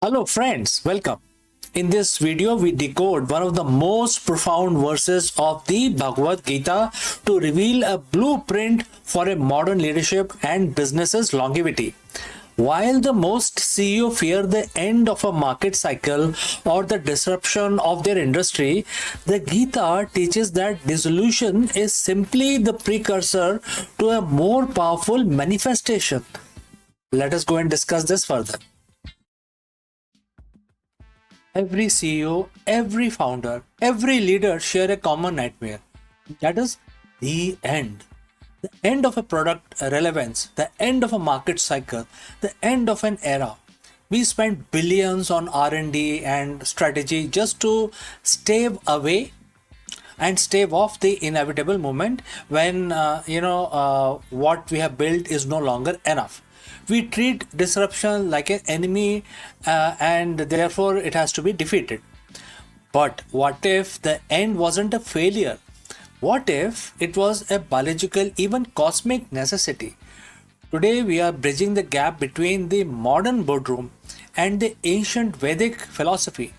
Hello friends, welcome. In this video, we decode one of the most profound verses of the Bhagavad Gita to reveal a blueprint for a modern leadership and business's longevity. While the most CEO fear the end of a market cycle or the disruption of their industry, the Gita teaches that dissolution is simply the precursor to a more powerful manifestation. Let us go and discuss this further. Every CEO, every founder, every leader share a common nightmare. That is the end. The end of a product relevance, the end of a market cycle, the end of an era. We spend billions on R&D and strategy just to stave away and stave off the inevitable moment when what we have built is no longer enough. We treat disruption like an enemy, and therefore it has to be defeated. But what if the end wasn't a failure? What if it was a biological, even cosmic necessity? Today we are bridging the gap between the modern boardroom and the ancient Vedic philosophy.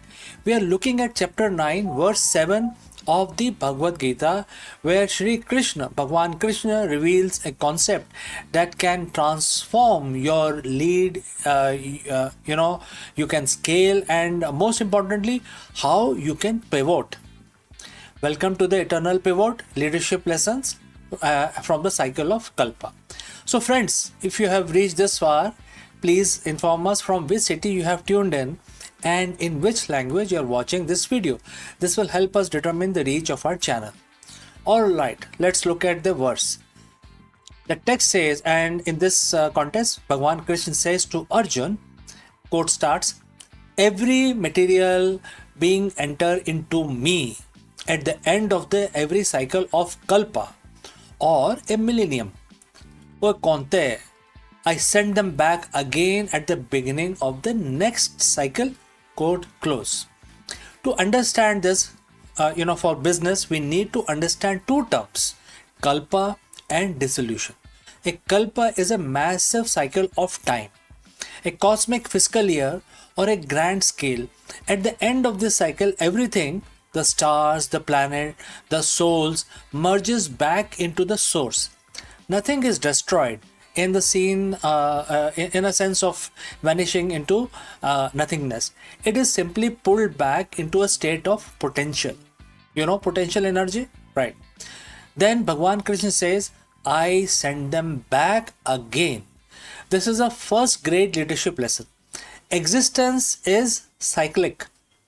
We are looking at chapter 9, verse 7 of the Bhagavad Gita, where Shri Krishna, Bhagwan Krishna, reveals a concept that can transform your lead. You can scale, and most importantly, how you can pivot. Welcome to the Eternal Pivot Leadership Lessons from the Cycle of Kalpa. So, friends, if you have reached this far, please inform us from which city you have tuned in and in which language you are watching this video. This will help us determine the reach of our channel. Alright, let's look at the verse. The text says, and in this context, Bhagwan Krishna says to Arjun, quote starts, every material being enter into me at the end of the every cycle of Kalpa or a millennium. O Kaunteya, I send them back again at the beginning of the next cycle. Quote close. To understand this, for business, we need to understand two terms, kalpa and dissolution. A kalpa is a massive cycle of time, a cosmic fiscal year or a grand scale. At the end of this cycle, everything, the stars, the planet, the souls, merges back into the source. Nothing is destroyed in the scene, in a sense of vanishing into nothingness. It is simply pulled back into a state of potential. Potential energy, right? Then Bhagwan Krishna says, I send them back again. This is a first grade leadership lesson. Existence is cyclic,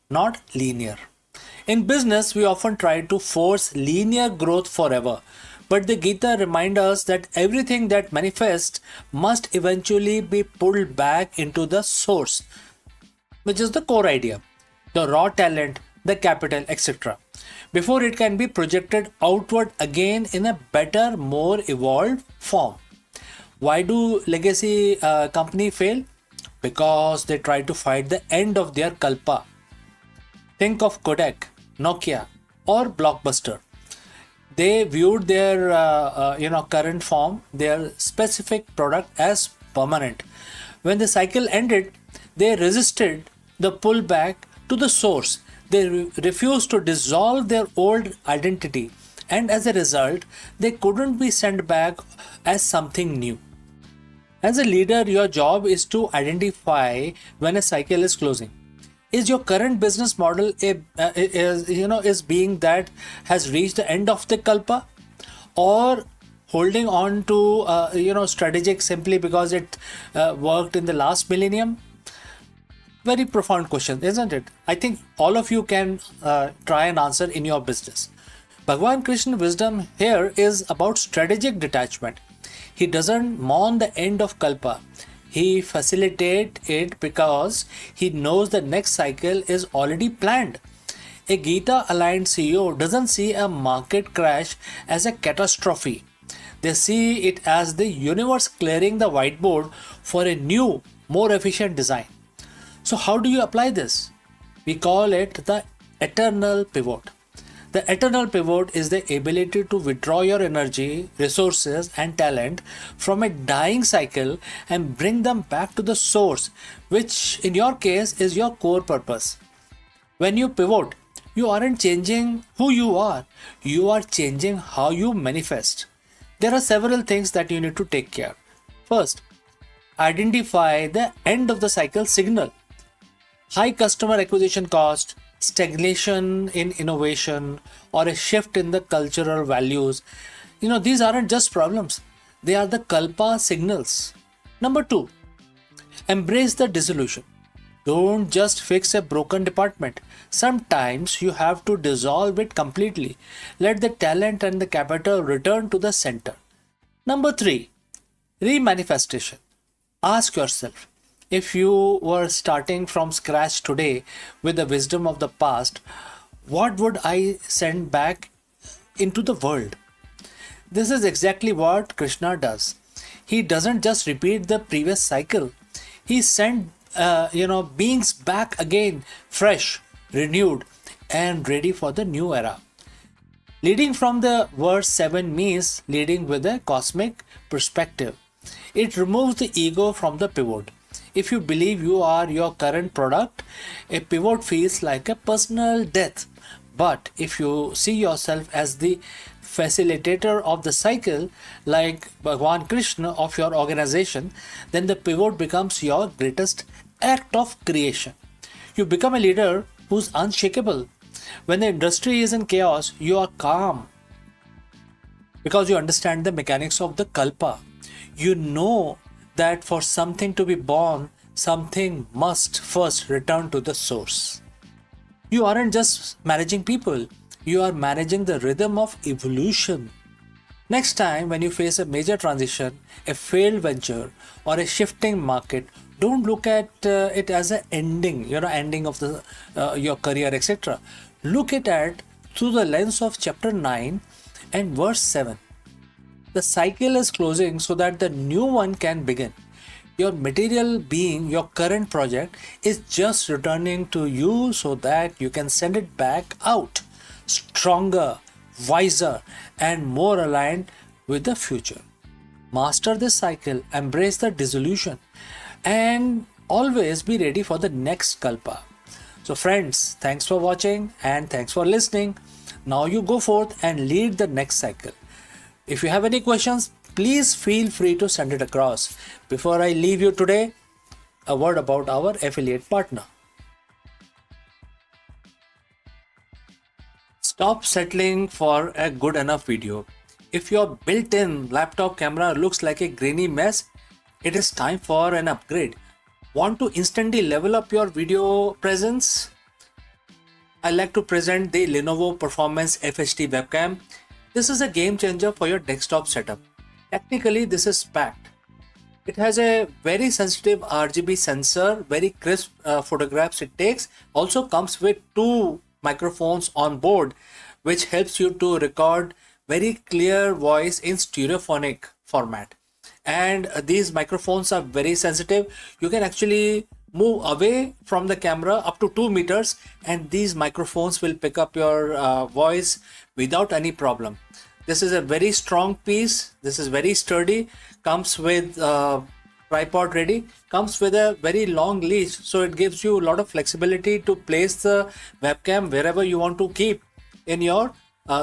not linear. In business, we often try to force linear growth forever. But the Gita reminds us that everything that manifests must eventually be pulled back into the source, which is the core idea, the raw talent, the capital, etc., before it can be projected outward again in a better, more evolved form. Why do legacy companies fail? Because they try to fight the end of their kalpa. Think of Kodak, Nokia, or Blockbuster. They viewed their current form, their specific product, as permanent. When the cycle ended, they resisted the pullback to the source. They refused to dissolve their old identity, and as a result, they couldn't be sent back as something new. As a leader, your job is to identify when a cycle is closing. Is your current business model is being that has reached the end of the kalpa, or holding on to strategic simply because it worked in the last millennium? Very profound question, isn't it? I think all of you can try and answer in your business. Bhagwan Krishna wisdom here is about strategic detachment. He doesn't mourn the end of kalpa. He facilitates it because he knows the next cycle is already planned. A Gita aligned CEO doesn't see a market crash as a catastrophe. They see it as the universe clearing the whiteboard for a new, more efficient design. So how do you apply this? We call it the eternal pivot. The eternal pivot is the ability to withdraw your energy, resources, and talent from a dying cycle and bring them back to the source, which in your case is your core purpose. When you pivot, you aren't changing who you are changing how you manifest. There are several things that you need to take care. First, identify the end of the cycle signal. High customer acquisition cost, stagnation in innovation, or a shift in the cultural values. These aren't just problems, they are the kalpa signals. Number two, embrace the dissolution. Don't just fix a broken department. Sometimes you have to dissolve it completely. Let the talent and the capital return to the center. Number three, remanifestation. Ask yourself, if you were starting from scratch today with the wisdom of the past, what would I send back into the world? This is exactly what Krishna does. He doesn't just repeat the previous cycle. He sent beings back again, fresh, renewed, and ready for the new era. Leading from the verse 7 means leading with a cosmic perspective. It removes the ego from the pivot. If you believe you are your current product, a pivot feels like a personal death. But if you see yourself as the facilitator of the cycle, like Bhagwan Krishna of your organization, then the pivot becomes your greatest act of creation. You become a leader who's unshakable. When the industry is in chaos, you are calm because you understand the mechanics of the kalpa. You know that for something to be born, something must first return to the source. You aren't just managing people, you are managing the rhythm of evolution. Next time, when you face a major transition, a failed venture, or a shifting market, don't look at it as an ending of the your career, etc. Look at it through the lens of chapter 9 and verse 7. The cycle is closing so that the new one can begin. Your material being, your current project, is just returning to you so that you can send it back out, stronger, wiser, and more aligned with the future. Master this cycle, embrace the dissolution, and always be ready for the next kalpa. So friends, thanks for watching and thanks for listening. Now you go forth and lead the next cycle. If you have any questions, please feel free to send it across. Before I leave you today, a word about our affiliate partner. Stop settling for a good enough video. If your built-in laptop camera looks like a grainy mess, it is time for an upgrade. Want to instantly level up your video presence? I like to present the Lenovo Performance FHD webcam. This is a game changer for your desktop setup. Technically, this is packed. It has a very sensitive RGB sensor, very crisp photographs it takes. Also comes with 2 microphones on board, which helps you to record very clear voice in stereophonic format. And these microphones are very sensitive. You can actually move away from the camera up to 2 meters and these microphones will pick up your voice without any problem. This is a very strong piece. This is very sturdy. Comes with tripod ready. Comes with a very long leash, so it gives you a lot of flexibility to place the webcam wherever you want to keep in your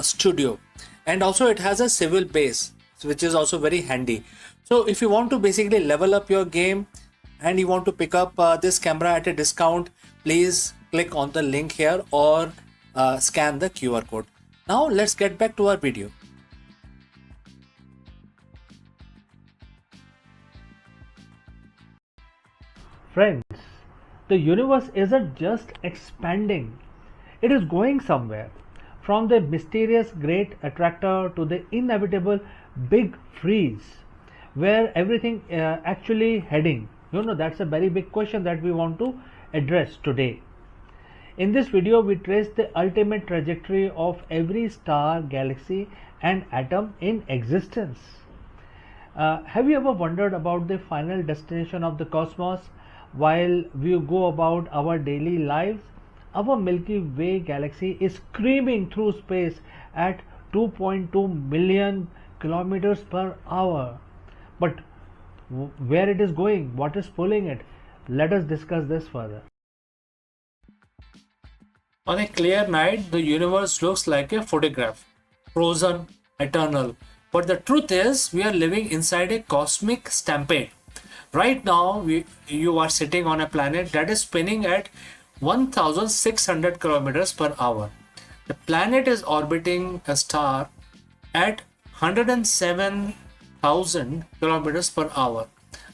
studio. And also it has a swivel base, which is also very handy. So if you want to basically level up your game and you want to pick up this camera at a discount, please click on the link here or scan the QR code. Now let's get back to our video. Friends, the universe isn't just expanding, it is going somewhere. From the mysterious great attractor to the inevitable big freeze, where everything actually heading? That's a very big question that we want to address today. In this video, we trace the ultimate trajectory of every star, galaxy, and atom in existence. Have you ever wondered about the final destination of the cosmos while we go about our daily lives? Our Milky Way galaxy is screaming through space at 2.2 million kilometers per hour. But where it is going, what is pulling it? Let us discuss this further. On a clear night, the universe looks like a photograph, frozen, eternal. But the truth is, we are living inside a cosmic stampede. Right now, you are sitting on a planet that is spinning at 1600 kilometers per hour. The planet is orbiting a star at 107,000 kilometers per hour.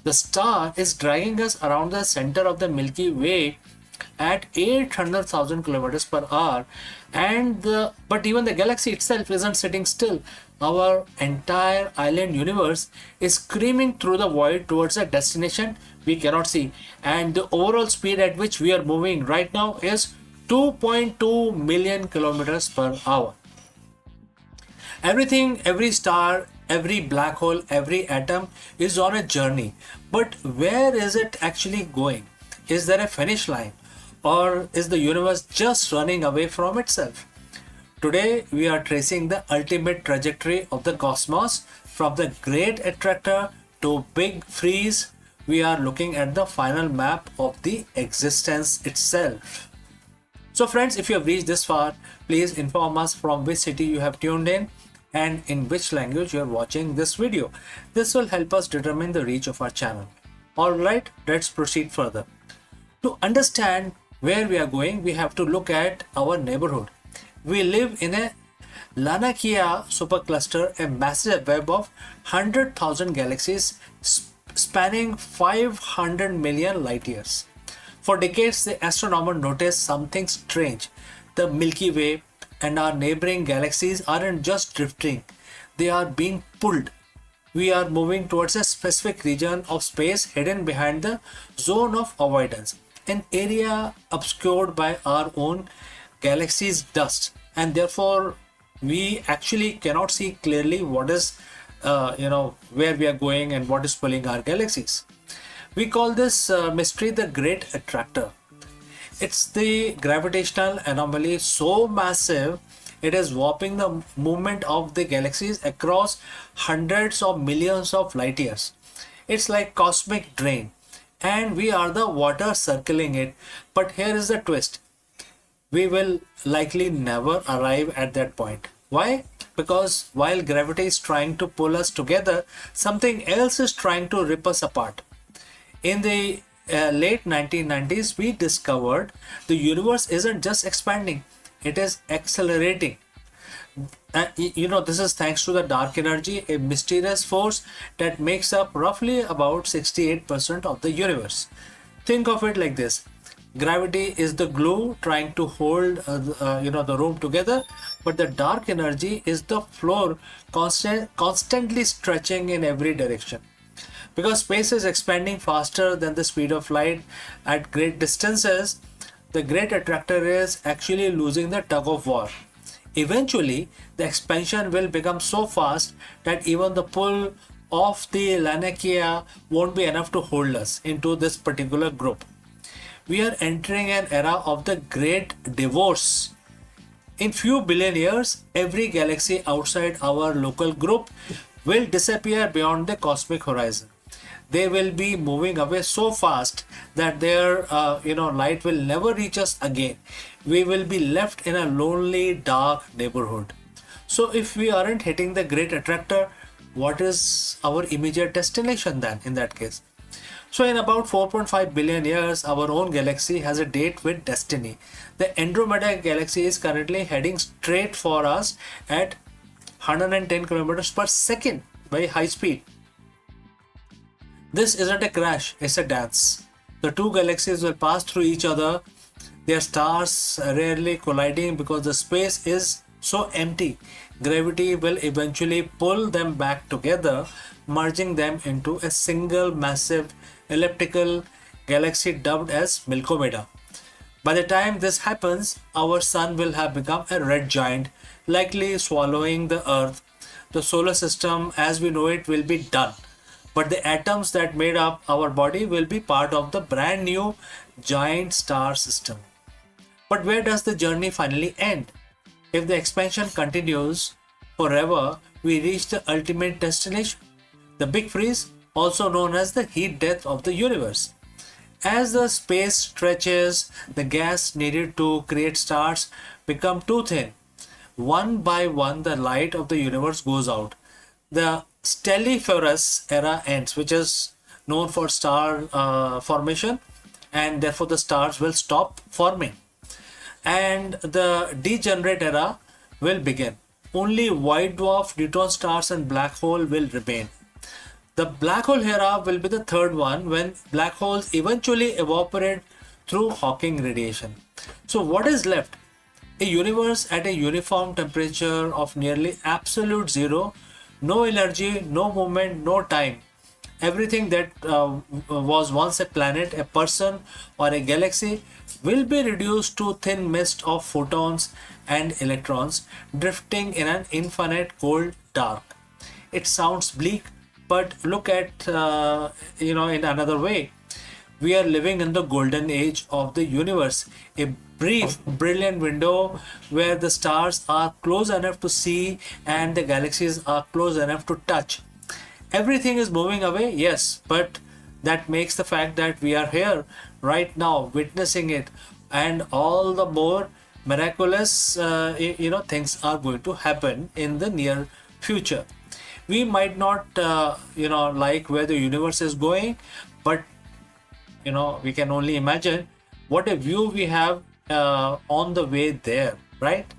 The star is dragging us around the center of the Milky Way at 800,000 kilometers per hour, but even the galaxy itself isn't sitting still. Our entire island universe is screaming through the void towards a destination we cannot see, and the overall speed at which we are moving right now is 2.2 million kilometers per hour. Everything, every star, every black hole, every atom is on a journey, but where is it actually going? Is there a finish line, or is the universe just running away from itself? Today, we are tracing the ultimate trajectory of the cosmos from the great attractor to big freeze. We are looking at the final map of the existence itself. So friends, if you have reached this far, please inform us from which city you have tuned in and in which language you are watching this video. This will help us determine the reach of our channel. Alright, let's proceed further. To understand where we are going, we have to look at our neighborhood. We live in a Lanakia supercluster, a massive web of 100,000 galaxies spanning 500 million light years. For decades, the astronomer noticed something strange. The Milky Way and our neighboring galaxies aren't just drifting, they are being pulled. We are moving towards a specific region of space hidden behind the zone of avoidance, an area obscured by our own galaxy's dust, and therefore we actually cannot see clearly what is where we are going and what is pulling our galaxies. We call this mystery the Great Attractor. It's the gravitational anomaly so massive it is warping the movement of the galaxies across hundreds of millions of light years. It's like cosmic drain, and we are the water circling it. But here is the twist. We will likely never arrive at that point. Why? Because while gravity is trying to pull us together, something else is trying to rip us apart. In the late 1990s, we discovered the universe isn't just expanding, it is accelerating. This is thanks to the dark energy, a mysterious force that makes up roughly about 68% of the universe. Think of it like this. Gravity is the glue trying to hold the room together, but the dark energy is the floor constantly stretching in every direction. Because space is expanding faster than the speed of light at great distances, the great attractor is actually losing the tug of war. Eventually, the expansion will become so fast that even the pull of the Lanakia won't be enough to hold us into this particular group. We are entering an era of the great divorce. In few billion years, every galaxy outside our local group will disappear beyond the cosmic horizon. They will be moving away so fast that their light will never reach us again. We will be left in a lonely, dark neighborhood. So if we aren't hitting the great attractor, what is our immediate destination then in that case? So in about 4.5 billion years, our own galaxy has a date with destiny. The Andromeda galaxy is currently heading straight for us at 110 kilometers per second by high speed. This isn't a crash, it's a dance. The two galaxies will pass through each other, their stars rarely colliding because the space is so empty. Gravity will eventually pull them back together, merging them into a single massive elliptical galaxy dubbed as Milkomeda. By the time this happens, our sun will have become a red giant, likely swallowing the Earth. The solar system as we know it will be done, but the atoms that made up our body will be part of the brand new giant star system. But where does the journey finally end? If the expansion continues forever, we reach the ultimate destination, the big freeze, also known as the heat death of the universe. As the space stretches, the gas needed to create stars become too thin. One by one, the light of the universe goes out. The stelliferous era ends, which is known for star formation, and therefore the stars will stop forming. And the degenerate era will begin. Only white dwarf, neutron stars, and black hole will remain. The black hole era will be the third one, when black holes eventually evaporate through Hawking radiation. So, what is left? A universe at a uniform temperature of nearly absolute zero, no energy, no movement, no time. Everything that was once a planet, a person, or a galaxy will be reduced to thin mist of photons and electrons drifting in an infinite cold dark. It sounds bleak, but look at in another way. We are living in the golden age of the universe, a brief, brilliant window where the stars are close enough to see and the galaxies are close enough to touch. Everything is moving away, yes, but that makes the fact that we are here right now witnessing it, and all the more miraculous things are going to happen in the near future. We might not like where the universe is going, but we can only imagine what a view we have on the way there, right?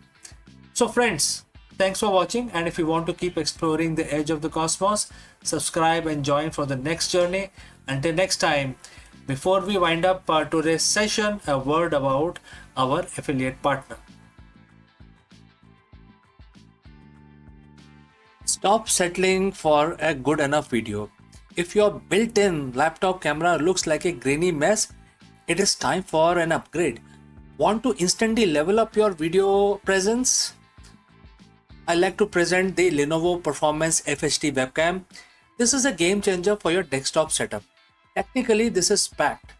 So friends, thanks for watching, and if you want to keep exploring the edge of the cosmos, subscribe and join for the next journey. Until next time, before we wind up today's session, a word about our affiliate partner. Stop settling for a good enough video. If your built-in laptop camera looks like a grainy mess, it is time for an upgrade. Want to instantly level up your video presence? I like to present the Lenovo Performance FHD webcam. This is a game changer for your desktop setup. Technically, this is packed.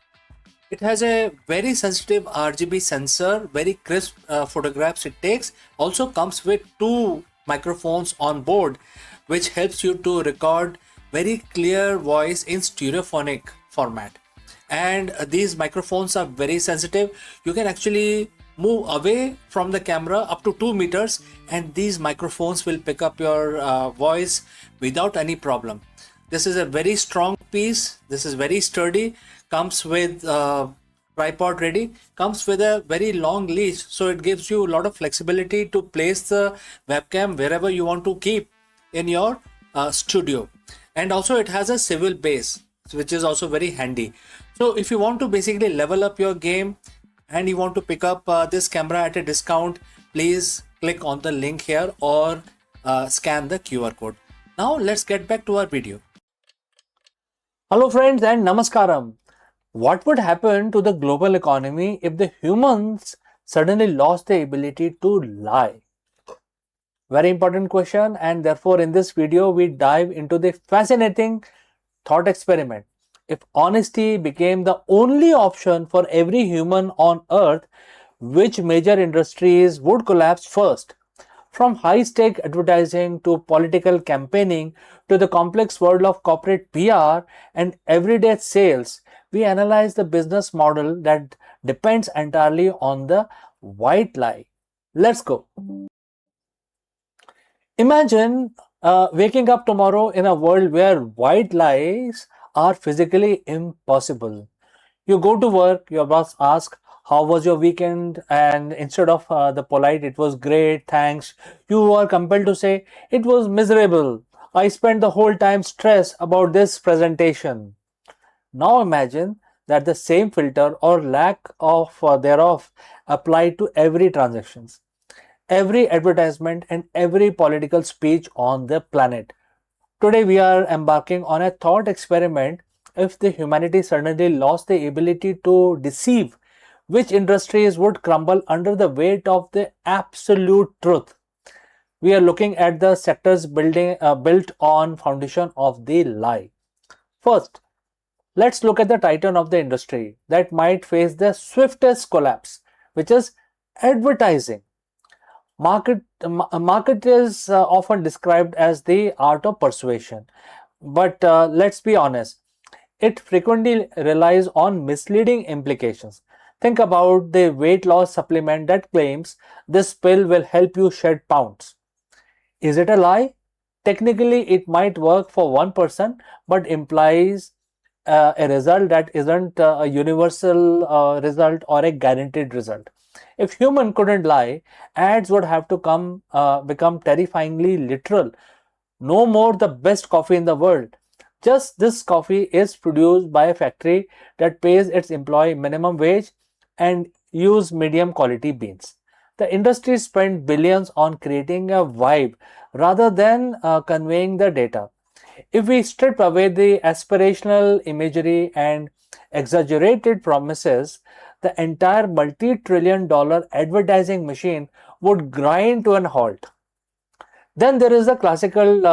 It has a very sensitive RGB sensor, very crisp photographs it takes. Also comes with two microphones on board, which helps you to record very clear voice in stereophonic format. And these microphones are very sensitive. You can actually move away from the camera up to 2 meters, and these microphones will pick up your voice without any problem. This is a very strong piece. This is very sturdy. Comes with tripod ready. Comes with a very long leash, so it gives you a lot of flexibility to place the webcam wherever you want to keep in your studio. And also it has a swivel base, which is also very handy. So if you want to basically level up your game and you want to pick up this camera at a discount, please click on the link here or scan the QR code. Now let's get back to our video. Hello friends and namaskaram. What would happen to the global economy if the humans suddenly lost the ability to lie? Very important question, and therefore in this video we dive into the fascinating thought experiment. If honesty became the only option for every human on earth, which major industries would collapse first? From high-stake advertising to political campaigning to the complex world of corporate PR and everyday sales, we analyze the business model that depends entirely on the white lie. Let's go. Imagine waking up tomorrow in a world where white lies are physically impossible. You go to work, your boss asks, "How was your weekend?" And instead of the polite, "It was great, thanks," you are compelled to say, "It was miserable. I spent the whole time stressed about this presentation." Now imagine that the same filter or lack of thereof applied to every transactions, every advertisement and every political speech on the planet. Today we are embarking on a thought experiment. If the humanity suddenly lost the ability to deceive, which industries would crumble under the weight of the absolute truth? We are looking at the sectors built on foundation of the lie. First, let's look at the titan of the industry that might face the swiftest collapse, which is Advertising. Market is often described as the art of persuasion, but let's be honest, it frequently relies on misleading implications. Think about the weight loss supplement that claims this pill will help you shed pounds. Is it a lie? Technically, it might work for one person, but implies a result that isn't a universal result or a guaranteed result. If human couldn't lie, ads would have to become terrifyingly literal. No more the best coffee in the world. Just this coffee is produced by a factory that pays its employee minimum wage and use medium quality beans. The industry spent billions on creating a vibe rather than conveying the data. If we strip away the aspirational imagery and exaggerated promises, the entire multi-trillion dollar advertising machine would grind to an halt. Then there is the classical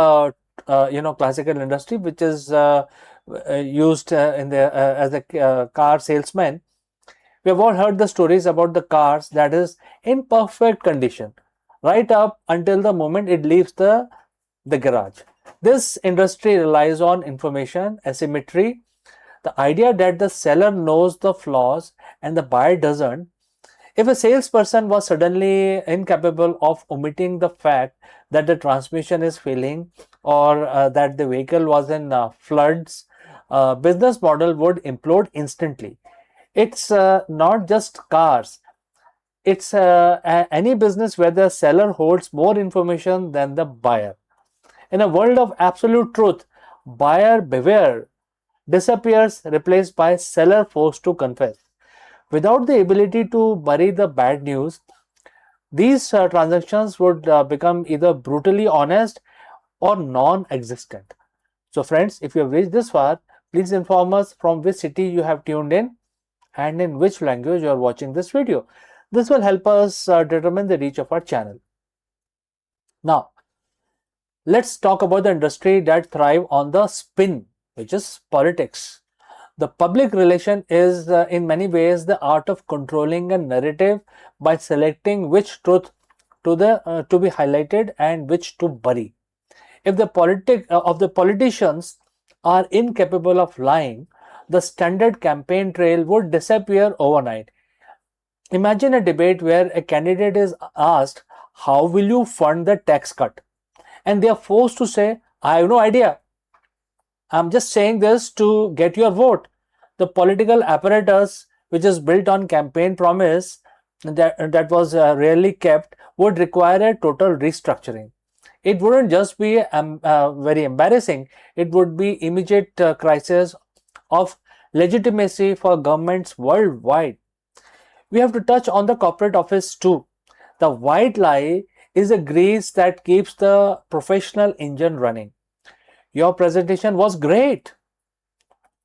industry, which is used in the as a car salesman. We have all heard the stories about the cars that is in perfect condition, right up until the moment it leaves the garage. This industry relies on information asymmetry, the idea that the seller knows the flaws and the buyer doesn't. If a salesperson was suddenly incapable of omitting the fact that the transmission is failing or that the vehicle was in floods, business model would implode instantly. It's not just cars. It's any business where the seller holds more information than the buyer. In a world of absolute truth, buyer beware disappears, replaced by seller forced to confess. Without the ability to bury the bad news, these transactions would become either brutally honest or non-existent. So friends, if you have reached this far, please inform us from which city you have tuned in and in which language you are watching this video. This will help us determine the reach of our channel. Now, let's talk about the industry that thrive on the spin, which is politics. The public relation is in many ways the art of controlling a narrative by selecting which truth to be highlighted and which to bury. If the politicians are incapable of lying, the standard campaign trail would disappear overnight. Imagine a debate where a candidate is asked, "How will you fund the tax cut?" And they are forced to say, "I have no idea. I'm just saying this to get your vote." The political apparatus, which is built on campaign promise that was rarely kept, would require a total restructuring. It wouldn't just be very embarrassing, it would be immediate crisis of legitimacy for governments worldwide. We have to touch on the corporate office too. The white lie is a grease that keeps the professional engine running. Your presentation was great.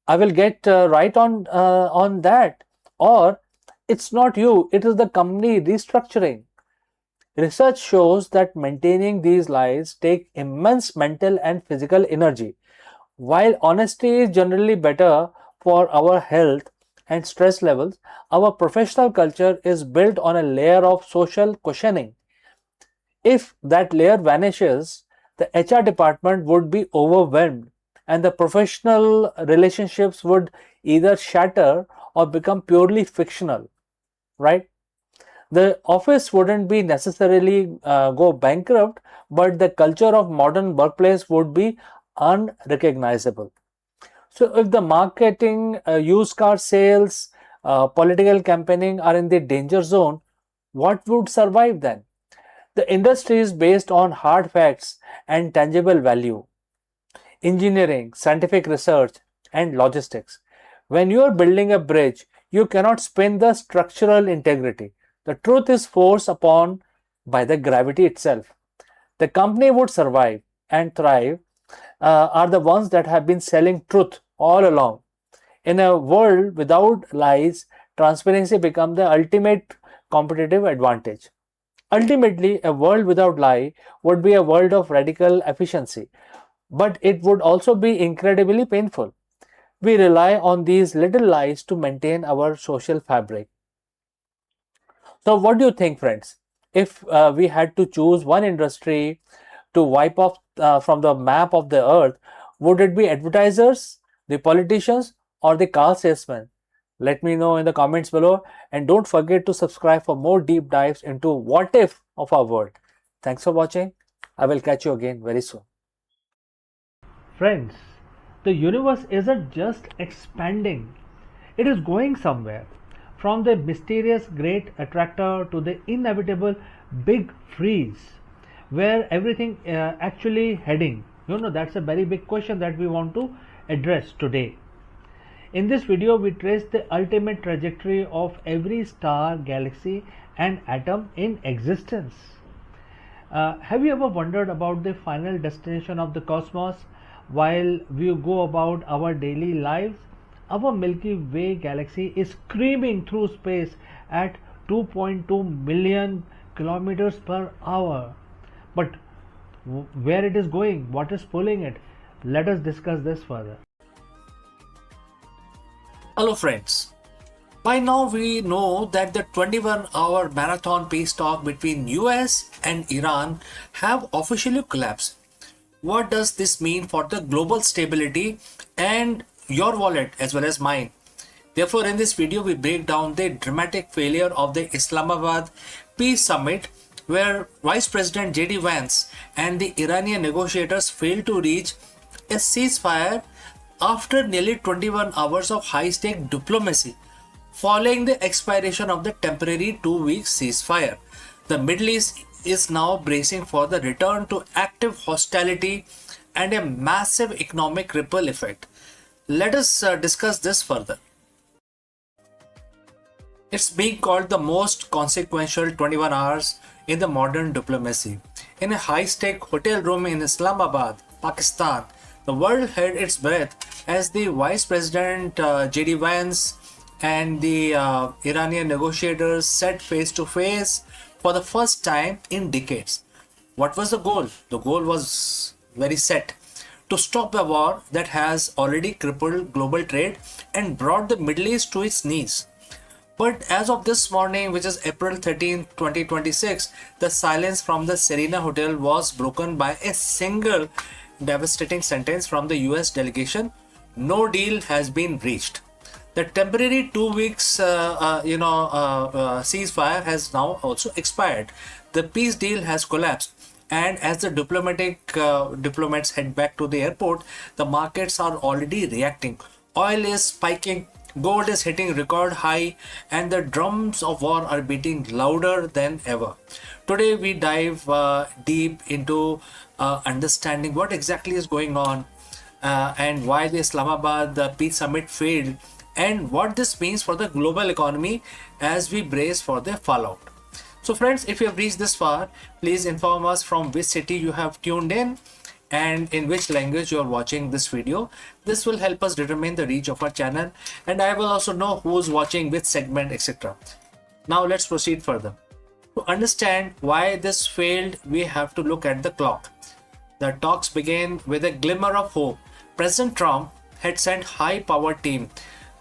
I will get right on that. Or it's not you, it is the company restructuring. Research shows that maintaining these lies take immense mental and physical energy. While honesty is generally better for our health and stress levels, our professional culture is built on a layer of social cushioning. If that layer vanishes, the HR department would be overwhelmed and the professional relationships would either shatter or become purely fictional, right? The office wouldn't be necessarily go bankrupt, but the culture of modern workplace would be unrecognizable. So if the marketing, used car sales, political campaigning are in the danger zone, what would survive then? The industry is based on hard facts and tangible value, engineering, scientific research, and logistics. When you are building a bridge, you cannot spin the structural integrity. The truth is forced upon by the gravity itself. The company would survive and thrive are the ones that have been selling truth all along. In a world without lies, transparency becomes the ultimate competitive advantage. Ultimately, a world without lie would be a world of radical efficiency, but it would also be incredibly painful. We rely on these little lies to maintain our social fabric. So, what do you think, friends? If we had to choose one industry to wipe off from the map of the earth, would it be advertisers, the politicians, or the car salesmen? Let me know in the comments below, and don't forget to subscribe for more deep dives into what if of our world. Thanks for watching. I will catch you again very soon. Friends, the universe isn't just expanding, it is going somewhere. From the mysterious great attractor to the inevitable big freeze, where everything actually heading? That's a very big question that we want to address today. In this video, we trace the ultimate trajectory of every star, galaxy, and atom in existence. Have you ever wondered about the final destination of the cosmos while we go about our daily lives? Our Milky Way galaxy is screaming through space at 2.2 million kilometers per hour. But where it is going, what is pulling it? Let us discuss this further. Hello, friends. By now, we know that the 21-hour marathon peace talk between US and Iran have officially collapsed. What does this mean for the global stability and your wallet as well as mine? Therefore, in this video, we break down the dramatic failure of the Islamabad Peace Summit, where Vice President JD Vance and the Iranian negotiators failed to reach a ceasefire after nearly 21 hours of high-stake diplomacy. Following the expiration of the temporary 2-week ceasefire, the Middle East is now bracing for the return to active hostility and a massive economic ripple effect. Let us discuss this further. It's being called the most consequential 21 hours in the modern diplomacy. In a high-stake hotel room in Islamabad, Pakistan, the world held its breath as the Vice President JD Vance and the Iranian negotiators sat face to face for the first time in decades. What was the goal? The goal was very set: to stop a war that has already crippled global trade and brought the Middle East to its knees. But as of this morning, which is April 13, 2026, the silence from the Serena Hotel was broken by a single devastating sentence from the US delegation: no deal has been reached. The temporary 2 weeks ceasefire has now also expired. The peace deal has collapsed, and as the diplomats head back to the airport, the markets are already reacting. Oil is spiking, gold is hitting record high, and the drums of war are beating louder than ever. Today we dive deep into understanding what exactly is going on, and why the Islamabad Peace Summit failed, and what this means for the global economy as we brace for the fallout. So friends, if you have reached this far, please inform us from which city you have tuned in and in which language you are watching this video. This will help us determine the reach of our channel, and I will also know who's watching which segment, etc. Now let's proceed further. To understand why this failed, we have to look at the clock. The talks began with a glimmer of hope. President Trump had sent high-powered team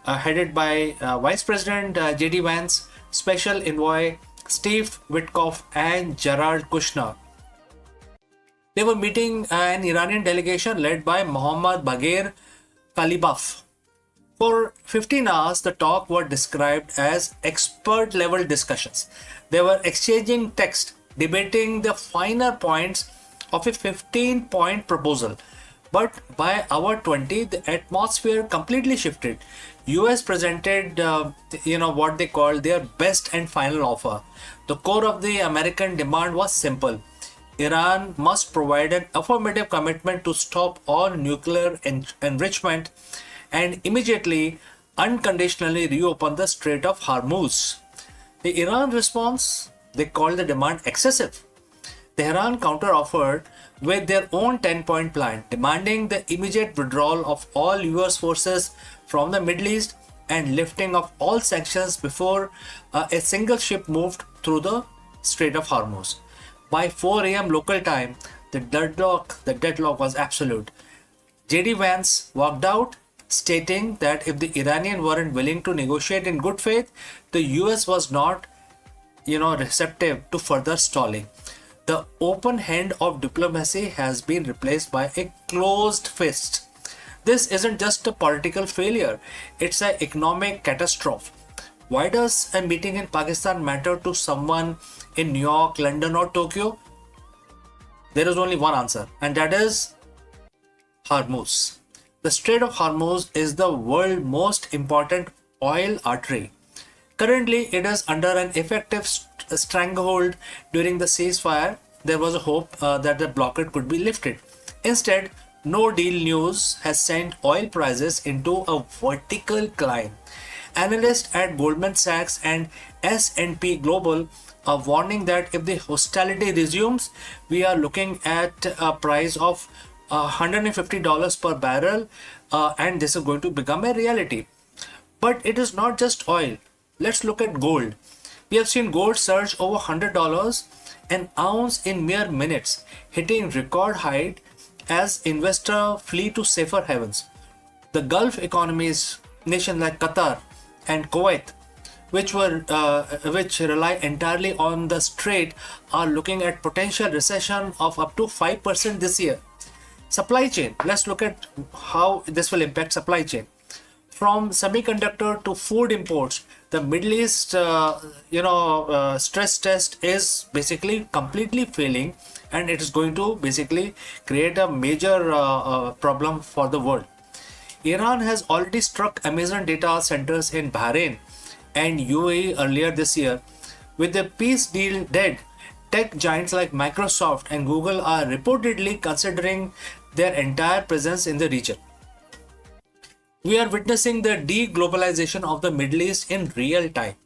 headed by Vice President JD Vance, Special Envoy Steve Witkoff, and Jared Kushner. They were meeting an Iranian delegation led by Mohammad Bagher Kalibaf. For 15 hours, the talks were described as expert-level discussions. They were exchanging text, debating the finer points of a 15-point proposal. But by hour 20, the atmosphere completely shifted. US presented, what they called their best and final offer. The core of the American demand was simple: Iran must provide an affirmative commitment to stop all nuclear enrichment and immediately, unconditionally reopen the Strait of Hormuz. The Iran response, they called the demand excessive. Tehran counter-offered with their own 10-point plan, demanding the immediate withdrawal of all US forces from the Middle East and lifting of all sanctions before a single ship moved through the Strait of Hormuz. By 4 a.m. local time, the deadlock was absolute. JD Vance walked out, stating that if the Iranians weren't willing to negotiate in good faith, the US was not receptive to further stalling. The open hand of diplomacy has been replaced by a closed fist. This isn't just a political failure, it's an economic catastrophe. Why does a meeting in Pakistan matter to someone in New York, London, or Tokyo? There is only one answer, and that is Hormuz. The Strait of Hormuz is the world's most important oil artery. Currently, it is under an effective stranglehold. During the ceasefire, there was a hope that the blockade could be lifted. Instead, no deal news has sent oil prices into a vertical climb. Analysts at Goldman Sachs and S&P Global are warning that if the hostility resumes, we are looking at a price of $150 per barrel, and this is going to become a reality. But it is not just oil. Let's look at gold. We have seen gold surge over $100 an ounce in mere minutes, hitting record height as investors flee to safer havens. The Gulf economies, nations like Qatar and Kuwait, which rely entirely on the strait, are looking at potential recession of up to 5% this year. Supply chain. Let's look at how this will impact supply chain. From semiconductor to food imports, the Middle East, stress test is basically completely failing, and it is going to basically create a major problem for the world. Iran has already struck Amazon data centers in Bahrain and UAE earlier this year. With the peace deal dead, tech giants like Microsoft and Google are reportedly considering their entire presence in the region. We are witnessing the de-globalization of the Middle East in real time.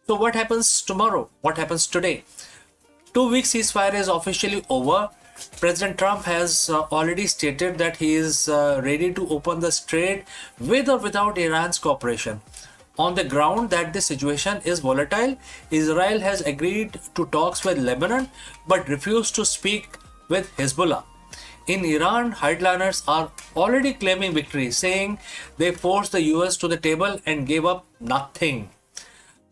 So what happens tomorrow? What happens today? 2 week ceasefire is officially over. President Trump has already stated that he is ready to open the strait with or without Iran's cooperation. On the ground that the situation is volatile, Israel has agreed to talks with Lebanon but refused to speak with Hezbollah. In Iran, hardliners are already claiming victory, saying they forced the US to the table and gave up nothing.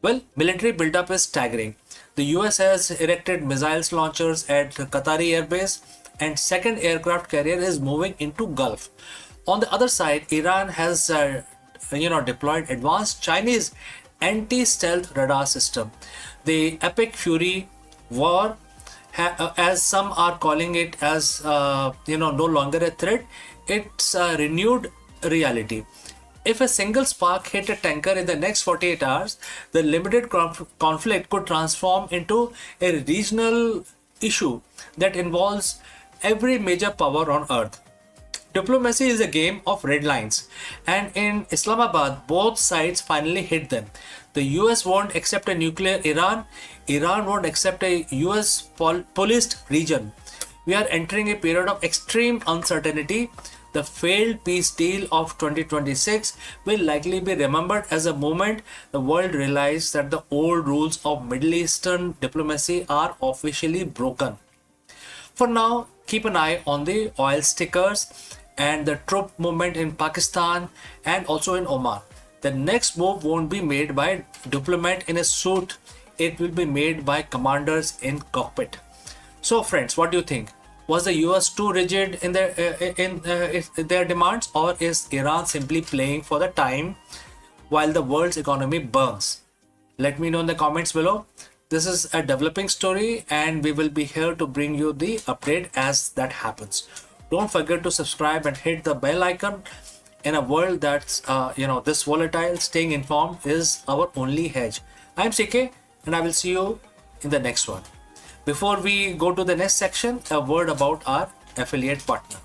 Well, military buildup is staggering. The US has erected missiles launchers at Qatari Air Base, and second aircraft carrier is moving into Gulf. On the other side, Iran has deployed advanced Chinese anti-stealth radar system. The Epic Fury war, as some are calling it, as no longer a threat, it's a renewed reality. If a single spark hit a tanker in the next 48 hours, the limited conflict could transform into a regional issue that involves every major power on earth. Diplomacy is a game of red lines, and in Islamabad, both sides finally hit them. The US won't accept a nuclear Iran. Iran won't accept a US policed region. We are entering a period of extreme uncertainty. The failed peace deal of 2026 will likely be remembered as a moment the world realized that the old rules of Middle Eastern diplomacy are officially broken. For now, keep an eye on the oil stickers and the troop movement in Pakistan and also in Oman. The next move won't be made by diplomat in a suit. It will be made by commanders in cockpit. So friends, what do you think? Was the US too rigid in their demands, or is Iran simply playing for the time while the world's economy burns? Let me know in the comments below. This is a developing story, and we will be here to bring you the update as that happens. Don't forget to subscribe and hit the bell icon. In a world that's this volatile, staying informed is our only hedge. I'm CK, and I will see you in the next one. Before we go to the next section, a word about our affiliate partner.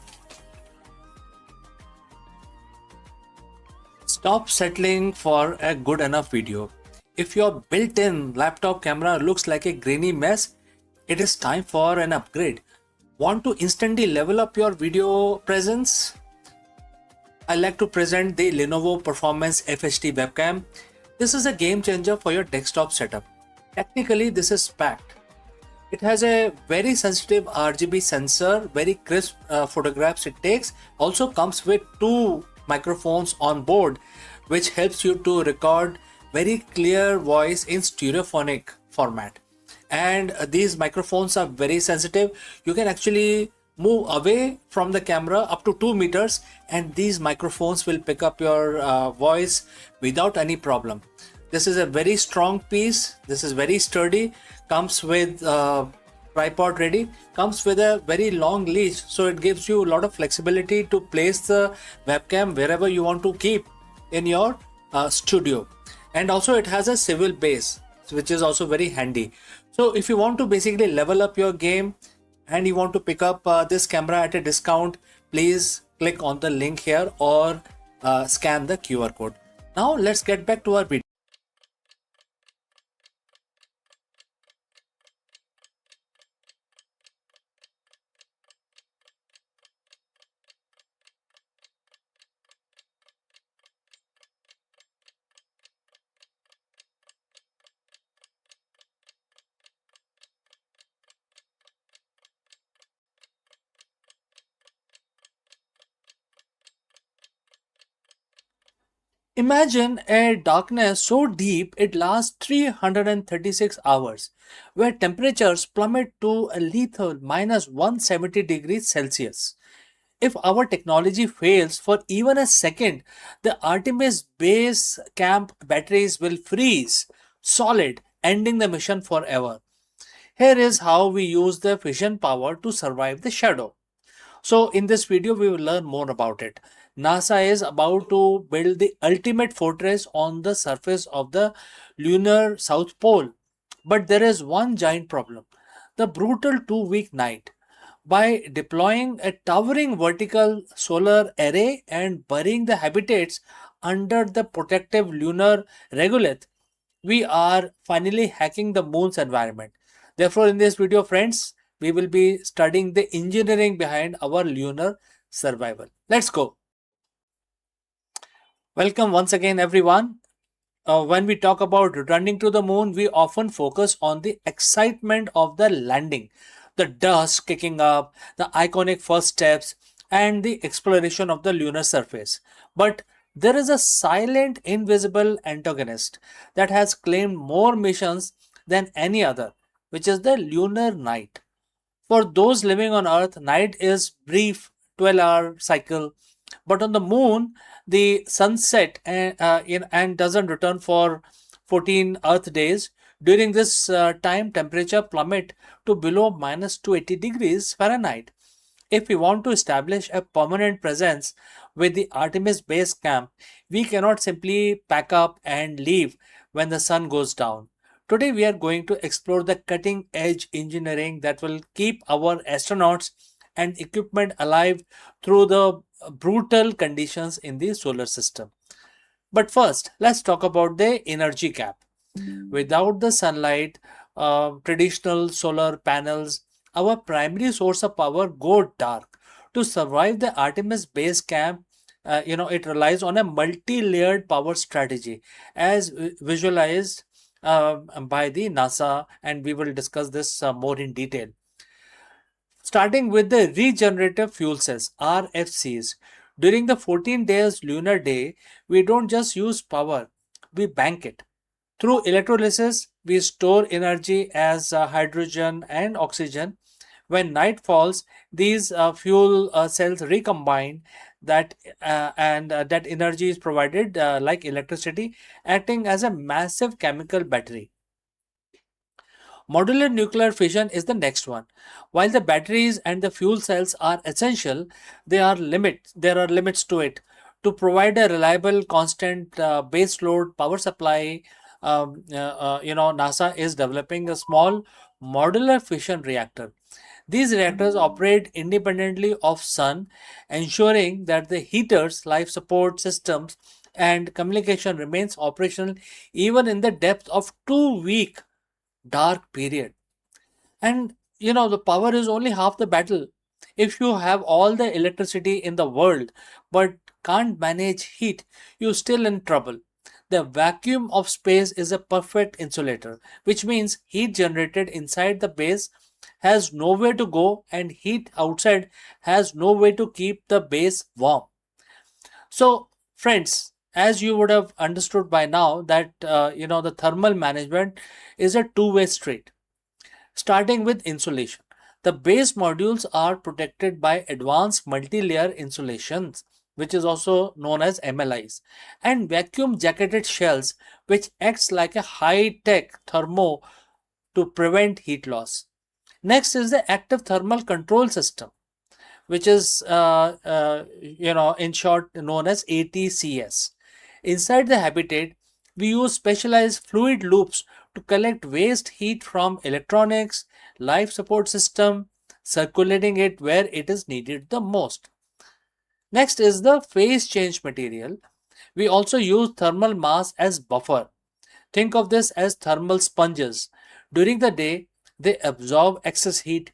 Stop settling for a good enough video. If your built-in laptop camera looks like a grainy mess, it is time for an upgrade. Want to instantly level up your video presence? I like to present the Lenovo Performance FHD webcam. This is a game changer for your desktop setup. Technically, this is packed. It has a very sensitive RGB sensor, very crisp photographs it takes. Also comes with 2 microphones on board, which helps you to record very clear voice in stereophonic format. and these microphones are very sensitive. You can actually move away from the camera up to 2 meters, and these microphones will pick up your voice without any problem. This is a very strong piece. This is very sturdy. Comes with tripod ready. Comes with a very long leash, so it gives you a lot of flexibility to place the webcam wherever you want to keep in your studio. And also it has a swivel base, which is also very handy. So if you want to basically level up your game and you want to pick up this camera at a discount, please click on the link here or scan the QR code. Now let's get back to our video. Imagine a darkness so deep it lasts 336 hours, where temperatures plummet to a lethal minus 170 degrees Celsius. If our technology fails for even a second, the Artemis base camp batteries will freeze solid, ending the mission forever. Here is how we use the fission power to survive the shadow. So in this video, we will learn more about it. NASA is about to build the ultimate fortress on the surface of the lunar South Pole. But there is one giant problem: the brutal 2 week night. By deploying a towering vertical solar array and burying the habitats under the protective lunar regolith, we are finally hacking the moon's environment. Therefore, in this video, friends, we will be studying the engineering behind our lunar survival. Let's go. Welcome once again, everyone. When we talk about returning to the moon, we often focus on the excitement of the landing, the dust kicking up, the iconic first steps, and the exploration of the lunar surface. But there is a silent, invisible antagonist that has claimed more missions than any other, which is the lunar night. For those living on Earth, night is brief 12-hour cycle, but on the moon, the sunset and doesn't return for 14 Earth days. During this time, temperature plummet to below minus 280 degrees Fahrenheit. If we want to establish a permanent presence with the Artemis base camp, we cannot simply pack up and leave when the sun goes down. Today, we are going to explore the cutting edge engineering that will keep our astronauts and equipment alive through the brutal conditions in the solar system. But first, let's talk about the energy gap. Without the sunlight, traditional solar panels, our primary source of power go dark. To survive the Artemis base camp, it relies on a multi-layered power strategy, as visualized by the NASA, and we will discuss this more in detail. Starting with the regenerative fuel cells, RFCs. During the 14 days lunar day, we don't just use power, we bank it. Through electrolysis, we store energy as hydrogen and oxygen. When night falls, these fuel cells recombine that energy is provided like electricity, acting as a massive chemical battery. Modular nuclear fission is the next one. While the batteries and the fuel cells are essential, there are limits to it. To provide a reliable, constant base load power supply, NASA is developing a small modular fission reactor. These reactors operate independently of sun, ensuring that the heaters, life support systems, and communication remains operational even in the depth of 2 week dark period. And the power is only half the battle. If you have all the electricity in the world but can't manage heat, you're still in trouble. The vacuum of space is a perfect insulator, which means heat generated inside the base has nowhere to go and heat outside has no way to keep the base warm. So, friends, as you would have understood by now that the thermal management is a two-way street. Starting with insulation. The base modules are protected by advanced multi-layer insulations, which is also known as MLIs, and vacuum jacketed shells, which acts like a high-tech thermo to prevent heat loss. Next is the active thermal control system, which is in short known as ATCS. Inside the habitat, we use specialized fluid loops to collect waste heat from electronics, life support system, circulating it where it is needed the most. Next is the phase change material. We also use thermal mass as buffer. Think of this as thermal sponges. During the day, they absorb excess heat.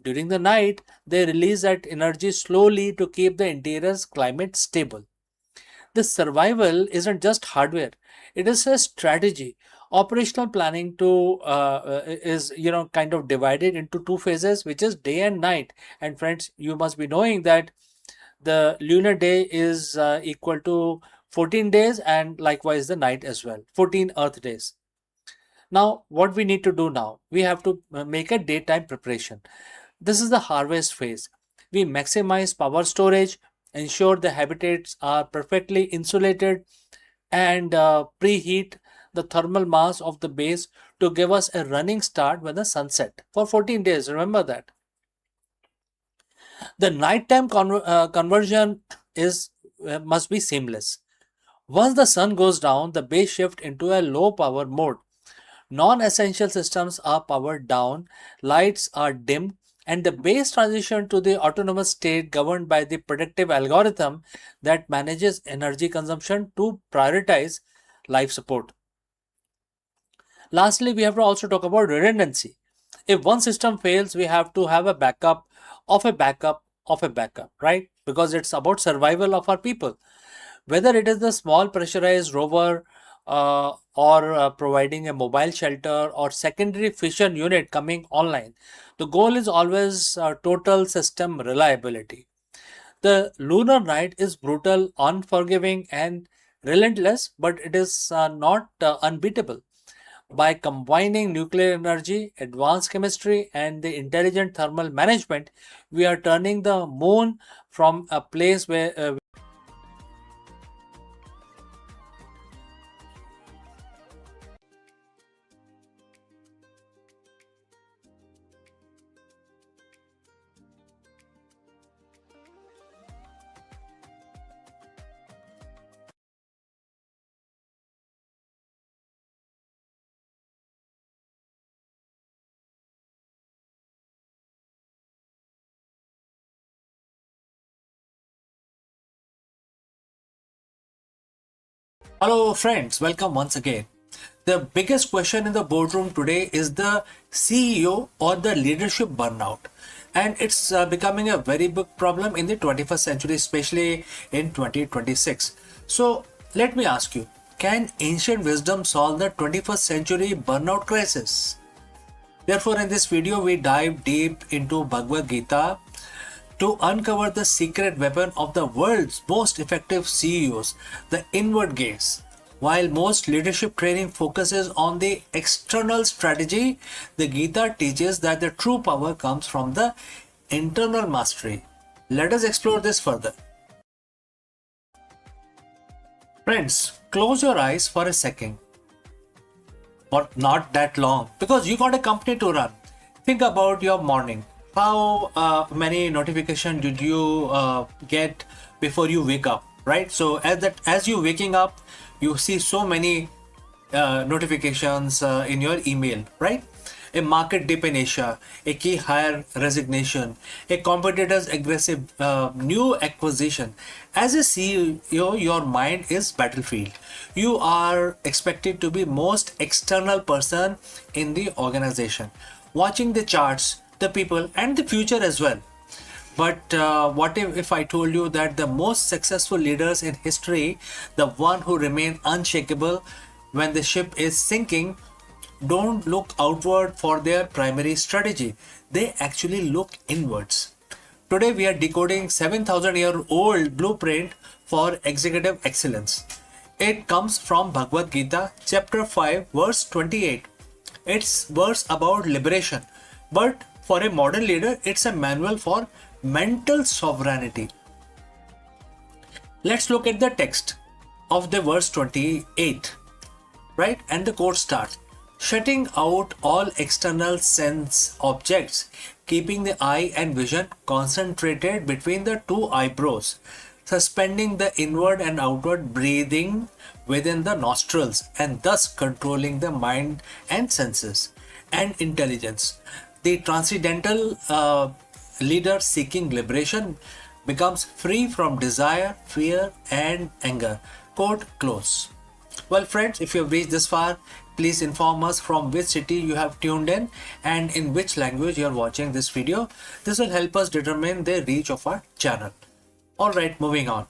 During the night, they release that energy slowly to keep the interior's climate stable. This survival isn't just hardware; it is a strategy. Operational planning is kind of divided into two phases, which is day and night. And friends, you must be knowing that the lunar day is equal to 14 days, and likewise the night as well, 14 Earth days. Now, what we need to do now, we have to make a daytime preparation. This is the harvest phase. We maximize power storage, ensure the habitats are perfectly insulated, and preheat the thermal mass of the base to give us a running start when the sun set for 14 days. Remember that. The nighttime conversion is must be seamless. Once the sun goes down, the base shift into a low power mode. Non-essential systems are powered down, lights are dimmed, and the base transition to the autonomous state governed by the predictive algorithm that manages energy consumption to prioritize life support. Lastly, we have to also talk about redundancy. If one system fails, we have to have a backup of a backup of a backup, right? Because it's about survival of our people. Whether it is the small pressurized rover or providing a mobile shelter or secondary fission unit coming online, the goal is always total system reliability. The lunar night is brutal, unforgiving, and relentless, but it is not unbeatable. By combining nuclear energy, advanced chemistry, and the intelligent thermal management, we are turning the moon from a place where Hello, friends, welcome once again. The biggest question in the boardroom today is the CEO or the leadership burnout. And it's becoming a very big problem in the 21st century, especially in 2026. So, let me ask you, can ancient wisdom solve the 21st century burnout crisis? Therefore, in this video, we dive deep into Bhagavad Gita to uncover the secret weapon of the world's most effective CEOs, the inward gaze. While most leadership training focuses on the external strategy, the Gita teaches that the true power comes from the internal mastery. Let us explore this further. Friends, close your eyes for a second, or not that long, because you got a company to run. Think about your morning. How many notifications did you get before you wake up, right? So as you waking up, you see so many notifications in your email, right? A market dip in Asia, a key hire resignation, a competitor's aggressive new acquisition. As a CEO, your mind is battlefield. You are expected to be most external person in the organization, watching the charts, the people, and the future as well. But what if I told you that the most successful leaders in history, the one who remain unshakable when the ship is sinking, don't look outward for their primary strategy. They actually look inwards. Today we are decoding 7,000-year-old blueprint for executive excellence. It comes from Bhagavad Gita, chapter 5, verse 28. It's verse about liberation. But for a modern leader, it's a manual for mental sovereignty. Let's look at the text of the verse 28, right? And the quote starts, shutting out all external sense objects, keeping the eye and vision concentrated between the two eyebrows, suspending the inward and outward breathing within the nostrils, and thus controlling the mind and senses and intelligence. The transcendental leader seeking liberation becomes free from desire, fear, and anger. Quote close. Well, friends, if you have reached this far, please inform us from which city you have tuned in and in which language you are watching this video. This will help us determine the reach of our channel. Alright, moving on.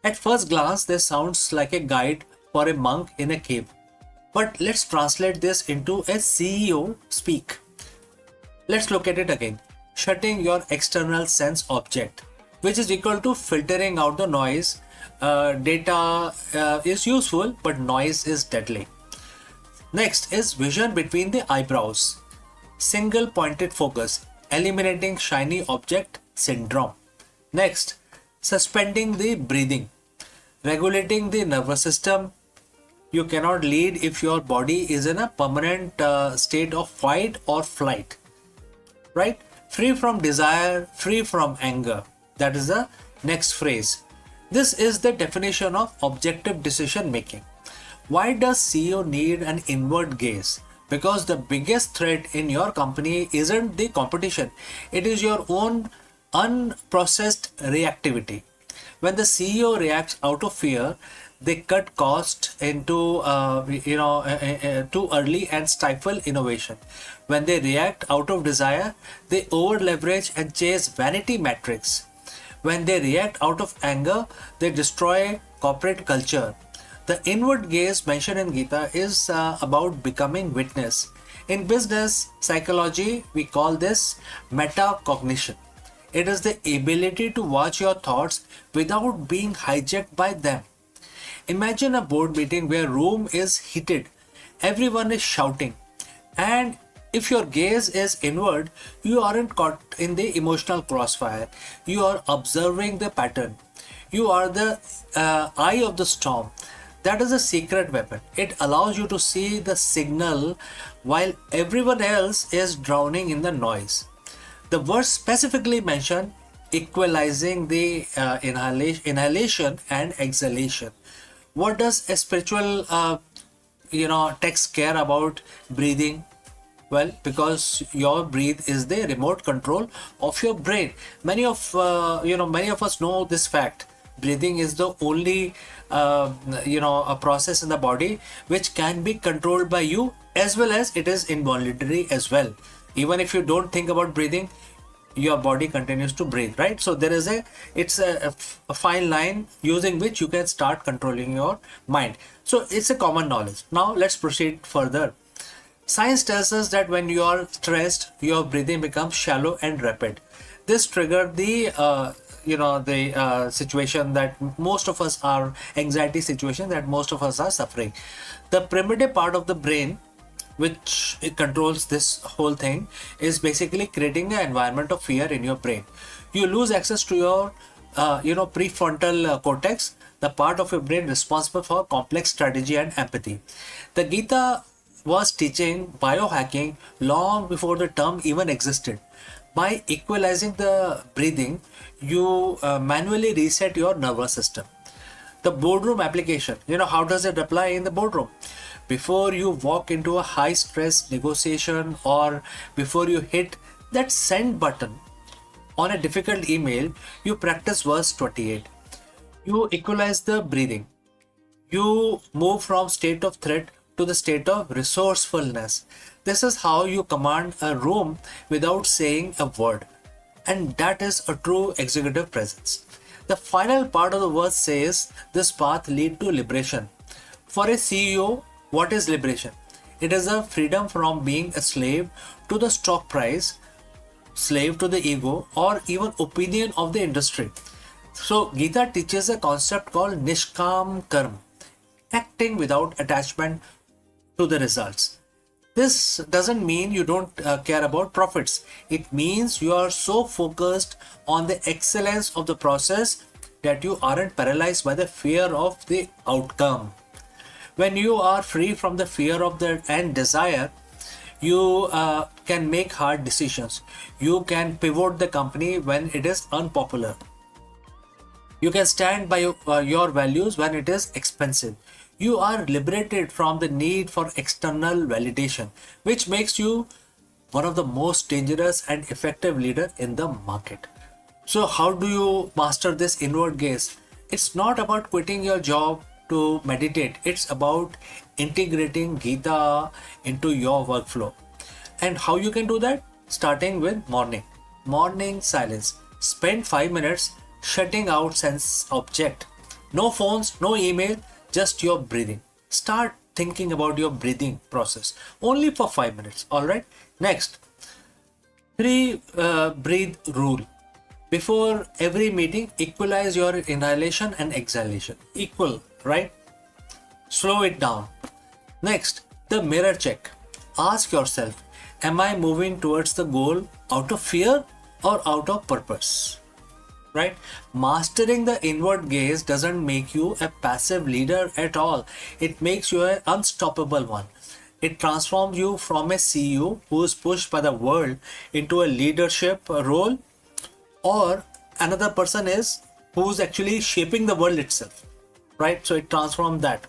At first glance, this sounds like a guide for a monk in a cave. But let's translate this into a CEO speak. Let's look at it again. Shutting your external sense object, which is equal to filtering out the noise. Data is useful, but noise is deadly. Next is vision between the eyebrows. Single pointed focus, eliminating shiny object syndrome. Next, suspending the breathing, regulating the nervous system. You cannot lead if your body is in a permanent state of fight or flight, right? Free from desire, free from anger. That is the next phrase. This is the definition of objective decision making. Why does CEO need an inward gaze? Because the biggest threat in your company isn't the competition, it is your own unprocessed reactivity. When the CEO reacts out of fear, they cut cost into too early and stifle innovation. When they react out of desire, they over leverage and chase vanity metrics. When they react out of anger, they destroy corporate culture. The inward gaze mentioned in Gita is about becoming witness. In business psychology, we call this metacognition. It is the ability to watch your thoughts without being hijacked by them. Imagine a board meeting where room is heated, everyone is shouting, and if your gaze is inward, you aren't caught in the emotional crossfire. You are observing the pattern. You are the eye of the storm. That is a secret weapon. It allows you to see the signal while everyone else is drowning in the noise. The verse specifically mentioned equalizing the inhalation and exhalation. What does a spiritual text care about breathing? Well, because your breath is the remote control of your brain. Many of us know this fact. Breathing is the only a process in the body which can be controlled by you, as well as it is involuntary as well. Even if you don't think about breathing, your body continues to breathe, right? So there is a fine line using which you can start controlling your mind. So it's a common knowledge. Now let's proceed further. Science tells us that when you are stressed, your breathing becomes shallow and rapid. This triggered the situation that most of us are, anxiety situation that most of us are suffering. The primitive part of the brain, which it controls this whole thing, is basically creating an environment of fear in your brain. You lose access to your prefrontal cortex, the part of your brain responsible for complex strategy and empathy. The Gita was teaching biohacking long before the term even existed. By equalizing the breathing, you manually reset your nervous system. The boardroom application, how does it apply in the boardroom? Before you walk into a high stress negotiation, or before you hit that send button on a difficult email, you practice verse 28. You equalize the breathing. You move from state of threat to the state of resourcefulness. This is how you command a room without saying a word. And that is a true executive presence. The final part of the verse says this path leads to liberation. For a CEO, what is liberation? It is a freedom from being a slave to the stock price, slave to the ego, or even opinion of the industry. So Gita teaches a concept called Nishkam Karma, acting without attachment to the results. This doesn't mean you don't care about profits. It means you are so focused on the excellence of the process that you aren't paralyzed by the fear of the outcome. When you are free from the fear of the and desire, you can make hard decisions. You can pivot the company when it is unpopular. You can stand by your values when it is expensive. You are liberated from the need for external validation, which makes you one of the most dangerous and effective leader in the market. So how do you master this inward gaze? It's not about quitting your job to meditate. It's about integrating Gita into your workflow. And how you can do that? Starting with morning silence. Spend 5 minutes shutting out sense object. No phones, no email, just your breathing. Start thinking about your breathing process only for 5 minutes. All right. Next, three breathe rule. Before every meeting, equalize your inhalation and exhalation. Equal, right? Slow it down. Next, the mirror check. Ask yourself, am I moving towards the goal out of fear or out of purpose? Right? Mastering the inward gaze doesn't make you a passive leader at all. It makes you an unstoppable one. It transforms you from a CEO who is pushed by the world into a leadership role, or another person is who's actually shaping the world itself, right? So it transforms that.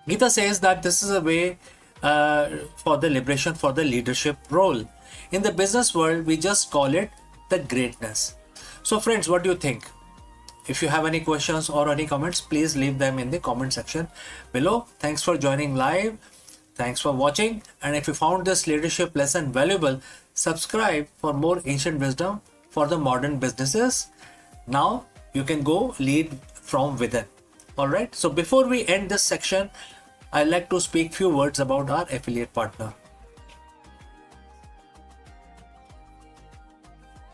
Gita says that this is a way for the liberation for the leadership role. In the business world, we just call it the greatness. So friends, what do you think? If you have any questions or any comments, please leave them in the comment section below. Thanks for joining live. Thanks for watching. And if you found this leadership lesson valuable, subscribe for more ancient wisdom for the modern businesses. Now you can go lead from within. All right. So before we end this section, I'd like to speak few words about our affiliate partner.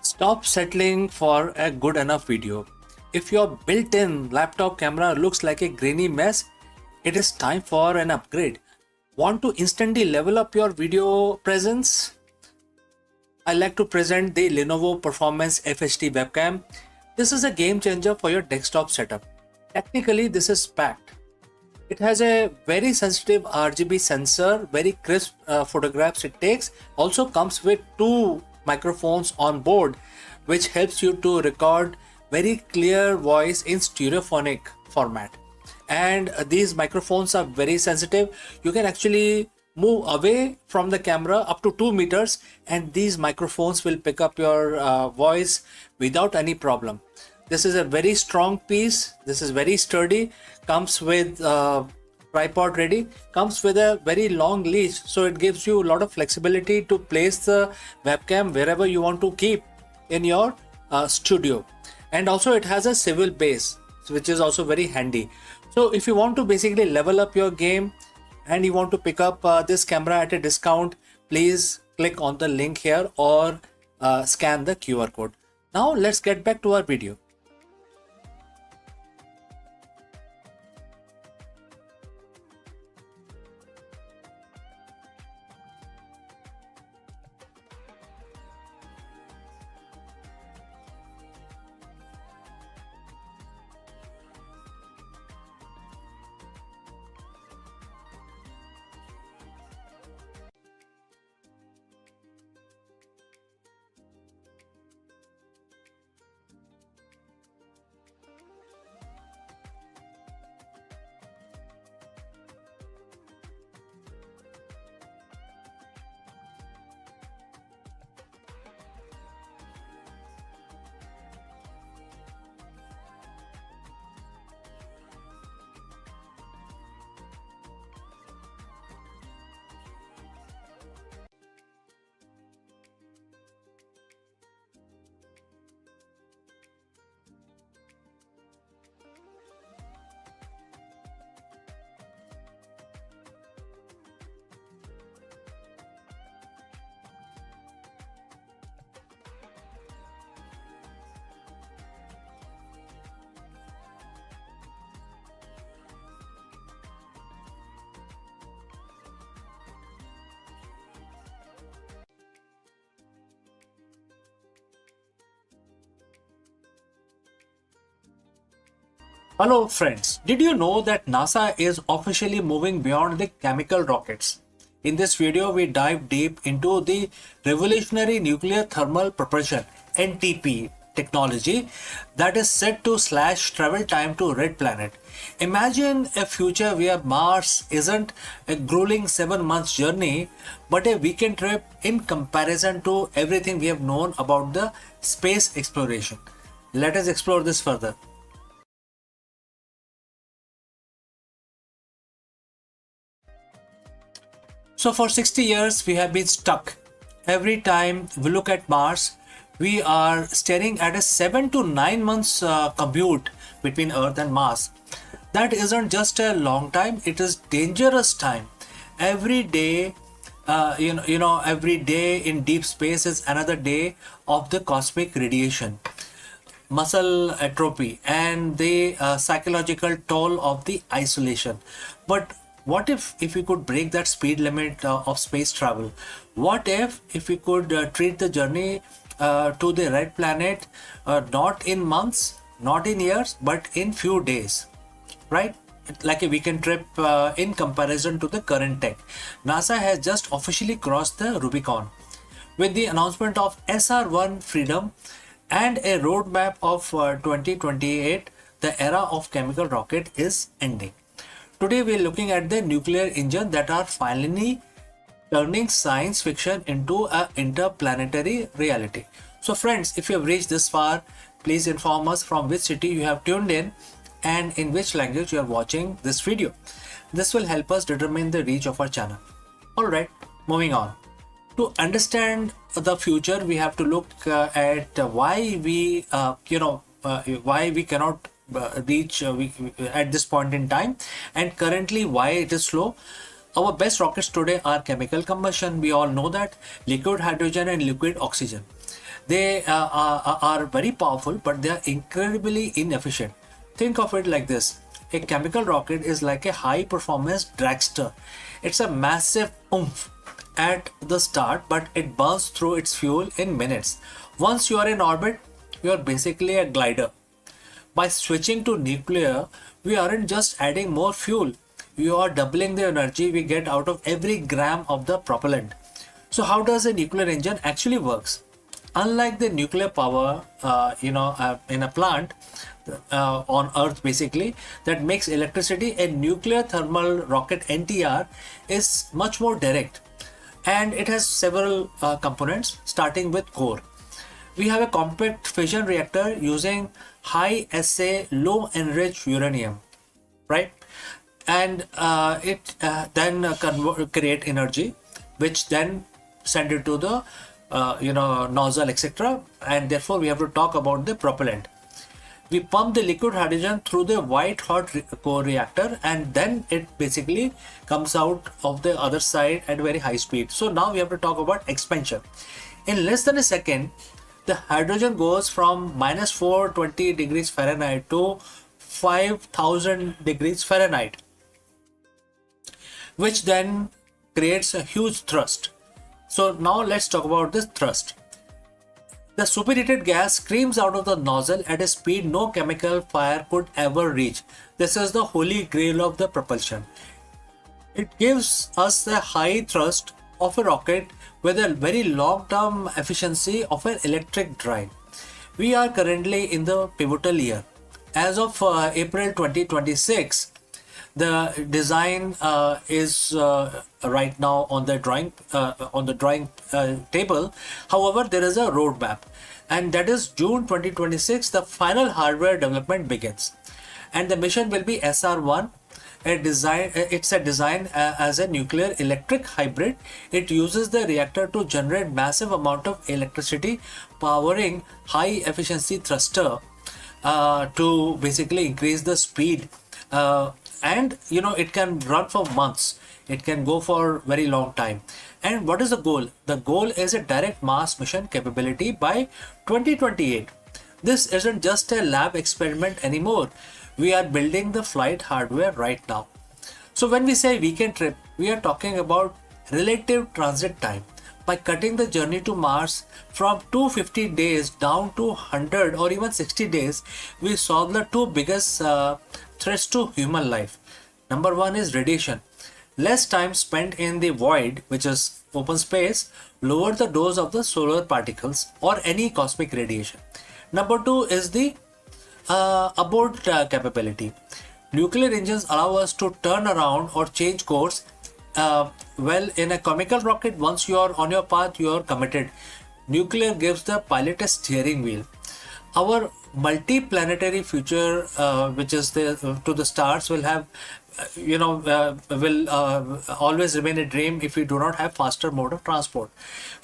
Stop settling for a good enough video. If your built-in laptop camera looks like a grainy mess, it is time for an upgrade. Want to instantly level up your video presence? I like to present the Lenovo Performance FHD webcam. This is a game changer for your desktop setup. Technically, this is packed. It has a very sensitive RGB sensor, very crisp photographs it takes. Also comes with 2 microphones on board, which helps you to record very clear voice in stereophonic format. And these microphones are very sensitive. You can actually move away from the camera up to 2 meters and these microphones will pick up your voice without any problem. This is a very strong piece. This is very sturdy. Comes with tripod ready. Comes with a very long leash, so it gives you a lot of flexibility to place the webcam wherever you want to keep in your studio. And also it has a swivel base, which is also very handy. So if you want to basically level up your game and you want to pick up this camera at a discount, please click on the link here or scan the QR code. Now let's get back to our video. Hello friends, did you know that NASA is officially moving beyond the chemical rockets? In this video, we dive deep into the revolutionary nuclear thermal propulsion (NTP) technology that is set to slash travel time to Red Planet. Imagine a future where Mars isn't a grueling 7 months journey, but a weekend trip in comparison to everything we have known about the space exploration. Let us explore this further. So for 60 years, we have been stuck. Every time we look at Mars, we are staring at a 7 to 9 months commute between Earth and Mars. That isn't just a long time; it is dangerous time. Every day, every day in deep space is another day of the cosmic radiation, muscle atrophy, and the psychological toll of the isolation. But what if we could break that speed limit of space travel? What if we could treat the journey to the red planet not in months, not in years, but in few days, right? Like a weekend trip in comparison to the current tech. NASA has just officially crossed the Rubicon with the announcement of SR-1 Freedom and a roadmap of 2028. The era of chemical rocket is ending. Today we are looking at the nuclear engine that are finally turning science fiction into an interplanetary reality. So friends, if you have reached this far, please inform us from which city you have tuned in and in which language you are watching this video. This will help us determine the reach of our channel. Alright, moving on. To understand the future, we have to look at why we cannot reach at this point in time, and currently why it is slow. Our best rockets today are chemical combustion. We all know that liquid hydrogen and liquid oxygen. They are very powerful, but they are incredibly inefficient. Think of it like this. A chemical rocket is like a high performance dragster. It's a massive oomph at the start, but it burns through its fuel in minutes. Once you are in orbit, you are basically a glider. By switching to nuclear, we aren't just adding more fuel, we are doubling the energy we get out of every gram of the propellant. So how does a nuclear engine actually works? Unlike the nuclear power in a plant on Earth basically that makes electricity, a nuclear thermal rocket NTR is much more direct, and it has several components starting with core. We have a compact fission reactor using high assay low enriched uranium, right? And it then create energy, which then send it to the nozzle, etc. And therefore we have to talk about the propellant. We pump the liquid hydrogen through the white hot core reactor, and then it basically comes out of the other side at very high speed. So now we have to talk about expansion. In less than a second, the hydrogen goes from minus 420 degrees Fahrenheit to 5000 degrees Fahrenheit, which then creates a huge thrust. So now let's talk about this thrust. The superheated gas screams out of the nozzle at a speed no chemical fire could ever reach. This is the holy grail of the propulsion. It gives us the high thrust of a rocket with a very long-term efficiency of an electric drive. We are currently in the pivotal year. As of April 2026, the design is right now on the drawing table. However, there is a roadmap, and that is June 2026. The final hardware development begins, and the mission will be SR-1. It's a design as a nuclear electric hybrid. It uses the reactor to generate massive amount of electricity, powering high efficiency thruster to basically increase the speed. And it can run for months. It can go for very long time. And what is the goal? The goal is a direct Mars mission capability by 2028. This isn't just a lab experiment anymore. We are building the flight hardware right now. So when we say weekend trip, we are talking about relative transit time. by cutting the journey to Mars from 250 days down to 100 or even 60 days, we solve the two biggest threats to human life. Number one is radiation. Less time spent in the void, which is open space, lower the dose of the solar particles or any cosmic radiation. Number two is the abort capability. Nuclear engines allow us to turn around or change course. Well, in a chemical rocket, once you are on your path, you are committed. Nuclear gives the pilot a steering wheel. Our multi-planetary future, which is to the stars, will have, will always remain a dream if we do not have faster mode of transport.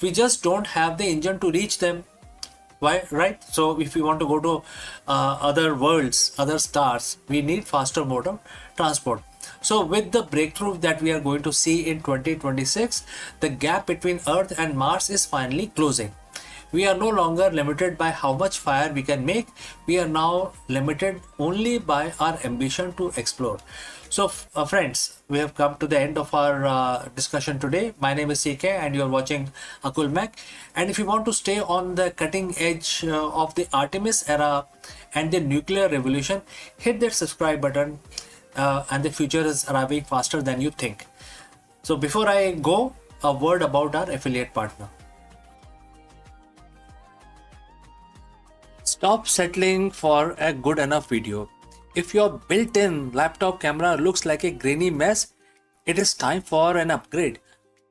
We just don't have the engine to reach them. Why, right? So if we want to go to other worlds, other stars, we need faster mode of transport. So with the breakthrough that we are going to see in 2026, the gap between Earth and Mars is finally closing. We are no longer limited by how much fire we can make. We are now limited only by our ambition to explore. So friends, we have come to the end of our discussion today. My name is CK and you are watching Akul Mac. And if you want to stay on the cutting edge of the Artemis era and the nuclear revolution, hit that subscribe button and the future is arriving faster than you think. So before I go, a word about our affiliate partner. Stop settling for a good enough video. If your built-in laptop camera looks like a grainy mess, it is time for an upgrade.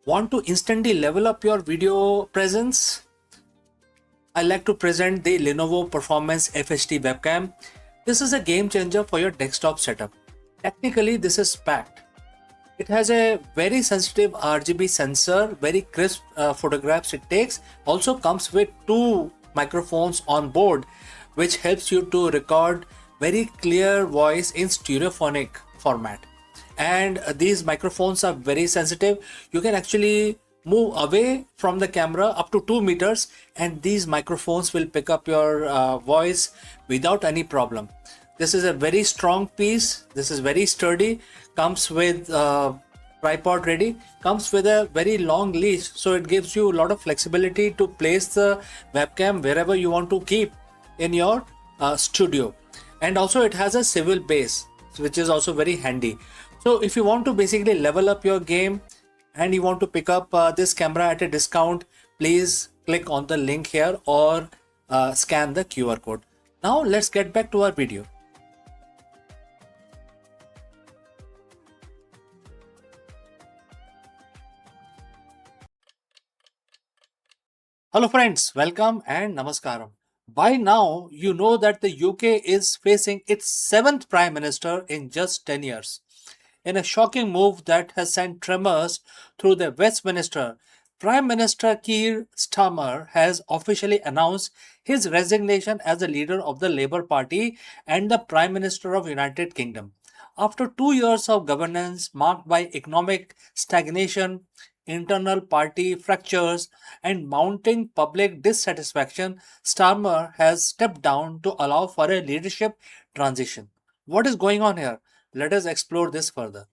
Want to instantly level up your video presence? I like to present the Lenovo Performance FHD webcam. This is a game changer for your desktop setup. Technically, this is packed. It has a very sensitive RGB sensor, very crisp photographs it takes. Also comes with two microphones on board, which helps you to record very clear voice in stereophonic format. And these microphones are very sensitive. You can actually move away from the camera up to 2 meters and these microphones will pick up your voice without any problem. This is a very strong piece. This is very sturdy. Comes with tripod ready, comes with a very long leash, so it gives you a lot of flexibility to place the webcam wherever you want to keep in your studio. And also it has a swivel base, which is also very handy. So if you want to basically level up your game and you want to pick up this camera at a discount, please click on the link here or scan the QR code. Now let's get back to our video. Hello friends, welcome and namaskaram. By now, you know that the UK is facing its 7th Prime Minister in just 10 years. In a shocking move that has sent tremors through the Westminster, Prime Minister Keir Starmer has officially announced his resignation as the leader of the Labour Party and the Prime Minister of United Kingdom. After 2 years of governance marked by economic stagnation, internal party fractures, and mounting public dissatisfaction, Starmer has stepped down to allow for a leadership transition. What is going on here? Let us explore this further.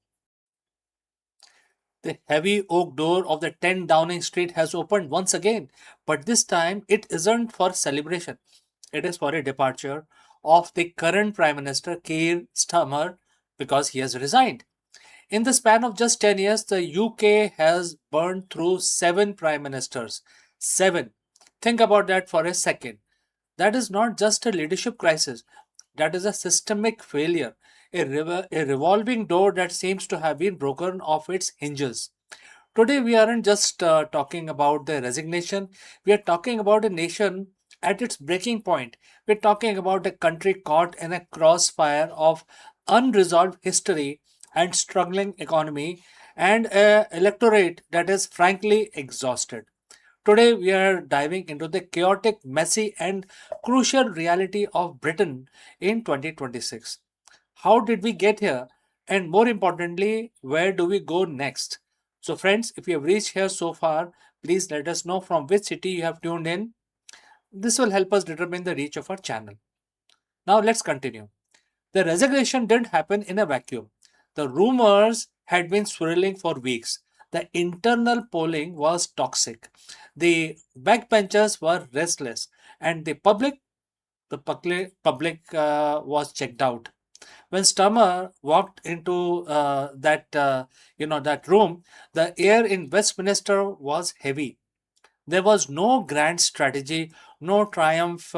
The heavy oak door of the 10 Downing Street has opened once again, but this time it isn't for celebration. It is for a departure of the current Prime Minister Keir Starmer because he has resigned. In the span of just 10 years, the UK has burned through 7 prime ministers. 7. Think about that for a second. That is not just a leadership crisis, that is a systemic failure, a revolving door that seems to have been broken off its hinges. Today, we aren't just talking about the resignation, we are talking about a nation at its breaking point. We're talking about a country caught in a crossfire of unresolved history and struggling economy and an electorate that is frankly exhausted. Today, we are diving into the chaotic, messy, and crucial reality of Britain in 2026. How did we get here? And more importantly, where do we go next? So, friends, if you have reached here so far, please let us know from which city you have tuned in. This will help us determine the reach of our channel. Now, let's continue. The resignation didn't happen in a vacuum. The rumors had been swirling for weeks. The internal polling was toxic. The backbenchers were restless, and the public was checked out. When Stammer walked into that room, the air in Westminster was heavy. There was no grand strategy, no triumph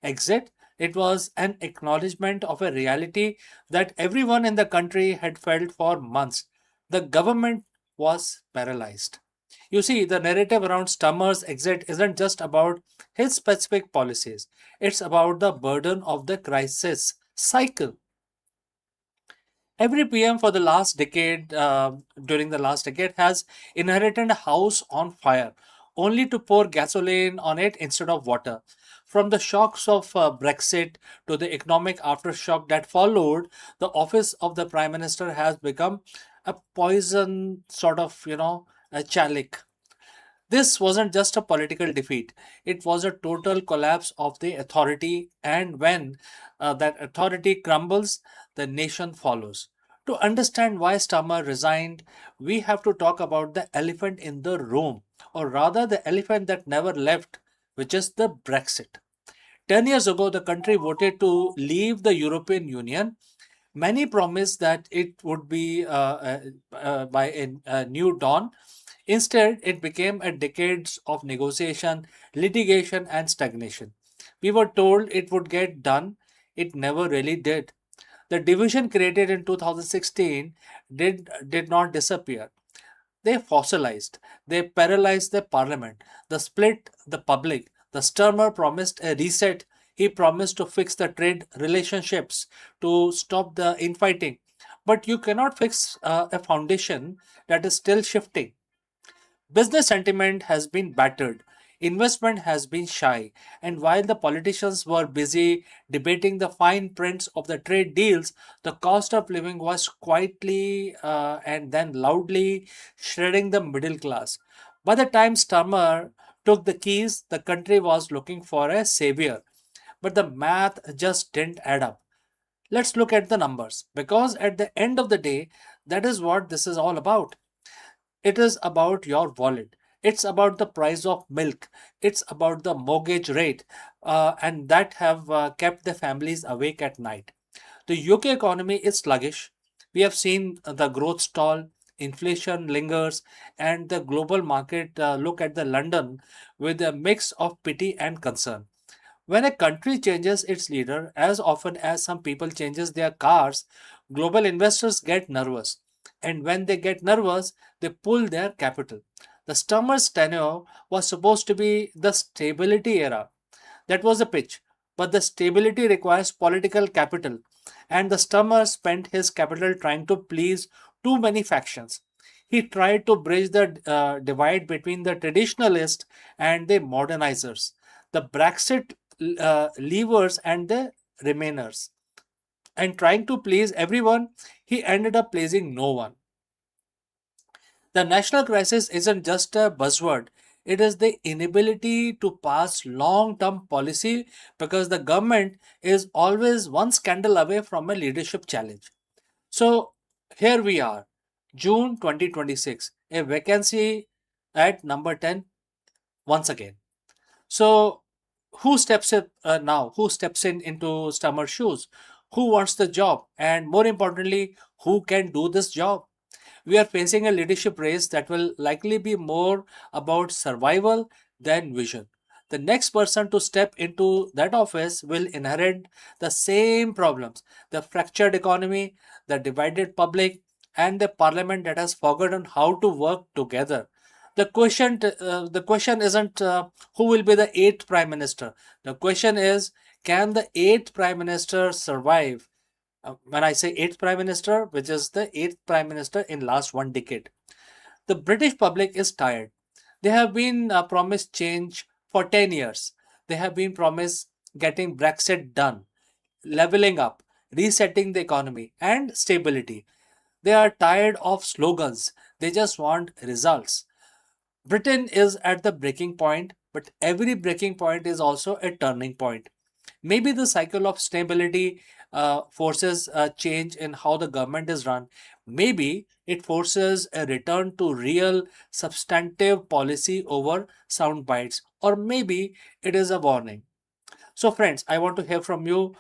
exit. It was an acknowledgement of a reality that everyone in the country had felt for months. The government was paralyzed. You see, the narrative around Stammer's exit isn't just about his specific policies, it's about the burden of the crisis cycle. Every PM for the last decade, during the last decade, has inherited a house on fire, only to pour gasoline on it instead of water. From the shocks of Brexit to the economic aftershock that followed, the office of the Prime Minister has become a poison sort of, a chalice. This wasn't just a political defeat, it was a total collapse of the authority, and when that authority crumbles, the nation follows. To understand why Stammer resigned, we have to talk about the elephant in the room, or rather, the elephant that never left, which is the Brexit. 10 years ago, the country voted to leave the European Union. Many promised that it would be by a new dawn. Instead, it became a decades of negotiation, litigation, and stagnation. We were told it would get done. It never really did. The division created in 2016 did not disappear. They fossilized. They paralyzed the parliament. They split the public. The Sturmer promised a reset. He promised to fix the trade relationships, to stop the infighting. But you cannot fix a foundation that is still shifting. Business sentiment has been battered, investment has been shy, and while the politicians were busy debating the fine prints of the trade deals, the cost of living was quietly and then loudly shredding the middle class. By the time Sturmer took the keys, the country was looking for a savior, but the math just didn't add up. Let's look at the numbers because at the end of the day, that is what this is all about. It is about your wallet. It's about the price of milk. It's about the mortgage rate, and that have kept the families awake at night. The UK economy is sluggish. We have seen the growth stall, inflation lingers, and the global market look at the London with a mix of pity and concern. When a country changes its leader, as often as some people changes their cars, global investors get nervous. And when they get nervous, they pull their capital. The Sturmer's tenure was supposed to be the stability era. That was the pitch. But the stability requires political capital. And the Sturmer spent his capital trying to please too many factions. He tried to bridge the divide between the traditionalists and the modernizers, the Brexit leavers and the remainers. And trying to please everyone, he ended up pleasing no one. The national crisis isn't just a buzzword, it is the inability to pass long term policy because the government is always one scandal away from a leadership challenge. So here we are, June 2026, a vacancy at number 10 once again. So who steps in now? Who steps in into Stammer's shoes? Who wants the job? And more importantly, who can do this job? We are facing a leadership race that will likely be more about survival than vision. The next person to step into that office will inherit the same problems: the fractured economy, the divided public, and the parliament that has forgotten how to work together. The question isn't who will be the eighth prime minister. The question is, can the eighth prime minister survive? When I say eighth prime minister, which is the eighth prime minister in last one decade. The British public is tired. They have been promised change for 10 years. They have been promised getting Brexit done, leveling up, resetting the economy, and stability. They are tired of slogans. They just want results. Britain is at the breaking point, but every breaking point is also a turning point. Maybe the cycle of stability forces a change in how the government is run. Maybe it forces a return to real substantive policy over sound bites, or maybe it is a warning. So, friends, I want to hear from you.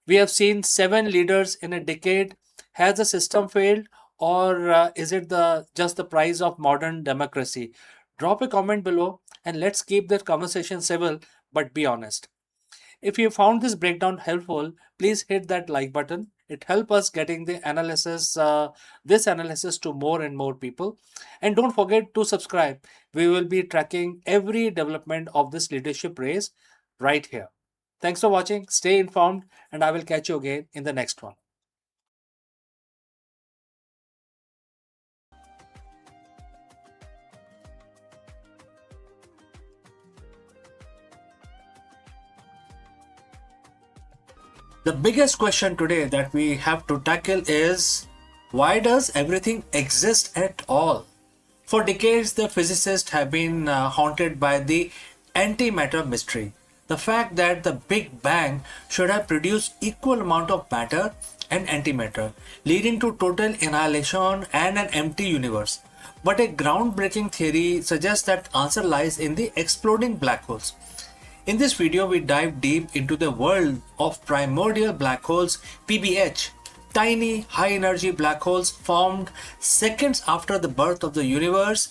We have seen 7 leaders in a decade. Has the system failed, or is it the just the price of modern democracy? Drop a comment below and let's keep this conversation civil but be honest. If you found this breakdown helpful, please hit that like button. It helps us getting this analysis to more and more people. And don't forget to subscribe. We will be tracking every development of this leadership race right here. Thanks for watching. Stay informed, and I will catch you again in the next one. The biggest question today that we have to tackle is, why does everything exist at all? For decades, the physicists have been haunted by the antimatter mystery. The fact that the Big Bang should have produced equal amount of matter and antimatter, leading to total annihilation and an empty universe. But a groundbreaking theory suggests that answer lies in the exploding black holes. In this video, we dive deep into the world of primordial black holes, PBH, tiny high energy black holes formed seconds after the birth of the universe.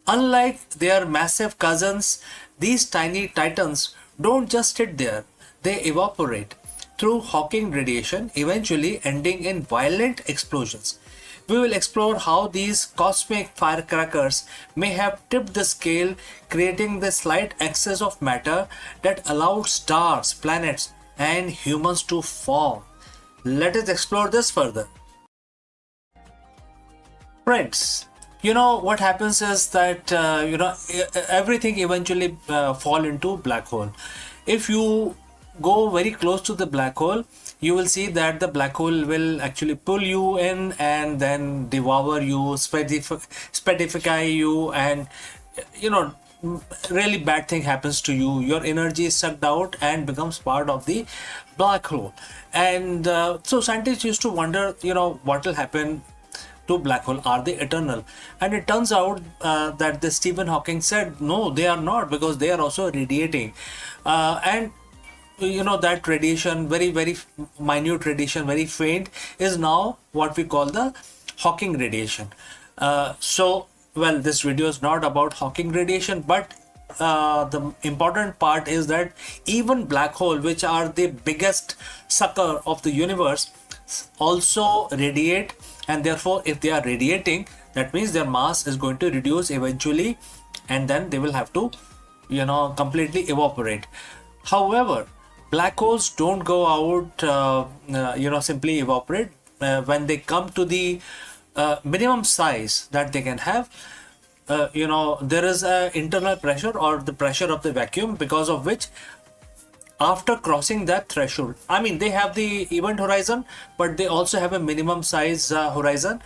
Unlike their massive cousins, these tiny titans don't just sit there, they evaporate through Hawking radiation, eventually ending in violent explosions. We will explore how these cosmic firecrackers may have tipped the scale, creating the slight excess of matter that allowed stars, planets, and humans to form. Let us explore this further. Friends, what happens is that everything eventually fall into black hole. If you go very close to the black hole, you will see that the black hole will actually pull you in and then devour you, spedify you, and really bad thing happens to you. Your energy is sucked out and becomes part of the black hole. And so scientists used to wonder, what will happen to black hole. Are they eternal? And it turns out that the Stephen Hawking said no, they are not, because they are also radiating, and that radiation, very minute radiation, very faint, is now what we call the Hawking radiation. Well, this video is not about Hawking radiation, but the important part is that even black hole, which are the biggest sucker of the universe, also radiate, and therefore if they are radiating, that means their mass is going to reduce eventually, and then they will have to completely evaporate. However, black holes don't go out simply evaporate. When they come to the minimum size that they can have, there is a internal pressure, or the pressure of the vacuum, because of which after crossing that threshold, they have the event horizon, but they also have a minimum size horizon.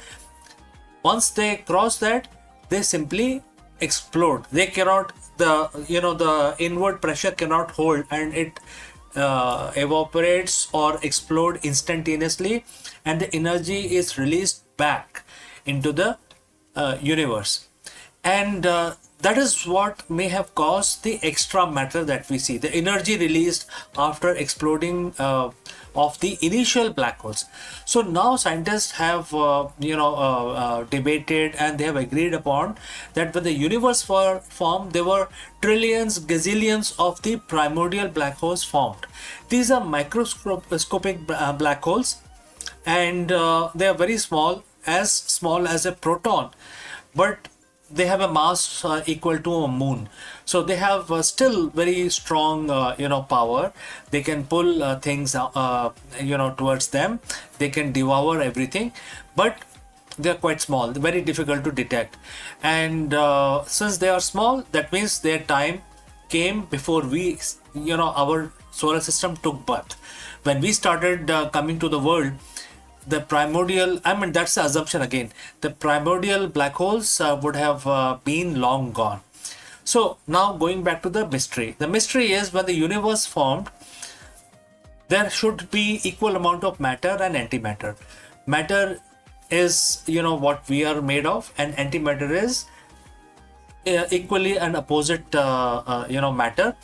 Once they cross that, they simply explode. They cannot, the inward pressure cannot hold, and it evaporates or explode instantaneously, and the energy is released back into the universe. And that is what may have caused the extra matter that we see, the energy released after exploding of the initial black holes. So now scientists have debated, and they have agreed upon that when the universe formed, there were trillions, gazillions of the primordial black holes formed. These are microscopic black holes, and they are very small as a proton, but they have a mass equal to a moon. So they have still very strong power. They can pull things towards them. They can devour everything, but they are quite small, very difficult to detect. And since they are small, that means their time came before our solar system took birth. When we started coming to the world, the primordial, that's the assumption again, the primordial black holes would have been long gone. So now going back to the mystery. The mystery is, when the universe formed, there should be equal amount of matter and antimatter. Matter is, what we are made of, and antimatter is equally an opposite, matter.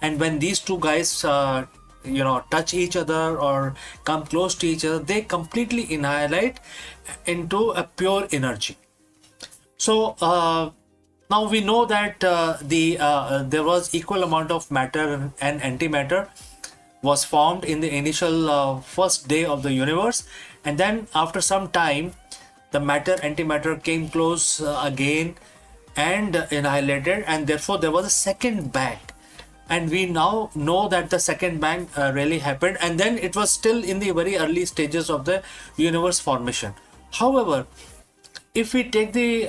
And when these two guys, touch each other or come close to each other, they completely annihilate into a pure energy. So now we know that there was equal amount of matter and antimatter was formed in the initial first day of the universe, and then after some time the matter antimatter came close again and annihilated, and therefore there was a second bang. And we now know that the second bang really happened, and then it was still in the very early stages of the universe formation. However, if we take the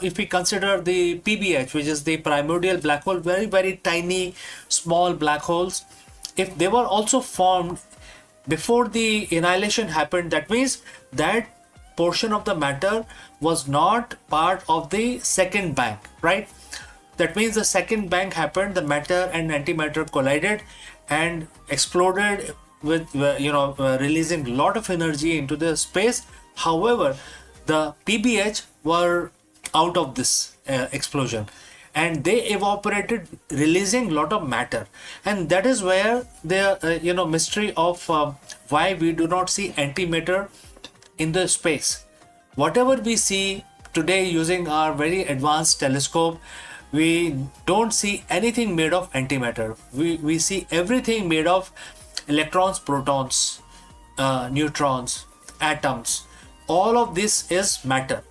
if we consider the PBH, which is the primordial black hole, very very tiny small black holes, if they were also formed before the annihilation happened, that means that portion of the matter was not part of the second bang, right? That means the second bang happened, the matter and antimatter collided and exploded with releasing a lot of energy into the space. However, the PBH were out of this explosion, and they evaporated, releasing a lot of matter. And that is where the mystery of why we do not see antimatter in the space. Whatever we see today using our very advanced telescope, we don't see anything made of antimatter. We see everything made of electrons, protons, neutrons, atoms. All of this is matter,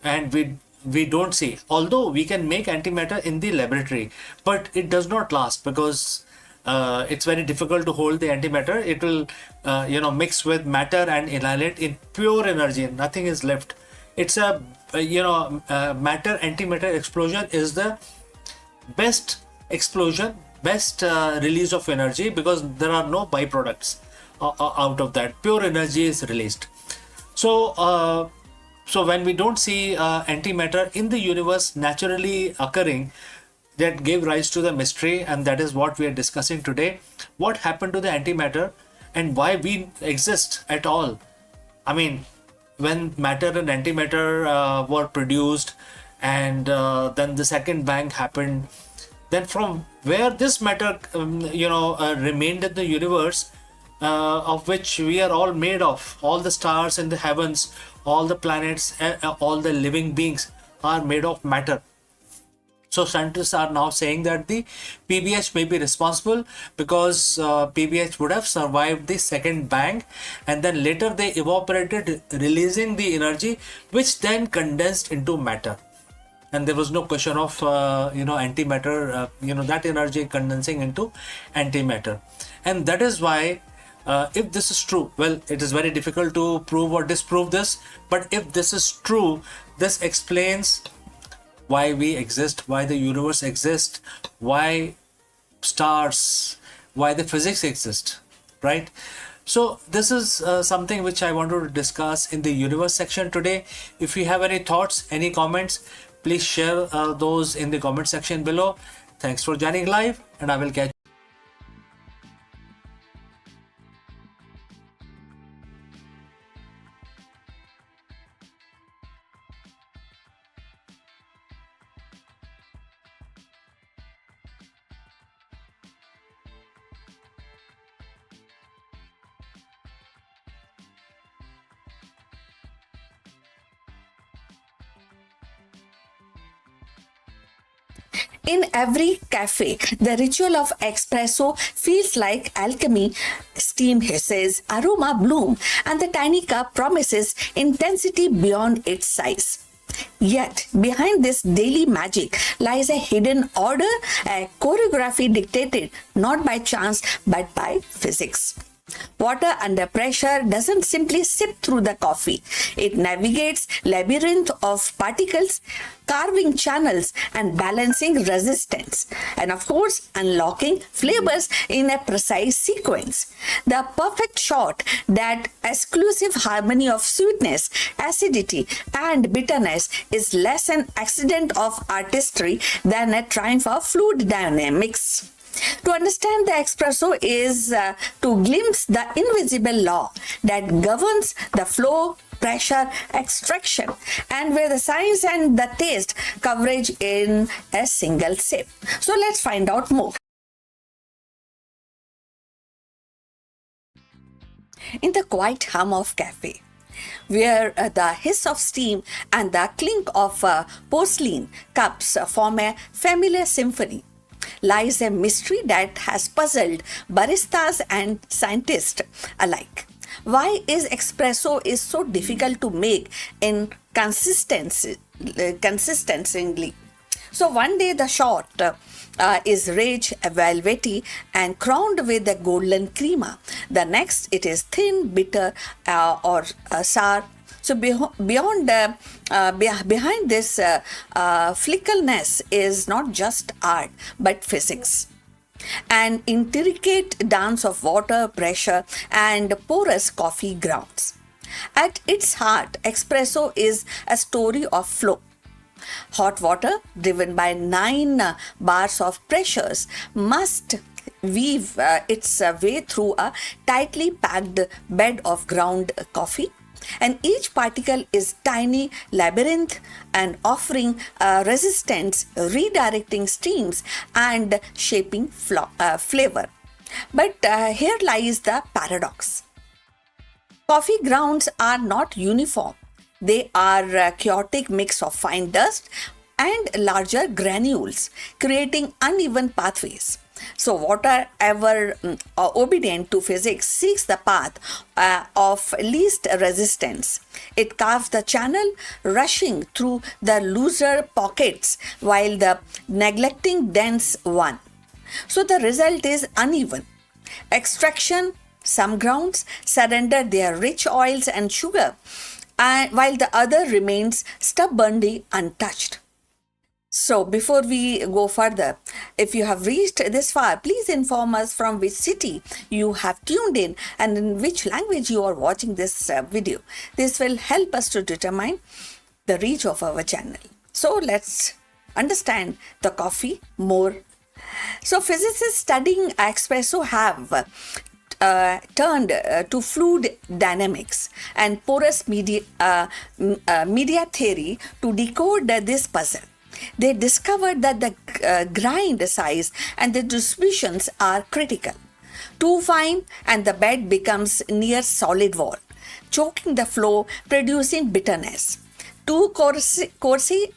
and we don't see. Although we can make antimatter in the laboratory, but it does not last because it's very difficult to hold the antimatter. It will mix with matter and annihilate in pure energy. Nothing is left. It's a matter antimatter explosion is the best explosion, best release of energy, because there are no byproducts out of that. Pure energy is released. So when we don't see antimatter in the universe naturally occurring, that gave rise to the mystery, and that is what we are discussing today. What happened to the antimatter and why we exist at all? I mean, when matter and antimatter were produced, and then the second bang happened, then from where this matter remained in the universe, of which we are all made of, all the stars in the heavens, all the planets, all the living beings are made of matter. So scientists are now saying that the PBH may be responsible, because PBH would have survived the second bang, and then later they evaporated, releasing the energy, which then condensed into matter. And there was no question of antimatter, that energy condensing into antimatter. And that is why, if this is true, well, it is very difficult to prove or disprove this, but if this is true, this explains why we exist, why the universe exists, why stars, why the physics exist, right? So this is something which I wanted to discuss in the universe section today. If you have any thoughts, any comments, please share those in the comment section below. Thanks for joining live, and I will catch In every cafe, the ritual of espresso feels like alchemy. Steam hisses, aroma bloom, and the tiny cup promises intensity beyond its size. Yet, behind this daily magic lies a hidden order, a choreography dictated not by chance but by physics. Water under pressure doesn't simply sip through the coffee. It navigates labyrinth of particles, carving channels and balancing resistance, and of course unlocking flavors in a precise sequence. The perfect shot, that exclusive harmony of sweetness, acidity and bitterness, is less an accident of artistry than a triumph of fluid dynamics. To understand the espresso is to glimpse the invisible law that governs the flow, pressure, extraction, and where the science and the taste coverage in a single sip. So let's find out more. In the quiet hum of cafe, where the hiss of steam and the clink of porcelain cups form a familiar symphony, lies a mystery that has puzzled baristas and scientists alike. Why is espresso is so difficult to make in consistently? So one day the shot is rich, velvety, and crowned with a golden crema. The next it is thin, bitter, or sour. So behind this fickleness is not just art but physics. An intricate dance of water, pressure, and porous coffee grounds. At its heart, espresso is a story of flow. Hot water, driven by 9 bars of pressures, must weave its way through a tightly packed bed of ground coffee, and each particle is tiny labyrinth and offering resistance, redirecting streams and shaping flavor. But here lies the paradox. Coffee grounds are not uniform. They are a chaotic mix of fine dust and larger granules, creating uneven pathways. So water, ever obedient to physics, seeks the path of least resistance. It carves the channel, rushing through the looser pockets while the neglecting dense one. So the result is uneven. Extraction, some grounds surrender their rich oils and sugar, while the other remains stubbornly untouched. So before we go further, if you have reached this far, please inform us from which city you have tuned in and in which language you are watching this video. This will help us to determine the reach of our channel. So let's understand the coffee more. So physicists studying espresso have turned to fluid dynamics and porous media theory to decode this puzzle. They discovered that the grind size and the distributions are critical. Too fine and the bed becomes near solid wall, choking the flow, producing bitterness. Too coarse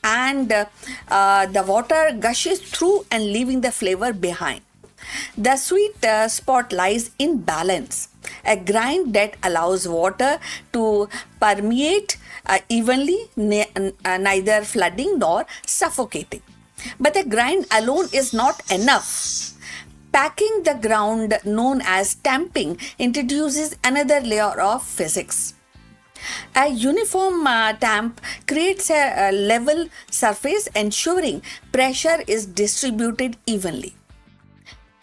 and the water gushes through and leaving the flavor behind. The sweet spot lies in balance, a grind that allows water to permeate evenly, neither flooding nor suffocating. But the grind alone is not enough. Packing the ground, known as tamping, introduces another layer of physics. A uniform tamp creates a level surface, ensuring pressure is distributed evenly.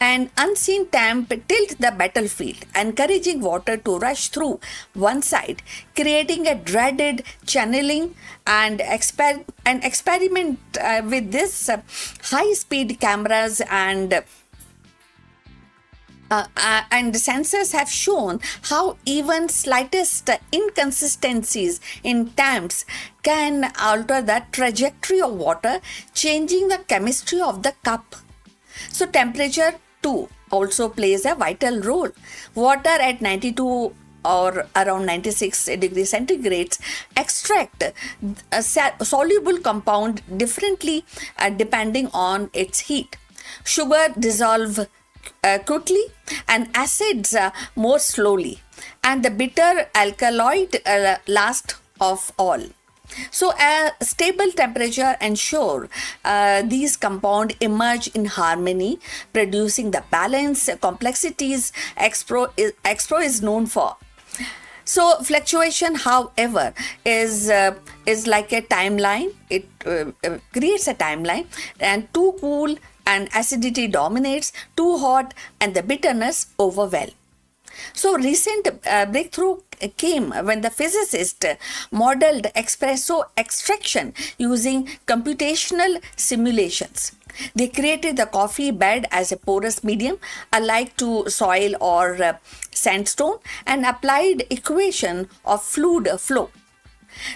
An unseen tamp tilts the battlefield, encouraging water to rush through one side, creating a dreaded channeling and experiment with this high-speed cameras and sensors have shown how even slightest inconsistencies in tamps can alter the trajectory of water, changing the chemistry of the cup. So temperature too also plays a vital role. Water at 92 or around 96 degrees centigrade extract a soluble compound differently depending on its heat. Sugar dissolve quickly and acids more slowly, and the bitter alkaloid last of all. So a stable temperature ensure these compounds emerge in harmony, producing the balance complexities Expro is known for. So fluctuation, however, is like a timeline. It creates a timeline, and too cool and acidity dominates, too hot and the bitterness overwhelm. So recent breakthrough came when the physicist modeled espresso extraction using computational simulations. They created the coffee bed as a porous medium, alike to soil or sandstone, and applied equation of fluid flow.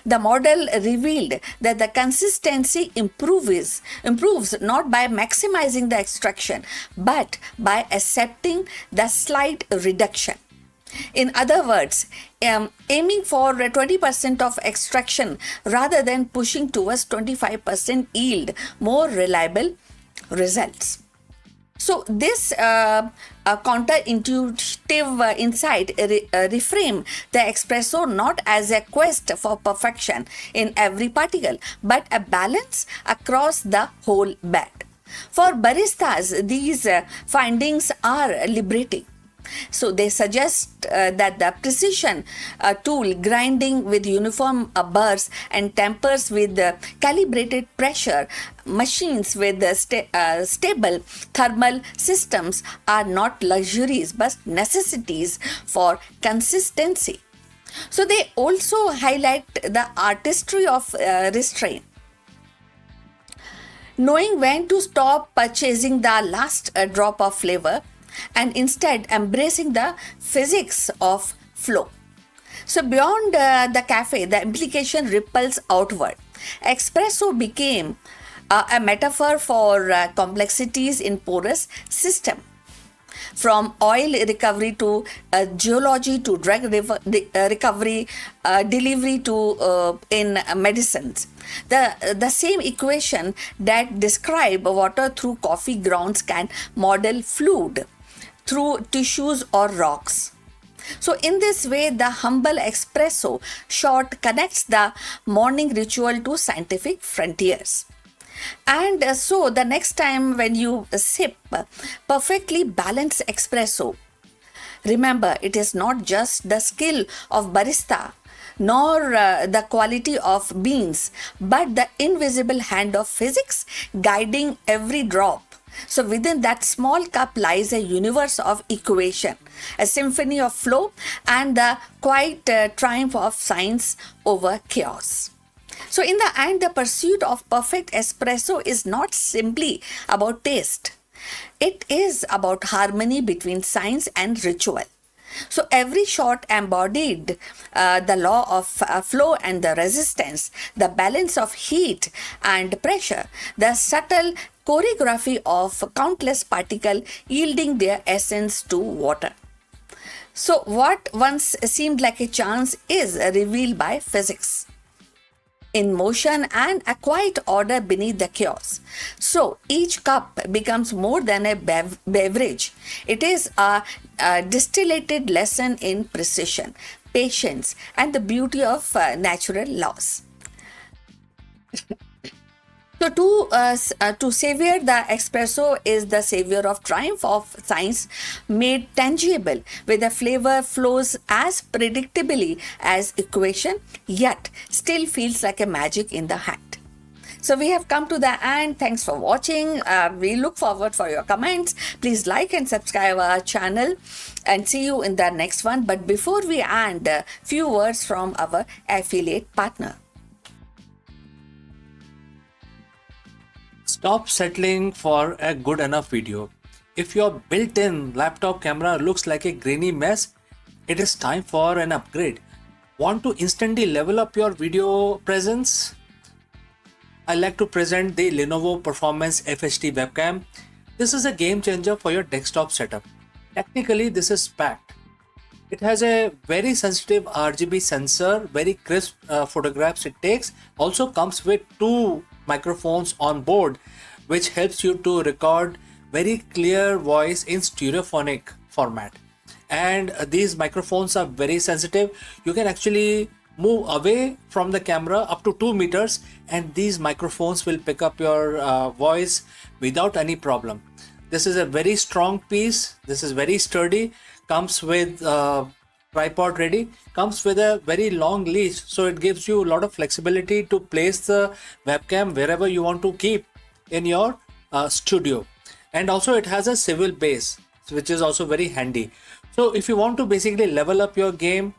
The model revealed that the consistency improves not by maximizing the extraction but by accepting the slight reduction. In other words, aiming for 20% of extraction rather than pushing towards 25% yield more reliable results. So this counterintuitive insight reframe the espresso not as a quest for perfection in every particle, but a balance across the whole bed. For baristas, these findings are liberating. So they suggest that the precision tool grinding with uniform burrs and tempers with calibrated pressure machines with stable thermal systems are not luxuries but necessities for consistency. So they also highlight the artistry of restraint. Knowing when to stop purchasing the last drop of flavor and instead embracing the physics of flow. So, beyond the cafe, the implication ripples outward. Espresso became a metaphor for complexities in porous system. From oil recovery to geology to drug recovery, delivery to in medicines. The same equation that describe water through coffee grounds can model fluid through tissues or rocks. So in this way, the humble espresso shot connects the morning ritual to scientific frontiers. And so the next time when you sip perfectly balanced espresso, remember it is not just the skill of barista nor the quality of beans, but the invisible hand of physics guiding every drop. So within that small cup lies a universe of equation, a symphony of flow, and the quiet triumph of science over chaos. So in the end, the pursuit of perfect espresso is not simply about taste. It is about harmony between science and ritual. So every shot embodied the law of flow and the resistance, the balance of heat and pressure, the subtle choreography of countless particles yielding their essence to water. So what once seemed like a chance is revealed by physics in motion and a quiet order beneath the chaos. So each cup becomes more than a beverage. It is a distillated lesson in precision, patience, and the beauty of natural laws. So to savor the espresso is the savior of triumph of science made tangible, where the flavor flows as predictably as equation, yet still feels like a magic in the hand. So we have come to the end. Thanks for watching. We look forward for your comments. Please like and subscribe our channel and see you in the next one. But before we end, a few words from our affiliate partner. Stop settling for a good enough video. If your built-in laptop camera looks like a grainy mess, it is time for an upgrade. Want to instantly level up your video presence? I like to present the Lenovo Performance FHD webcam. This is a game changer for your desktop setup. Technically, this is packed. It has a very sensitive RGB sensor, very crisp photographs it takes. Also comes with 2 microphones on board, which helps you to record very clear voice in stereophonic format. And these microphones are very sensitive. You can actually move away from the camera up to 2 meters and these microphones will pick up your voice without any problem. This is a very strong piece. This is very sturdy. Comes with tripod ready, comes with a very long leash, so it gives you a lot of flexibility to place the webcam wherever you want to keep in your studio. And also it has a swivel base, which is also very handy. So if you want to basically level up your game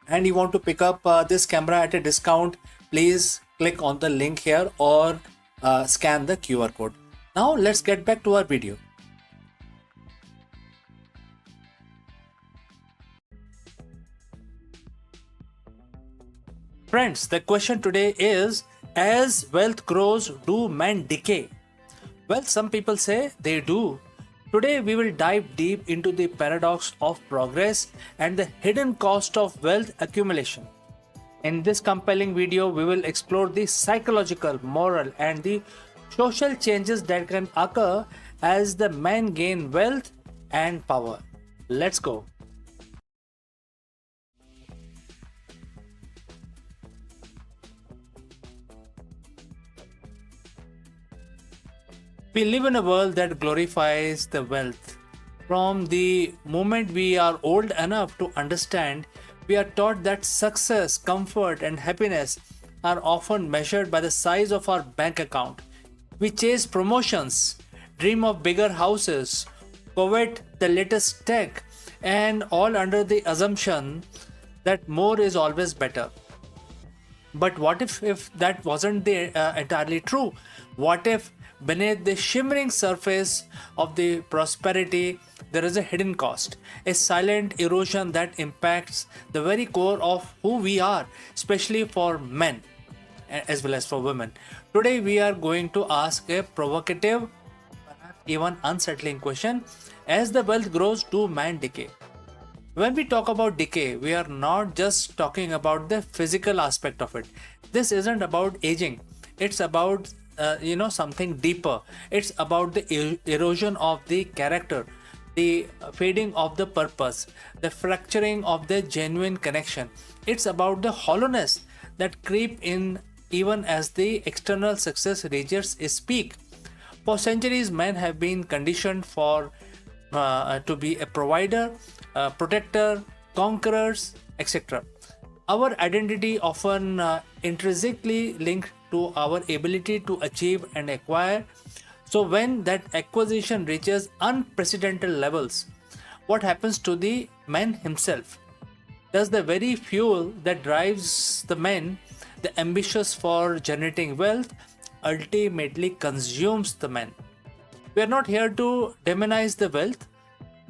and you want to pick up this camera at a discount, please click on the link here or scan the QR code. Now let's get back to our video. Friends, the question today is, as wealth grows, do men decay? Well, some people say they do. Today we will dive deep into the paradox of progress and the hidden cost of wealth accumulation. In this compelling video, we will explore the psychological, moral, and the social changes that can occur as the men gain wealth and power. Let's go. We live in a world that glorifies the wealth. From the moment we are old enough to understand, we are taught that success, comfort, and happiness are often measured by the size of our bank account. We chase promotions, dream of bigger houses, covet the latest tech, and all under the assumption that more is always better. But what if that wasn't entirely true? What if beneath the shimmering surface of the prosperity there is a hidden cost, a silent erosion that impacts the very core of who we are, especially for men as well as for women? Today we are going to ask a provocative, perhaps even unsettling question: as the wealth grows, do man decay? When we talk about decay, we are not just talking about the physical aspect of it. This isn't about aging. It's about something deeper. It's about the erosion of the character, the fading of the purpose, the fracturing of the genuine connection. It's about the hollowness that creep in even as the external success reaches its peak. For centuries, men have been conditioned to be a provider, a protector, conquerors, etc. Our identity often intrinsically linked to our ability to achieve and acquire. So when that acquisition reaches unprecedented levels, what happens to the man himself? Does the very fuel that drives the men, the ambitious for generating wealth, ultimately consumes the man? We are not here to demonize the wealth.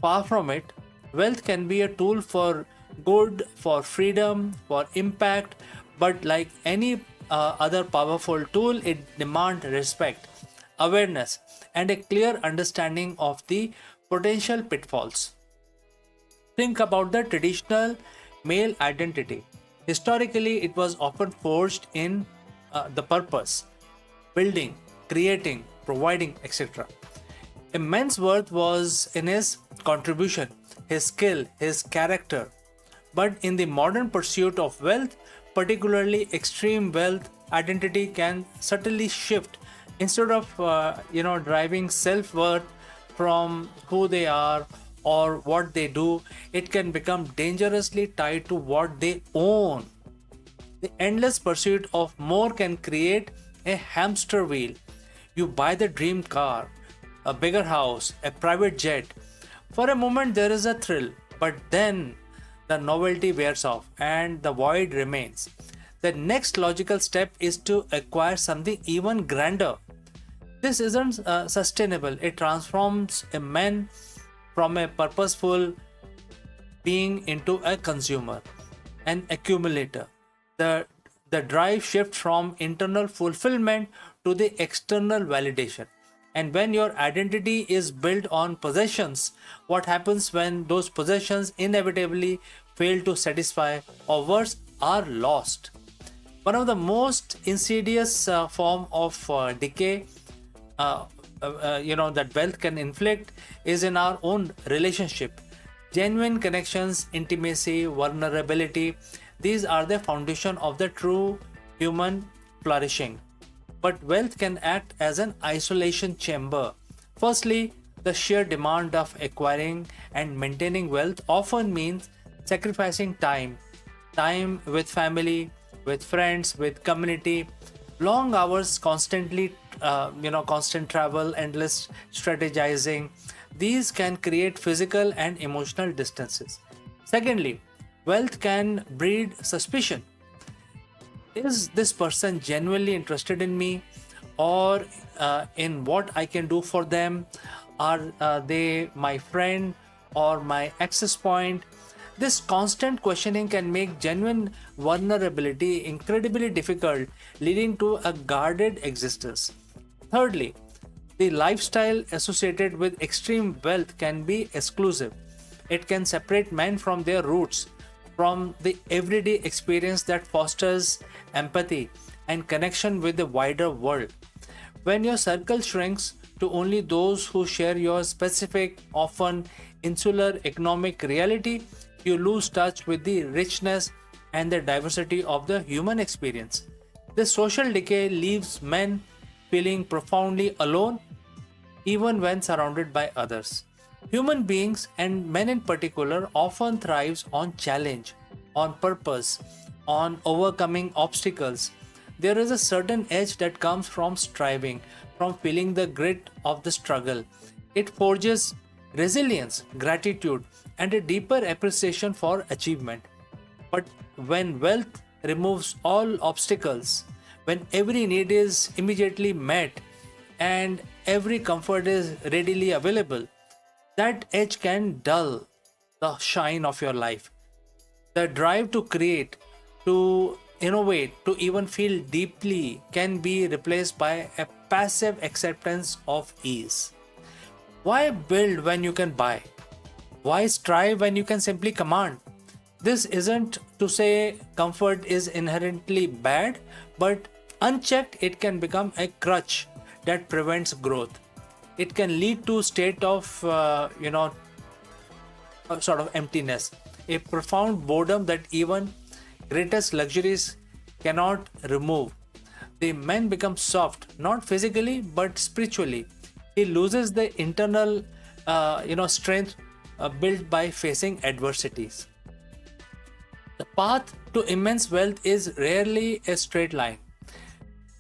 Far from it. Wealth can be a tool for good, for freedom, for impact, but like any other powerful tool, it demands respect, awareness, and a clear understanding of the potential pitfalls. Think about the traditional male identity. Historically, it was often forged in the purpose, building, creating, providing, etc. A man's worth was in his contribution, his skill, his character. But in the modern pursuit of wealth, particularly extreme wealth, identity can subtly shift. Instead of driving self-worth from who they are or what they do, it can become dangerously tied to what they own. The endless pursuit of more can create a hamster wheel. You buy the dream car, a bigger house, a private jet. For a moment, there is a thrill, but then the novelty wears off and the void remains. The next logical step is to acquire something even grander. This isn't sustainable. It transforms a man from a purposeful being into a consumer, an accumulator. The drive shifts from internal fulfillment to the external validation. And when your identity is built on possessions, what happens when those possessions inevitably fail to satisfy or worse, are lost? One of the most insidious form of decay that wealth can inflict is in our own relationship. Genuine connections, intimacy, vulnerability, these are the foundation of the true human flourishing. But wealth can act as an isolation chamber. Firstly, the sheer demand of acquiring and maintaining wealth often means sacrificing time with family, with friends, with community, long hours, constant travel, endless strategizing. These can create physical and emotional distances. Secondly, wealth can breed suspicion. Is this person genuinely interested in me, or in what I can do for them. Are they my friend or my access point? This constant questioning can make genuine vulnerability incredibly difficult, leading to a guarded existence. Thirdly, the lifestyle associated with extreme wealth can be exclusive. It can separate men from their roots, from the everyday experience that fosters empathy and connection with the wider world. When your circle shrinks to only those who share your specific, often insular economic reality, you lose touch with the richness and the diversity of the human experience. This social decay leaves men feeling profoundly alone even when surrounded by others. Human beings, and men in particular, often thrives on challenge, on purpose, on overcoming obstacles. There is a certain edge that comes from striving, from feeling the grit of the struggle. It forges resilience, gratitude, and a deeper appreciation for achievement. But when wealth removes all obstacles, when every need is immediately met and every comfort is readily available, that edge can dull the shine of your life. The drive to create, to innovate, to even feel deeply can be replaced by a passive acceptance of ease. Why build when you can buy? Why strive when you can simply command? This isn't to say comfort is inherently bad, but unchecked, it can become a crutch that prevents growth. It can lead to state of a sort of emptiness, a profound boredom that even greatest luxuries cannot remove. The man becomes soft, not physically but spiritually. He loses the internal, strength built by facing adversities. The path to immense wealth is rarely a straight line.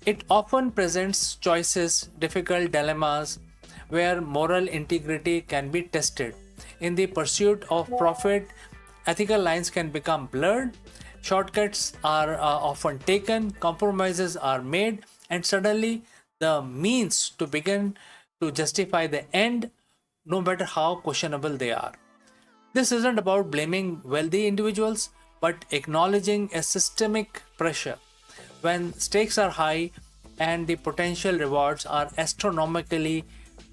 It often presents choices, difficult dilemmas, where moral integrity can be tested. In the pursuit of profit, ethical lines can become blurred, shortcuts are often taken, compromises are made, and suddenly the means to begin to justify the end, no matter how questionable they are. This isn't about blaming wealthy individuals, but acknowledging a systemic pressure. When stakes are high and the potential rewards are astronomically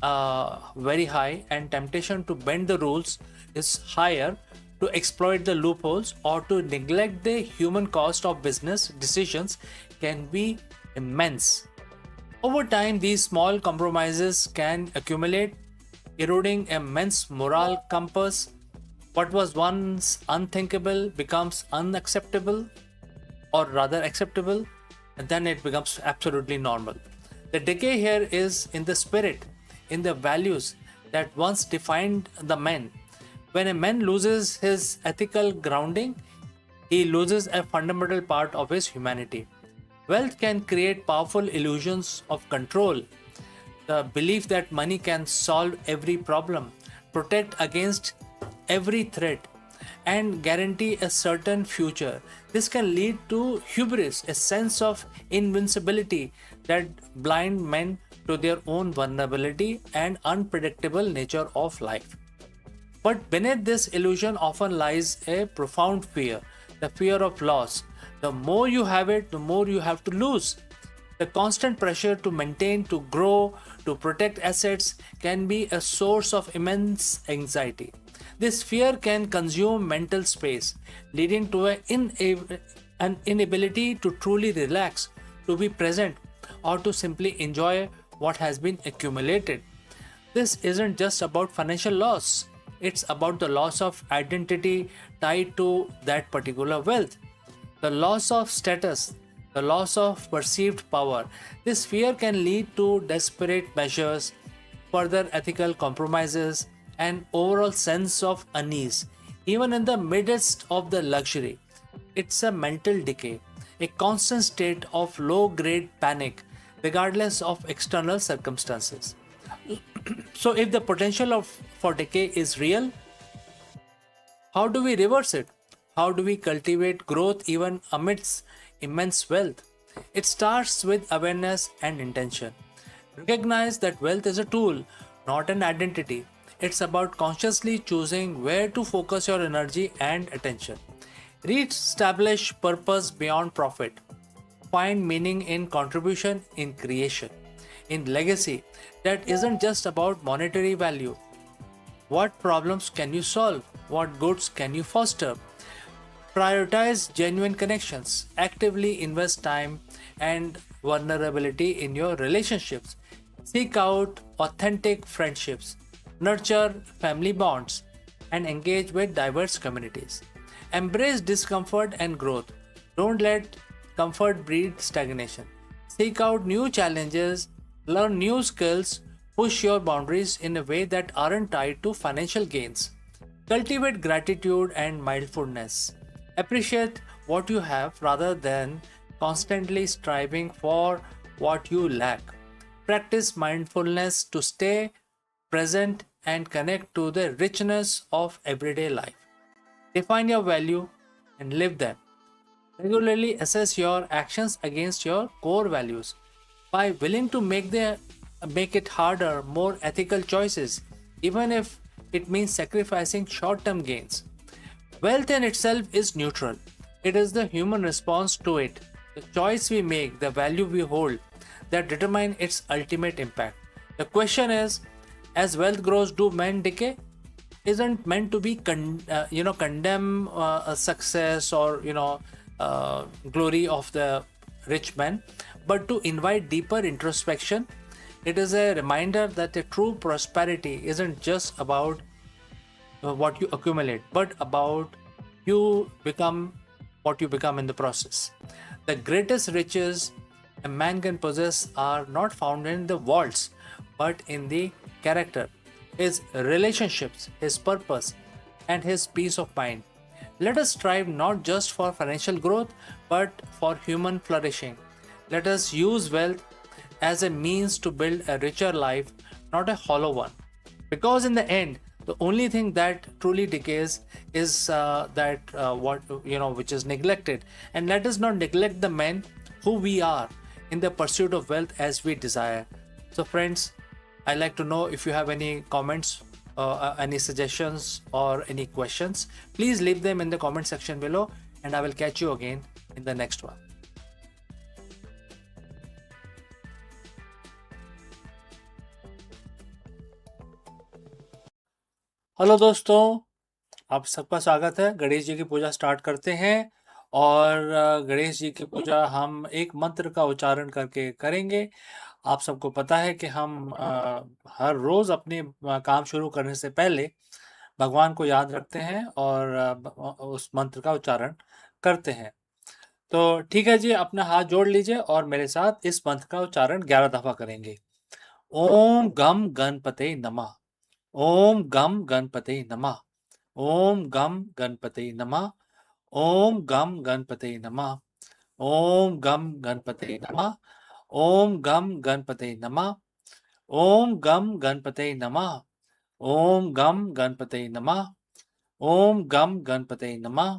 very high, and temptation to bend the rules is higher, to exploit the loopholes or to neglect the human cost of business decisions can be immense. Over time, these small compromises can accumulate, eroding a men's moral compass. What was once unthinkable becomes unacceptable, or rather acceptable, and then it becomes absolutely normal. The decay here is in the spirit, in the values that once defined the man. When a man loses his ethical grounding, he loses a fundamental part of his humanity. Wealth can create powerful illusions of control, the belief that money can solve every problem, protect against every threat, and guarantee a certain future. This can lead to hubris, a sense of invincibility that blind men to their own vulnerability and unpredictable nature of life. But beneath this illusion often lies a profound fear, the fear of loss. The more you have it, the more you have to lose. The constant pressure to maintain, to grow, to protect assets can be a source of immense anxiety. This fear can consume mental space, leading to an inability to truly relax, to be present, or to simply enjoy what has been accumulated. This isn't just about financial loss, it's about the loss of identity tied to that particular wealth, the loss of status, the loss of perceived power. This fear can lead to desperate measures, further ethical compromises, and overall sense of unease, even in the midst of the luxury. It's a mental decay, a constant state of low grade panic, regardless of external circumstances. So, if the potential for decay is real, how do we reverse it? How do we cultivate growth even amidst immense wealth? It starts with awareness and intention. Recognize that wealth is a tool, not an identity. It's about consciously choosing where to focus your energy and attention. Re-establish purpose beyond profit. Find meaning in contribution, in creation, in legacy that isn't just about monetary value. What problems can you solve? What goods can you foster? Prioritize genuine connections. Actively invest time and vulnerability in your relationships. Seek out authentic friendships. Nurture family bonds and engage with diverse communities. Embrace discomfort and growth. Don't let comfort breed stagnation. Seek out new challenges, learn new skills, push your boundaries in a way that aren't tied to financial gains. Cultivate gratitude and mindfulness. Appreciate what you have rather than constantly striving for what you lack. Practice mindfulness to stay present and connect to the richness of everyday life. Define your value and live them. Regularly assess your actions against your core values. By willing to make it harder, more ethical choices, even if it means sacrificing short-term gains. Wealth in itself is neutral. It is the human response to it, the choice we make, the value we hold, that determine its ultimate impact. The question is, as wealth grows, do men decay? Isn't meant to be condemn a success or glory of the rich man, but to invite deeper introspection. It is a reminder that a true prosperity isn't just about what you accumulate, but about you become what you become in the process. The greatest riches a man can possess are not found in the vaults, but in the character, his relationships, his purpose, and his peace of mind. Let us strive not just for financial growth, but for human flourishing. Let us use wealth as a means to build a richer life, not a hollow one. Because in the end, the only thing that truly decays is which is neglected. And let us not neglect the men who we are in the pursuit of wealth as we desire. So, friends, I'd like to know if you have any comments, any suggestions, or any questions. Please leave them in the comment section below, and I will catch you again in the next one. Hello दोस्तों, आप सबका स्वागत है। गणेश जी की पूजा start करते हैं और गणेश जी की पूजा हम एक मंत्र का उच्चारण करके करेंगे। आप सबको पता है कि हम हर रोज़ अपने काम शुरू करने से पहले भगवान को याद रखते हैं और उस मंत्र का उच्चारण करते हैं। तो ठीक है जी, अपना हाथ जोड़ लीजिए और मेरे साथ इस मंत्र का उच्चारण 11 दफ़ा करेंगे। ओम गम गणपते नमः। ओम गम गणपते नमः। ओम गम गणपते नमः। ओम गम गणपते नमः। ओम गम गणपते नमः। ओम गम गणपते नमः। ओम गम गणपते नमः। ओम गम गणपते नमः। ओम गम गणपते नमः।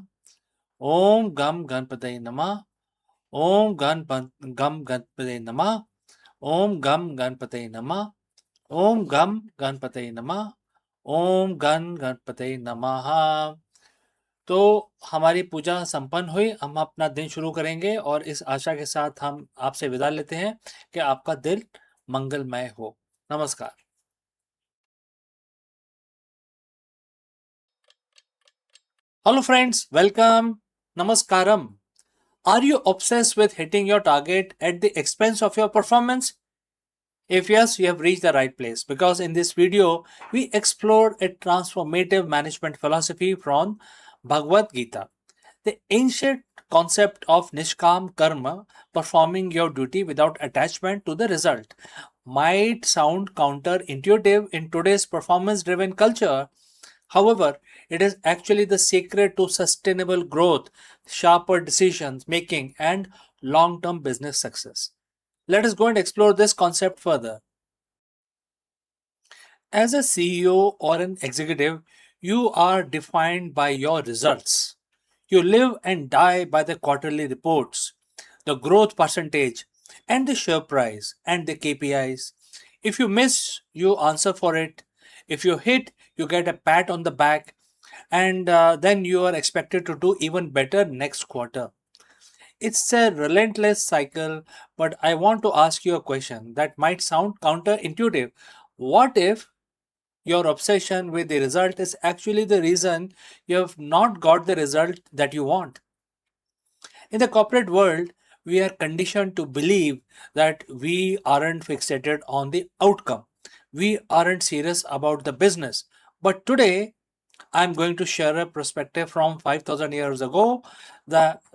ओम गम गणपते नमः। ओम गम गणपते नमः। ओम गम गणपते नमः। ओम गम गणपते नमः। ओम गण गणपते नमः। तो हमारी पूजा संपन्न हुई। हम अपना दिन शुरू करेंगे और इस आशा के साथ हम आपसे विदा लेते हैं कि आपका दिन मंगलमय हो। नमस्कार। Hello friends, welcome. Namaskaram. Are you obsessed with hitting your target at the expense of your performance? If yes, you have reached the right place, because in this video, we explore a transformative management philosophy from Bhagavad Gita. The ancient concept of Nishkam Karma, performing your duty without attachment to the result, might sound counterintuitive in today's performance driven culture. However, it is actually the secret to sustainable growth, sharper decisions making, and long term business success. Let us go and explore this concept further. As a CEO or an executive, you are defined by your results. You live and die by the quarterly reports. the growth percentage, and the share price and the KPIs. If you miss, you answer for it. If you hit, you get a pat on the back, and then you are expected to do even better next quarter. It's a relentless cycle, but I want to ask you a question that might sound counterintuitive. What if your obsession with the result is actually the reason you have not got the result that you want? In the corporate world, we are conditioned to believe that we aren't fixated on the outcome. We aren't serious about the business. But today, I'm going to share a perspective from 5000 years ago,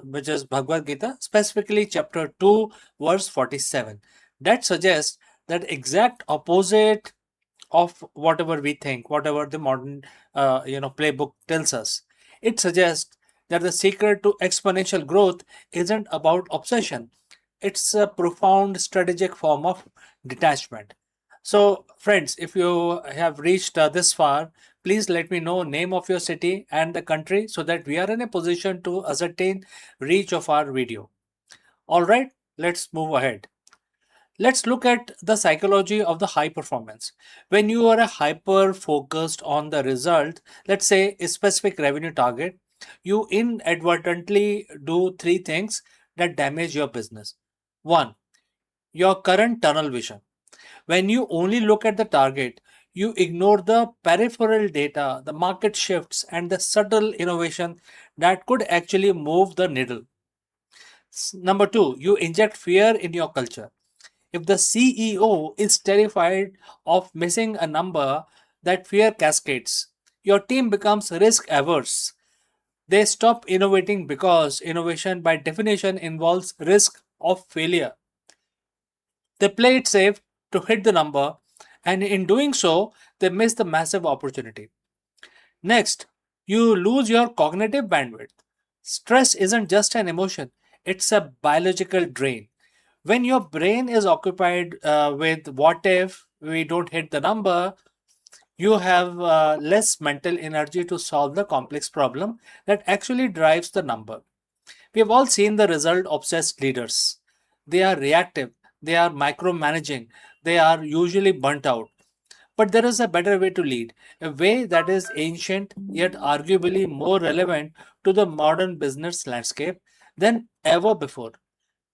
which is Bhagavad Gita, specifically chapter 2, verse 47, that suggests that exact opposite of whatever we think, whatever the modern playbook tells us. It suggests that the secret to exponential growth isn't about obsession. It's a profound strategic form of detachment. So, friends, if you have reached this far, please let me know name of your city and the country so that we are in a position to ascertain reach of our video. All right, let's move ahead. Let's look at the psychology of the high performance. When you are a hyper focused on the result, let's say a specific revenue target, you inadvertently do three things that damage your business. One, your current tunnel vision. When you only look at the target, you ignore the peripheral data, the market shifts, and the subtle innovation that could actually move the needle. Number two, you inject fear in your culture. If the CEO is terrified of missing a number, that fear cascades. Your team becomes risk averse. They stop innovating because innovation, by definition, involves risk of failure. They play it safe to hit the number, and in doing so, they miss the massive opportunity. Next, you lose your cognitive bandwidth. Stress isn't just an emotion, it's a biological drain. When your brain is occupied with what if we don't hit the number, you have less mental energy to solve the complex problem that actually drives the number. We have all seen the result obsessed leaders. They are reactive, they are micromanaging, they are usually burnt out. But there is a better way to lead, a way that is ancient yet arguably more relevant to the modern business landscape than ever before.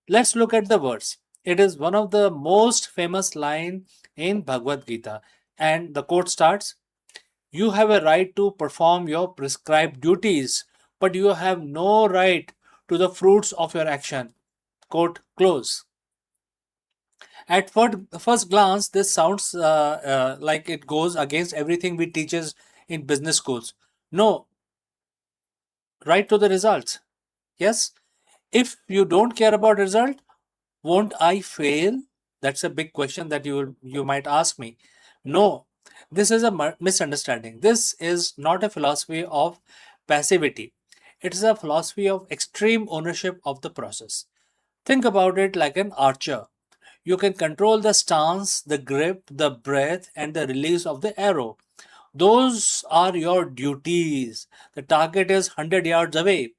Let's look at the verse. It is one of the most famous line in Bhagavad Gita, and the quote starts, "You have a right to perform your prescribed duties, but you have no right to the fruits of your action." Quote close. At first glance, this sounds like it goes against everything we teaches in business schools. No, right to the results. Yes, if you don't care about result, won't I fail? That's a big question that you might ask me. No, this is a misunderstanding. This is not a philosophy of passivity. It is a philosophy of extreme ownership of the process. Think about it like an archer. You can control the stance, the grip, the breath, and the release of the arrow. Those are your duties. The target is 100 yards away.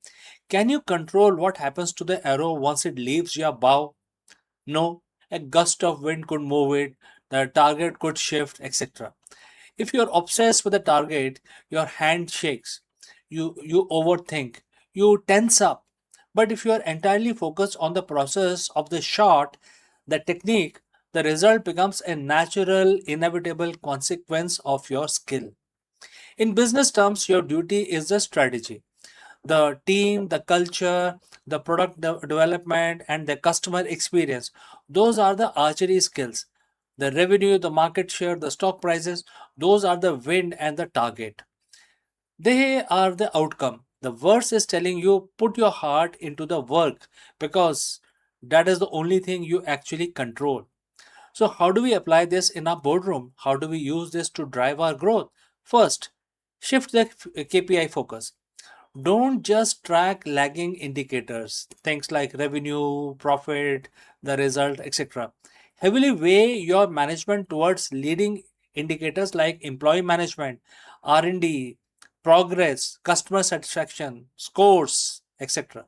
Can you control what happens to the arrow once it leaves your bow? No, a gust of wind could move it, the target could shift, etc. If you're obsessed with the target, your hand shakes, you overthink, you tense up. But if you are entirely focused on the process of the shot, the technique, the result becomes a natural, inevitable consequence of your skill. In business terms, your duty is the strategy. The team, the culture, the product development, and the customer experience. Those are the archery skills. The revenue, the market share, the stock prices, those are the wind and the target. They are the outcome. The verse is telling you put your heart into the work because that is the only thing you actually control. So, how do we apply this in our boardroom? How do we use this to drive our growth? First, shift the KPI focus. Don't just track lagging indicators, things like revenue, profit, the result, etc. Heavily weigh your management towards leading indicators like employee management, R&D, progress, customer satisfaction, scores, etc.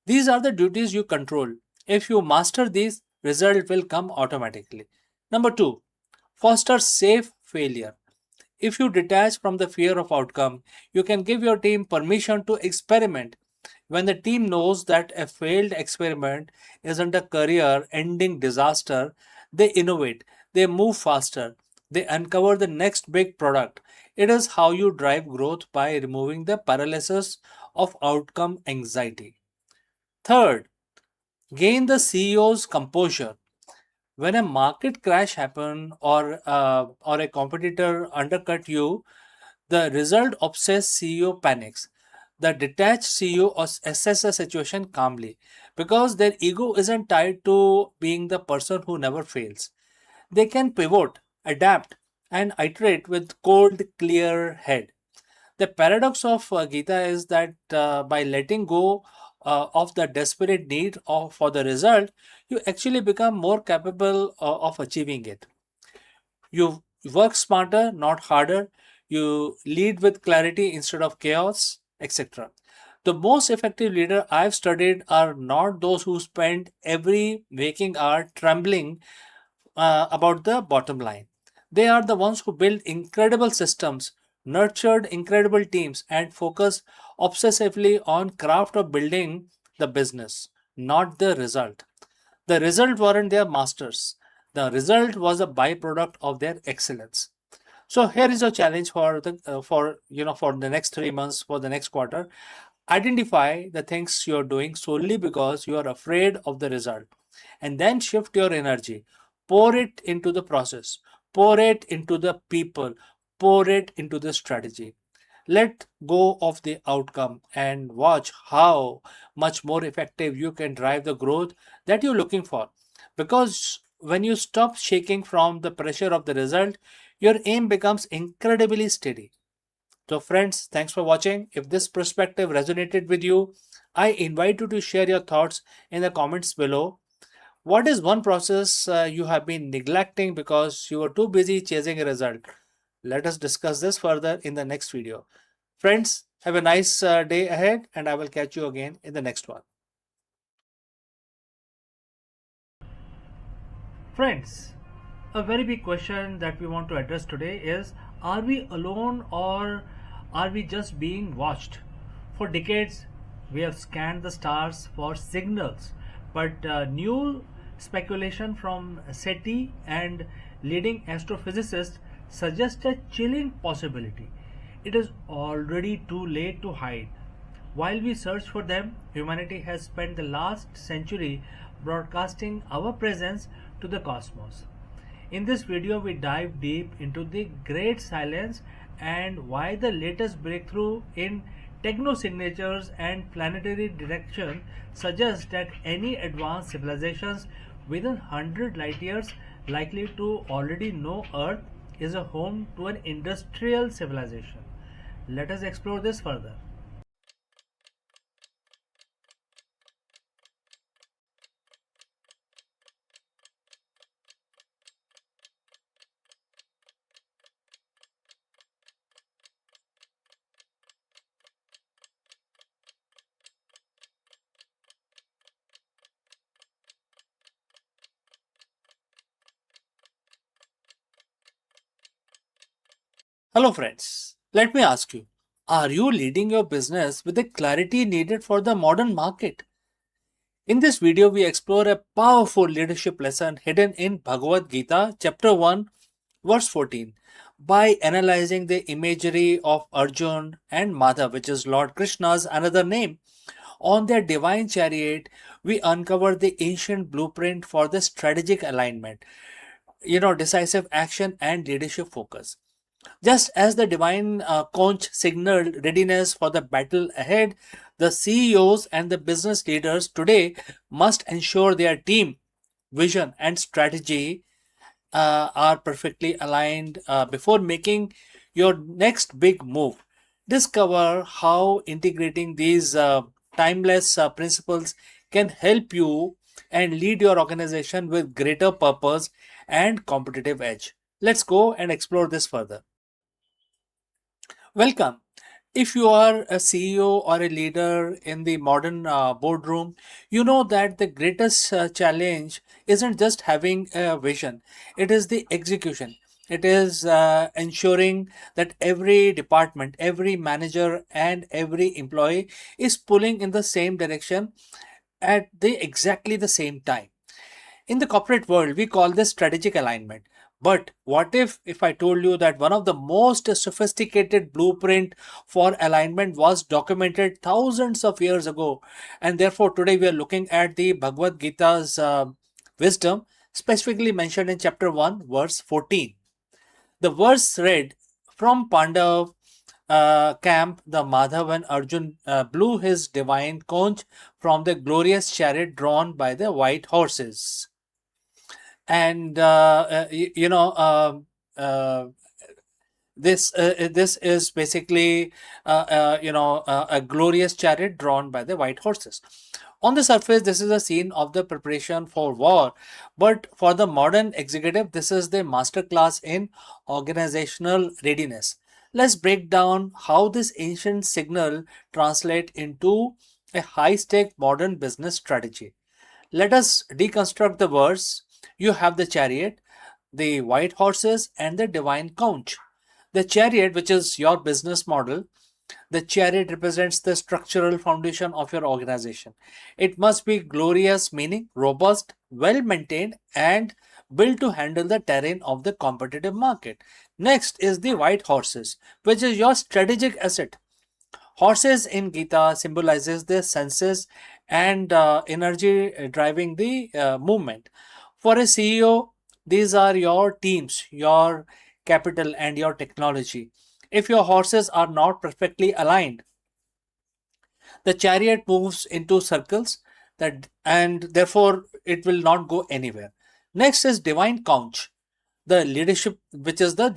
These are the duties you control. If you master these, result will come automatically. Number 2, foster safe failure. If you detach from the fear of outcome, you can give your team permission to experiment. When the team knows that a failed experiment isn't a career ending disaster, they innovate, they move faster, they uncover the next big product. It is how you drive growth by removing the paralysis of outcome anxiety. Third, gain the CEO's composure. When a market crash happen or a competitor undercut you, the result obsessed CEO panics. The detached CEO assess the situation calmly because their ego isn't tied to being the person who never fails. They can pivot, adapt, and iterate with cold, clear head. The paradox of Gita is that by letting go of the desperate need for the result, you actually become more capable of achieving it. You work smarter, not harder. You lead with clarity instead of chaos, etc. The most effective leader I've studied are not those who spend every waking hour trembling about the bottom line. They are the ones who build incredible systems, nurtured incredible teams, and focus obsessively on craft of building the business, not the result. The result weren't their masters. The result was a byproduct of their excellence. So here is a challenge for the next 3 months, for the next quarter. Identify the things you're doing solely because you are afraid of the result, and then shift your energy. Pour it into the process, pour it into the people, pour it into the strategy. Let go of the outcome and watch how much more effective you can drive the growth that you're looking for. Because when you stop shaking from the pressure of the result, your aim becomes incredibly steady. So, friends, thanks for watching. If this perspective resonated with you, I invite you to share your thoughts in the comments below. What is one process you have been neglecting because you were too busy chasing a result? Let us discuss this further in the next video. Friends, have a nice day ahead, and I will catch you again in the next one. Friends, a very big question that we want to address today is, are we alone or are we just being watched? For decades, we have scanned the stars for signals, but new speculation from SETI and leading astrophysicists suggest a chilling possibility. It is already too late to hide. While we search for them, humanity has spent the last century broadcasting our presence to the cosmos. In this video, we dive deep into the great silence and why the latest breakthrough in technosignatures and planetary direction suggests that any advanced civilizations within 100 light years likely to already know Earth is a home to an industrial civilization. Let us explore this further. Hello, friends. Let me ask you, are you leading your business with the clarity needed for the modern market? In this video, we explore a powerful leadership lesson hidden in Bhagavad Gita, chapter 1, verse 14. By analyzing the imagery of Arjun and Madhav, which is Lord Krishna's another name, on their divine chariot, we uncover the ancient blueprint for the strategic alignment, decisive action and leadership focus. Just as the divine conch signaled readiness for the battle ahead, the CEOs and the business leaders today must ensure their team vision and strategy are perfectly aligned before making your next big move. Discover how integrating these timeless principles can help you and lead your organization with greater purpose and competitive edge. Let's go and explore this further. Welcome. If you are a CEO or a leader in the modern boardroom, you know that the greatest challenge isn't just having a vision, it is the execution. It is ensuring that every department, every manager, and every employee is pulling in the same direction at the exactly the same time. In the corporate world, we call this strategic alignment. But what if I told you that one of the most sophisticated blueprint for alignment was documented thousands of years ago, and therefore today we are looking at the Bhagavad Gita's wisdom, specifically mentioned in chapter 1, verse 14. The verse read, from Pandav camp, the Madhav and Arjun blew his divine conch from the glorious chariot drawn by the white horses. And uh, this is basically a glorious chariot drawn by the white horses. On the surface, this is a scene of the preparation for war, but for the modern executive, this is the masterclass in organizational readiness. Let's break down how this ancient signal translate into a high-stake modern business strategy. Let us deconstruct the verse. You have the chariot, the white horses, and the divine conch. The chariot, which is your business model, the chariot represents the structural foundation of your organization. It must be glorious, meaning robust, well maintained, and built to handle the terrain of the competitive market. Next is the white horses, which is your strategic asset. Horses in Gita symbolizes the senses and energy driving the movement. For a CEO, these are your teams, your capital, and your technology. If your horses are not perfectly aligned, the chariot moves into circles that and therefore it will not go anywhere. Next is divine conch, the leadership, which is the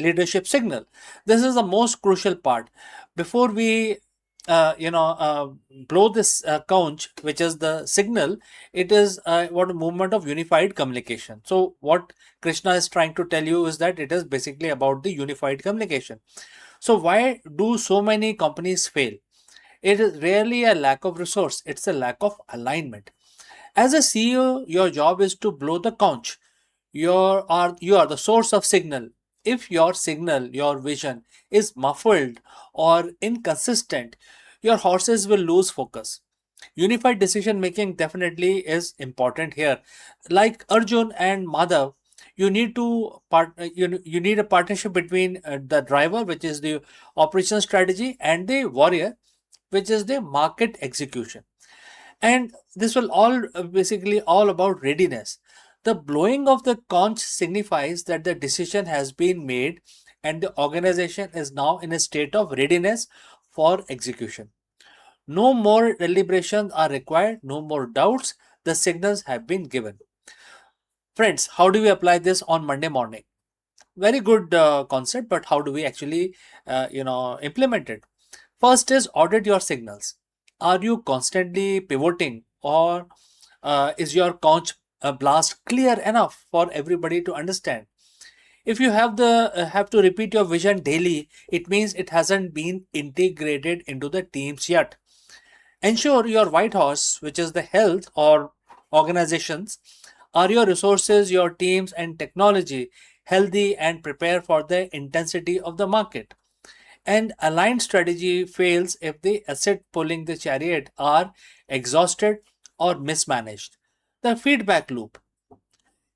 leadership signal. This is the most crucial part. Before we blow this conch, which is the signal, it is what a movement of unified communication. So what Krishna is trying to tell you is that it is basically about the unified communication. So why do so many companies fail? It is rarely a lack of resource, it's a lack of alignment. As a CEO, your job is to blow the conch. You are the source of signal. If your signal, your vision is muffled or inconsistent, your horses will lose focus. Unified decision making definitely is important here. Like Arjun and Madhav, you need a partnership between the driver, which is the operation strategy, and the warrior, which is the market execution. And this will all basically all about readiness. The blowing of the conch signifies that the decision has been made and the organization is now in a state of readiness for execution. No more deliberations are required, no more doubts. The signals have been given. Friends, how do we apply this on Monday morning? Very good concept, but how do we actually implement it? First is audit your signals. Are you constantly pivoting, or is your conch blast clear enough for everybody to understand? If you have to repeat your vision daily, it means it hasn't been integrated into the teams yet. Ensure your white horse, which is the health or organizations, are your resources, your teams, and technology healthy and prepare for the intensity of the market. And aligned strategy fails if the asset pulling the chariot are exhausted or mismanaged. The feedback loop.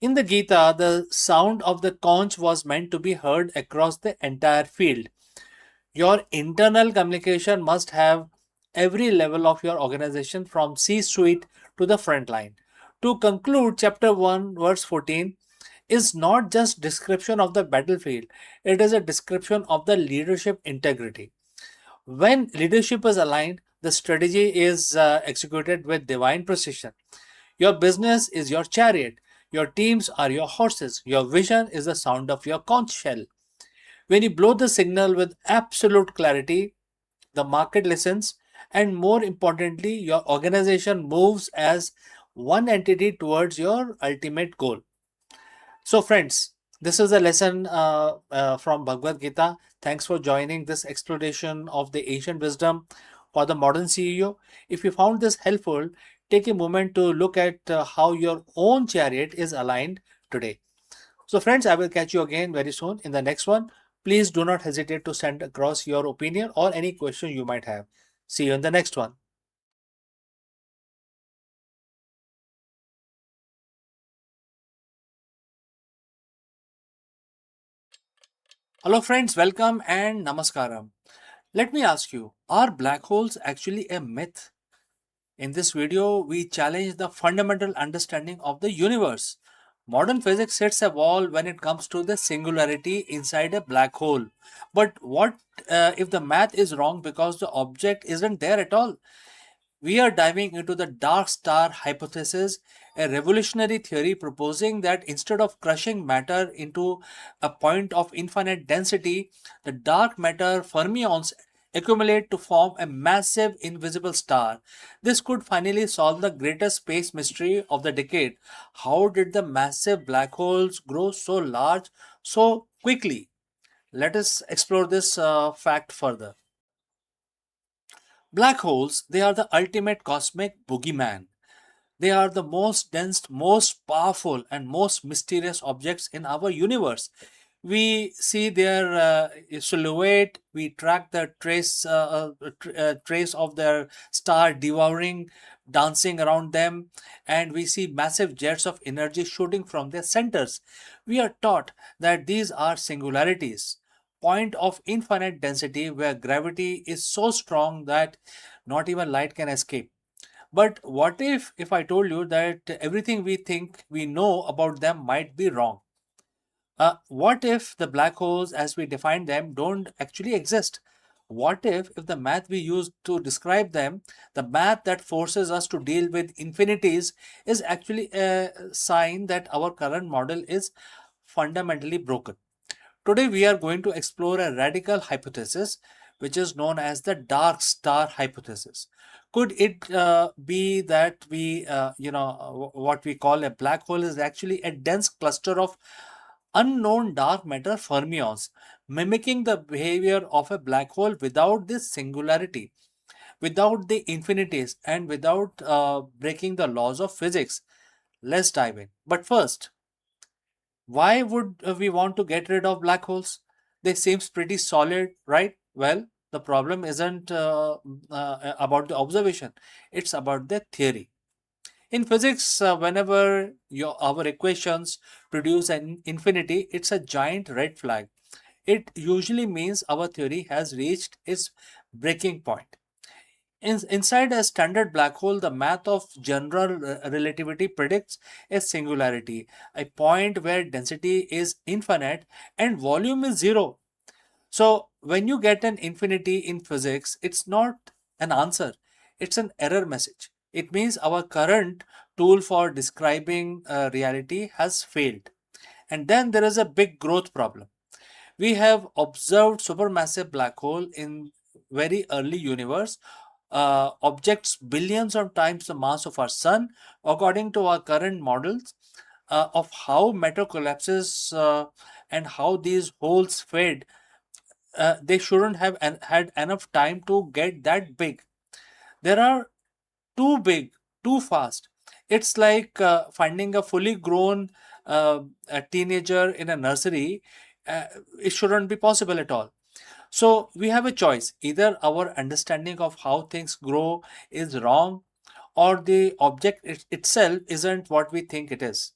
In the Gita, the sound of the conch was meant to be heard across the entire field. Your internal communication must have every level of your organization from C suite to the front line. To conclude, chapter 1, verse 14 is not just description of the battlefield, it is a description of the leadership integrity. When leadership is aligned, the strategy is executed with divine precision. Your business is your chariot, your teams are your horses, your vision is the sound of your conch shell. When you blow the signal with absolute clarity, the market listens, and more importantly, your organization moves as one entity towards your ultimate goal. So, friends, This is a lesson from Bhagavad Gita. Thanks for joining this exploration of the ancient wisdom for the modern CEO. If you found this helpful, take a moment to look at how your own chariot is aligned today. So, friends, I will catch you again very soon in the next one. Please do not hesitate to send across your opinion or any question you might have. See you in the next one. Hello, friends, welcome and namaskaram. Let me ask you, are black holes actually a myth? In this video, we challenge the fundamental understanding of the universe. Modern physics hits a wall when it comes to the singularity inside a black hole. But what if the math is wrong because the object isn't there at all? We are diving into the dark star hypothesis, a revolutionary theory proposing that instead of crushing matter into a point of infinite density, the dark matter fermions accumulate to form a massive invisible star. This could finally solve the greatest space mystery of the decade. How did the massive black holes grow so large so quickly? Let us explore this fact further. Black holes, they are the ultimate cosmic boogeyman. They are the most dense, most powerful, and most mysterious objects in our universe. We see their silhouette, we track the trace of their star devouring, dancing around them, and we see massive jets of energy shooting from their centers. We are taught that these are singularities, point of infinite density where gravity is so strong that not even light can escape. But what if I told you that everything we think we know about them might be wrong? What if the black holes as we define them don't actually exist? What if the math we use to describe them, the math that forces us to deal with infinities, is actually a sign that our current model is fundamentally broken? Today, we are going to explore a radical hypothesis which is known as the dark star hypothesis. Could it be that what we call a black hole is actually a dense cluster of unknown dark matter fermions, mimicking the behavior of a black hole without this singularity, without the infinities, and without breaking the laws of physics? Let's dive in. But first, why would we want to get rid of black holes? They seems pretty solid, right? Well, the problem isn't about the observation, it's about the theory. In physics, whenever our equations produce an infinity, it's a giant red flag. It usually means our theory has reached its breaking point. Inside a standard black hole, the math of general relativity predicts a singularity, a point where density is infinite and volume is zero. So, when you get an infinity in physics, it's not an answer, it's an error message. It means our current tool for describing reality has failed. And then there is a big growth problem. We have observed supermassive black hole in very early universe, objects billions of times the mass of our sun. According to our current models of how matter collapses and how these holes fade, they shouldn't have had enough time to get that big. There are too big, too fast. It's like finding a fully grown a teenager in a nursery. Uh, it shouldn't be possible at all. So we have a choice. Either our understanding of how things grow is wrong, or the object itself isn't what we think it is.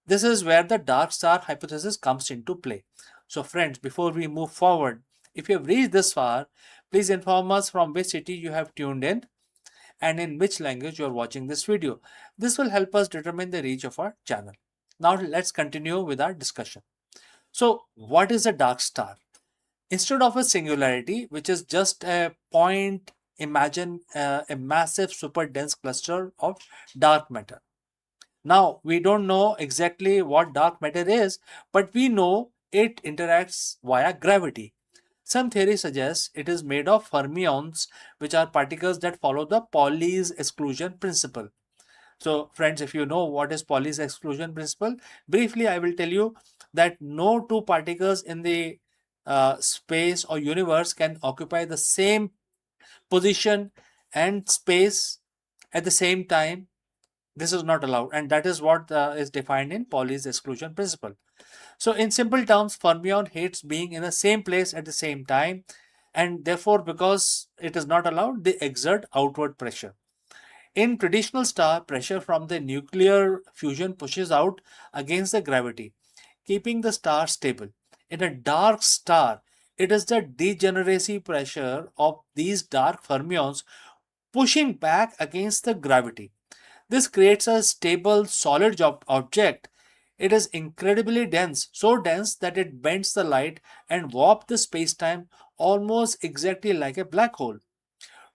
This is where the dark star hypothesis comes into play. So, friends, before we move forward, if you have reached this far, please inform us from which city you have tuned in and in which language you are watching this video. This will help us determine the reach of our channel. Now, let's continue with our discussion. So, what is a dark star? Instead of a singularity, which is just a point, imagine a massive super dense cluster of dark matter. Now, we don't know exactly what dark matter is, but we know it interacts via gravity. Some theory suggests it is made of fermions, which are particles that follow the Pauli's exclusion principle. So, friends, if you know what is Pauli's exclusion principle, briefly I will tell you that no two particles in the space or universe can occupy the same position and space at the same time. This is not allowed, and that is what is defined in Pauli's exclusion principle. So, in simple terms, fermion hates being in the same place at the same time, and therefore, because it is not allowed, they exert outward pressure. In traditional star, pressure from the nuclear fusion pushes out against the gravity, keeping the star stable. In a dark star, it is the degeneracy pressure of these dark fermions pushing back against the gravity. This creates a stable, solid object. It is incredibly dense, so dense that it bends the light and warps the space-time almost exactly like a black hole.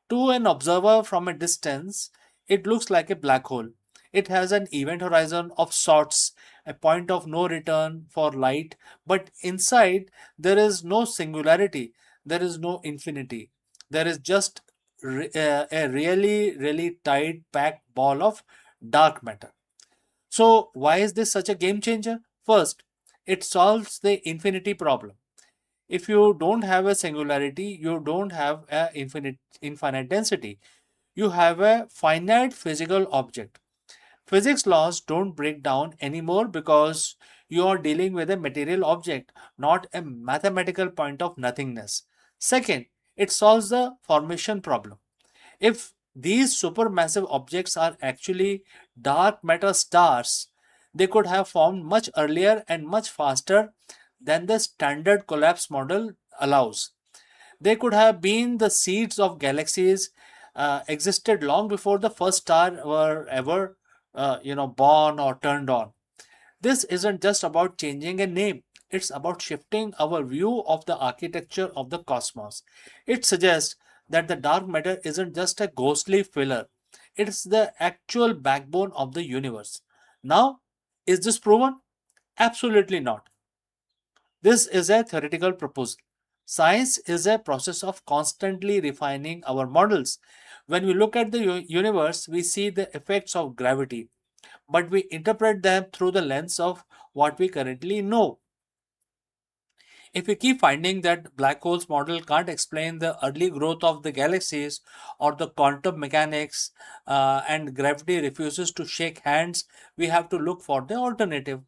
To an observer from a distance, it looks like a black hole. It has an event horizon of sorts, a point of no return for light, but inside there is no singularity, there is no infinity. There is just a really, really tight, packed ball of dark matter. So, why is this such a game changer? First, it solves the infinity problem. If you don't have a singularity, you don't have a infinite density. You have a finite physical object. Physics laws don't break down anymore because you are dealing with a material object, not a mathematical point of nothingness. Second, it solves the formation problem. If these supermassive objects are actually dark matter stars, they could have formed much earlier and much faster than the standard collapse model allows. They could have been the seeds of galaxies, existed long before the first star were ever, born or turned on. This isn't just about changing a name. It's about shifting our view of the architecture of the cosmos. It suggests that the dark matter isn't just a ghostly filler, it's the actual backbone of the universe. Now, is this proven? Absolutely not. This is a theoretical proposal. Science is a process of constantly refining our models. When we look at the universe, we see the effects of gravity, but we interpret them through the lens of what we currently know. If we keep finding that black holes model can't explain the early growth of the galaxies or the quantum mechanics and gravity refuses to shake hands, we have to look for the alternative.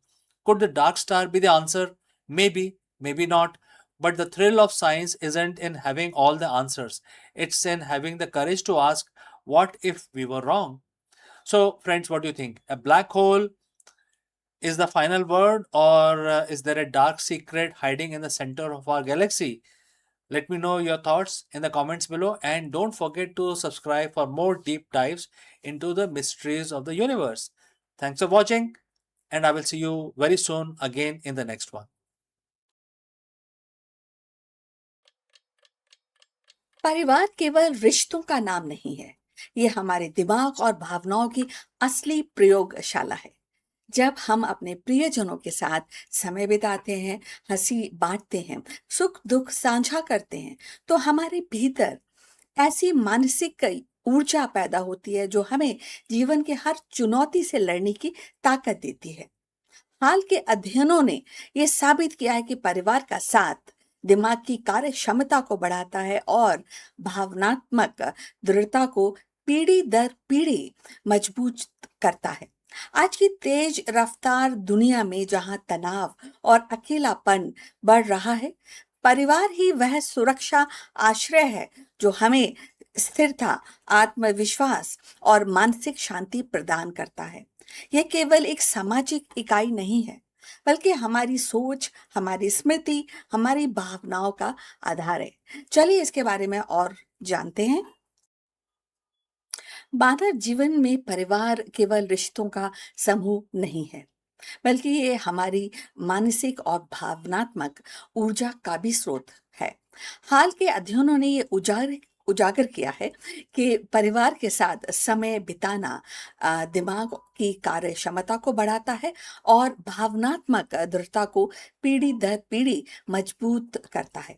Could the dark star be the answer? Maybe, maybe not. But the thrill of science isn't in having all the answers. It's in having the courage to ask, what if we were wrong? So, friends, what do you think? A black hole is the final word, or is there a dark secret hiding in the center of our galaxy? Let me know your thoughts in the comments below, and don't forget to subscribe for more deep dives into the mysteries of the universe. Thanks for watching, and I will see you very soon again in the next one. परिवार केवल रिश्तों का नाम नहीं है, ये हमारे दिमाग और भावनाओं की असली प्रयोगशाला है। जब हम अपने प्रियजनों के साथ समय बिताते हैं, हंसी बांटते हैं, सुख दुख साझा करते हैं, तो हमारे भीतर ऐसी मानसिक ऊर्जा पैदा होती है जो हमें जीवन के हर चुनौती से लड़ने की ताकत देती है। हाल के अध्ययनों ने यह साबित किया है कि परिवार का साथ दिमाग की कार्य क्षमता को बढ़ाता है और भावनात्मक दृढ़ता को पीढ़ी दर पीढ़ी मजबूत करता है। आज की तेज रफ्तार दुनिया में जहां तनाव और अकेलापन बढ़ रहा है, परिवार ही वह सुरक्षा आश्रय है जो हमें स्थिरता, आत्मविश्वास और मानसिक शांति प्रदान करता है। यह केवल एक सामाजिक इकाई नहीं है, बल्कि हमारी सोच, हमारी स्मृति, हमारी भावनाओं का आधार है। चलिए इसके बारे में और जानते हैं। मानव जीवन में परिवार केवल रिश्तों का समूह नहीं है, बल्कि ये हमारी मानसिक और भावनात्मक ऊर्जा का भी स्रोत है। हाल के अध्ययनों ने ये उजागर किया है कि परिवार के साथ समय बिताना दिमाग की कार्य क्षमता को बढ़ाता है और भावनात्मक दृढ़ता को पीढ़ी दर पीढ़ी मजबूत करता है।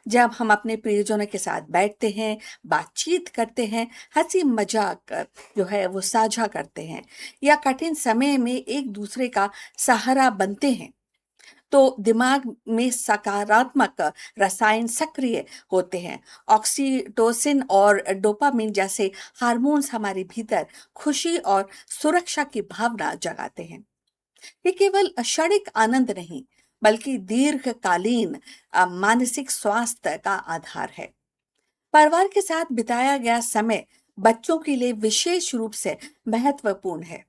जब हम अपने प्रियजनों के साथ बैठते हैं, बातचीत करते हैं, हंसी मजाक जो है वो साझा करते हैं या कठिन समय में एक दूसरे का सहारा बनते हैं, तो दिमाग में सकारात्मक रसायन सक्रिय होते हैं। ऑक्सीटोसिन और डोपामिन जैसे हार्मोन्स हमारे भीतर खुशी और सुरक्षा की भावना जगाते हैं। ये केवल क्षणिक आनंद नहीं, बल्कि दीर्घकालीन मानसिक स्वास्थ्य का आधार है। परिवार के साथ बिताया गया समय बच्चों के लिए विशेष रूप से महत्वपूर्ण है।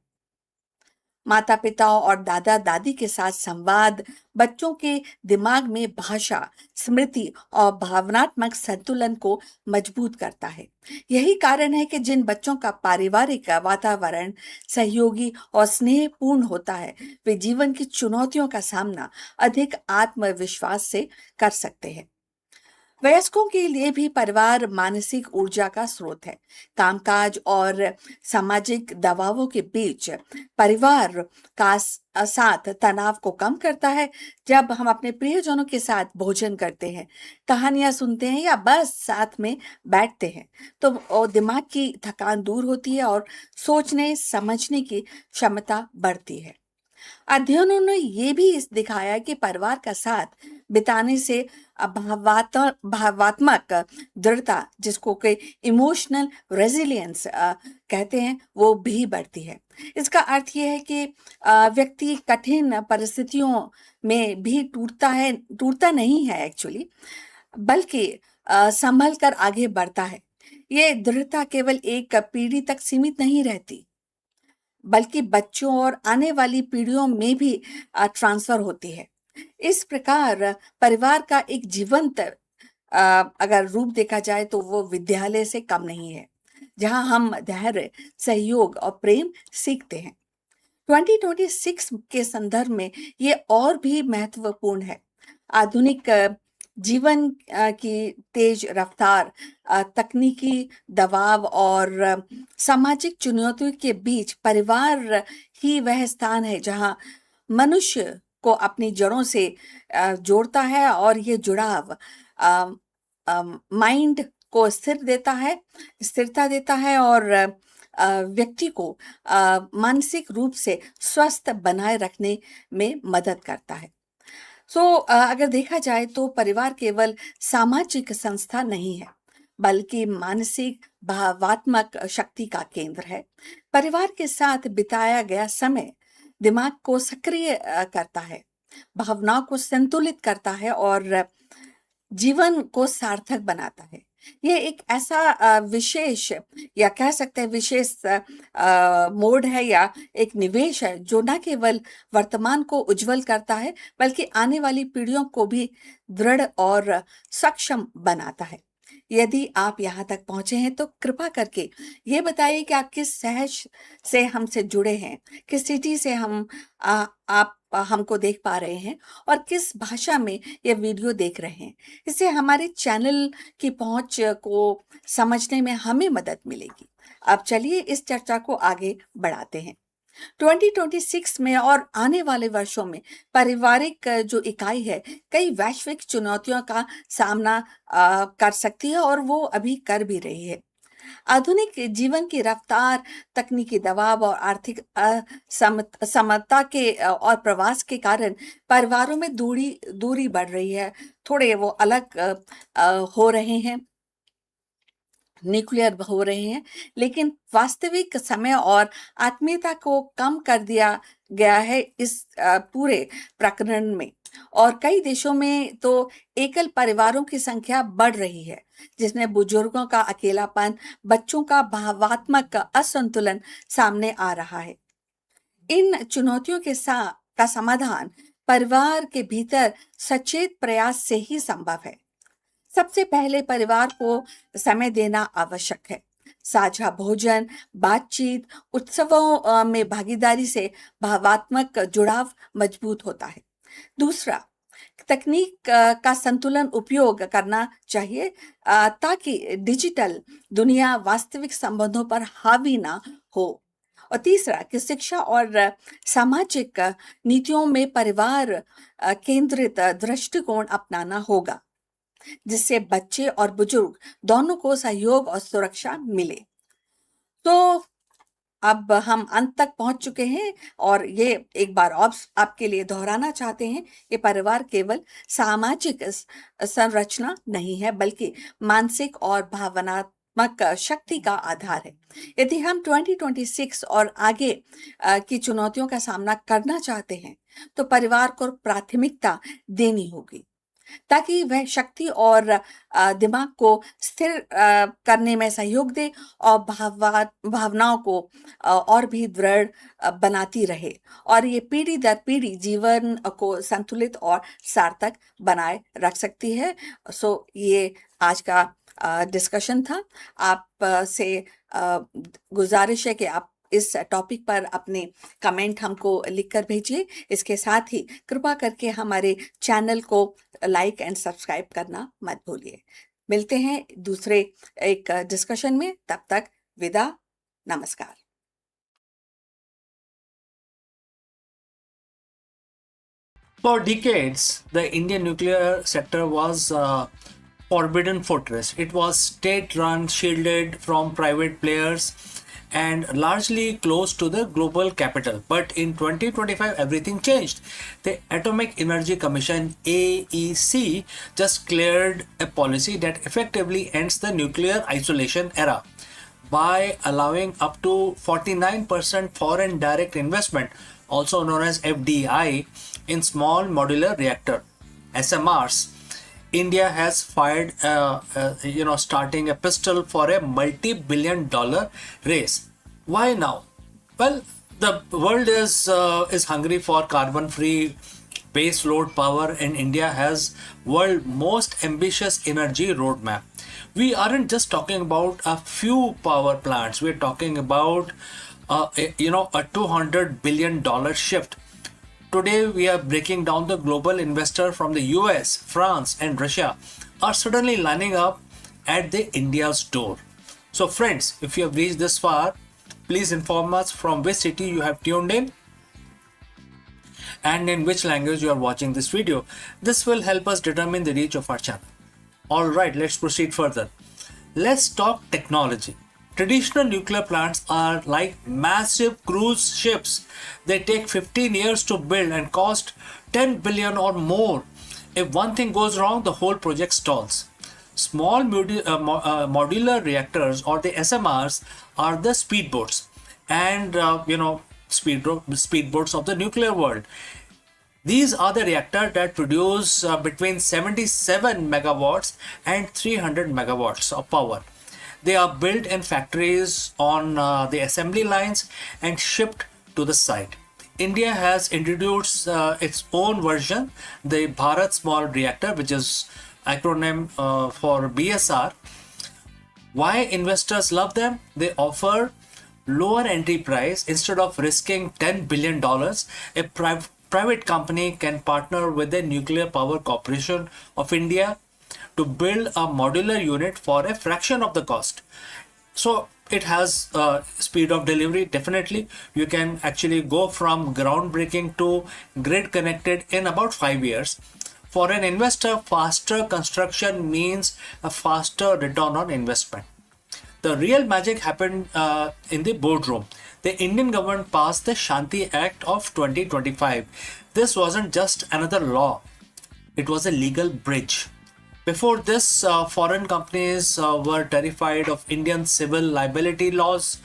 माता पिता और दादा दादी के साथ संवाद बच्चों के दिमाग में भाषा, स्मृति और भावनात्मक संतुलन को मजबूत करता है। यही कारण है कि जिन बच्चों का पारिवारिक वातावरण सहयोगी और स्नेहपूर्ण होता है, वे जीवन की चुनौतियों का सामना अधिक आत्मविश्वास से कर सकते हैं। वयस्कों के लिए भी परिवार मानसिक ऊर्जा का स्रोत है। कामकाज और सामाजिक दबावों के बीच परिवार का साथ तनाव को कम करता है। जब हम अपने प्रियजनों के साथ भोजन करते हैं, कहानियां सुनते हैं या बस साथ में बैठते हैं, तो दिमाग की थकान दूर होती है और सोचने समझने की क्षमता बढ़ती है। अध्ययनों ने ये भी इस दिखाया कि परिवार का साथ बिताने से भावात्मक दृढ़ता, जिसको कि इमोशनल रेजिलियंस कहते हैं, वो भी बढ़ती है। इसका अर्थ ये है कि व्यक्ति कठिन परिस्थितियों में भी टूटता नहीं है एक्चुअली, बल्कि संभल कर आगे बढ़ता है। ये दृढ़ता केवल एक पीढ़ी तक सीमित नहीं रहती, बल्कि बच्चों और आने वाली पीढ़ियों में भी ट्रांसफर होती है। इस प्रकार परिवार का एक जीवंत अगर रूप देखा जाए तो वो विद्यालय से कम नहीं है, जहां हम धैर्य, सहयोग और प्रेम सीखते हैं। 2026 के संदर्भ में ये और भी महत्वपूर्ण है। आधुनिक जीवन की तेज रफ्तार, तकनीकी दबाव और सामाजिक चुनौतियों के बीच परिवार ही वह स्थान है जहां मनुष्य को अपनी जड़ों से जोड़ता है, और ये जुड़ाव माइंड को स्थिरता देता है और व्यक्ति को मानसिक रूप से स्वस्थ बनाए रखने में मदद करता है। अगर देखा जाए तो परिवार केवल सामाजिक संस्था नहीं है, बल्कि मानसिक भावात्मक शक्ति का केंद्र है। परिवार के साथ बिताया गया समय दिमाग को सक्रिय करता है, भावनाओं को संतुलित करता है और जीवन को सार्थक बनाता है। ये एक ऐसा विशेष, या कह सकते हैं विशेष मोड है या एक निवेश है, जो न केवल वर्तमान को उज्जवल करता है, बल्कि आने वाली पीढ़ियों को भी दृढ़ और सक्षम बनाता है। यदि आप यहाँ तक पहुंचे हैं तो कृपा करके ये बताइए कि आप किस सहज से हमसे जुड़े हैं, किस सिटी से आप हमको देख पा रहे हैं और किस भाषा में ये वीडियो देख रहे हैं। इससे हमारे चैनल की पहुंच को समझने में हमें मदद मिलेगी। अब चलिए इस चर्चा को आगे बढ़ाते हैं। 2026 में और आने वाले वर्षों में पारिवारिक जो इकाई है, कई वैश्विक चुनौतियों का सामना कर सकती है और वो अभी कर भी रही है। आधुनिक जीवन की रफ्तार, तकनीकी दबाव और आर्थिक असमता के और प्रवास के कारण परिवारों में दूरी बढ़ रही है। थोड़े वो अलग हो रहे हैं, न्यूक्लियर हो रहे हैं, लेकिन वास्तविक समय और आत्मीयता को कम कर दिया गया है इस पूरे प्रकरण में। और कई देशों में तो एकल परिवारों की संख्या बढ़ रही है, जिसमें बुजुर्गों का अकेलापन, बच्चों का भावात्मक असंतुलन सामने आ रहा है। इन चुनौतियों का समाधान परिवार के भीतर सचेत प्रयास से ही संभव है। सबसे पहले परिवार को समय देना आवश्यक है। साझा भोजन, बातचीत, उत्सवों में भागीदारी से भावात्मक जुड़ाव मजबूत होता है। दूसरा, तकनीक का संतुलन उपयोग करना चाहिए ताकि डिजिटल दुनिया वास्तविक संबंधों पर हावी ना हो। और तीसरा, कि शिक्षा और सामाजिक नीतियों में परिवार केंद्रित दृष्टिकोण अपनाना होगा। जिससे बच्चे और बुजुर्ग दोनों को सहयोग और सुरक्षा मिले। तो अब हम अंत तक पहुंच चुके हैं और ये एक बार और आपके लिए दोहराना चाहते हैं कि परिवार केवल सामाजिक संरचना नहीं है, बल्कि मानसिक और भावनात्मक शक्ति का आधार है। यदि हम 2026 और आगे की चुनौतियों का सामना करना चाहते हैं, तो परिवार को प्राथमिकता देनी होगी, ताकि वह शक्ति और दिमाग को स्थिर करने में सहयोग दे और भावनाओं को और भी दृढ़ बनाती रहे, और ये पीढ़ी दर पीढ़ी जीवन को संतुलित और सार्थक बनाए रख सकती है। सो ये आज का डिस्कशन था। आप से गुजारिश है कि आप इस टॉपिक पर अपने कमेंट हमको लिखकर भेजिए। इसके साथ ही कृपा करके हमारे चैनल को लाइक एंड सब्सक्राइब करना मत भूलिए। मिलते हैं दूसरे एक डिस्कशन में, तब तक विदा, नमस्कार। For decades, the Indian nuclear sector was a forbidden fortress. It was state-run, shielded from private players, and largely close to the global capital. But in 2025, everything changed. The Atomic Energy Commission, AEC, just cleared a policy that effectively ends the nuclear isolation era by allowing up to 49% foreign direct investment, also known as FDI, in small modular reactor SMRs. India has fired, starting a pistol for a multi-billion-dollar race. Why now? Well, the world is hungry for carbon-free base load power, and India has world's most ambitious energy roadmap. We aren't just talking about a few power plants. We're talking about a $200 billion shift. Today, we are breaking down the global investor from the US, France, and Russia are suddenly lining up at the India's door. So, friends, if you have reached this far, please inform us from which city you have tuned in and in which language you are watching this video. This will help us determine the reach of our channel. Alright, let's proceed further. Let's talk technology. Traditional nuclear plants are like massive cruise ships. They take 15 years to build and cost 10 billion or more. If one thing goes wrong, the whole project stalls. Small modular reactors, or the SMRs, are the speedboats and speedboats of the nuclear world. These are the reactors that produce between 77 megawatts and 300 megawatts of power. They are built in factories on the assembly lines and shipped to the site. India has introduced its own version, the Bharat Small Reactor, which is acronym for BSR. Why investors love them? They offer lower entry price. Instead of risking $10 billion, a private company can partner with the Nuclear Power Corporation of India to build a modular unit for a fraction of the cost. So it has speed of delivery. Definitely, you can actually go from groundbreaking to grid connected in about 5 years. For an investor, faster construction means a faster return on investment. The real magic happened in the boardroom. The Indian government passed the Shanti Act of 2025. This wasn't just another law, it was a legal bridge. Before this, foreign companies were terrified of Indian civil liability laws.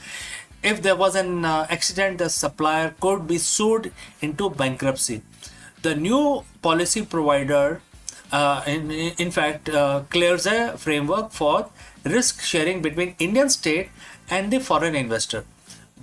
If there was an accident, the supplier could be sued into bankruptcy. The new policy provider, clears a framework for risk sharing between Indian state and the foreign investor.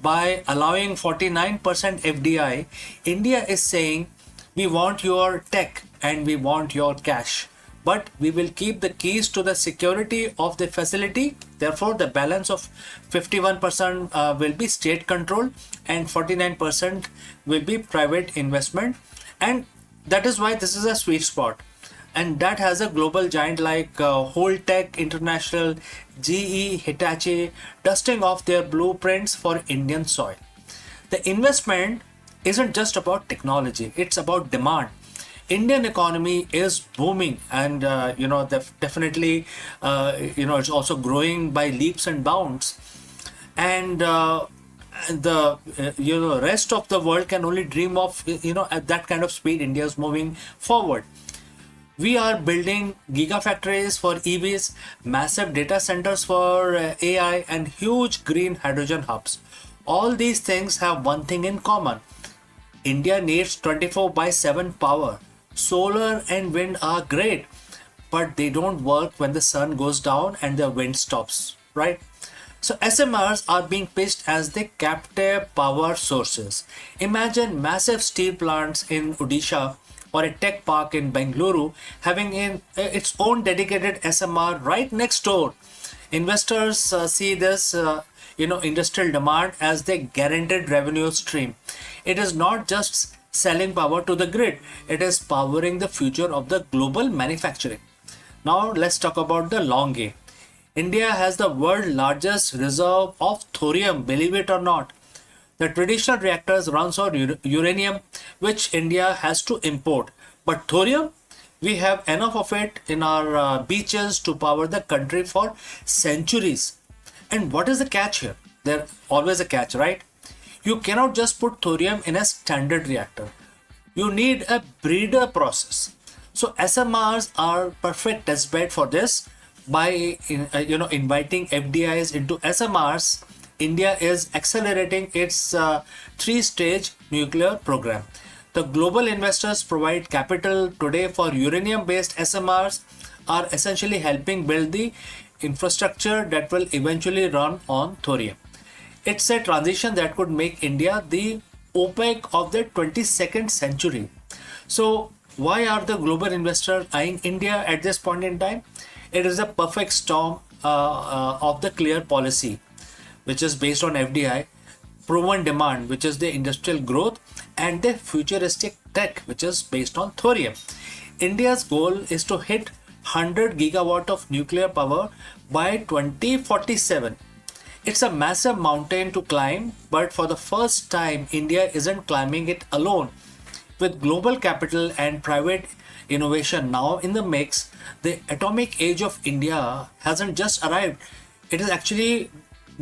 By allowing 49% FDI, India is saying, we want your tech and we want your cash, but we will keep the keys to the security of the facility. Therefore, the balance of 51% will be state control and 49% will be private investment. And that is why this is a sweet spot. And that has a global giant like Holtec International, GE, Hitachi dusting off their blueprints for Indian soil. The investment isn't just about technology, it's about demand. Indian economy is booming, and definitely, it's also growing by leaps and bounds, and the rest of the world can only dream of at that kind of speed India is moving forward. We are building gigafactories for EVs, massive data centers for AI, and huge green hydrogen hubs. All these things have one thing in common: India needs 24 by 7 power. Solar and wind are great, but they don't work when the sun goes down and the wind stops, right? So SMRs are being pitched as the captive power sources. Imagine massive steel plants in Odisha or a tech park in Bengaluru having its own dedicated SMR right next door. Investors see this industrial demand as the guaranteed revenue stream. It is not just selling power to the grid, it is powering the future of the global manufacturing. Now let's talk about the long game. India has the world's largest reserve of thorium, believe it or not. The traditional reactors runs on uranium, which India has to import. But thorium, we have enough of it in our beaches to power the country for centuries. And what is the catch here? There's always a catch, right? You cannot just put thorium in a standard reactor. You need a breeder process. So SMRs are perfect test bed for this. By inviting FDIs into SMRs, India is accelerating its three-stage nuclear program. The global investors provide capital today for uranium-based SMRs are essentially helping build the infrastructure that will eventually run on thorium. It's a transition that could make India the OPEC of the 22nd century. So why are the global investors eyeing India at this point in time? It is a perfect storm of the clear policy, which is based on FDI, proven demand, which is the industrial growth, and the futuristic tech, which is based on thorium. India's goal is to hit 100 gigawatt of nuclear power by 2047. It's a massive mountain to climb, but for the first time, India isn't climbing it alone. With global capital and private innovation now in the mix, the atomic age of India hasn't just arrived. It is actually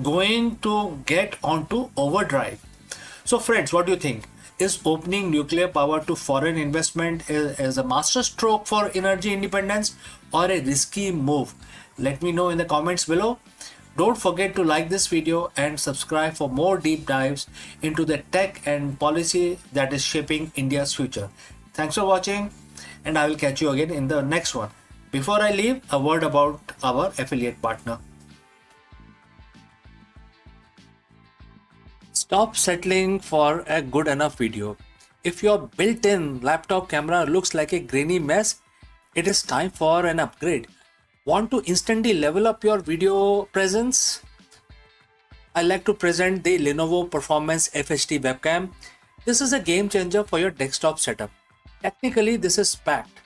going to get onto overdrive. So friends, what do you think? Is opening nuclear power to foreign investment is a master stroke for energy independence or a risky move? Let me know in the comments below. Don't forget to like this video and subscribe for more deep dives into the tech and policy that is shaping India's future. Thanks for watching, and I will catch you again in the next one. Before I leave, a word about our affiliate partner. Stop settling for a good enough video. If your built-in laptop camera looks like a grainy mess, it is time for an upgrade. Want to instantly level up your video presence? I like to present the Lenovo Performance FHD webcam. This is a game changer for your desktop setup. Technically, this is packed.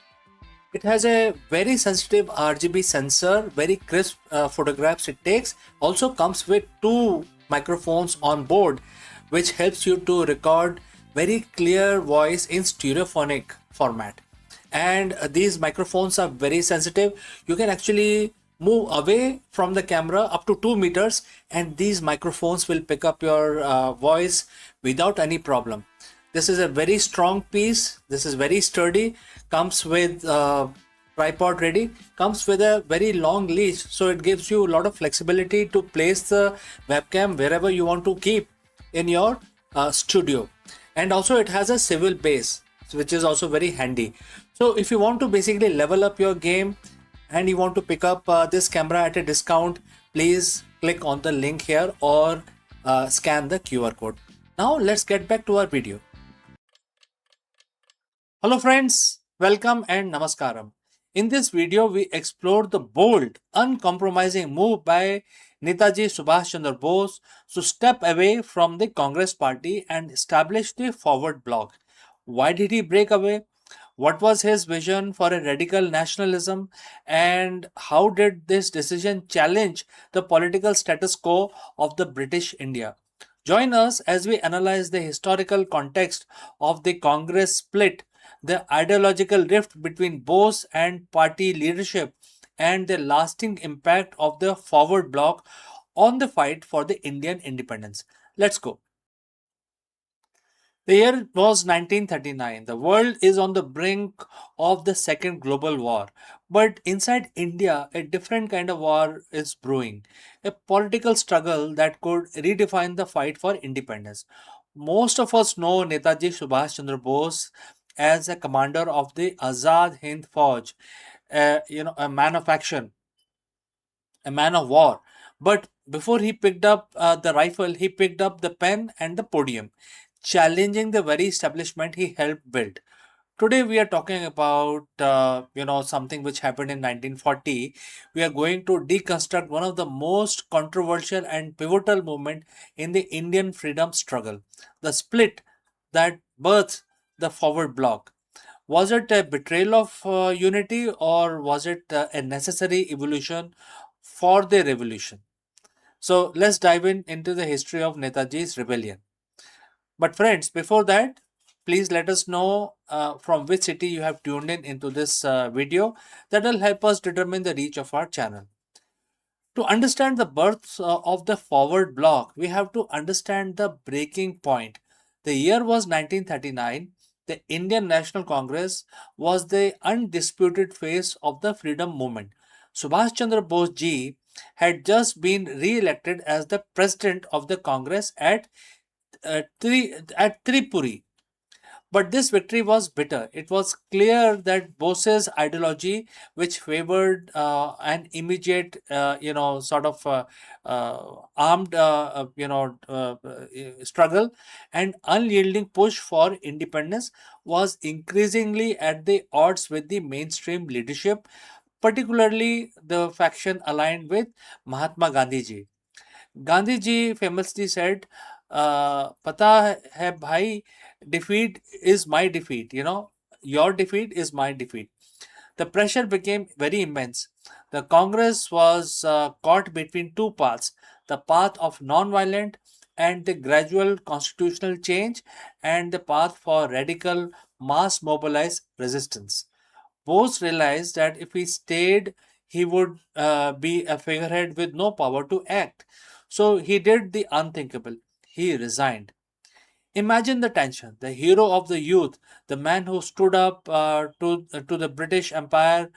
It has a very sensitive RGB sensor, very crisp photographs it takes. Also comes with two microphones on board, which helps you to record very clear voice in stereophonic format. And these microphones are very sensitive. You can actually move away from the camera up to 2 meters, and these microphones will pick up your voice without any problem. This is a very strong piece. This is very sturdy. Comes with tripod ready. Comes with a very long leash, so it gives you a lot of flexibility to place the webcam wherever you want to keep in your studio. And also it has a swivel base, which is also very handy. So if you want to basically level up your game and you want to pick up this camera at a discount, please click on the link here or scan the QR code. Now let's get back to our video. Hello friends, welcome and namaskaram. In this video, we explored the bold, uncompromising move by Netaji Subhash Chandra Bose to step away from the Congress party and establish the Forward Bloc. Why did he break away? What was his vision for a radical nationalism, and how did this decision challenge the political status quo of the British India? Join us as we analyze the historical context of the Congress split the ideological rift between Bose and party leadership, and the lasting impact of the forward bloc on the fight for the Indian independence. Let's go. The year was 1939. The world is on the brink of the Second Global War. But inside India, a different kind of war is brewing. A political struggle that could redefine the fight for independence. Most of us know Netaji Subhash Chandra Bose as a commander of the Azad Hind Fauj, a man of action, a man of war. But before he picked up the rifle, he picked up the pen and the podium, challenging the very establishment he helped build. Today we are talking about something which happened in 1940. We are going to deconstruct one of the most controversial and pivotal movement in the Indian freedom struggle, the split that birthed the forward bloc. Was it a betrayal of unity, or was it a necessary evolution for the revolution? So let's dive into the history of Netaji's rebellion. But friends, before that, please let us know from which city you have tuned in into this video. That will help us determine the reach of our channel. To understand the birth of the forward bloc, we have to understand the breaking point. The year was 1939. The Indian National Congress was the undisputed face of the freedom movement. Subhash Chandra Bose ji had just been re-elected as the president of the Congress at Tripuri. But this victory was bitter. It was clear that Bose's ideology, which favored an immediate, armed, struggle and unyielding push for independence, was increasingly at the odds with the mainstream leadership, particularly the faction aligned with Mahatma Gandhi ji. Gandhi ji famously said, "Pata hai bhai, defeat is my defeat. Your defeat is my defeat." The pressure became very immense. The Congress was caught between two paths: the path of non-violent and the gradual constitutional change, and the path for radical mass mobilized resistance. Bose realized that if he stayed, he would be a figurehead with no power to act. So he did the unthinkable. He resigned. Imagine the tension. The hero of the youth, the man who stood up to the British Empire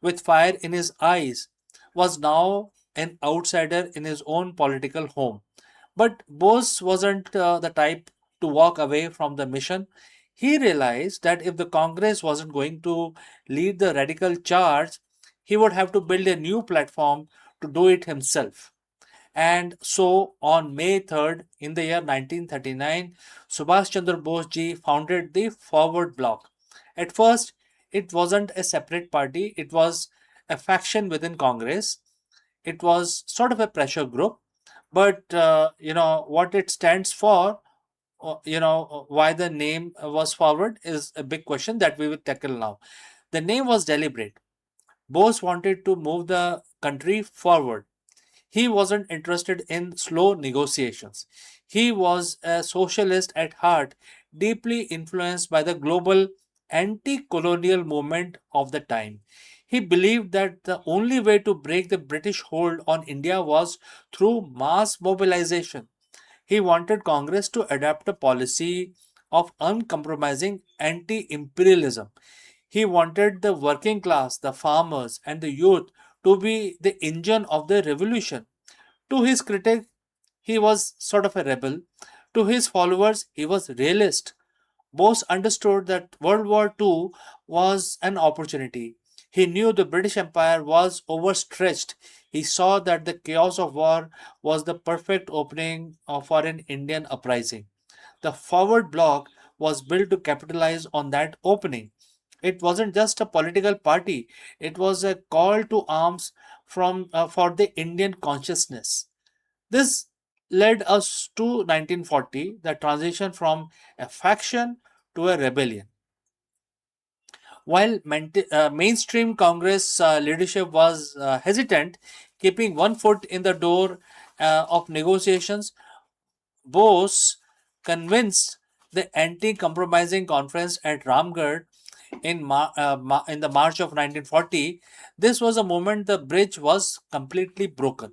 with fire in his eyes, was now an outsider in his own political home. But Bose wasn't the type to walk away from the mission. He realized that if the Congress wasn't going to lead the radical charge, he would have to build a new platform to do it himself. And so on May 3rd in the year 1939, Subhash Chandra Bose ji founded the Forward Bloc. At first, it wasn't a separate party, it was a faction within Congress. It was sort of a pressure group, but what it stands for, why the name was Forward is a big question that we will tackle now. The name was deliberate. Bose wanted to move the country forward. He wasn't interested in slow negotiations. He was a socialist at heart, deeply influenced by the global anti colonial movement of the time. He believed that the only way to break the British hold on India was through mass mobilization. He wanted Congress to adopt a policy of uncompromising anti imperialism. He wanted the working class, the farmers, and the youth to be the engine of the revolution. To his critics, he was sort of a rebel. To his followers, he was realist. Bose understood that World War II was an opportunity. He knew the British Empire was overstretched. He saw that the chaos of war was the perfect opening for an Indian uprising. The Forward Bloc was built to capitalize on that opening. It wasn't just a political party, it was a call to arms for the Indian consciousness. This led us to 1940, the transition from a faction to a rebellion. While mainstream Congress leadership was hesitant, keeping one foot in the door of negotiations, Bose convinced the anti-compromising conference at Ramgarh in the March of 1940, this was a moment the bridge was completely broken.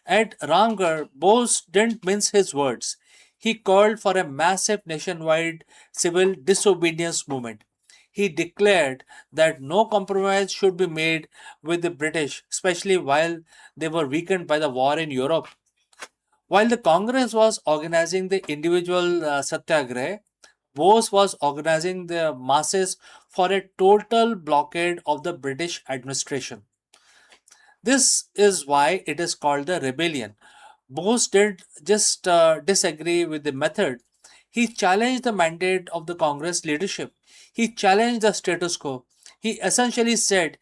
At Ramgarh, Bose didn't mince his words. He called for a massive nationwide civil disobedience movement. He declared that no compromise should be made with the British, especially while they were weakened by the war in Europe. While the Congress was organizing the individual satyagrah, Bose was organizing the masses for a total blockade of the British administration. This is why it is called the rebellion. Bose did just disagree with the method. He challenged the mandate of the Congress leadership. He challenged the status quo. He essentially said,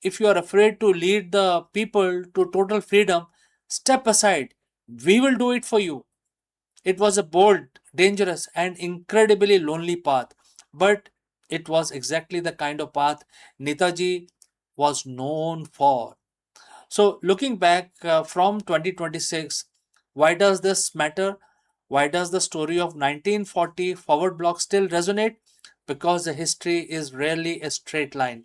if you are afraid to lead the people to total freedom, step aside. We will do it for you. It was a bold, dangerous, and incredibly lonely path, but it was exactly the kind of path Netaji was known for. So, looking back from 2026, why does this matter? Why does the story of 1940 forward block still resonate? Because the history is rarely a straight line.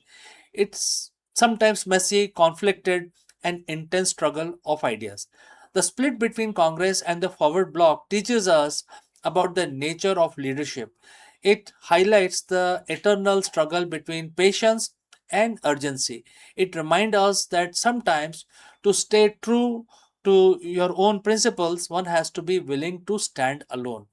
It's sometimes messy, conflicted, and intense struggle of ideas. The split between Congress and the forward bloc teaches us about the nature of leadership. It highlights the eternal struggle between patience and urgency. It reminds us that sometimes to stay true to your own principles, one has to be willing to stand alone.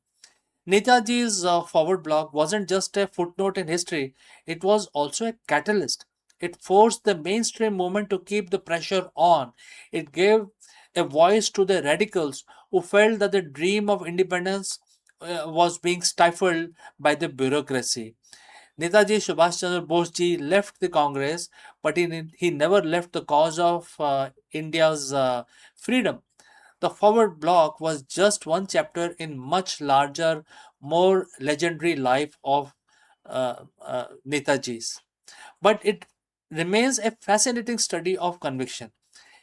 Netaji's forward block wasn't just a footnote in history, it was also a catalyst. It forced the mainstream movement to keep the pressure on. It gave a voice to the radicals who felt that the dream of independence was being stifled by the bureaucracy. Netaji Subhash Chandra Bose ji left the Congress, but he never left the cause of India's freedom. The forward block was just one chapter in much larger, more legendary life of Netaji's. But it remains a fascinating study of conviction.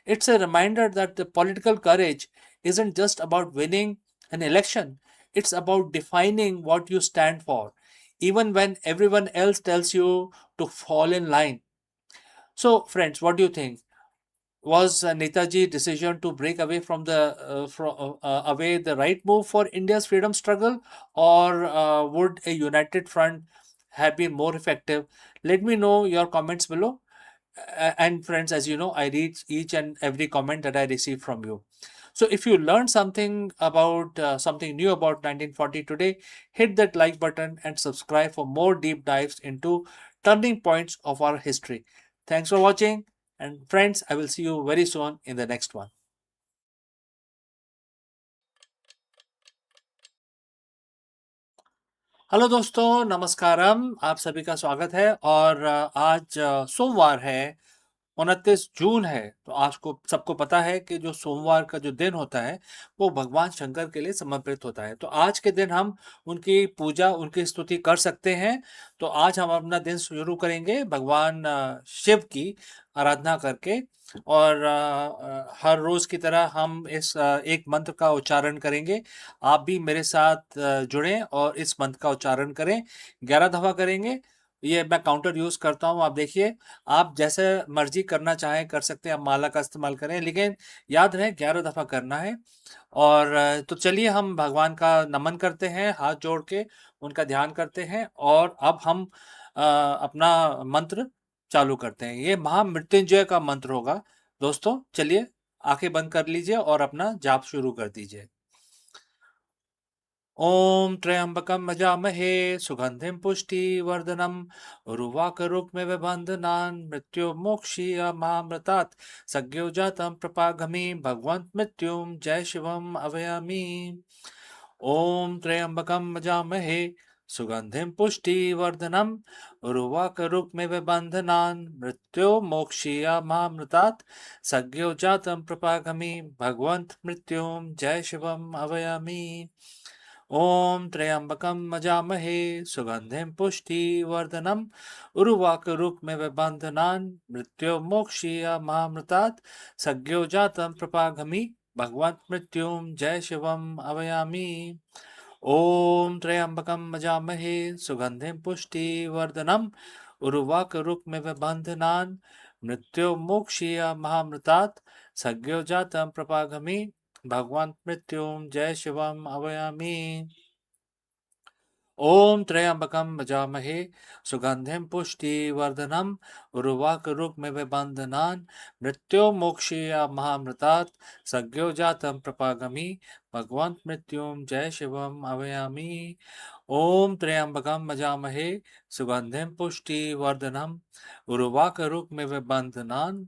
It's a reminder that the political courage isn't just about winning an election, it's about defining what you stand for, even when everyone else tells you to fall in line. So, friends, what do you think? Was Netaji's decision to break away from away the right move for India's freedom struggle, or would a united front have been more effective? Let me know your comments below. And friends, as you know, I read each and every comment that I receive from you. So if you learned something about something new about 1940 today, hit that like button and subscribe for more deep dives into turning points of our history. Thanks for watching, and friends, I will see you very soon in the next one. Hello दोस्तों, नमस्कारम। आप सभी का स्वागत है। और आज सोमवार है, 29 जून है। तो आज को सबको पता है कि जो सोमवार का जो दिन होता है वो भगवान शंकर के लिए समर्पित होता है। तो आज के दिन हम उनकी पूजा, उनकी स्तुति कर सकते हैं। तो आज हम अपना दिन शुरू करेंगे भगवान शिव की आराधना करके। और हर रोज की तरह हम इस एक मंत्र का उच्चारण करेंगे। आप भी मेरे साथ जुड़ें और इस मंत्र का उच्चारण करें। 11 दफा करेंगे। ये मैं काउंटर यूज करता हूँ, आप देखिए। आप जैसे मर्जी करना चाहें कर सकते हैं, आप माला का इस्तेमाल करें, लेकिन याद रहे 11 दफा करना है। और तो चलिए हम भगवान का नमन करते हैं, हाथ जोड़ के उनका ध्यान करते हैं। और अब हम अपना मंत्र चालू करते हैं। ये महामृत्युंजय का मंत्र होगा। दोस्तों चलिए आंखें बंद कर लीजिए और अपना जाप शुरू कर दीजिए। ओम त्र्यंबकम यजामहे सुगंधिम पुष्टिवर्धनम उर्वाकरुक्मिव बन्धनान् मृत्युर्मोक्षीयमामृतात् सज्ञो जातं प्रपागमि भगवन्त मृत्युम जय शिवम अभयामि। ओम त्र्यंबकम यजामहे सुगंधिम पुष्टिवर्धनम उर्वाकरुक्मिव बन्धनान् मृत्युर्मोक्षीयमामृतात् सज्ञो जातं प्रपागमि भगवन्त मृत्युम जय शिवम अभयामि। ओम त्र्यंबकम यजामहे सुगंधिम पुष्टिवर्धनम उर्वाकरुक्मिव बन्धनान् मृत्युर्मोक्षीयमामृतात् सज्ञो जातं प्रपागमि भगवन्त मृत्युम जय शिवम अभयामि। ॐ त्र्यम्बकं यजामहे सुगन्धिं पुष्टिवर्धनम् उर्वाकरुक्मिव बन्धनान् मृत्युर्मोक्षीयमामृतात् सज्ञो जातं प्रपागमि भगवान् मृत्युं जय शिवम् आवाहयामि। ॐ त्र्यम्बकं यजामहे सुगन्धिं पुष्टिवर्धनम् उर्वाकरुक्मिव बन्धनान् मृत्युर्मोक्षीयमामृतात् सज्ञो जातं प्रपागमि भगवान् मृत्युं जय शिवम् आवाहयामि। ॐ त्र्यम्बकं यजामहे सुगन्धिं पुष्टिवर्धनम् उर्वाकरुक्मिव बन्धनान्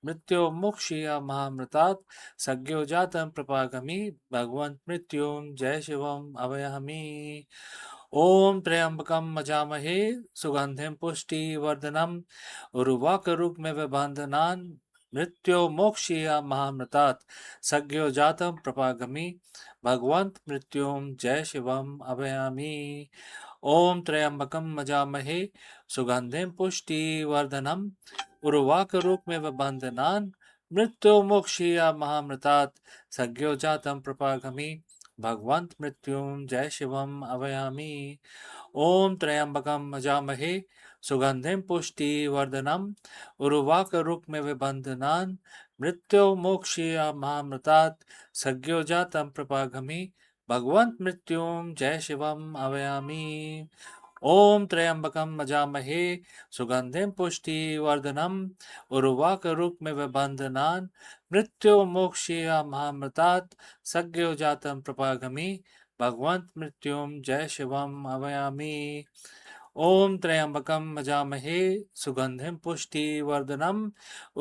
मृत्युर्मोक्षीयमामृतात् सज्ञो जातं प्रपागमि भगवान् मृत्युं जय शिवम् आवाहयामि। ॐ त्र्यम्बकं यजामहे सुगन्धिं पुष्टिवर्धनम् उर्वाकरुक्मिव बन्धनान् मृत्युर्मोक्षीयमामृतात् सज्ञो जातं प्रपागमि भगवान् मृत्युं जय शिवम् आवाहयामि। ॐ त्र्यम्बकं यजामहे सुगन्धिं पुष्टिवर्धनम् उर्वाकरुक्मिव बन्धनान् मृत्युर्मोक्षीयमामृतात् सज्ञो जातं प्रपागमि भगवान् मृत्युं जय शिवम् आवाहयामि। ॐ त्र्यम्बकं यजामहे सुगन्धिं पुष्टिवर्धनम् उर्वाकरुक्मिव बन्धनान् मृत्युर्मोक्षीयमामृतात् सज्ञो जातं प्रपागमि भगवान् मृत्युं जय शिवम् आवाहयामि। ॐ त्र्यम्बकं यजामहे सुगन्धिं पुष्टिवर्धनम् उर्वाकरुक्मिव बन्धनान् मृत्युर्मोक्षीयमामृतात् सज्ञो जातं प्रपागमि भगवान् मृत्युं जय शिवम् आवाहयामि। ॐ त्र्यम्बकं यजामहे सुगन्धिं पुष्टिवर्धनम्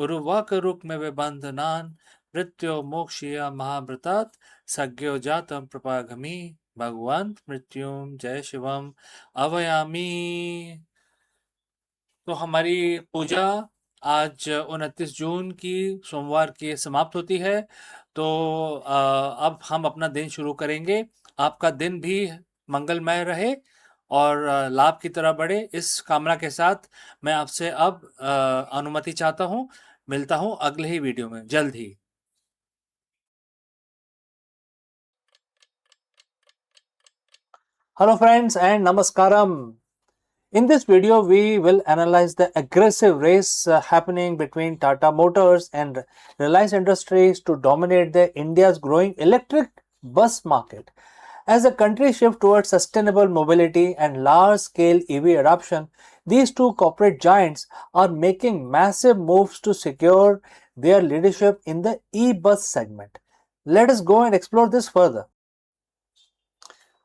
उर्वाकरुक्मिव बन्धनान् मृत्युर्मोक्षीयमामृतात् सज्ञो जातं प्रपागमि भगवान् मृत्युं जय शिवम् आवाहयामि। तो हमारी पूजा आज 29 जून की सोमवार की समाप्त होती है। तो अब हम अपना दिन शुरू करेंगे। आपका दिन भी मंगलमय रहे और लाभ की तरह बढ़े, इस कामना के साथ मैं आपसे अब अनुमति चाहता हूँ। मिलता हूँ अगले ही वीडियो में जल्द ही। Hello friends and Namaskaram. In this video, we will analyze the aggressive race happening between Tata Motors and Reliance Industries to dominate India's growing electric bus market. As the country shifts towards sustainable mobility and large-scale EV adoption, these two corporate giants are making massive moves to secure their leadership in the e-bus segment. Let us go and explore this further.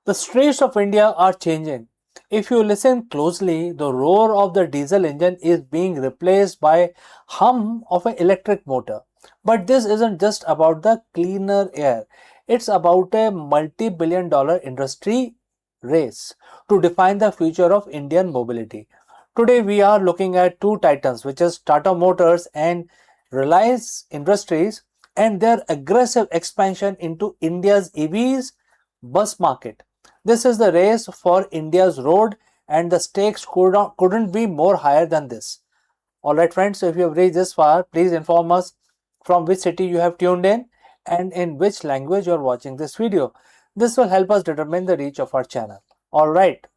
The streets of India are changing. If you listen closely, the roar of the diesel engine is being replaced by hum of an electric motor. But this isn't just about the cleaner air. It's about a multi-billion-dollar industry race to define the future of Indian mobility. Today we are looking at two titans, which is Tata Motors and Reliance Industries, and their aggressive expansion into India's EVs bus market. This is the race for India's road, and the stakes couldn't be more higher than this. Alright friends, so if you have reached this far, please inform us from which city you have tuned in and in which language you are watching this video. This will help us determine the reach of our channel. Alright,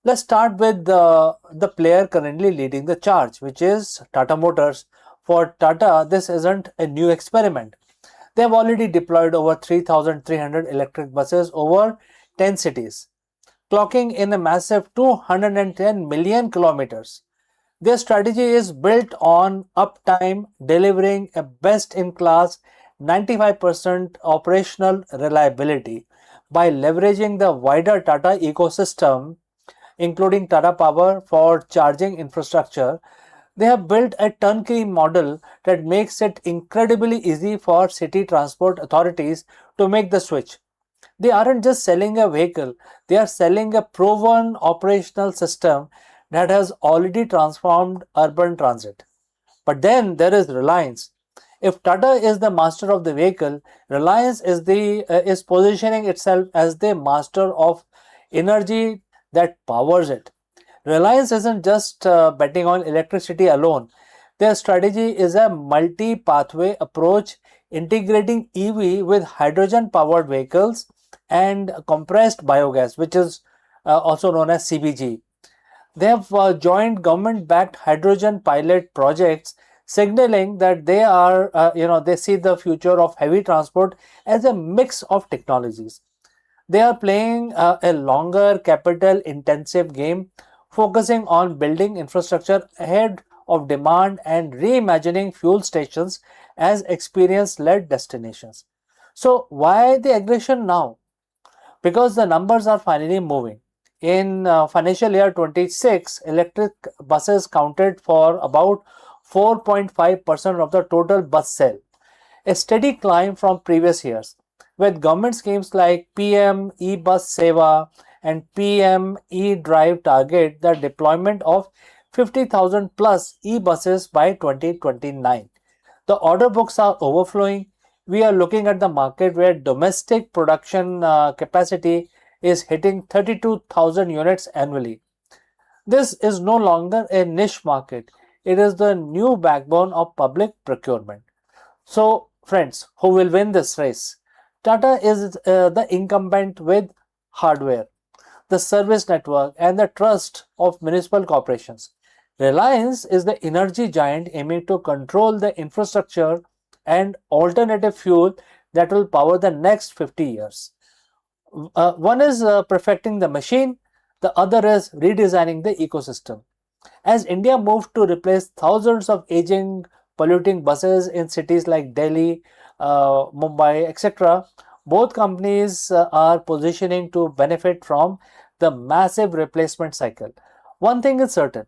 let's start with the player currently leading the charge, which is Tata Motors. For Tata, this isn't a new experiment. They have already deployed over 3,300 electric buses over 10 cities, clocking in a massive 210 million kilometers. Their strategy is built on uptime, delivering a best-in-class 95% operational reliability by leveraging the wider Tata ecosystem, including Tata Power for charging infrastructure. They have built a turnkey model that makes it incredibly easy for city transport authorities to make the switch. They aren't just selling a vehicle, they are selling a proven operational system that has already transformed urban transit. But then there is Reliance. If Tata is the master of the vehicle, Reliance is positioning itself as the master of energy that powers it. Reliance isn't just betting on electricity alone. Their strategy is a multi-pathway approach integrating EV with hydrogen-powered vehicles, and compressed biogas, which is also known as CBG. They have joined government-backed hydrogen pilot projects, signaling that they see the future of heavy transport as a mix of technologies. They are playing a longer capital intensive game, focusing on building infrastructure ahead of demand and reimagining fuel stations as experience led destinations. So, why the aggression now? Because the numbers are finally moving. In financial year 26, electric buses counted for about 4.5% of the total bus sale, a steady climb from previous years. With government schemes like PM E-Bus Seva and PM E-Drive target the deployment of 50,000 plus e-buses by 2029. The order books are overflowing. We are looking at the market where domestic production capacity is hitting 32,000 units annually. This is no longer a niche market. It is the new backbone of public procurement. So, friends, who will win this race? Tata is the incumbent with hardware, the service network, and the trust of municipal corporations. Reliance is the energy giant aiming to control the infrastructure and alternative fuel that will power the next 50 years. One is perfecting the machine, the other is redesigning the ecosystem. As India moved to replace thousands of aging, polluting buses in cities like Delhi, Mumbai, etc., both companies are positioning to benefit from the massive replacement cycle. One thing is certain,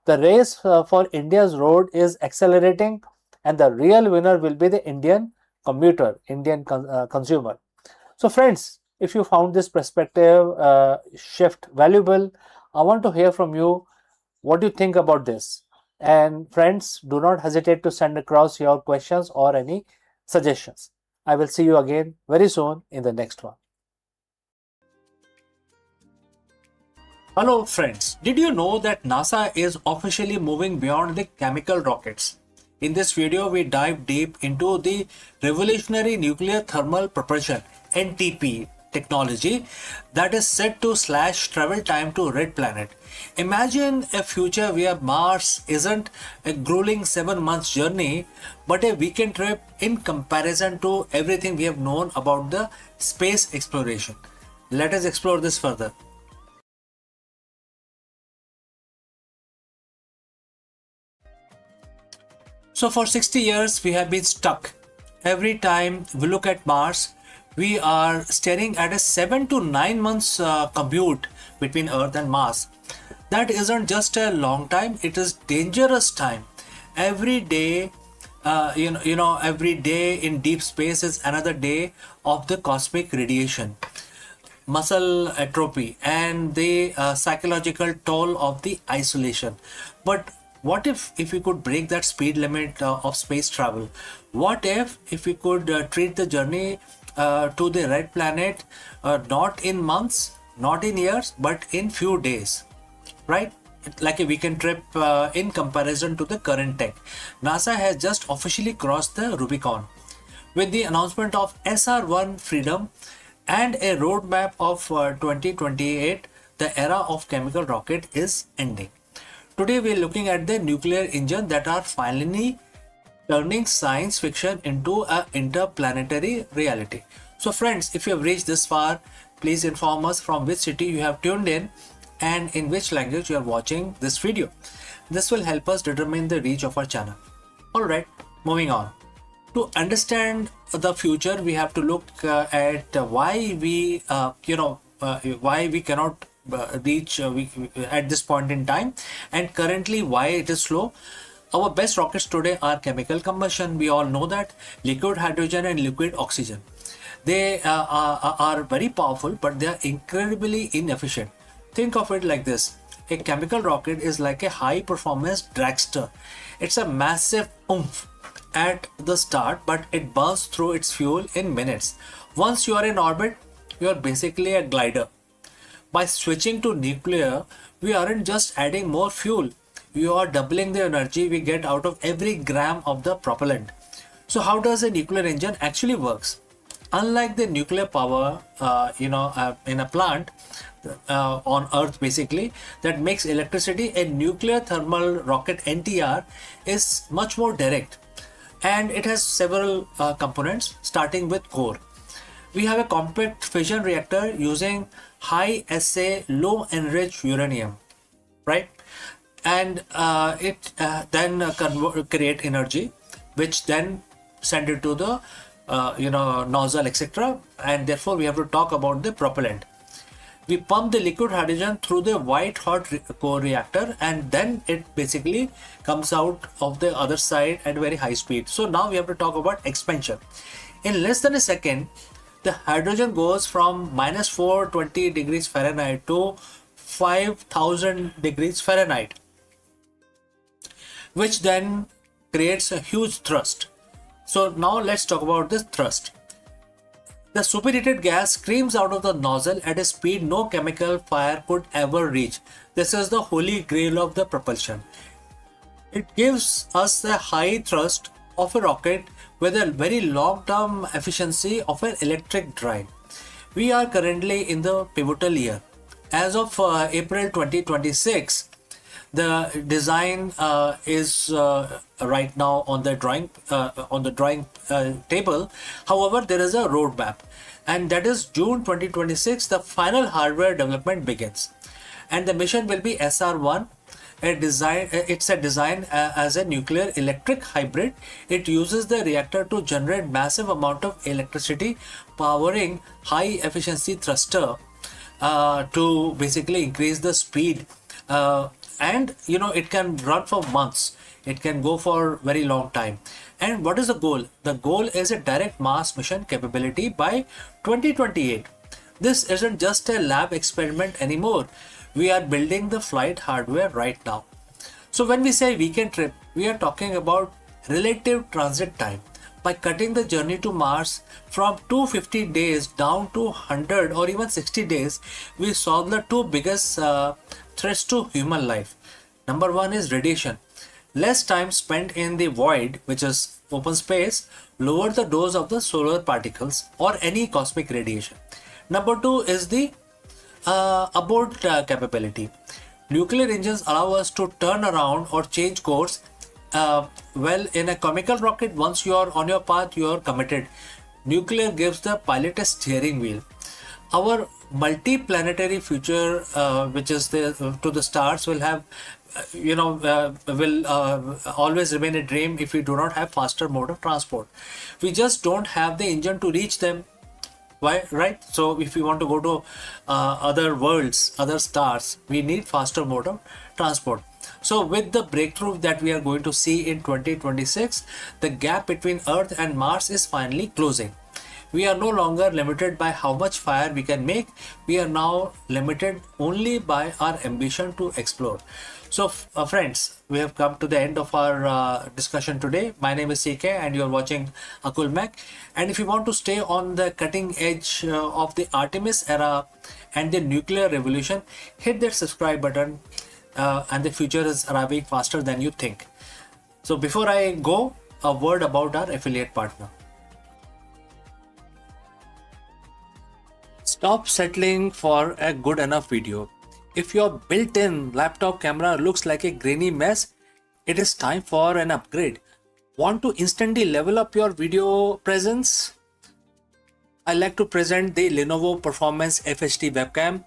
the race for India's road is accelerating, and the real winner will be the Indian commuter, Indian consumer. So, friends, if you found this perspective shift valuable, I want to hear from you what do you think about this. And friends, do not hesitate to send across your questions or any suggestions. I will see you again very soon in the next one. Hello friends, did you know that NASA is officially moving beyond the chemical rockets? In this video, we dive deep into the revolutionary nuclear thermal propulsion (NTP) technology that is set to slash travel time to red planet. Imagine a future where Mars isn't a grueling 7 months journey but a weekend trip in comparison to everything we have known about the space exploration. Let us explore this further. So for 60 years we have been stuck. Every time we look at Mars, we are staring at a 7 to 9 months commute between Earth and Mars. That isn't just a long time, it is dangerous time. Every day, every day in deep space is another day of the cosmic radiation, muscle atrophy, and the psychological toll of the isolation. But what if we could break that speed limit of space travel? What if we could treat the journey to the red planet not in months, not in years, but in few days, right? Like a weekend trip in comparison to the current tech. NASA has just officially crossed the Rubicon with the announcement of SR-1 Freedom and a roadmap of 2028. The era of chemical rocket is ending. Today we are looking at the nuclear engine that are finally turning science fiction into an interplanetary reality. So friends, if you have reached this far, please inform us from which city you have tuned in and in which language you are watching this video. This will help us determine the reach of our channel. Alright, moving on. To understand the future, we have to look at why we cannot reach at this point in time, and currently why it is slow. Our best rockets today are chemical combustion. We all know that liquid hydrogen and liquid oxygen. They are very powerful, but they are incredibly inefficient. Think of it like this. A chemical rocket is like a high performance dragster. It's a massive oomph at the start, but it burns through its fuel in minutes. Once you are in orbit, you are basically a glider. By switching to nuclear, we aren't just adding more fuel, we are doubling the energy we get out of every gram of the propellant. So how does a nuclear engine actually works? Unlike the nuclear power, in a plant on Earth, basically, that makes electricity, a nuclear thermal rocket NTR is much more direct, and it has several components, starting with core. We have a compact fission reactor using high assay, low enriched uranium, right? And it then create energy, which then send it to the nozzle, etc. And therefore we have to talk about the propellant. We pump the liquid hydrogen through the white hot core reactor, and then it basically comes out of the other side at very high speed. So now we have to talk about expansion. In less than a second, the hydrogen goes from minus 420 degrees Fahrenheit to 5000 degrees Fahrenheit, which then creates a huge thrust. So now let's talk about this thrust. The superheated gas screams out of the nozzle at a speed no chemical fire could ever reach. This is the holy grail of the propulsion. It gives us the high thrust of a rocket with a very long-term efficiency of an electric drive. We are currently in the pivotal year. As of April 2026, the design is right now on the drawing table. However, there is a roadmap, and that is June 2026. The final hardware development begins, and the mission will be SR1. It's a design as a nuclear electric hybrid. It uses the reactor to generate massive amount of electricity, powering high efficiency thruster to basically increase the speed. And it can run for months. It can go for very long time. And what is the goal? The goal is a direct mass mission capability by 2028. This isn't just a lab experiment anymore. We are building the flight hardware right now. So when we say weekend trip, we are talking about relative transit time. By cutting the journey to Mars from 250 days down to 100 or even 60 days, we solve the two biggest threats to human life. Number one is radiation. Less time spent in the void, which is open space, lower the dose of the solar particles or any cosmic radiation. Number two is the abort capability. Nuclear engines allow us to turn around or change course. Well, in a chemical rocket, once you are on your path, you are committed. Nuclear gives the pilot a steering wheel. Our multi-planetary future, which is to the stars, will have, will always remain a dream if we do not have faster mode of transport. We just don't have the engine to reach them. Why, right? So if we want to go to other worlds, other stars, we need faster mode of transport. So with the breakthrough that we are going to see in 2026, the gap between Earth and Mars is finally closing. We are no longer limited by how much fire we can make. We are now limited only by our ambition to explore. So friends, we have come to the end of our discussion today. My name is CK and you are watching Akul Mac. And if you want to stay on the cutting edge of the Artemis era and the nuclear revolution, hit that subscribe button, and the future is arriving faster than you think. So before I go, a word about our affiliate partner. Stop settling for a good enough video. If your built-in laptop camera looks like a grainy mess, it is time for an upgrade. Want to instantly level up your video presence? I like to present the Lenovo Performance FHD webcam.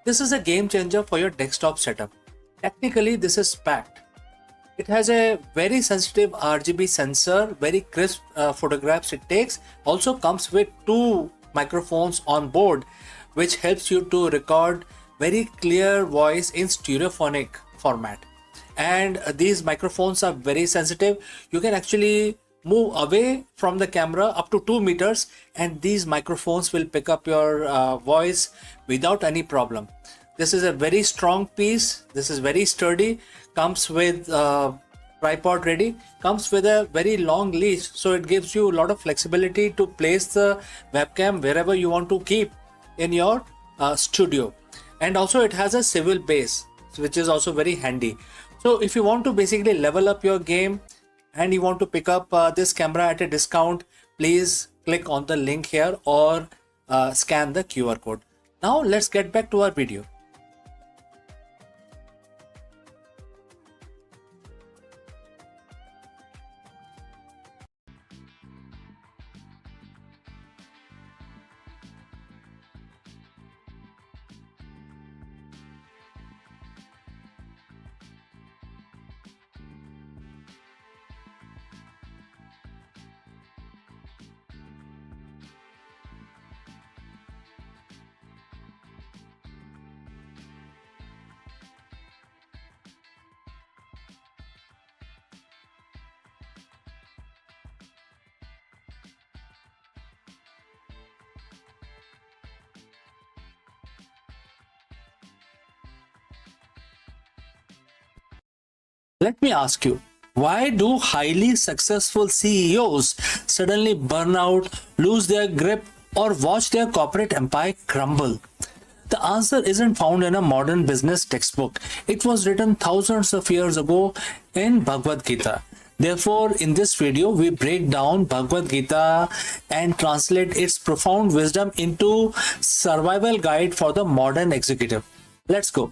This is a game changer for your desktop setup. Technically, this is packed. It has a very sensitive RGB sensor, very crisp photographs it takes. Also comes with two microphones on board, which helps you to record very clear voice in stereophonic format. And these microphones are very sensitive. You can actually move away from the camera up to 2 meters and these microphones will pick up your voice without any problem. This is a very strong piece. This is very sturdy. Comes with tripod ready. Comes with a very long leash, so it gives you a lot of flexibility to place the webcam wherever you want to keep in your studio. And also it has a swivel base, which is also very handy. So if you want to basically level up your game and you want to pick up this camera at a discount, please click on the link here or scan the QR code. Now let's get back to our video. Let me ask you, why do highly successful CEOs suddenly burn out, lose their grip, or watch their corporate empire crumble? The answer isn't found in a modern business textbook. It was written thousands of years ago in Bhagavad Gita. Therefore, in this video, we break down Bhagavad Gita and translate its profound wisdom into survival guide for the modern executive. Let's go.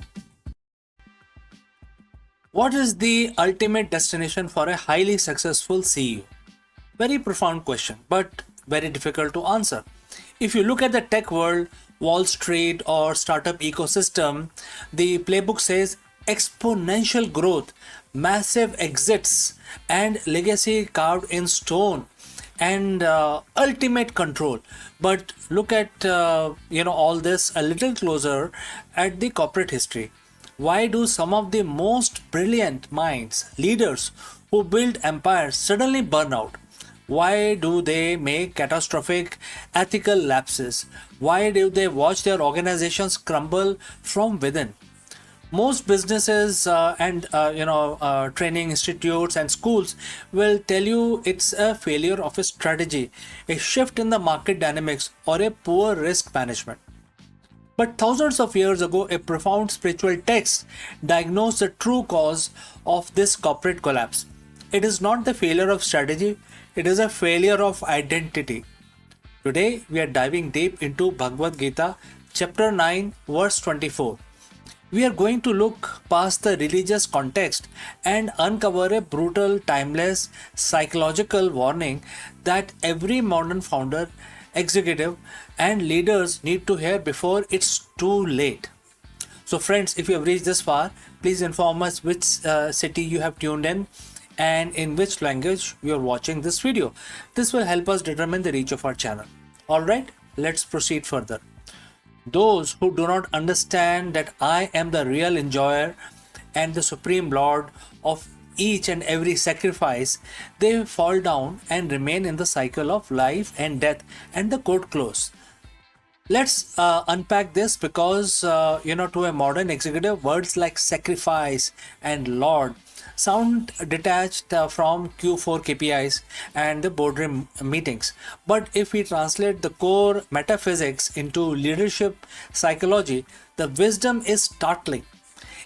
What is the ultimate destination for a highly successful CEO? Very profound question, but very difficult to answer. If you look at the tech world, Wall Street or startup ecosystem, the playbook says exponential growth, massive exits, and legacy carved in stone, and ultimate control. But look at all this a little closer at the corporate history. Why do some of the most brilliant minds, leaders who build empires suddenly burn out? Why do they make catastrophic ethical lapses? Why do they watch their organizations crumble from within? Most businesses and training institutes and schools will tell you it's a failure of a strategy, a shift in the market dynamics, or a poor risk management. But thousands of years ago, a profound spiritual text diagnosed the true cause of this corporate collapse. It is not the failure of strategy, it is a failure of identity. Today, we are diving deep into Bhagavad Gita, chapter 9, verse 24. We are going to look past the religious context and uncover a brutal, timeless, psychological warning that every modern founder, executive, and leaders need to hear before it's too late. So friends, if you have reached this far, please inform us which city you have tuned in and in which language you are watching this video. This will help us determine the reach of our channel. Alright, let's proceed further. Those who do not understand that I am the real enjoyer and the supreme lord of each and every sacrifice, they fall down and remain in the cycle of life and death, and the quote close. Let's unpack this because to a modern executive, words like sacrifice and lord sound detached from Q4 KPIs and the boardroom meetings. But if we translate the core metaphysics into leadership psychology, the wisdom is startling.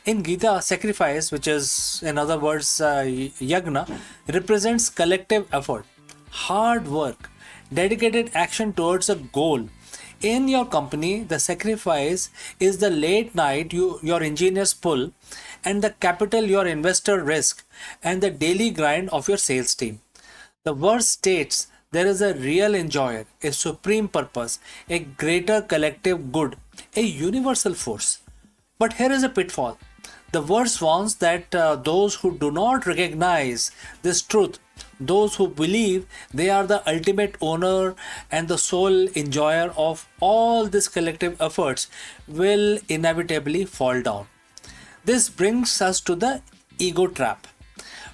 In Gita, sacrifice, which is in other words yagna, represents collective effort, hard work, dedicated action towards a goal. In your company, the sacrifice is the late night your engineers pull, and the capital your investor risk, and the daily grind of your sales team. The verse states there is a real enjoyer, a supreme purpose, a greater collective good, a universal force. But here is a pitfall. The verse warns that those who do not recognize this truth, those who believe they are the ultimate owner and the sole enjoyer of all these collective efforts, will inevitably fall down. This brings us to the ego trap.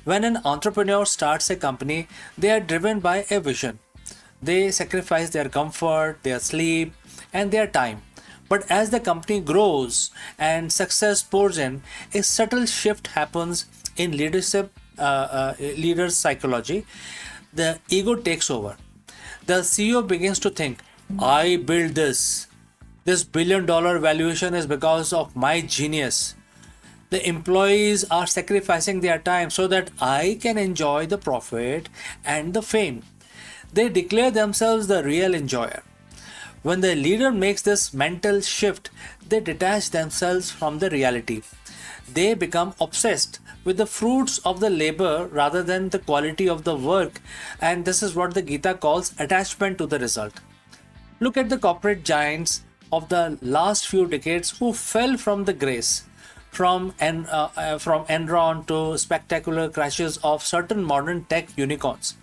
When an entrepreneur starts a company, they are driven by a vision. They sacrifice their comfort, their sleep, and their time. But as the company grows and success pours in, a subtle shift happens in leaders' psychology. The ego takes over. The CEO begins to think, I built this. This $1 billion valuation is because of my genius. The employees are sacrificing their time so that I can enjoy the profit and the fame. They declare themselves the real enjoyer. When the leader makes this mental shift, they detach themselves from the reality. They become obsessed with the fruits of the labor rather than the quality of the work, and this is what the Gita calls attachment to the result. Look at the corporate giants of the last few decades who fell from the grace, from Enron to spectacular crashes of certain modern tech unicorns.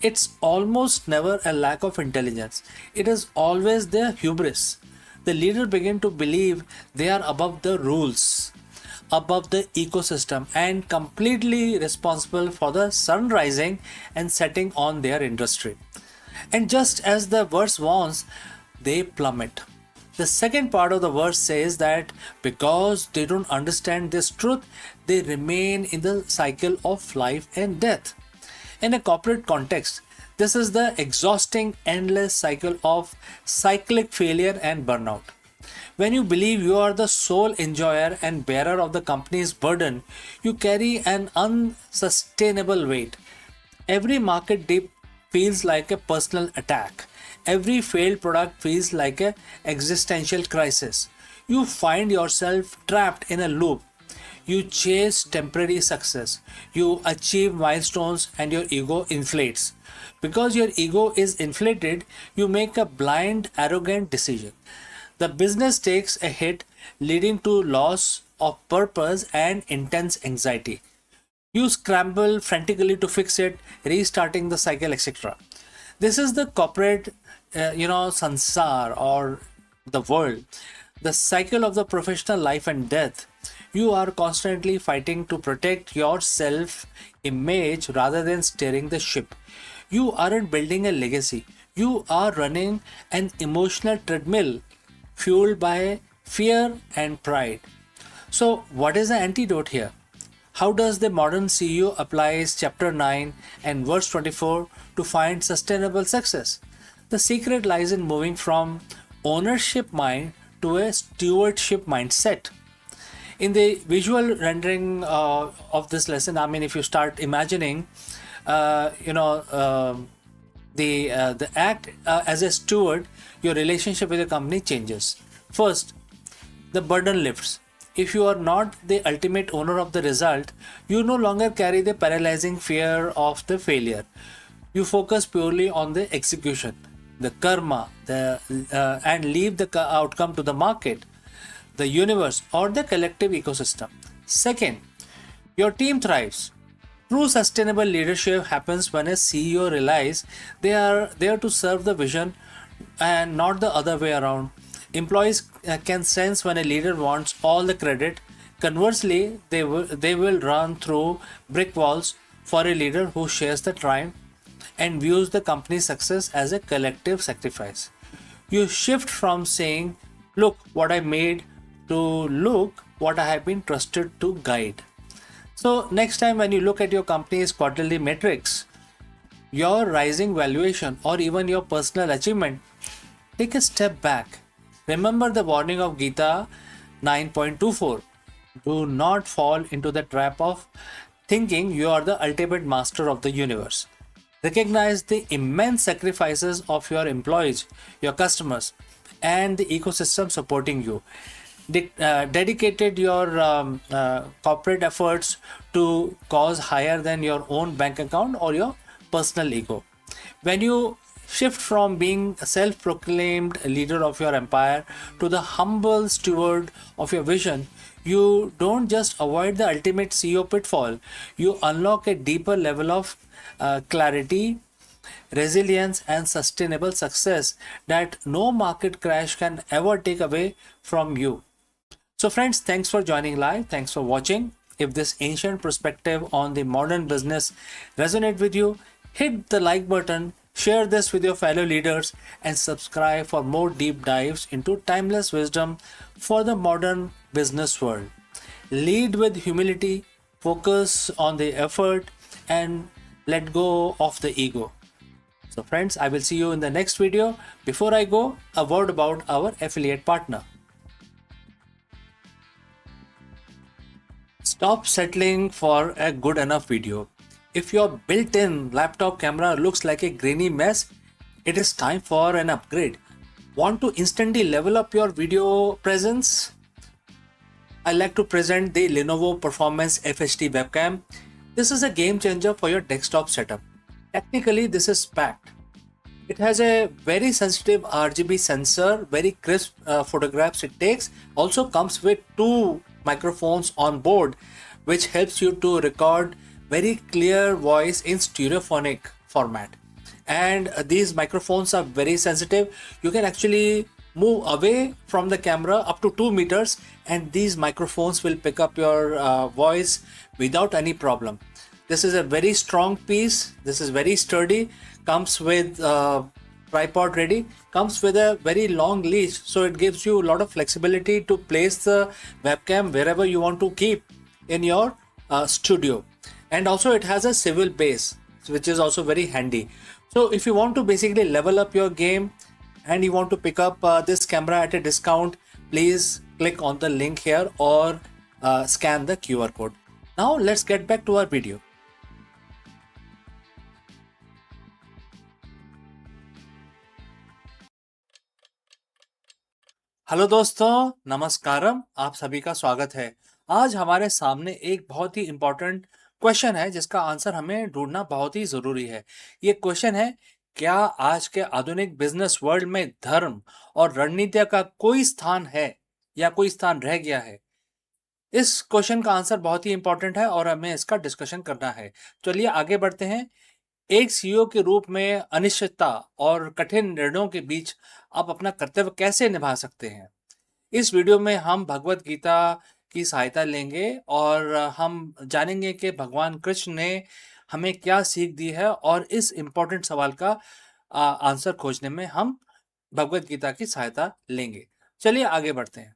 It's almost never a lack of intelligence. It is always their hubris. The leader begin to believe they are above the rules, above the ecosystem, and completely responsible for the sun rising and setting on their industry. And just as the verse warns, they plummet. The second part of the verse says that because they don't understand this truth, they remain in the cycle of life and death. In a corporate context, this is the exhausting, endless cycle of cyclic failure and burnout. When you believe you are the sole enjoyer and bearer of the company's burden, you carry an unsustainable weight. Every market dip feels like a personal attack. Every failed product feels like an existential crisis. You find yourself trapped in a loop. You chase temporary success. You achieve milestones and your ego inflates. Because your ego is inflated, you make a blind, arrogant decision. The business takes a hit, leading to loss of purpose and intense anxiety. You scramble frantically to fix it, restarting the cycle, etc. This is the corporate, sansar or the world, the cycle of the professional life and death. You are constantly fighting to protect your self image rather than steering the ship. You aren't building a legacy, you are running an emotional treadmill fueled by fear and pride. So, what is the antidote here? How does the modern CEO applies chapter 9 and verse 24 to find sustainable success? The secret lies in moving from ownership mind to a stewardship mindset. In the visual rendering of this lesson, I mean, if you start imagining, the act as a steward, your relationship with the company changes. First, the burden lifts. If you are not the ultimate owner of the result, you no longer carry the paralyzing fear of the failure. You focus purely on the execution, the karma, and leave the outcome to the market, the universe, or the collective ecosystem. Second, your team thrives. True sustainable leadership happens when a CEO realizes they are there to serve the vision and not the other way around. Employees can sense when a leader wants all the credit. Conversely, they will run through brick walls for a leader who shares the triumph and views the company's success as a collective sacrifice. You shift from saying, "Look what I made," to "Look what I have been trusted to guide." So, next time when you look at your company's quarterly metrics, your rising valuation, or even your personal achievement, take a step back. Remember the warning of Gita 9.24. Do not fall into the trap of thinking you are the ultimate master of the universe. Recognize the immense sacrifices of your employees, your customers, and the ecosystem supporting you. Dedicated your corporate efforts to cause higher than your own bank account or your personal ego. When you shift from being a self-proclaimed leader of your empire to the humble steward of your vision, you don't just avoid the ultimate CEO pitfall, you unlock a deeper level of clarity, resilience, and sustainable success that no market crash can ever take away from you. So friends, thanks for joining live. Thanks for watching. If this ancient perspective on the modern business resonate with you, hit the like button, share this with your fellow leaders, and subscribe for more deep dives into timeless wisdom for the modern business world. Lead with humility, focus on the effort, and let go of the ego. So friends, I will see you in the next video. Before I go, a word about our affiliate partner. Stop settling for a good enough video. If your built-in laptop camera looks like a grainy mess, it is time for an upgrade. Want to instantly level up your video presence? I like to present the Lenovo Performance FHD webcam. This is a game changer for your desktop setup. Technically, this is packed. It has a very sensitive RGB sensor, very crisp photographs it takes. Also comes with 2 microphones on board, which helps you to record very clear voice in stereophonic format. And these microphones are very sensitive. You can actually move away from the camera up to 2 meters, and these microphones will pick up your voice without any problem. This is a very strong piece. This is very sturdy. Comes with tripod ready. Comes with a very long leash, so it gives you a lot of flexibility to place the webcam wherever you want to keep in your studio. And also it has a swivel base, which is also very handy. So if you want to basically level up your game and you want to pick up this camera at a discount, please click on the link here or scan the QR code. Now let's get back to our video. Hello दोस्तों, नमस्कारम। आप सभी का स्वागत है। आज हमारे सामने एक बहुत ही इम्पोर्टेंट क्वेश्चन है जिसका आंसर हमें ढूंढना बहुत ही ज़रूरी है। ये क्वेश्चन है, क्या आज के आधुनिक बिजनेस वर्ल्ड में धर्म और रणनीति का कोई स्थान है या कोई स्थान रह गया है? इस क्वेश्चन का आंसर बहुत ही इम्पोर्टेंट है और हमें इसका डिस्कशन करना है। चलिए आगे बढ़ते हैं। एक सीईओ के रूप में अनिश्चितता और कठिन निर्णयों के बीच आप अपना कर्तव्य कैसे निभा सकते हैं? इस वीडियो में हम भगवत गीता की सहायता लेंगे और हम जानेंगे कि भगवान कृष्ण ने हमें क्या सीख दी है, और इस इम्पोर्टेंट सवाल का आंसर खोजने में हम भगवत गीता की सहायता लेंगे। चलिए आगे बढ़ते हैं।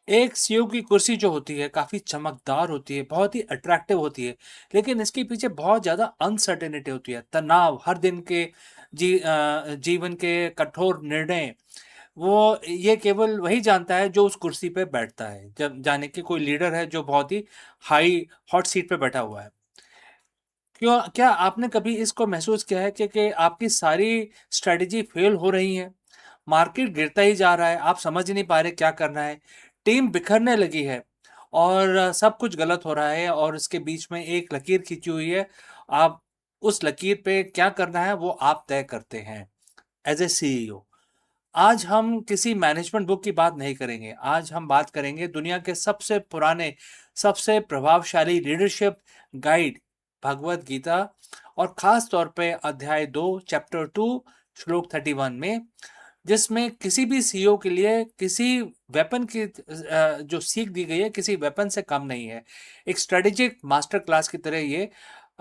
एक सीईओ की कुर्सी जो होती है काफ़ी चमकदार होती है, बहुत ही अट्रैक्टिव होती है, लेकिन इसके पीछे बहुत ज़्यादा अनसर्टेनिटी होती है, तनाव, हर दिन के जीवन के कठोर निर्णय। वो ये केवल वही जानता है जो उस कुर्सी पे बैठता है। जब जाने कि कोई लीडर है जो बहुत ही हाई हॉट सीट पे बैठा हुआ है। क्या आपने कभी इसको महसूस किया है कि आपकी सारी स्ट्रेटजी फेल हो रही है? मार्केट गिरता ही जा रहा है, आप समझ ही नहीं पा रहे क्या करना है, टीम बिखरने लगी है और सब कुछ गलत हो रहा है और इसके बीच में एक लकीर खींची हुई है। आप उस लकीर पे क्या करना है वो आप तय करते हैं एज ए सीईओ। आज हम किसी मैनेजमेंट बुक की बात नहीं करेंगे। आज हम बात करेंगे दुनिया के सबसे पुराने, सबसे प्रभावशाली लीडरशिप गाइड भगवत गीता, और खास तौर पे अध्याय 2 चैप्टर 2 श्लोक 31 में, जिसमें किसी भी सीईओ के लिए किसी वेपन की जो सीख दी गई है किसी वेपन से कम नहीं है। एक स्ट्रेटेजिक मास्टर क्लास की तरह ये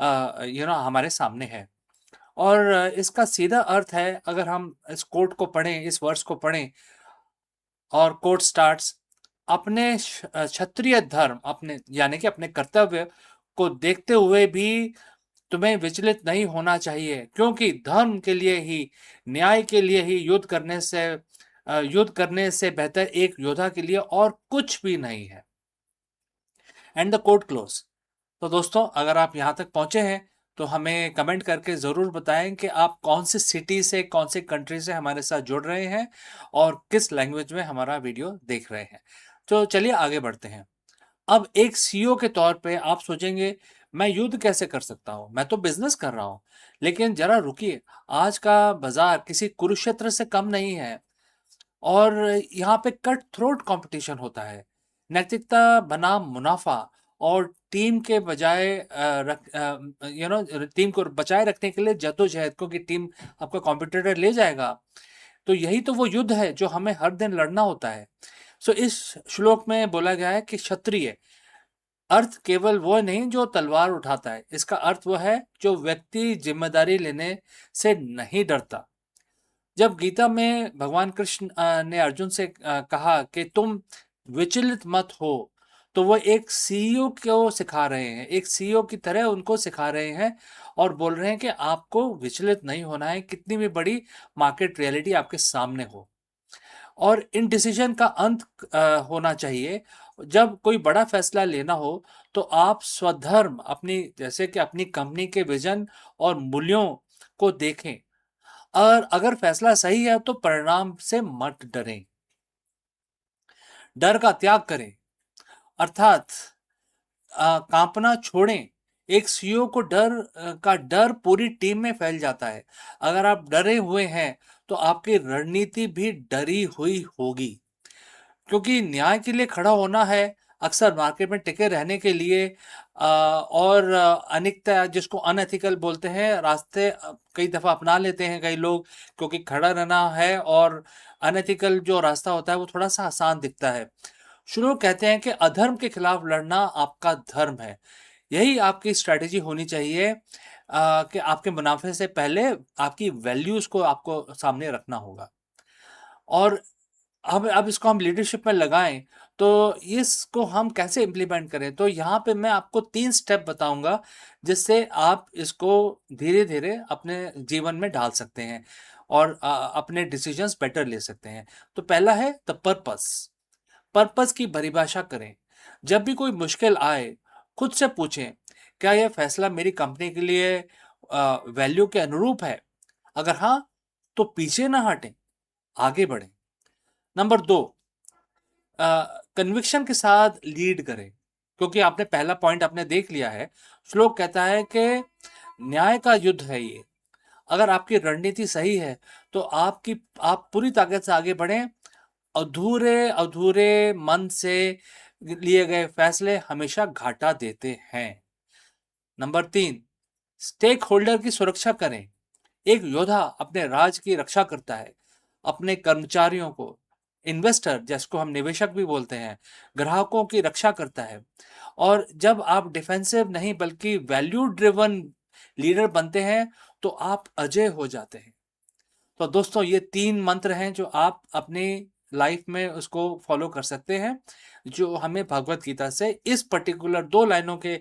हमारे सामने है। और इसका सीधा अर्थ है, अगर हम इस कोट को पढ़ें, इस वर्स को पढ़ें, और कोट स्टार्ट्स, अपने क्षत्रिय धर्म, अपने यानी कि अपने कर्तव्य को देखते हुए भी तुम्हें विचलित नहीं होना चाहिए, क्योंकि धर्म के लिए ही, न्याय के लिए ही युद्ध करने से बेहतर एक योद्धा के लिए और कुछ भी नहीं है। And the quote close. तो दोस्तों, अगर आप यहाँ तक पहुंचे हैं तो हमें कमेंट करके ज़रूर बताएं कि आप कौन सी सिटी से, कौन सी कंट्री से हमारे साथ जुड़ रहे हैं और किस लैंग्वेज में हमारा वीडियो देख रहे हैं। तो चलिए आगे बढ़ते हैं। अब एक सीईओ के तौर पे आप सोचेंगे, मैं युद्ध कैसे कर सकता हूँ, मैं तो बिजनेस कर रहा हूँ। लेकिन जरा रुकिए, आज का बाजार किसी कुरुक्षेत्र से कम नहीं है और यहाँ पे कट थ्रोट कंपटीशन होता है। नैतिकता बनाम मुनाफा और टीम के बजाय टीम को बचाए रखने के लिए जद्दोजहद, क्योंकि टीम आपका कॉम्पिटिटर ले जाएगा। तो यही तो वो युद्ध है जो हमें हर दिन लड़ना होता है। सो इस श्लोक में बोला गया है कि क्षत्रिय अर्थ केवल वो नहीं जो तलवार उठाता है, इसका अर्थ वो है जो व्यक्ति जिम्मेदारी लेने से नहीं डरता। जब गीता में भगवान कृष्ण ने अर्जुन से कहा कि तुम विचलित मत हो, तो वो एक सीईओ को सिखा रहे हैं, एक सीईओ की तरह उनको सिखा रहे हैं और बोल रहे हैं कि आपको विचलित नहीं होना है, कितनी भी बड़ी मार्केट रियलिटी आपके सामने हो। और इन डिसीजन का अंत होना चाहिए जब कोई बड़ा फैसला लेना हो तो आप स्वधर्म, अपनी जैसे कि अपनी कंपनी के विजन और मूल्यों को देखें, और अगर फैसला सही है तो परिणाम से मत डरें, डर का त्याग करें, अर्थात कांपना छोड़ें। एक सीईओ को का डर पूरी टीम में फैल जाता है। अगर आप डरे हुए हैं तो आपकी रणनीति भी डरी हुई होगी, क्योंकि न्याय के लिए खड़ा होना है, अक्सर मार्केट में टिके रहने के लिए और अनिकता, जिसको अनएथिकल बोलते हैं, रास्ते कई दफ़ा अपना लेते हैं कई लोग, क्योंकि खड़ा रहना है और अनएथिकल जो रास्ता होता है वो थोड़ा-सा आसान दिखता है। श्लोक कहते हैं कि अधर्म के खिलाफ लड़ना आपका धर्म है। यही आपकी स्ट्रैटेजी होनी चाहिए, कि आपके मुनाफे से पहले आपकी वैल्यूज़ को आपको सामने रखना होगा। और अब इसको हम लीडरशिप में लगाएँ, तो इसको हम कैसे इम्प्लीमेंट करें? तो यहाँ पे मैं आपको 3 स्टेप बताऊँगा, जिससे आप इसको धीरे-धीरे अपने जीवन में ढाल सकते हैं और अपने डिसीजंस बेटर ले सकते हैं। तो पहला है द पर्पस। पर्पस की परिभाषा करें। जब भी कोई मुश्किल आए, खुद से पूछें, क्या यह फैसला मेरी कंपनी के लिए वैल्यू के अनुरूप है? अगर हाँ, तो पीछे ना हटें, आगे बढ़ें। नंबर 2, कन्विक्शन के साथ लीड करें, क्योंकि आपने पहला पॉइंट आपने देख लिया है। श्लोक कहता है कि न्याय का युद्ध है ये। अगर आपकी रणनीति सही है तो आप पूरी ताकत से आगे बढ़ें। अधूरे मन से लिए गए फैसले हमेशा घाटा देते हैं। नंबर 3, स्टेक होल्डर की सुरक्षा करें। एक योद्धा अपने राज की रक्षा करता है, अपने कर्मचारियों को, इन्वेस्टर जिसको हम निवेशक भी बोलते हैं, ग्राहकों की रक्षा करता है। और जब आप डिफेंसिव नहीं बल्कि वैल्यू ड्रिवन लीडर बनते हैं तो आप अजय हो जाते हैं। तो दोस्तों, ये 3 मंत्र हैं जो आप अपनी लाइफ में उसको फॉलो कर सकते हैं, जो हमें भगवत गीता से इस पर्टिकुलर 2 लाइनों के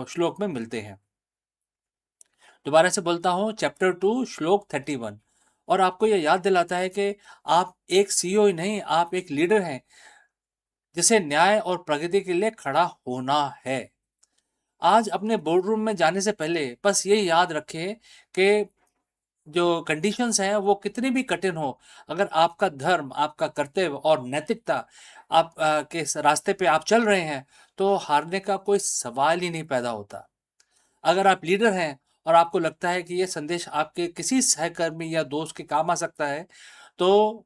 श्लोक में मिलते हैं। दोबारा से बोलता हूँ, चैप्टर 2 श्लोक 31, और आपको यह याद दिलाता है कि आप एक सीईओ ही नहीं, आप एक लीडर हैं जिसे न्याय और प्रगति के लिए खड़ा होना है। आज अपने बोर्ड रूम में जाने से पहले बस ये याद रखें कि जो कंडीशंस हैं वो कितनी भी कठिन हो, अगर आपका धर्म, आपका कर्तव्य और नैतिकता आप के रास्ते पे आप चल रहे हैं, तो हारने का कोई सवाल ही नहीं पैदा होता। अगर आप लीडर हैं और आपको लगता है कि ये संदेश आपके किसी सहकर्मी या दोस्त के काम आ सकता है, तो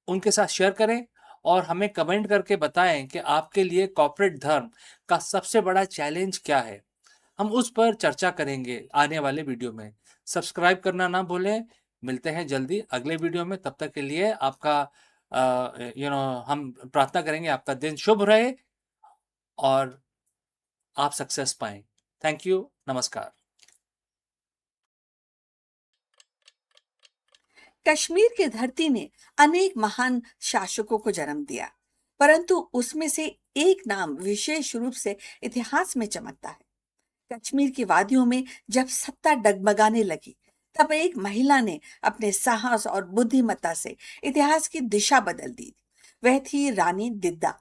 उनके साथ शेयर करें और हमें कमेंट करके बताएं कि आपके लिए कॉर्पोरेट धर्म का सबसे बड़ा चैलेंज क्या है। हम उस पर चर्चा करेंगे आने वाले वीडियो में। सब्सक्राइब करना ना भूलें। मिलते हैं जल्दी अगले वीडियो में। तब तक के लिए आपका हम प्रार्थना करेंगे आपका दिन शुभ रहे और आप सक्सेस पाएं। Thank you. नमस्कार। कश्मीर की धरती ने अनेक महान शासकों को जन्म दिया, परंतु उसमें से एक नाम विशेष रूप से इतिहास में चमकता है। कश्मीर की वादियों में जब सत्ता डगमगाने लगी, तब एक महिला ने अपने साहस और बुद्धिमत्ता से इतिहास की दिशा बदल दी। वह थी रानी दिद्दा,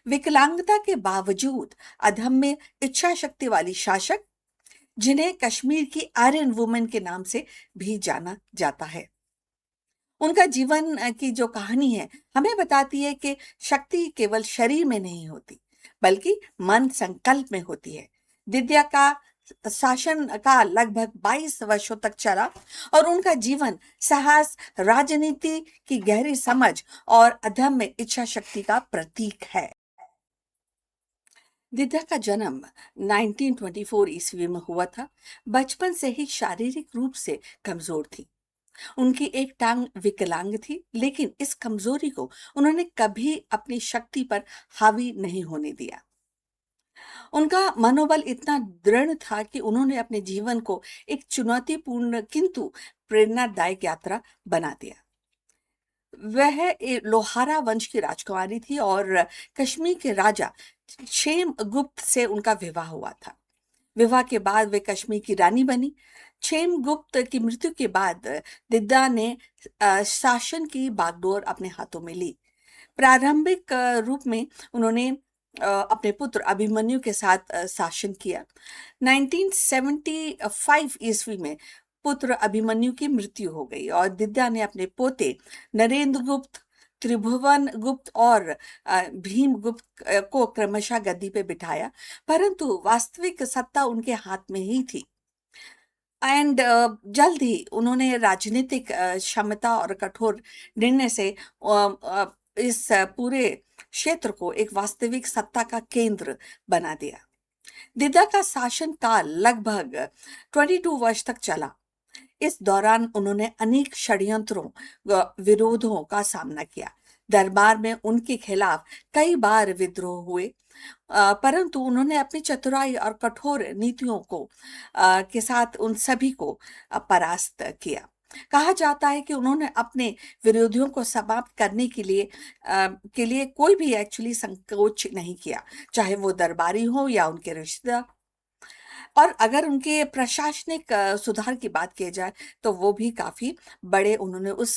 विकलांगता के बावजूद अदम्य इच्छा शक्ति वाली शासक, जिन्हें कश्मीर की आयरन वुमन के नाम से भी जाना जाता है। उनका जीवन की जो कहानी है हमें बताती है कि शक्ति केवल शरीर में नहीं होती, बल्कि मन संकल्प में होती है। दिद्या का शासन का लगभग 22 वर्षों तक चला और उनका जीवन साहस, राजनीति की गहरी समझ और अदम्य इच्छा शक्ति का प्रतीक है। दिद्या का जन्म 1924 ईस्वी में हुआ था। बचपन से ही शारीरिक रूप से कमजोर थी। उनकी एक टांग विकलांग थी, लेकिन इस कमजोरी को उन्होंने कभी अपनी शक्ति पर हावी नहीं होने दिया। उनका मनोबल इतना दृढ़ था कि उन्होंने अपने जीवन को एक चुनौतीपूर्ण किंतु प्रेरणादायक यात्रा बना दिया। वह लोहारा वंश की राजकुमारी थी और कश्मीर के राजा क्षेम गुप्त से उनका विवाह हुआ था। विवाह के बाद वे कश्मीर की रानी बनी। क्षेमगुप्त की मृत्यु के बाद दिद्दा ने शासन की बागडोर अपने हाथों में ली। प्रारंभिक रूप में उन्होंने अपने पुत्र अभिमन्यु के साथ शासन किया। 1975 ईस्वी में पुत्र अभिमन्यु की मृत्यु हो गई और दिद्दा ने अपने पोते नरेंद्र गुप्त, त्रिभुवन गुप्त और भीम गुप्त को क्रमशः गद्दी पे बिठाया, परंतु वास्तविक सत्ता उनके हाथ में ही थी। एंड जल्द ही उन्होंने राजनीतिक क्षमता और कठोर निर्णय से इस पूरे क्षेत्र को एक वास्तविक सत्ता का केंद्र बना दिया। दिद्दा का शासन काल लगभग 22 वर्ष तक चला। इस दौरान उन्होंने अनेक षड्यंत्रों विरोधों का सामना किया। दरबार में उनके खिलाफ कई बार विद्रोह हुए, परंतु उन्होंने अपनी चतुराई और कठोर नीतियों को के साथ उन सभी को परास्त किया। कहा जाता है कि उन्होंने अपने विरोधियों को समाप्त करने के लिए कोई भी एक्चुअली संकोच नहीं किया, चाहे वो दरबारी हो या उनके रिश्तेदार। और अगर उनके प्रशासनिक सुधार की बात की जाए तो वो भी काफी बड़े उन्होंने उस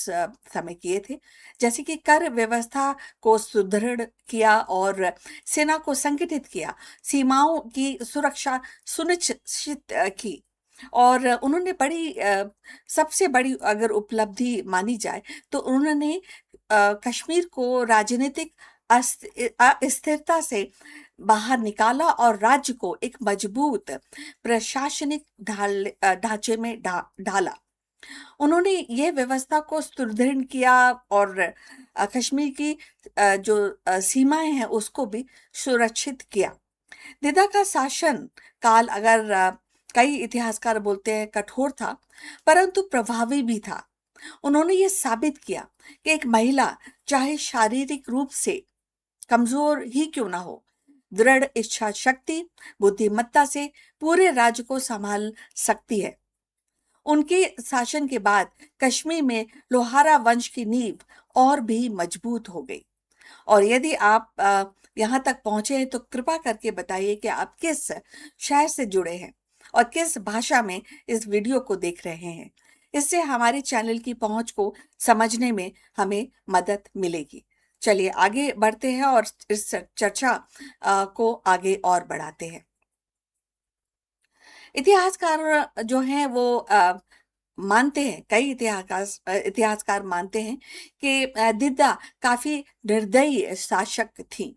समय किए थे, जैसे कि कर व्यवस्था को सुदृढ़ किया और सेना को संगठित किया, सीमाओं की सुरक्षा सुनिश्चित की। और उन्होंने सबसे बड़ी अगर उपलब्धि मानी जाए तो उन्होंने कश्मीर को राजनीतिक अस्थिरता से बाहर निकाला और राज्य को एक मजबूत प्रशासनिक ढांचे में ढाला। उन्होंने ये व्यवस्था को सुदृढ़ किया और कश्मीर की जो सीमाएं हैं उसको भी सुरक्षित किया। दिद्दा का शासन काल अगर कई इतिहासकार बोलते हैं कठोर था, परंतु प्रभावी भी था। उन्होंने ये साबित किया कि एक महिला चाहे शारीरिक रूप से कमजोर ही क्यों ना हो, दृढ़ इच्छा शक्ति, बुद्धिमत्ता से पूरे राज्य को संभाल सकती है। उनके शासन के बाद कश्मीर में लोहारा वंश की नींव और भी मजबूत हो गई। और यदि आप यहाँ तक पहुंचे हैं तो कृपा करके बताइए कि आप किस शहर से जुड़े हैं और किस भाषा में इस वीडियो को देख रहे हैं। इससे हमारे चैनल की पहुंच को समझने में हमें मदद मिलेगी। चलिए आगे बढ़ते हैं और इस चर्चा को आगे और बढ़ाते हैं। इतिहासकार जो हैं वो मानते हैं, कई इतिहासकार मानते हैं कि दिद्दा काफी निर्दयी शासक थी।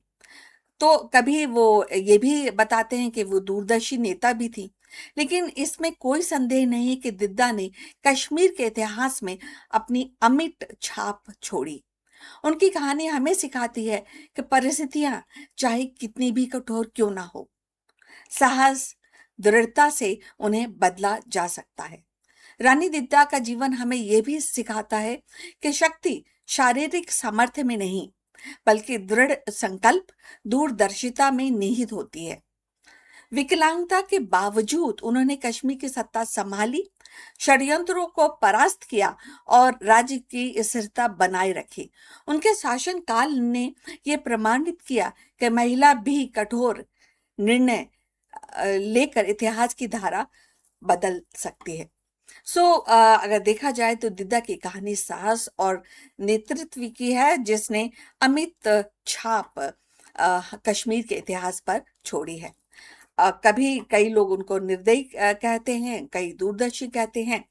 तो कभी वो ये भी बताते हैं कि वो दूरदर्शी नेता भी थी, लेकिन इसमें कोई संदेह नहीं है कि दिद्दा ने कश्मीर के इतिहास में अपनी अमिट छाप छोड़ी। उनकी कहानी हमें सिखाती है कि परिस्थितियां चाहे कितनी भी कठोर क्यों ना हो, साहस दृढ़ता से उन्हें बदला जा सकता है। रानी दिद्दा का जीवन हमें यह भी सिखाता है कि शक्ति शारीरिक सामर्थ्य में नहीं बल्कि दृढ़ संकल्प, दूरदर्शिता में निहित होती है। विकलांगता के बावजूद उन्होंने कश्मीर की सत्ता संभाली, षड्यंत्रों को परास्त किया और राज्य की स्थिरता बनाए रखी। उनके शासन काल ने यह प्रमाणित किया कि महिला भी कठोर निर्णय लेकर इतिहास की धारा बदल सकती है। अगर देखा जाए तो दिद्दा की कहानी साहस और नेतृत्व की है, जिसने अमिट छाप कश्मीर के इतिहास पर छोड़ी है। कभी कई लोग उनको निर्दयी कहते हैं, कई दूरदर्शी कहते हैं,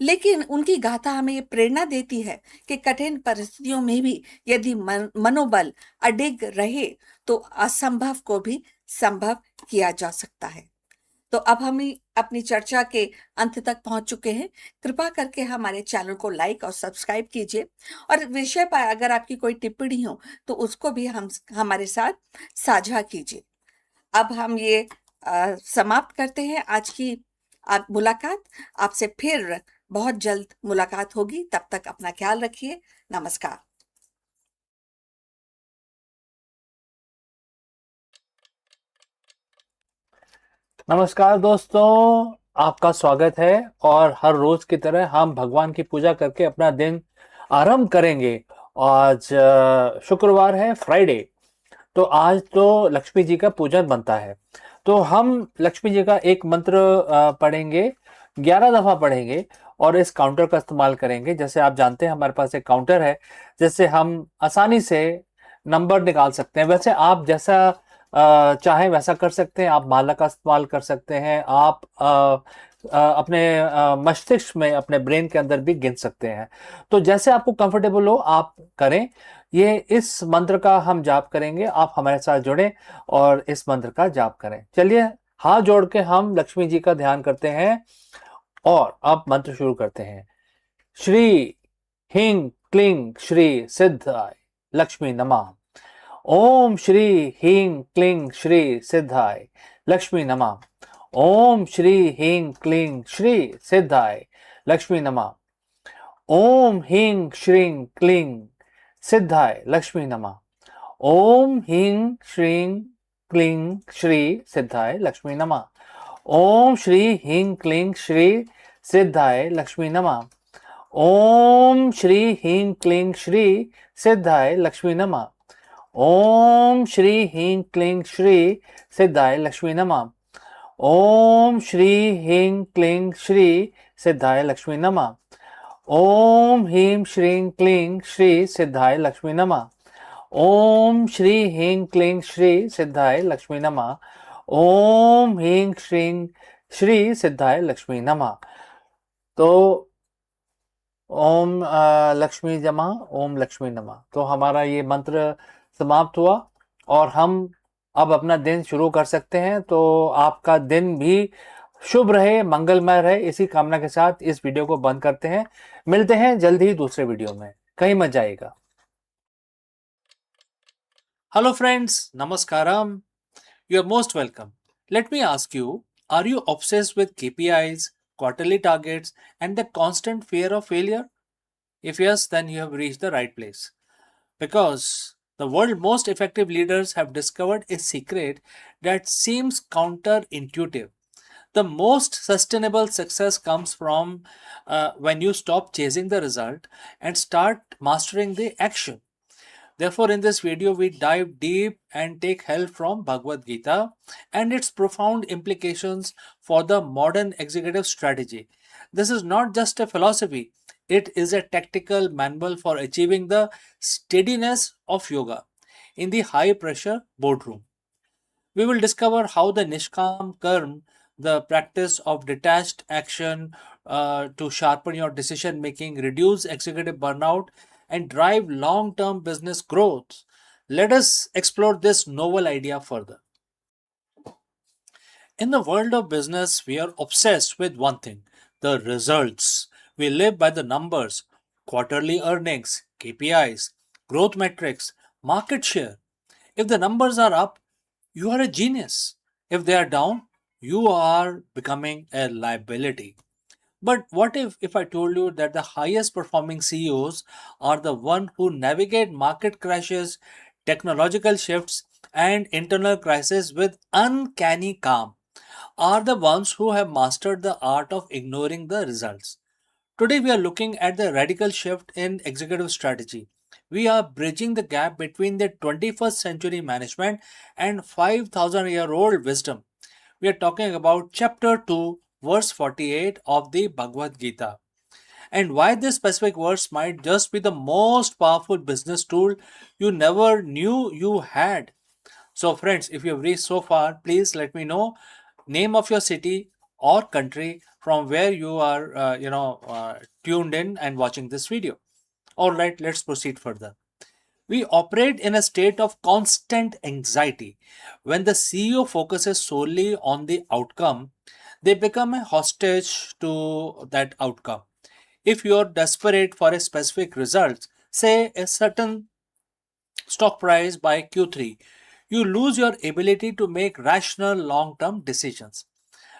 लेकिन उनकी गाथा हमें ये प्रेरणा देती है कि कठिन परिस्थितियों में भी यदि मनोबल अडिग रहे तो असंभव को भी संभव किया जा सकता है। तो अब हम अपनी चर्चा के अंत तक पहुंच चुके हैं। कृपा करके हमारे चैनल को लाइक और सब्सक्राइब कीजिए और विषय पर अगर आपकी कोई टिप्पणी हो तो उसको भी हमारे साथ साझा कीजिए। अब हम ये समाप्त करते हैं आज की मुलाकात। आपसे फिर बहुत जल्द मुलाकात होगी, तब तक अपना ख्याल रखिए। नमस्कार। नमस्कार दोस्तों, आपका स्वागत है और हर रोज की तरह हम भगवान की पूजा करके अपना दिन आरंभ करेंगे। आज शुक्रवार है, फ्राइडे, तो आज तो लक्ष्मी जी का पूजन बनता है। तो हम लक्ष्मी जी का एक मंत्र पढ़ेंगे, 11 दफा पढ़ेंगे और इस काउंटर का इस्तेमाल करेंगे। जैसे आप जानते हैं हमारे पास एक काउंटर है जिससे हम आसानी से नंबर निकाल सकते हैं। वैसे आप जैसा चाहें वैसा कर सकते हैं। आप माला का इस्तेमाल कर सकते हैं। आप अपने मस्तिष्क में, अपने ब्रेन के अंदर भी गिन सकते हैं। तो जैसे आपको कंफर्टेबल हो आप करें। ये इस मंत्र का हम जाप करेंगे। आप हमारे साथ जुड़ें और इस मंत्र का जाप करें। चलिए हाथ जोड़ के हम लक्ष्मी जी का ध्यान करते हैं और अब मंत्र शुरू करते हैं। श्री ह्रीं क्लीं श्री सिद्धाय लक्ष्मी नमः। ओम श्री ह्रीं क्लीं श्री सिद्धाय लक्ष्मी नमः। ओम श्री ह्रीं क्लीं श्री सिद्धाय लक्ष्मी नमः। ओम ह्रीं श्रीं क्लीं सिद्धाय लक्ष्मी नमः। ओम ह्रीं श्रीं क्लीं श्री सिद्धाय लक्ष्मी नमः। ओम श्री ह्रीं क्लीं श्री सिद्धाय लक्ष्मी नमः। ओम श्री ह्रीं क्लीं श्री सिद्धाय लक्ष्मी नमः। ओम श्री ह्रीं क्लीं श्री सिद्धाय लक्ष्मी नमः। ओम श्री ह्रीं क्लीं श्री सिद्धाय लक्ष्मी नमः। ओम ह्रीं श्रीं क्लीं श्री सिद्धाय लक्ष्मी नमः। ओम श्री ह्रीं क्लीं श्री सिद्धाय लक्ष्मी नमः। ओम ह्रीं श्रीं श्री सिद्धाय लक्ष्मी नमः। तो ओम लक्ष्मी नमः, ओम लक्ष्मी नमः। तो हमारा ये मंत्र समाप्त हुआ और हम अब अपना दिन शुरू कर सकते हैं। तो आपका दिन भी शुभ रहे, मंगलमय रहे, इसी कामना के साथ इस वीडियो को बंद करते हैं। मिलते हैं जल्द ही दूसरे वीडियो में। कहीं मत जाइएगा। Hello friends, Namaskaram. You are most welcome. Let me ask you, are you obsessed with KPIs, quarterly targets, and the constant fear of failure? If yes, then you have reached the right place. Because the world's most effective leaders have discovered a secret that seems counterintuitive. The most sustainable success comes from when you stop chasing the result and start mastering the action. Therefore, in this video, we dive deep and take help from Bhagavad Gita and its profound implications for the modern executive strategy. This is not just a philosophy, it is a tactical manual for achieving the steadiness of yoga in the high pressure boardroom. We will discover how the Nishkam Karm, the practice of detached action to sharpen your decision making, reduce executive burnout, and drive long term business growth. Let us explore this novel idea further. In the world of business, we are obsessed with one thing: the results. We live by the numbers, quarterly earnings, KPIs, growth metrics, market share. If the numbers are up, you are a genius. If they are down, you are becoming a liability. But what if I told you that the highest performing CEOs are the one who navigate market crashes, technological shifts, and internal crises with uncanny calm, are the ones who have mastered the art of ignoring the results. Today, we are looking at the radical shift in executive strategy. We are bridging the gap between the 21st century management and 5,000-year-old wisdom. We are talking about chapter 2, verse 48 of the Bhagavad Gita, and why this specific verse might just be the most powerful business tool you never knew you had. So, friends, if you have reached so far, please let me know name of your city or country from where you are, tuned in and watching this video. All right, let's proceed further. We operate in a state of constant anxiety. When the CEO focuses solely on the outcome, they become a hostage to that outcome. If you are desperate for a specific result, say a certain stock price by Q3, you lose your ability to make rational long term decisions.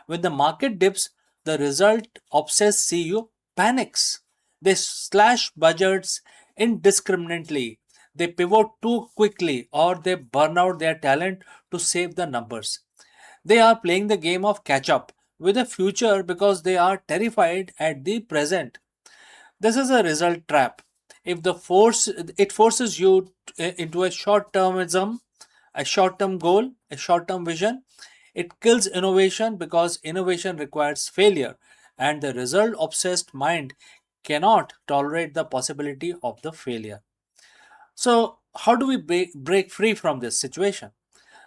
When the market dips, the result obsessed CEO panics. They slash budgets indiscriminately, they pivot too quickly, or they burn out their talent to save the numbers. They are playing the game of catch up with the future because they are terrified at the present. This is a result trap. If the force it forces you into a short-termism, a short-term goal, a short-term vision, it kills innovation because innovation requires failure, and the result-obsessed mind cannot tolerate the possibility of the failure. So, how do we break free from this situation?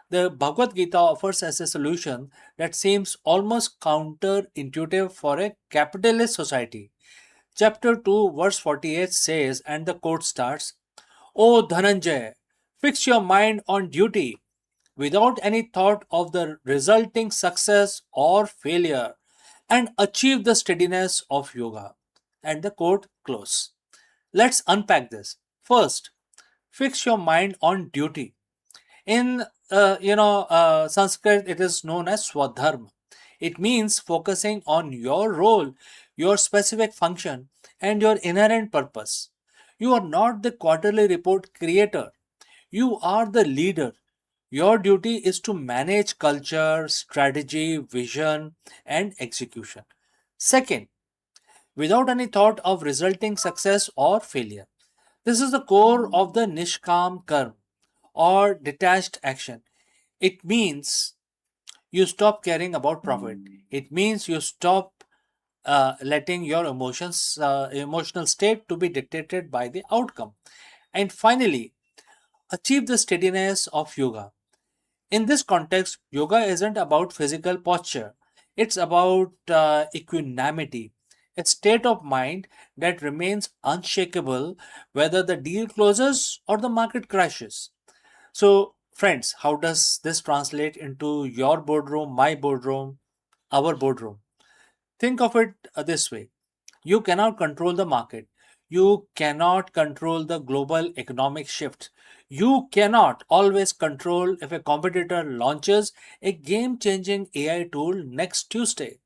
The Bhagavad Gita offers us a solution that seems almost counterintuitive for a capitalist society. Chapter 2, verse 48 says, and the quote starts, O Dhananjay, fix your mind on duty without any thought of the resulting success or failure and achieve the steadiness of yoga. And the quote close. Let's unpack this. First, fix your mind on duty. In Sanskrit, it is known as Swadharma. It means focusing on your role, your specific function, and your inherent purpose. You are not the quarterly report creator. You are the leader. Your duty is to manage culture, strategy, vision, and execution. Second, without any thought of resulting success or failure. This is the core of the Nishkam Karma or detached action. It means you stop caring about profit. It means you stop letting your emotional state to be dictated by the outcome. And finally, achieve the steadiness of yoga. In this context, yoga isn't about physical posture. It's about equanimity, a state of mind that remains unshakable whether the deal closes or the market crashes. So, friends, how does this translate into your boardroom, my boardroom, our boardroom? Think of it this way. You cannot control the market. You cannot control the global economic shift. You cannot always control if a competitor launches a game changing AI tool next Tuesday.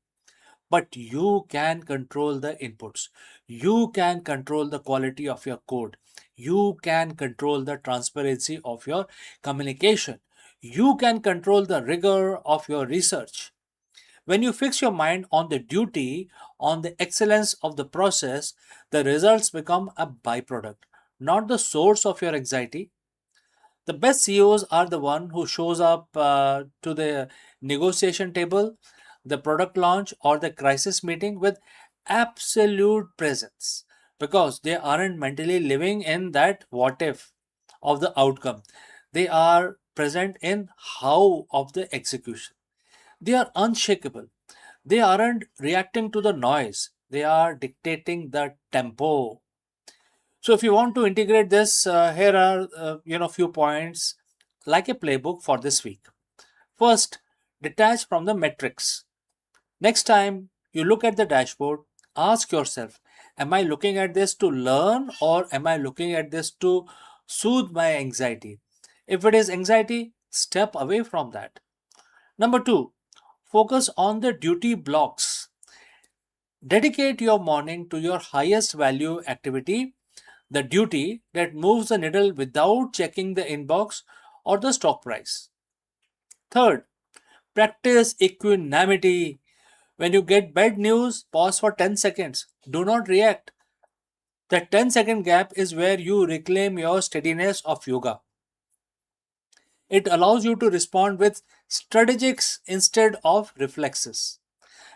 But you can control the inputs. You can control the quality of your code. You can control the transparency of your communication. You can control the rigor of your research. When you fix your mind on the duty, on the excellence of the process, the results become a byproduct, not the source of your anxiety. The best CEOs are the one who shows up to the negotiation table, the product launch, or the crisis meeting with absolute presence because they aren't mentally living in that what if of the outcome. They are present in how of the execution. They are unshakable. They aren't reacting to the noise. They are dictating the tempo. So if you want to integrate this, here are few points like a playbook for this week. First, detach from the metrics. Next time you look at the dashboard, ask yourself, am I looking at this to learn or am I looking at this to soothe my anxiety? If it is anxiety, step away from that. Number two, focus on the duty blocks. Dedicate your morning to your highest value activity, the duty that moves the needle without checking the inbox or the stock price. Third, practice equanimity. When you get bad news, pause for 10 seconds. Do not react. That 10-second gap is where you reclaim your steadiness of yoga. It allows you to respond with strategics instead of reflexes.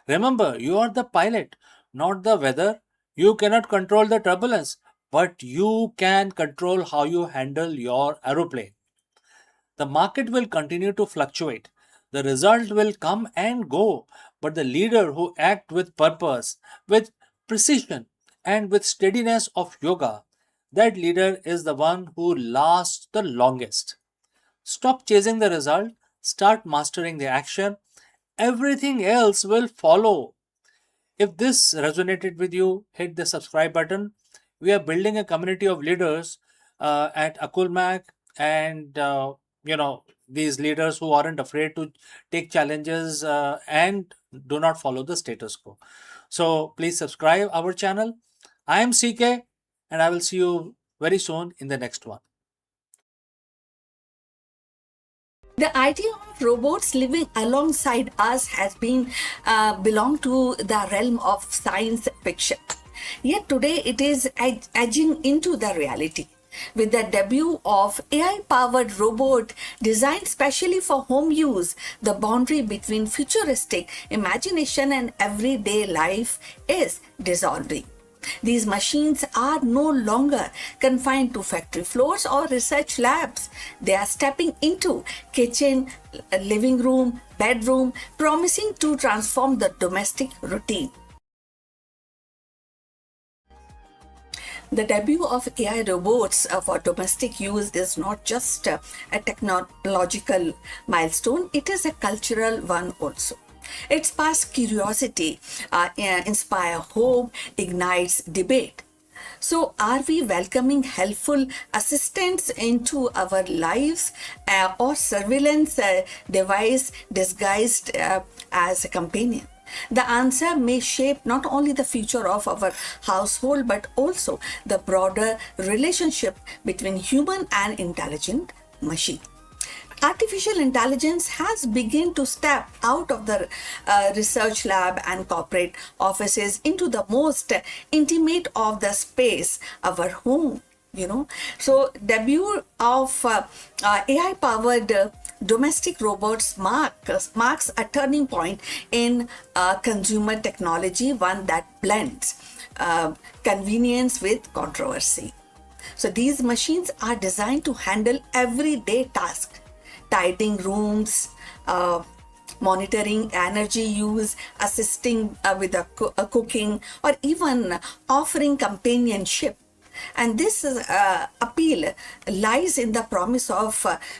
Remember, you are the pilot, not the weather. You cannot control the turbulence, but you can control how you handle your aeroplane. The market will continue to fluctuate. The result will come and go, but the leader who acts with purpose, with precision, and with steadiness of yoga, that leader is the one who lasts the longest. Stop chasing the result, start mastering the action. Everything else will follow. If this resonated with you, hit the subscribe button. We are building a community of leaders at Akulmac, and these leaders who aren't afraid to take challenges and do not follow the status quo. So please subscribe our channel. I am CK, and I will see you very soon in the next one. The idea of robots living alongside us has been belonged to the realm of science fiction. Yet today it is edging into the reality. With the debut of AI-powered robot designed specially for home use, the boundary between futuristic imagination and everyday life is dissolving. These machines are no longer confined to factory floors or research labs. They are stepping into kitchen, living room, bedroom, promising to transform the domestic routine. The debut of AI robots for domestic use is not just a technological milestone, it is a cultural one also. It sparks curiosity, inspires hope, ignites debate. So, are we welcoming helpful assistants into our lives or surveillance device disguised as a companion? The answer may shape not only the future of our household but also the broader relationship between human and intelligent machine. Artificial intelligence has begun to step out of the research lab and corporate offices into the most intimate of the space, our home. So debut of AI powered domestic robots marks a turning point in consumer technology, one that blends convenience with controversy. So these machines are designed to handle everyday tasks, tidying rooms, monitoring energy use, assisting with cooking, or even offering companionship. And this appeal lies in the promise of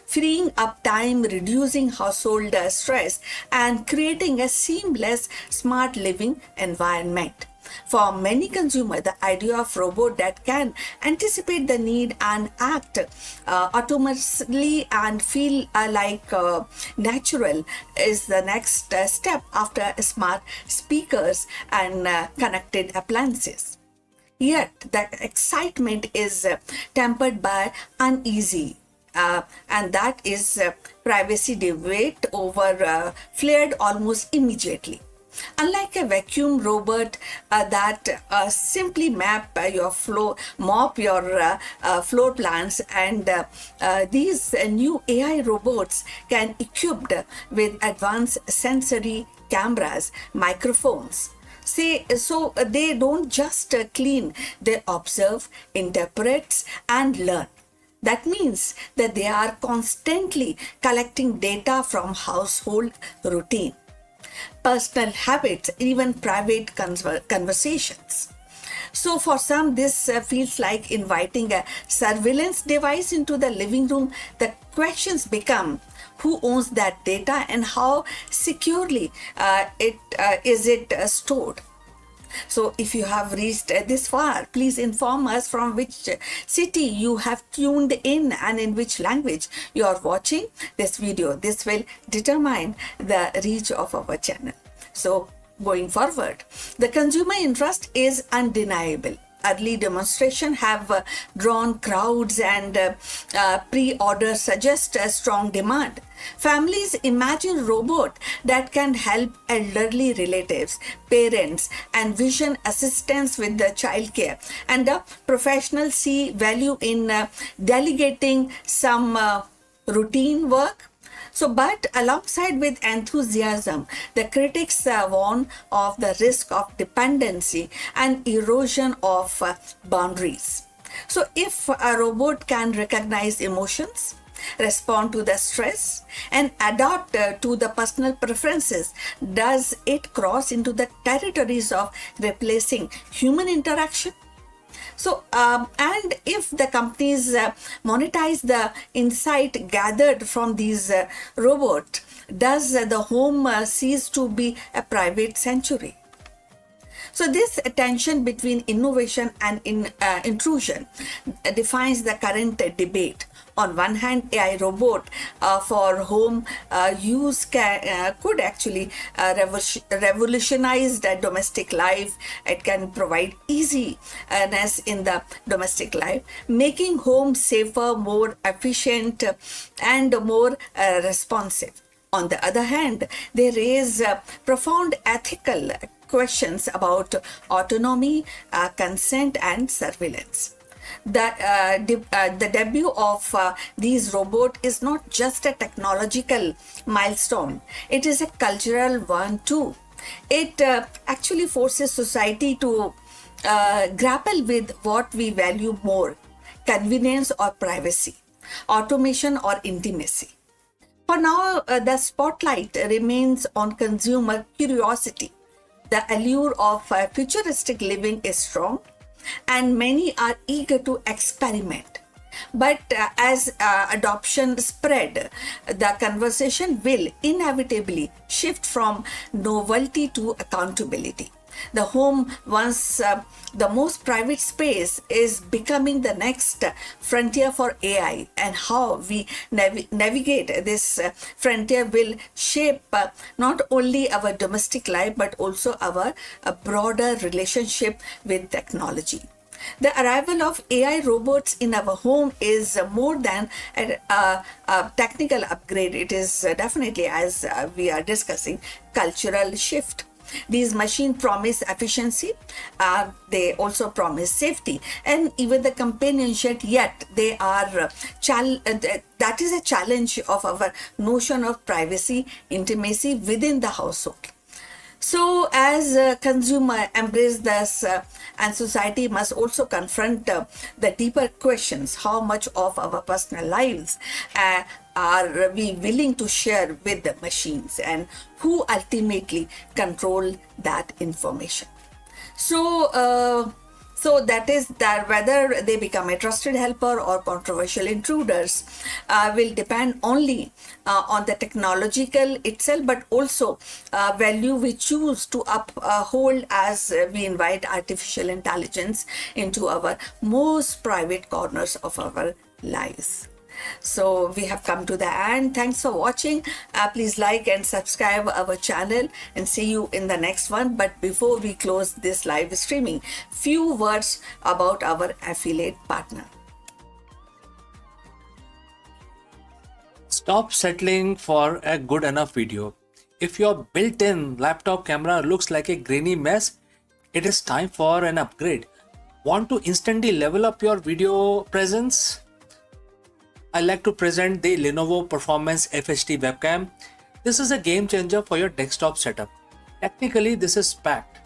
freeing up time, reducing household stress, and creating a seamless, smart living environment. For many consumers, the idea of robot that can anticipate the need and act autonomously and feel natural is the next step after smart speakers and connected appliances. Yet, that excitement is tempered by uneasy, and that is privacy debate over flared almost immediately. Unlike a vacuum robot that simply mop your floor plans, and these new AI robots can equipped with advanced sensory cameras, microphones. So they don't just clean, they observe, interpret, and learn. That means that they are constantly collecting data from household routine, personal habits, even private conversations. So for some, this feels like inviting a surveillance device into the living room. The questions become: who owns that data and how securely is it stored? So if you have reached this far, please inform us from which city you have tuned in and in which language you are watching this video. This will determine the reach of our channel. So going forward, the consumer interest is undeniable. Early demonstrations have drawn crowds, and pre-orders suggest a strong demand. Families imagine robots that can help elderly relatives, parents, and vision assistants with the childcare. And professionals see value in delegating some routine work. So, but alongside with enthusiasm, the critics warn of the risk of dependency and erosion of boundaries. So, if a robot can recognize emotions, respond to the stress, and adapt to the personal preferences, does it cross into the territories of replacing human interaction? So, and if the companies monetize the insight gathered from these robots, does the home cease to be a private sanctuary? So this tension between innovation and intrusion defines the current debate. On one hand, AI robot for home use could actually revolutionize the domestic life. It can provide easiness in the domestic life, making home safer, more efficient, and more responsive. On the other hand, they raise profound ethical questions about autonomy, consent, and surveillance. The debut of these robots is not just a technological milestone, it is a cultural one too. It actually forces society to grapple with what we value more: convenience or privacy, automation or intimacy. For now, the spotlight remains on consumer curiosity. The allure of futuristic living is strong, and many are eager to experiment. But as adoption spread, the conversation will inevitably shift from novelty to accountability. The home, once the most private space, is becoming the next frontier for AI, and how we navigate this frontier will shape not only our domestic life but also our broader relationship with technology. The arrival of AI robots in our home is more than a technical upgrade. It is definitely, as we are discussing, cultural shift. These machines promise efficiency, they also promise safety, and even the companionship, yet they are that is a challenge of our notion of privacy, intimacy within the household. So, as consumer embrace this, and society must also confront the deeper questions: how much of our personal lives are we willing to share with the machines, and who ultimately control that information? So that is that whether they become a trusted helper or controversial intruders will depend only on the technological itself, but also value we choose to uphold as we invite artificial intelligence into our most private corners of our lives. So we have come to the end. Thanks for watching. Please like and subscribe our channel, and see you in the next one. But before we close this live streaming, few words about our affiliate partner. Stop settling for a good enough video. If your built-in laptop camera looks like a grainy mess, it is time for an upgrade. Want to instantly level up your video presence? I like to present the Lenovo Performance FHD webcam. This is a game changer for your desktop setup. Technically, this is packed.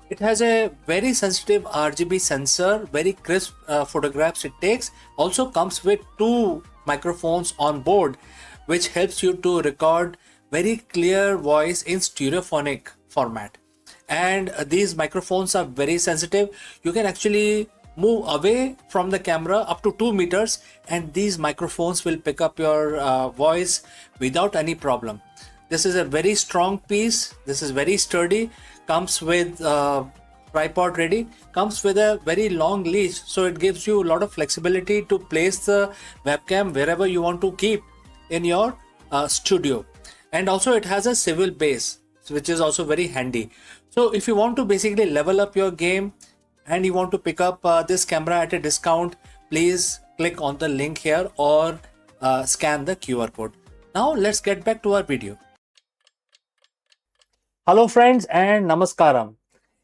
It has a very sensitive RGB sensor, very crisp photographs it takes. Also comes with 2 microphones on board, which helps you to record very clear voice in stereophonic format. And these microphones are very sensitive. You can actually move away from the camera up to 2 meters, and these microphones will pick up your voice without any problem. This is a very strong piece. This is very sturdy. Comes with tripod ready. Comes with a very long leash, so it gives you a lot of flexibility to place the webcam wherever you want to keep in your studio. And also it has a swivel base, which is also very handy. So if you want to basically level up your game and you want to pick up this camera at a discount, please click on the link here or scan the QR code. Now let's get back to our video. Hello friends and namaskaram.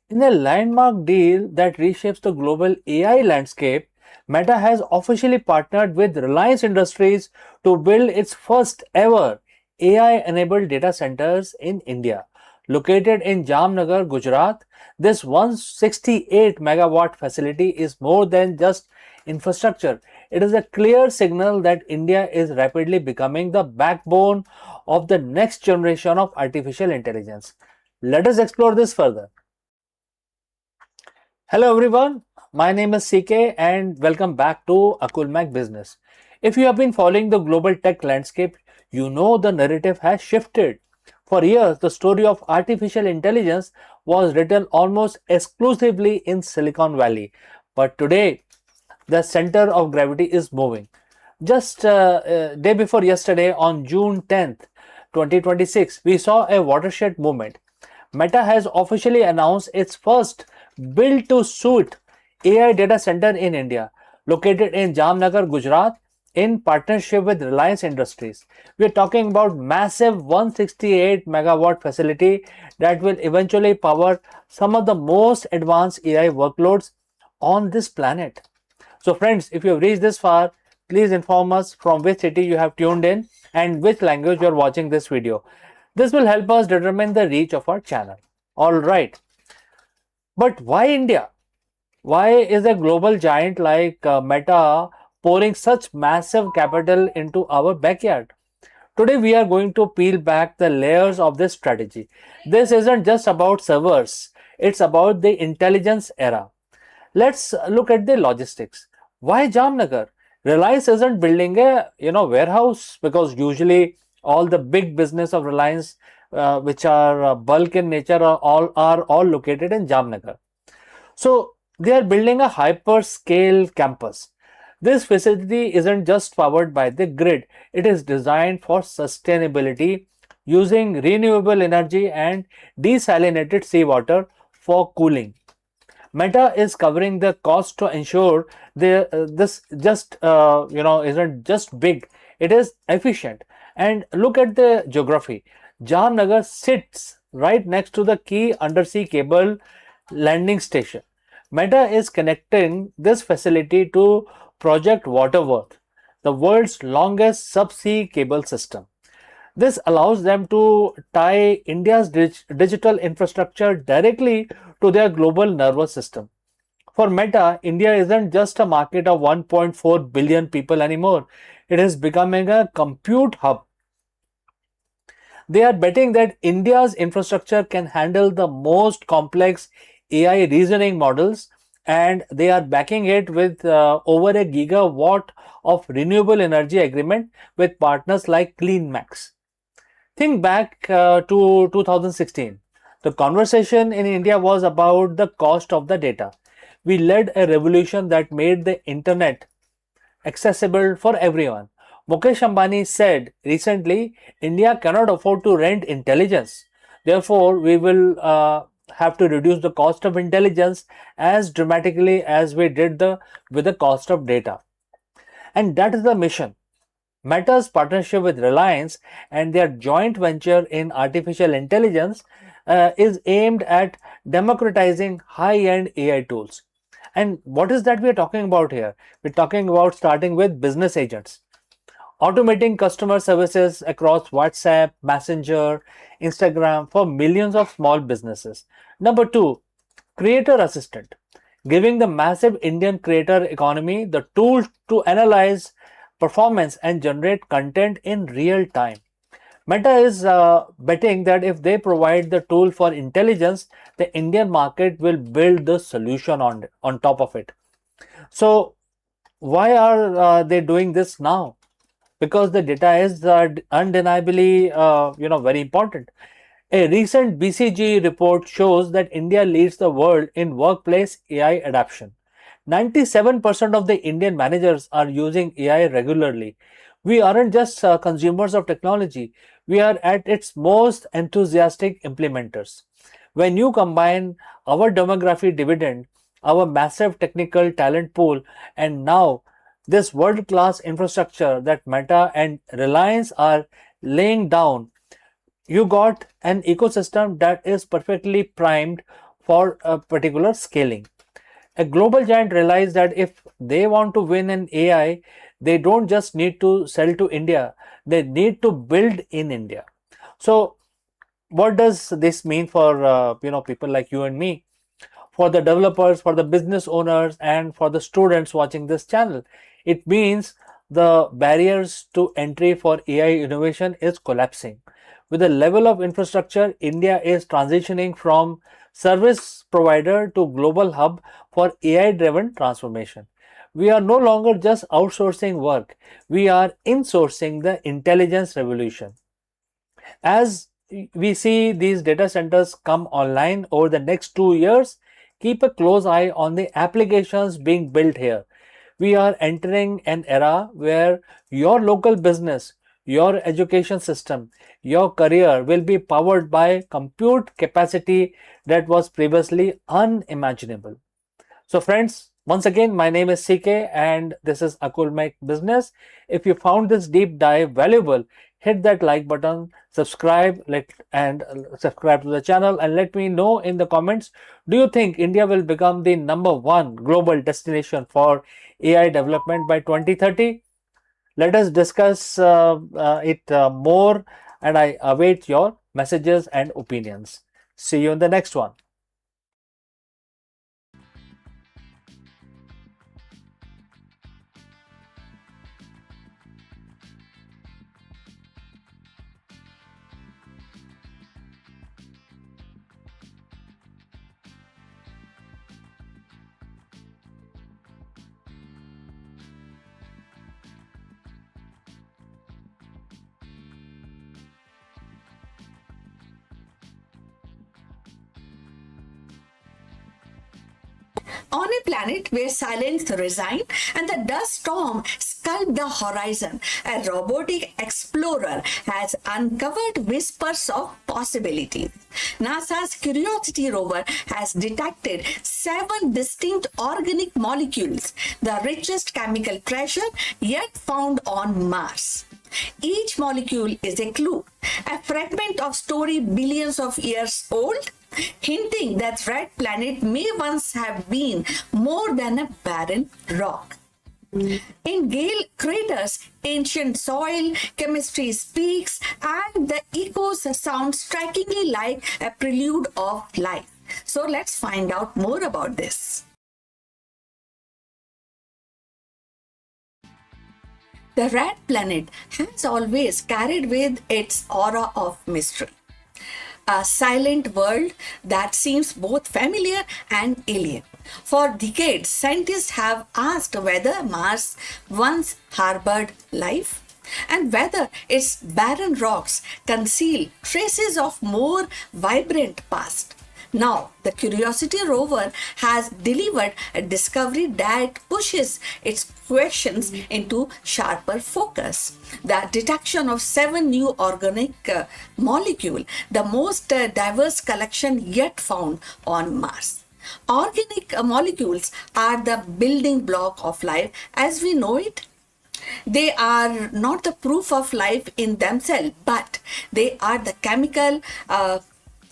In a landmark deal that reshapes the global AI landscape, Meta has officially partnered with Reliance Industries to build its first ever AI-enabled data centers in India. Located in Jamnagar, Gujarat, this 168 megawatt facility is more than just infrastructure. It is a clear signal that India is rapidly becoming the backbone of the next generation of artificial intelligence. Let us explore this further. Hello everyone, my name is CK and welcome back to Akul Mac Business. If you have been following the global tech landscape, you know the narrative has shifted. For years, the story of artificial intelligence was written almost exclusively in Silicon Valley. But today, the center of gravity is moving. Just day before yesterday, on June 10th, 2026, we saw a watershed moment. Meta has officially announced its first build-to-suit AI data center in India, located in Jamnagar, Gujarat, in partnership with Reliance Industries. We are talking about massive 168 megawatt facility that will eventually power some of the most advanced AI workloads on this planet. So friends, if you have reached this far, please inform us from which city you have tuned in and which language you are watching this video. This will help us determine the reach of our channel. Alright. But why India? Why is a global giant like Meta pouring such massive capital into our backyard? Today, we are going to peel back the layers of this strategy. This isn't just about servers, it's about the intelligence era. Let's look at the logistics. Why Jamnagar? Reliance isn't building a warehouse, because usually all the big business of Reliance, which are bulk in nature, are all located in Jamnagar. So they are building a hyperscale campus. This facility isn't just powered by the grid, it is designed for sustainability using renewable energy and desalinated seawater for cooling. Meta is covering the cost to ensure this just isn't just big, it is efficient. And look at the geography. Jamnagar sits right next to the key undersea cable landing station. Meta is connecting this facility to Project Waterworth, the world's longest subsea cable system. This allows them to tie India's digital infrastructure directly to their global nervous system. For Meta, India isn't just a market of 1.4 billion people anymore. It is becoming a compute hub. They are betting that India's infrastructure can handle the most complex AI reasoning models, and they are backing it with over a gigawatt of renewable energy agreement with partners like CleanMax. Think back to 2016. The conversation in India was about the cost of the data. We led a revolution that made the internet accessible for everyone. Mukesh Ambani said recently, India cannot afford to rent intelligence. Therefore, we will have to reduce the cost of intelligence as dramatically as we did with the cost of data. And that is the mission. Meta's partnership with Reliance and their joint venture in artificial intelligence is aimed at democratizing high-end AI tools. And what is that we are talking about here? We're talking about starting with business agents, automating customer services across WhatsApp, Messenger, Instagram for millions of small businesses. Number two, creator assistant, giving the massive Indian creator economy the tools to analyze performance and generate content in real time. Meta is betting that if they provide the tool for intelligence, the Indian market will build the solution on top of it. So why are they doing this now? Because the data is undeniably very important. A recent BCG report shows that India leads the world in workplace AI adoption. 97% of the Indian managers are using AI regularly. We aren't just consumers of technology, we are at its most enthusiastic implementers. When you combine our demographic dividend, our massive technical talent pool, and now this world class infrastructure that Meta and Reliance are laying down, you got an ecosystem that is perfectly primed for a particular scaling. A global giant realized that if they want to win in AI, they don't just need to sell to India, they need to build in India. So what does this mean for people like you and me, for the developers, for the business owners, and for the students watching this channel? It means the barriers to entry for AI innovation is collapsing. With the level of infrastructure, India is transitioning from service provider to global hub for AI driven transformation. We are no longer just outsourcing work, we are insourcing the intelligence revolution. As we see these data centers come online over the next 2 years, keep a close eye on the applications being built here. We are entering an era where your local business, your education system, your career will be powered by compute capacity that was previously unimaginable. So friends, once again, my name is CK and this is Akul Make Business. If you found this deep dive valuable, hit that like button, subscribe subscribe to the channel, and let me know in the comments, do you think India will become the #1 global destination for AI development by 2030? Let us discuss it more, and I await your messages and opinions. See you in the next one. On a planet where silence resigned and the dust storm sculpted the horizon, a robotic explorer has uncovered whispers of possibilities. NASA's Curiosity rover has detected 7 distinct organic molecules, the richest chemical treasure yet found on Mars. Each molecule is a clue, a fragment of story billions of years old, hinting that Red Planet may once have been more than a barren rock. In Gale craters, ancient soil, chemistry speaks, and the echoes sound strikingly like a prelude of life. So let's find out more about this. The Red Planet has always carried with its aura of mystery. A silent world that seems both familiar and alien. For decades, scientists have asked whether Mars once harbored life and whether its barren rocks conceal traces of more vibrant past. Now, the Curiosity rover has delivered a discovery that pushes its questions into sharper focus. The detection of 7 new organic molecules, the most diverse collection yet found on Mars. Organic molecules are the building block of life as we know it. They are not the proof of life in themselves, but they are the chemical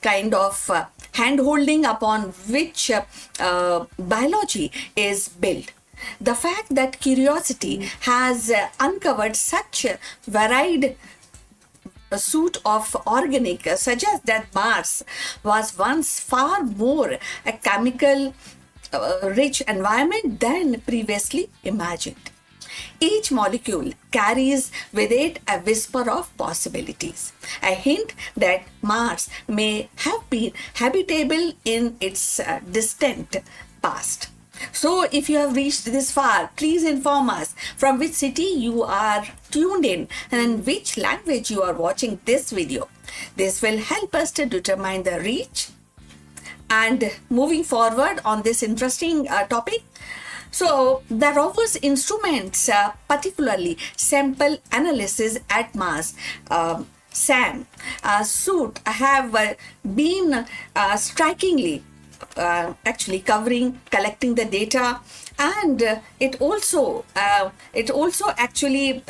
kind of hand-holding upon which biology is built. The fact that Curiosity has uncovered such a varied suite of organic suggests that Mars was once far more a chemical rich environment than previously imagined. Each molecule carries with it a whisper of possibilities, a hint that Mars may have been habitable in its distant past. So, if you have reached this far, please inform us from which city you are tuned in and in which language you are watching this video. This will help us to determine the reach. And moving forward on this interesting topic, so the rover's instruments, particularly sample analysis at Mars, SAM suit, have been strikingly actually collecting the data, and it also actually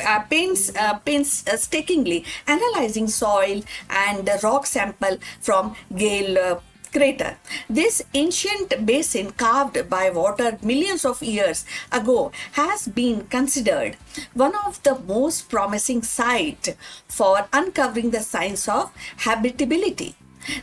painstakingly analyzing soil and rock sample from Gale crater. This ancient basin carved by water millions of years ago has been considered one of the most promising sites for uncovering the signs of habitability.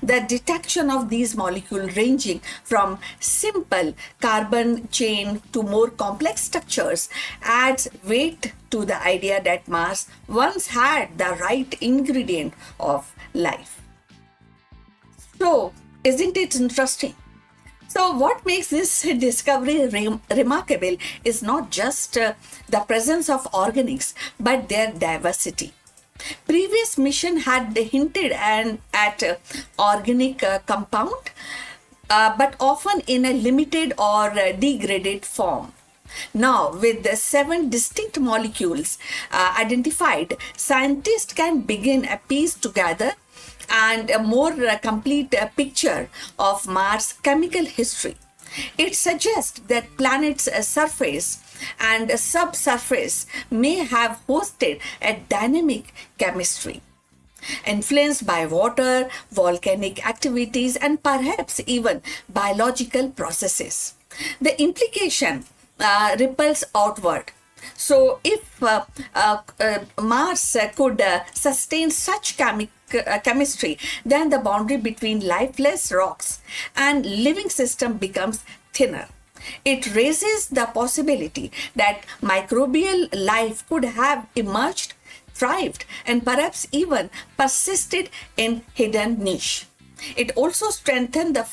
The detection of these molecules ranging from simple carbon chain to more complex structures adds weight to the idea that Mars once had the right ingredient of life. So, isn't it interesting? So, what makes this discovery remarkable is not just the presence of organics, but their diversity. Previous mission had hinted at organic compound, but often in a limited or degraded form. Now, with the 7 distinct molecules identified, scientists can begin a piece together and a more complete picture of Mars' chemical history. It suggests that planet's surface and subsurface may have hosted a dynamic chemistry, influenced by water, volcanic activities, and perhaps even biological processes. The implication ripples outward. So, if Mars could sustain such chemistry, then the boundary between lifeless rocks and living system becomes thinner. It raises the possibility that microbial life could have emerged, thrived, and perhaps even persisted in hidden niche. It also strengthened the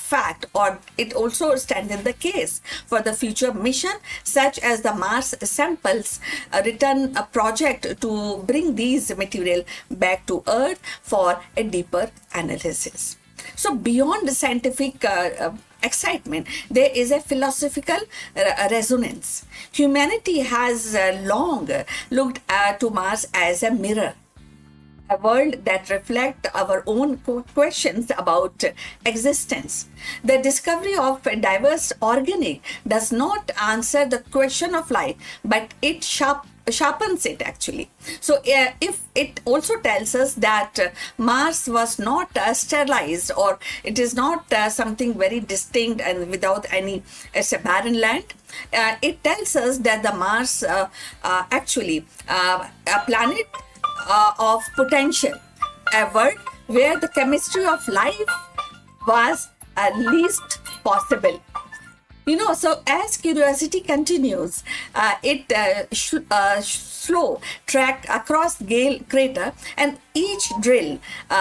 case for the future mission, such as the Mars Samples Return project, to bring these material back to Earth for a deeper analysis. So, beyond the scientific excitement, there is a philosophical resonance. Humanity has long looked to Mars as a mirror, a world that reflects our own questions about existence. The discovery of a diverse organic does not answer the question of life, but it sharpens it actually. So if it also tells us that Mars was not sterilized, or it is not something very distinct and without any, it's a barren land. It tells us that the Mars actually a planet of potential, a world where the chemistry of life was least possible. So as curiosity continues, it slow track across Gale crater, and each drill,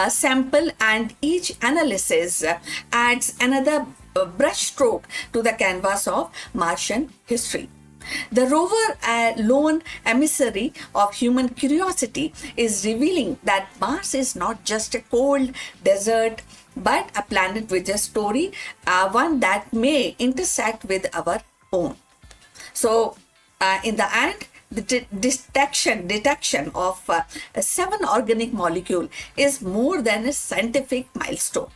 sample, and each analysis adds another brushstroke to the canvas of Martian history. The rover, a lone emissary of human curiosity, is revealing that Mars is not just a cold desert, but a planet with a story, one that may intersect with our own. So, in the end, the detection of 7 organic molecule is more than a scientific milestone.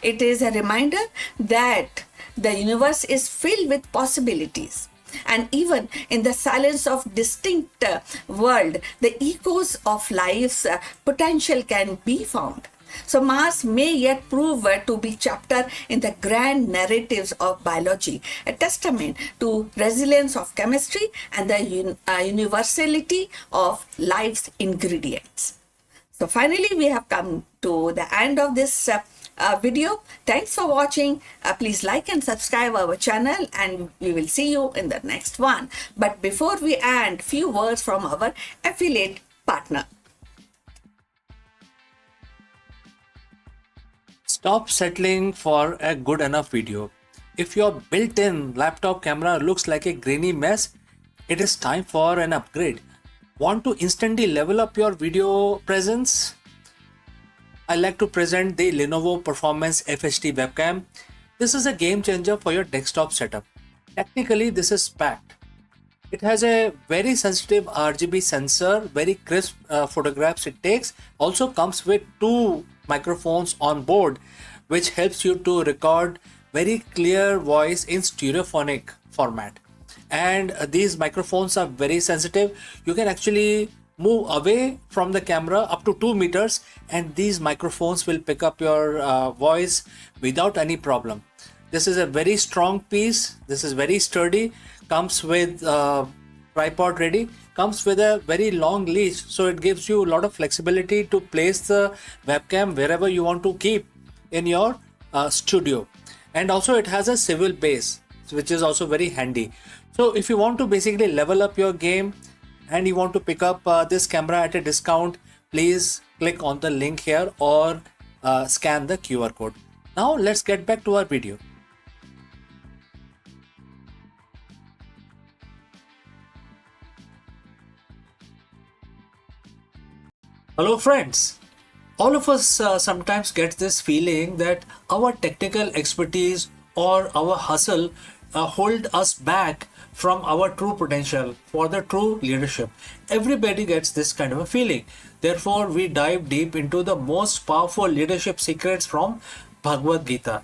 It is a reminder that the universe is filled with possibilities. And even in the silence of distinct world, the echoes of life's potential can be found. So Mars may yet prove to be chapter in the grand narratives of biology, a testament to resilience of chemistry and the universality of life's ingredients. So finally, we have come to the end of this video. Thanks for watching. Please like and subscribe our channel, and we will see you in the next one. But before we end, few words from our affiliate partner. Stop settling for a good enough video. If your built-in laptop camera looks like a grainy mess, it is time for an upgrade. Want to instantly level up your video presence? I like to present the Lenovo Performance FHD webcam. This is a game changer for your desktop setup. Technically, this is packed. It has a very sensitive RGB sensor, very crisp photographs it takes. Also comes with 2 microphones on board, which helps you to record very clear voice in stereophonic format. And these microphones are very sensitive. You can actually move away from the camera up to 2 meters, and these microphones will pick up your voice without any problem. This is a very strong piece. This is very sturdy. Comes with tripod ready. Comes with a very long leash, so it gives you a lot of flexibility to place the webcam wherever you want to keep in your studio. And also it has a swivel base, which is also very handy. So if you want to basically level up your game and you want to pick up this camera at a discount, please click on the link here or scan the QR code. Now let's get back to our video. Hello friends. All of us sometimes get this feeling that our technical expertise or our hustle hold us back from our true potential for the true leadership. Everybody gets this kind of a feeling. Therefore, we dive deep into the most powerful leadership secrets from Bhagavad Gita.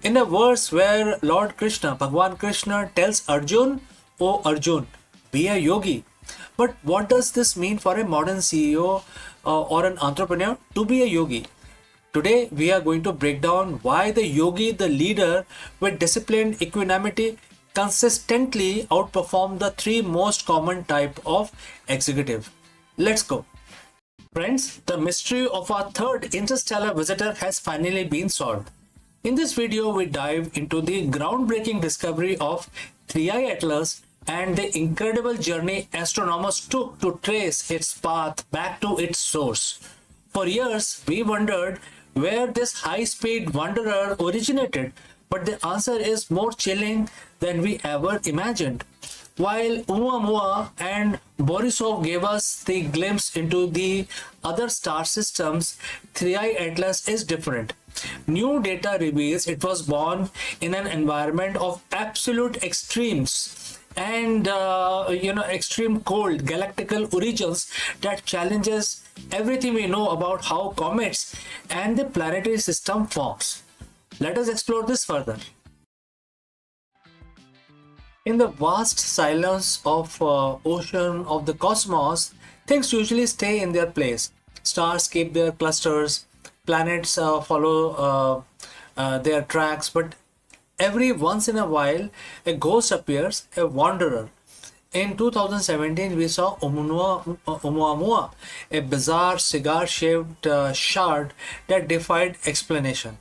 In a verse where Lord Krishna, Bhagwan Krishna tells Arjun, "O Arjun, be a yogi." But what does this mean for a modern CEO or an entrepreneur to be a yogi? Today, we are going to break down why the yogi, the leader with disciplined equanimity, consistently outperform the 3 most common type of executive. Let's go. Friends, the mystery of our third interstellar visitor has finally been solved. In this video, we dive into the groundbreaking discovery of 3I Atlas and the incredible journey astronomers took to trace its path back to its source. For years, we wondered where this high-speed wanderer originated, but the answer is more chilling than we ever imagined. While Oumuamua and Borisov gave us the glimpse into the other star systems, 3I Atlas is different. New data reveals it was born in an environment of absolute extremes and extreme cold galactical origins that challenges everything we know about how comets and the planetary system forms. Let us explore this further. In the vast silence of ocean of the cosmos, things usually stay in their place. Stars keep their clusters, planets follow their tracks, but every once in a while a ghost appears, a wanderer. In 2017, we saw Oumuamua, a bizarre cigar-shaped shard that defied explanation.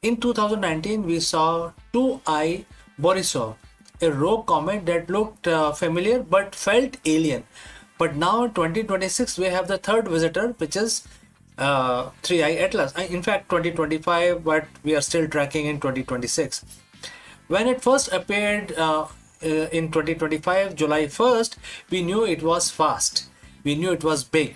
In 2019, we saw 2I Borisov, a rogue comet that looked familiar but felt alien. But now in 2026, we have the third visitor, which is 3I Atlas. In fact, 2025, but we are still tracking in 2026. When it first appeared in 2025, July 1st, we knew it was fast. We knew it was big.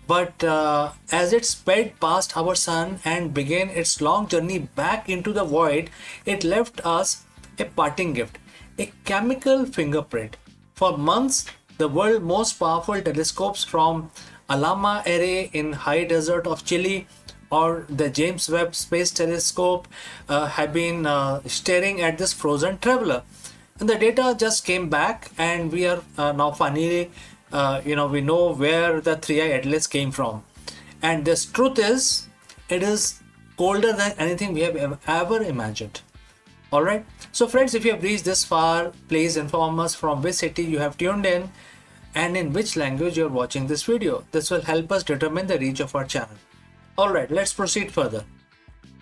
But as it sped past our sun and began its long journey back into the void, it left us a parting gift, a chemical fingerprint. For months, the world's most powerful telescopes from Alama Array in high desert of Chile or the James Webb Space Telescope have been staring at this frozen traveler. And the data just came back, and we are now finally, we know where the 3I Atlas came from. And this truth is, it is colder than anything we have ever imagined. Alright, so friends, if you have reached this far, please inform us from which city you have tuned in and in which language you are watching this video. This will help us determine the reach of our channel. Alright, let's proceed further.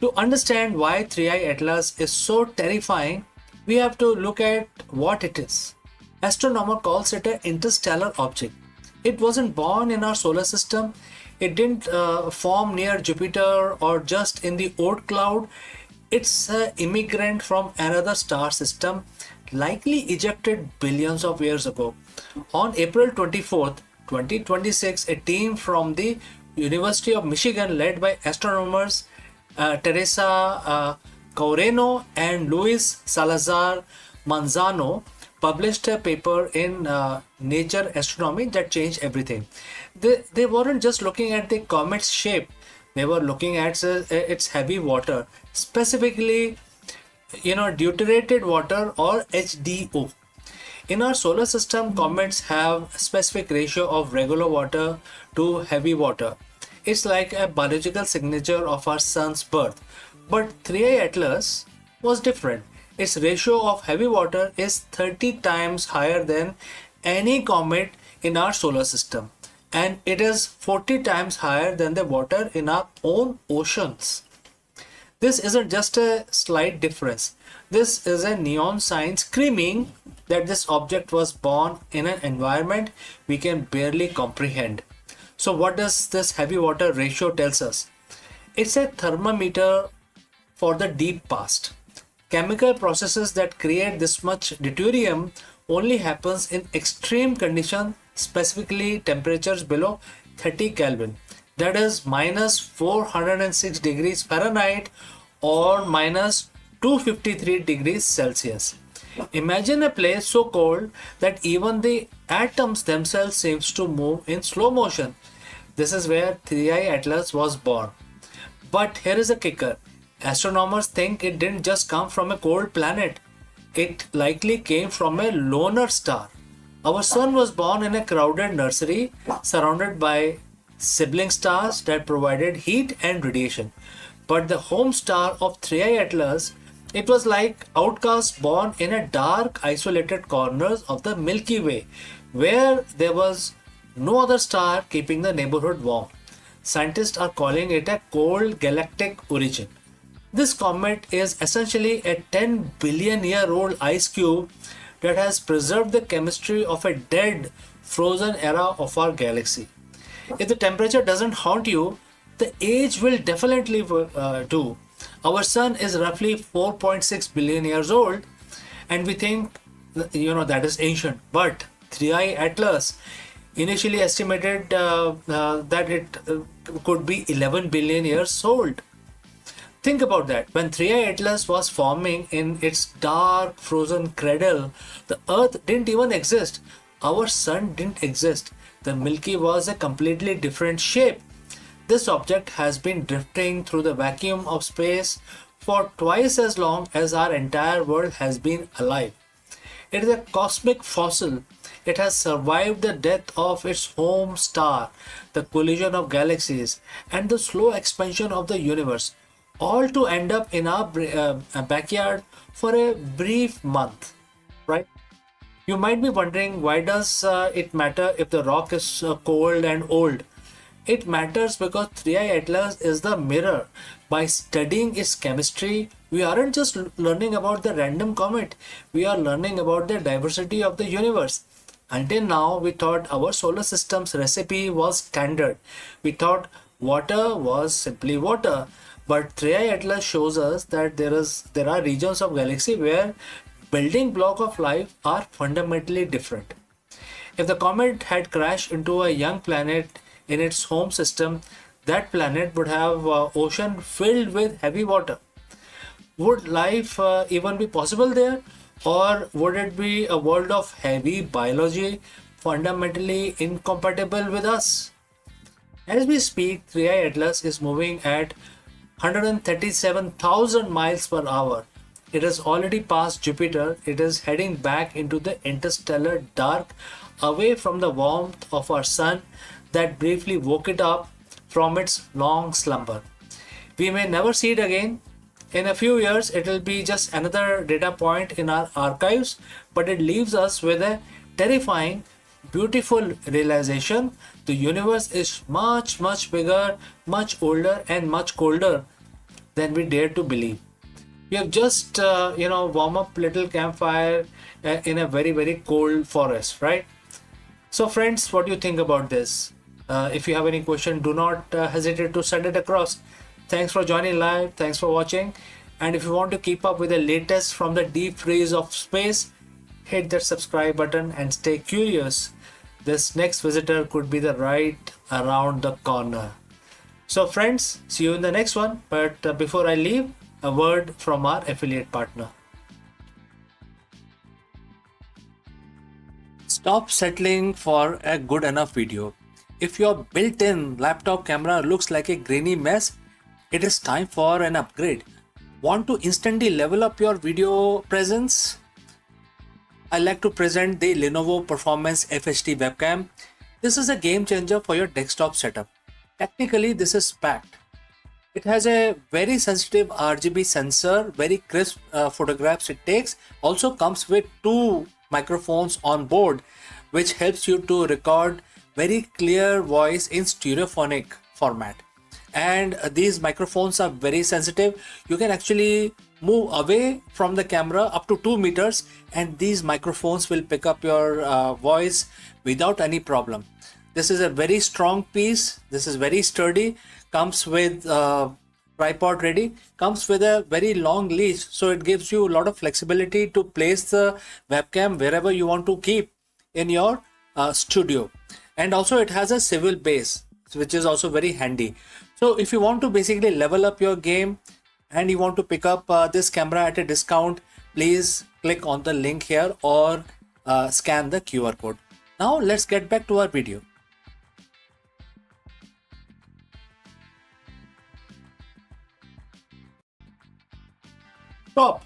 To understand why 3I Atlas is so terrifying, we have to look at what it is. Astronomer calls it an interstellar object. It wasn't born in our solar system. It didn't form near Jupiter or just in the Oort cloud. It's an immigrant from another star system, likely ejected billions of years ago. On April 24th, 2026, a team from the University of Michigan led by astronomers Teresa Caureno and Luis Salazar Manzano published a paper in Nature Astronomy that changed everything. They weren't just looking at the comet's shape, they were looking at its heavy water, specifically deuterated water or HDO. In our solar system, comets have a specific ratio of regular water to heavy water. It's like a biological signature of our sun's birth. But 3I Atlas was different. Its ratio of heavy water is 30 times higher than any comet in our solar system. And it is 40 times higher than the water in our own oceans. This isn't just a slight difference. This is a neon sign screaming that this object was born in an environment we can barely comprehend. So what does this heavy water ratio tells us? It's a thermometer for the deep past. Chemical processes that create this much deuterium only happens in extreme conditions, specifically temperatures below 30 Kelvin. That is minus 406 degrees Fahrenheit or minus 253 degrees Celsius. Imagine a place so cold that even the atoms themselves seems to move in slow motion. This is where 3I Atlas was born. But here is a kicker. Astronomers think it didn't just come from a cold planet. It likely came from a loner star. Our sun was born in a crowded nursery surrounded by sibling stars that provided heat and radiation. But the home star of 3I Atlas, it was like outcasts born in a dark, isolated corners of the Milky Way, where there was no other star keeping the neighborhood warm. Scientists are calling it a cold galactic origin. This comet is essentially a 10 billion year old ice cube that has preserved the chemistry of a dead, frozen era of our galaxy. If the temperature doesn't haunt you, the age will definitely do. Our sun is roughly 4.6 billion years old, and we think that is ancient. But 3I Atlas initially estimated that it could be 11 billion years old. Think about that. When 3i Atlas was forming in its dark, frozen cradle, the Earth didn't even exist. Our sun didn't exist. The Milky was a completely different shape. This object has been drifting through the vacuum of space for twice as long as our entire world has been alive. It is a cosmic fossil. It has survived the death of its home star, the collision of galaxies, and the slow expansion of the universe, all to end up in our backyard for a brief month, right? You might be wondering, why does it matter if the rock is cold and old? It matters because 3i Atlas is the mirror. By studying its chemistry, we aren't just learning about the random comet, we are learning about the diversity of the universe. Until now, we thought our solar system's recipe was standard. We thought water was simply water. But 3i Atlas shows us that there are regions of galaxy where building block of life are fundamentally different. If the comet had crashed into a young planet in its home system, that planet would have ocean filled with heavy water. Would life even be possible there? Or would it be a world of heavy biology fundamentally incompatible with us? As we speak, 3i Atlas is moving at 137,000 miles per hour. It has already passed Jupiter. It is heading back into the interstellar dark, away from the warmth of our sun that briefly woke it up from its long slumber. We may never see it again. In a few years, it will be just another data point in our archives, but it leaves us with a terrifying, beautiful realization: the universe is much, much bigger, much older, and much colder than we dare to believe. We have just, warm up little campfire in a very, very cold forest, right? So friends, what do you think about this? If you have any question, do not hesitate to send it across. Thanks for joining live. Thanks for watching. And if you want to keep up with the latest from the deep freeze of space, hit that subscribe button and stay curious. This next visitor could be the right around the corner. So friends, see you in the next one. But before I leave, a word from our affiliate partner. Stop settling for a good enough video. If your built-in laptop camera looks like a grainy mess, it is time for an upgrade. Want to instantly level up your video presence? I like to present the Lenovo Performance FHD webcam. This is a game changer for your desktop setup. Technically, this is packed. It has a very sensitive RGB sensor, very crisp photographs it takes. Also comes with 2 microphones on board, which helps you to record very clear voice in stereophonic format. And these microphones are very sensitive. You can actually move away from the camera up to 2 meters and these microphones will pick up your voice without any problem. This is a very strong piece. This is very sturdy. Comes with tripod ready. Comes with a very long leash, so it gives you a lot of flexibility to place the webcam wherever you want to keep in your studio. And also it has a swivel base, which is also very handy. So if you want to basically level up your game and you want to pick up this camera at a discount, please click on the link here or scan the QR code. Now let's get back to our video. Stop!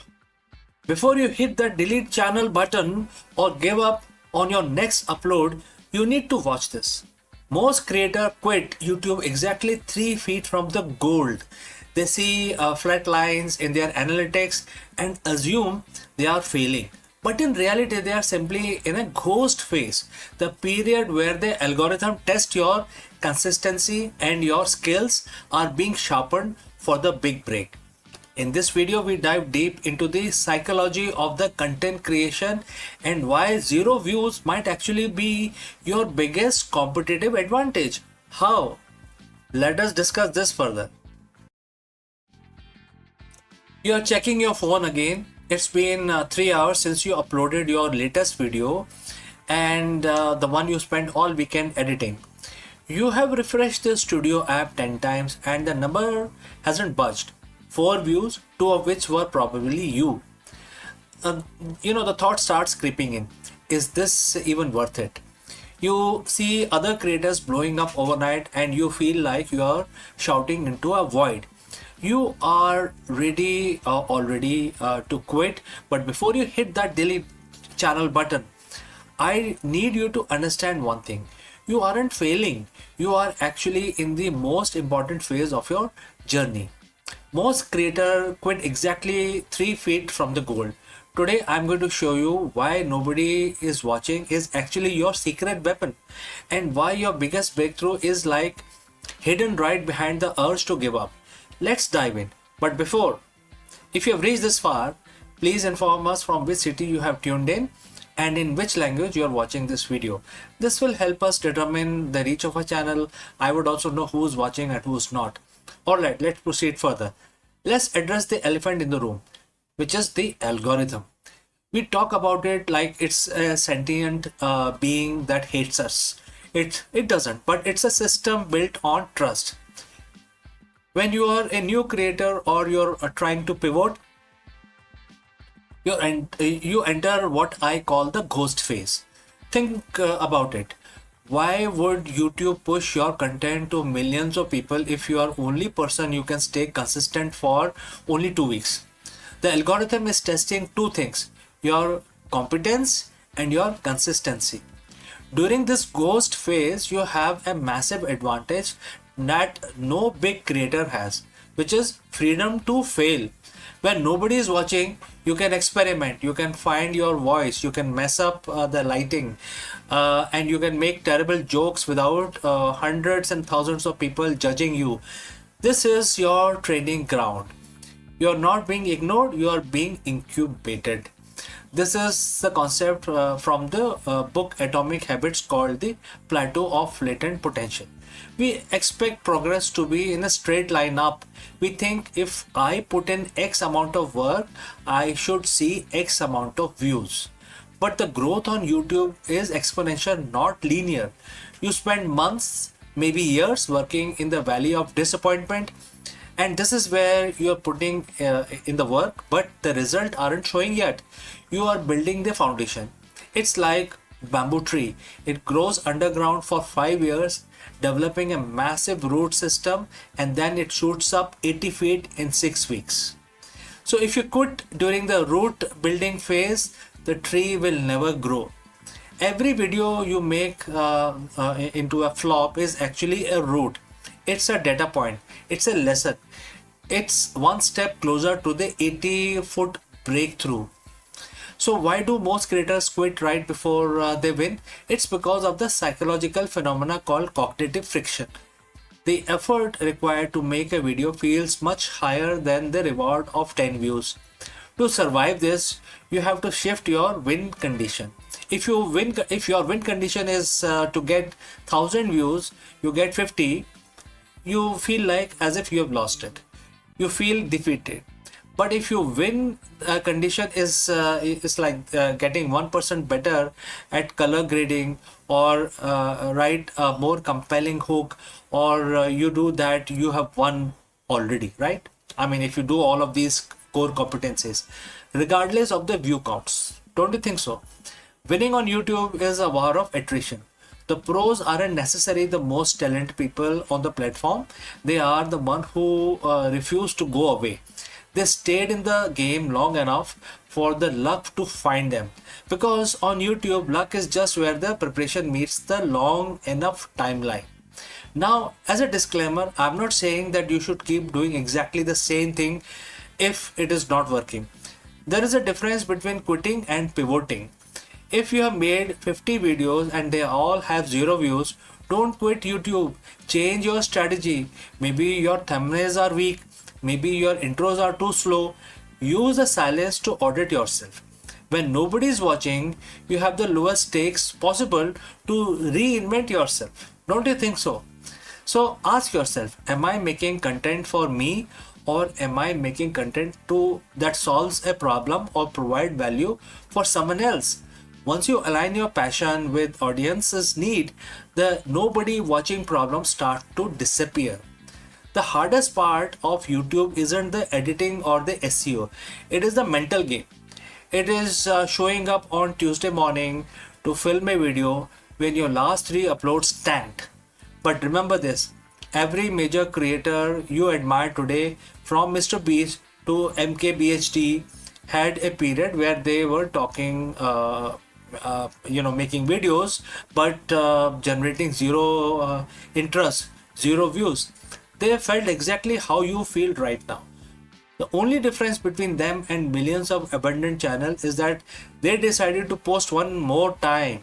Before you hit the delete channel button or give up on your next upload, you need to watch this. Most creators quit YouTube exactly 3 feet from the gold. They see flat lines in their analytics and assume they are failing. But in reality, they are simply in a ghost phase, the period where the algorithm tests your consistency and your skills are being sharpened for the big break. In this video, we dive deep into the psychology of the content creation and why 0 views might actually be your biggest competitive advantage. How? Let us discuss this further. You are checking your phone again. It's been 3 hours since you uploaded your latest video and the one you spent all weekend editing. You have refreshed the studio app 10 times and the number hasn't budged. 4 views, 2 of which were probably you. The thought starts creeping in. Is this even worth it? You see other creators blowing up overnight and you feel like you are shouting into a void. You are ready already to quit, but before you hit that delete channel button, I need you to understand one thing. You aren't failing. You are actually in the most important phase of your journey. Most creators quit exactly 3 feet from the goal. Today I'm going to show you why nobody is watching is actually your secret weapon, and why your biggest breakthrough is like hidden right behind the urge to give up. Let's dive in. But before, if you have reached this far, please inform us from which city you have tuned in and in which language you are watching this video. This will help us determine the reach of our channel. I would also know who's watching and who's not. Alright, let's proceed further. Let's address the elephant in the room, which is the algorithm. We talk about it like it's a sentient being that hates us. It doesn't, but it's a system built on trust. When you are a new creator or you're trying to pivot, you enter what I call the ghost phase. Think about it. Why would YouTube push your content to millions of people if you are only person you can stay consistent for only 2 weeks? The algorithm is testing 2 things: your competence and your consistency. During this ghost phase, you have a massive advantage that no big creator has, which is freedom to fail. When nobody is watching, you can experiment, you can find your voice, you can mess up the lighting, and you can make terrible jokes without hundreds and thousands of people judging you. This is your training ground. You are not being ignored, you are being incubated. This is the concept from the book Atomic Habits, called the plateau of latent potential. We expect progress to be in a straight line up. We think if I put in X amount of work, I should see X amount of views. But the growth on YouTube is exponential, not linear. You spend months, maybe years, working in the valley of disappointment, and this is where you are putting in the work, but the result aren't showing yet. You are building the foundation. It's like bamboo tree. It grows underground for 5 years, developing a massive root system, and then it shoots up 80 feet in 6 weeks. So if you quit during the root building phase, the tree will never grow. Every video you make into a flop is actually a root. It's a data point. It's a lesson. It's one step closer to the 80-foot breakthrough. So why do most creators quit right before they win? It's because of the psychological phenomena called cognitive friction. The effort required to make a video feels much higher than the reward of 10 views. To survive this, you have to shift your win condition. If your win condition is to get 1000 views, you get 50, you feel like as if you have lost it. You feel defeated. But if your win condition is like getting 1% better at color grading, or write a more compelling hook, or you do that, you have won already, right? I mean, if you do all of these core competencies, regardless of the view counts, don't you think so? Winning on YouTube is a war of attrition. The pros aren't necessarily the most talented people on the platform. They are the one who refuse to go away. They stayed in the game long enough for the luck to find them. Because on YouTube, luck is just where the preparation meets the long enough timeline. Now, as a disclaimer, I'm not saying that you should keep doing exactly the same thing if it is not working. There is a difference between quitting and pivoting. If you have made 50 videos and they all have 0 views, don't quit YouTube. Change your strategy. Maybe your thumbnails are weak. Maybe your intros are too slow. Use the silence to audit yourself. When nobody is watching, you have the lowest stakes possible to reinvent yourself. Don't you think so? So ask yourself, am I making content for me, or am I making content that solves a problem or provide value for someone else? Once you align your passion with audience's need, the nobody watching problem starts to disappear. The hardest part of YouTube isn't the editing or the SEO, it is the mental game. It is showing up on Tuesday morning to film a video when your last three uploads tanked. But remember this, every major creator you admire today, from Mr. Beast to MKBHD, had a period where they were talking, making videos, but generating zero interest, zero views. They felt exactly how you feel right now. The only difference between them and millions of abundant channels is that they decided to post one more time.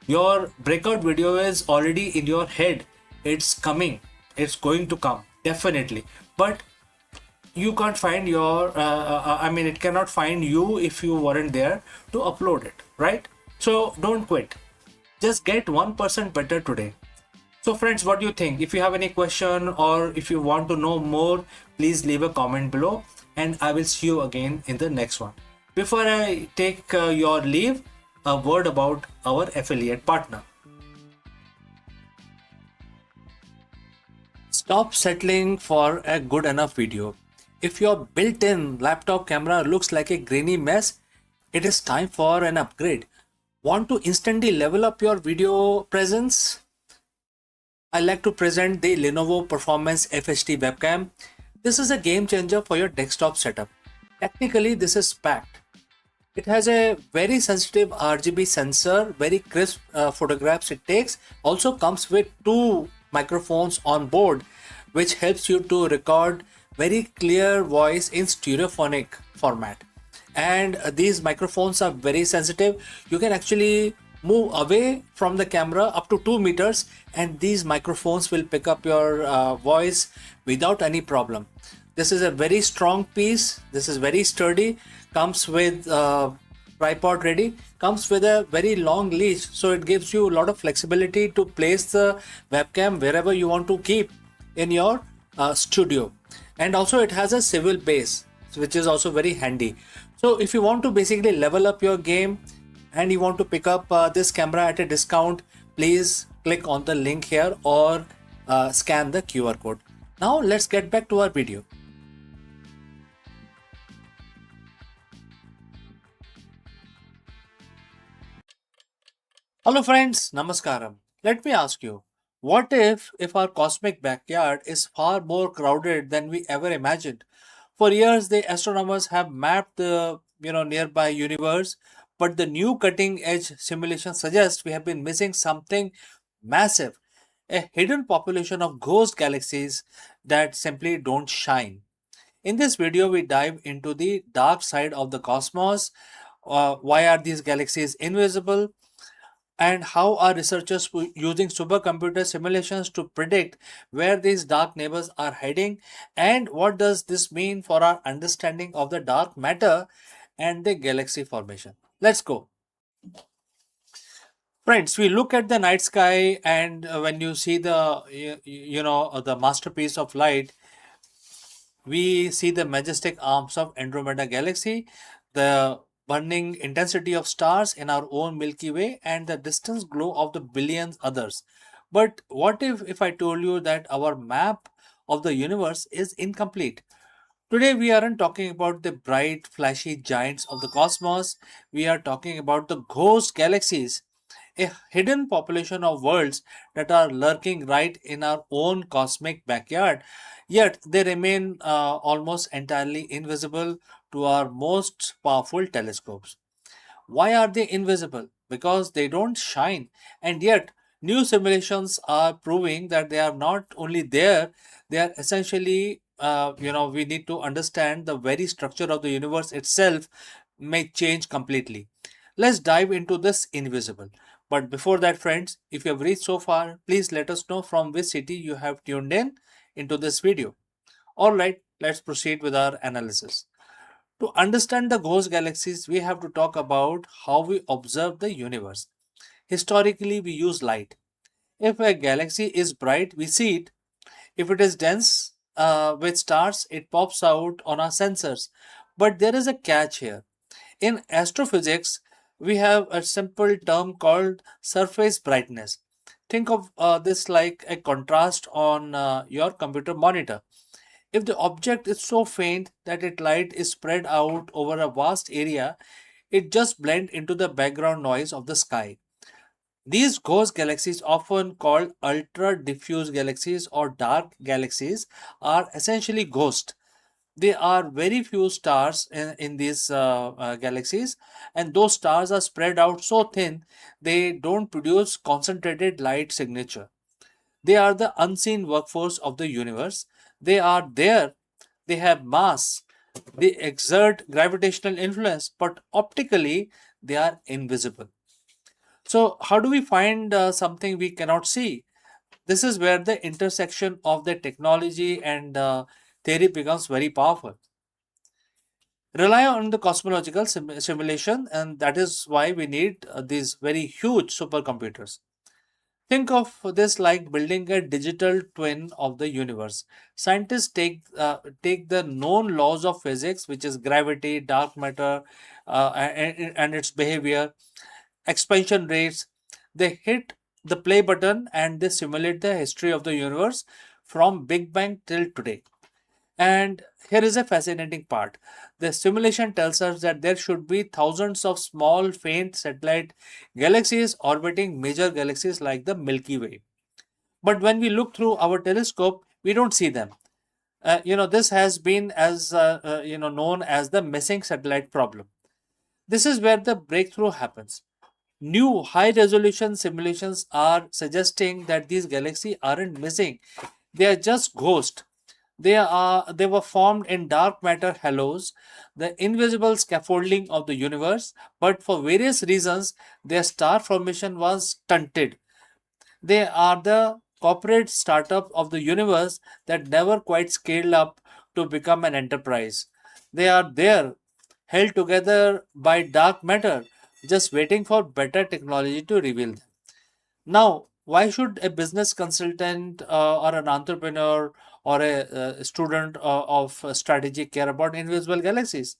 Your breakout video is already in your head. It's coming. It's going to come. Definitely. But you can't find it cannot find you if you weren't there to upload it, right? So don't quit. Just get 1% better today. So friends, what do you think? If you have any question or if you want to know more, please leave a comment below and I will see you again in the next one. Before I take your leave, a word about our affiliate partner. Stop settling for a good enough video. If your built-in laptop camera looks like a grainy mess, it is time for an upgrade. Want to instantly level up your video presence? I like to present the Lenovo Performance FHD webcam. This is a game changer for your desktop setup. Technically, this is packed. It has a very sensitive RGB sensor, very crisp photographs it takes. Also comes with two microphones on board, which helps you to record very clear voice in stereophonic format. And these microphones are very sensitive. You can actually move away from the camera up to 2 meters and these microphones will pick up your voice without any problem. This is a very strong piece. This is very sturdy. Comes with tripod ready. Comes with a very long leash, so it gives you a lot of flexibility to place the webcam wherever you want to keep in your studio. And also it has a swivel base, which is also very handy. So if you want to basically level up your game and you want to pick up this camera at a discount, please click on the link here or scan the QR code. Now let's get back to our video. Hello friends, Namaskaram. Let me ask you, what if our cosmic backyard is far more crowded than we ever imagined? For years, the astronomers have mapped the nearby universe, but the new cutting edge simulation suggests we have been missing something massive, a hidden population of ghost galaxies that simply don't shine. In this video, we dive into the dark side of the cosmos. Why are these galaxies invisible? And how are researchers using supercomputer simulations to predict where these dark neighbors are heading? And what does this mean for our understanding of the dark matter and the galaxy formation? Let's go. Friends, we look at the night sky and when you see the masterpiece of light, we see the majestic arms of Andromeda Galaxy, the burning intensity of stars in our own Milky Way, and the distant glow of the billions others. But what if I told you that our map of the universe is incomplete? Today we aren't talking about the bright, flashy giants of the cosmos. We are talking about the ghost galaxies, a hidden population of worlds that are lurking right in our own cosmic backyard, yet they remain almost entirely invisible to our most powerful telescopes. Why are they invisible? Because they don't shine, and yet new simulations are proving that they are not only there, they are essentially, we need to understand the very structure of the universe itself may change completely. Let's dive into this invisible. But before that, friends, if you have reached so far, please let us know from which city you have tuned in into this video. Alright, let's proceed with our analysis. To understand the ghost galaxies, we have to talk about how we observe the universe. Historically, we use light. If a galaxy is bright, we see it. If it is dense with stars, it pops out on our sensors. But there is a catch here. In astrophysics, we have a simple term called surface brightness. Think of this like a contrast on your computer monitor. If the object is so faint that its light is spread out over a vast area, it just blends into the background noise of the sky. These ghost galaxies, often called ultra diffuse galaxies or dark galaxies, are essentially ghosts. There are very few stars in these galaxies, and those stars are spread out so thin they don't produce concentrated light signature. They are the unseen workforce of the universe. They are there, they have mass, they exert gravitational influence, but optically they are invisible. So, how do we find something we cannot see? This is where the intersection of the technology and theory becomes very powerful. Rely on the cosmological simulation, and that is why we need these very huge supercomputers. Think of this like building a digital twin of the universe. Scientists take the known laws of physics, which is gravity, dark matter, and its behavior, expansion rates. They hit the play button and they simulate the history of the universe from Big Bang till today. And here is a fascinating part. The simulation tells us that there should be thousands of small, faint satellite galaxies orbiting major galaxies like the Milky Way. But when we look through our telescope, we don't see them. This has been as known as the missing satellite problem. This is where the breakthrough happens. New high resolution simulations are suggesting that these galaxies aren't missing, they are just ghosts. They were formed in dark matter halos, the invisible scaffolding of the universe, but for various reasons their star formation was stunted. They are the corporate startup of the universe that never quite scaled up to become an enterprise. They are there, held together by dark matter, just waiting for better technology to reveal them. Now, why should a business consultant or an entrepreneur or a student of strategy care about invisible galaxies?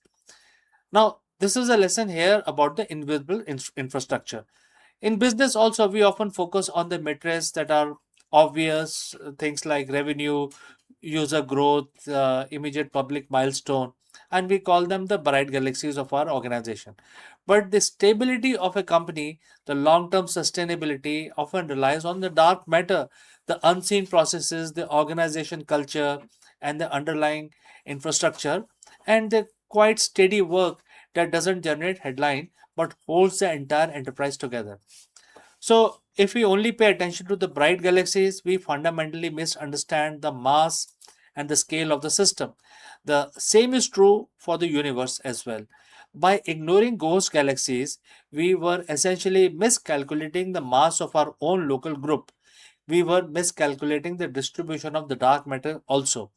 Now, this is a lesson here about the invisible infrastructure. In business, also, we often focus on the metrics that are obvious, things like revenue, user growth, immediate public milestone, and we call them the bright galaxies of our organization. But the stability of a company, the long term sustainability, often relies on the dark matter, the unseen processes, the organization culture, and the underlying infrastructure, and the quite steady work that doesn't generate headline but holds the entire enterprise together. So, if we only pay attention to the bright galaxies, we fundamentally misunderstand the mass and the scale of the system. The same is true for the universe as well. By ignoring ghost galaxies, we were essentially miscalculating the mass of our own local group. We were miscalculating the distribution of the dark matter also.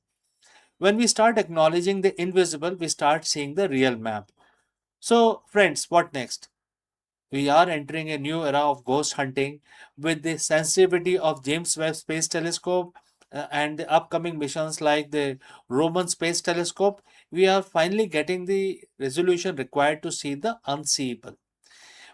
When we start acknowledging the invisible, we start seeing the real map. So, friends, what next? We are entering a new era of ghost hunting with the sensitivity of James Webb Space Telescope and the upcoming missions like the Roman Space Telescope. We are finally getting the resolution required to see the unseeable.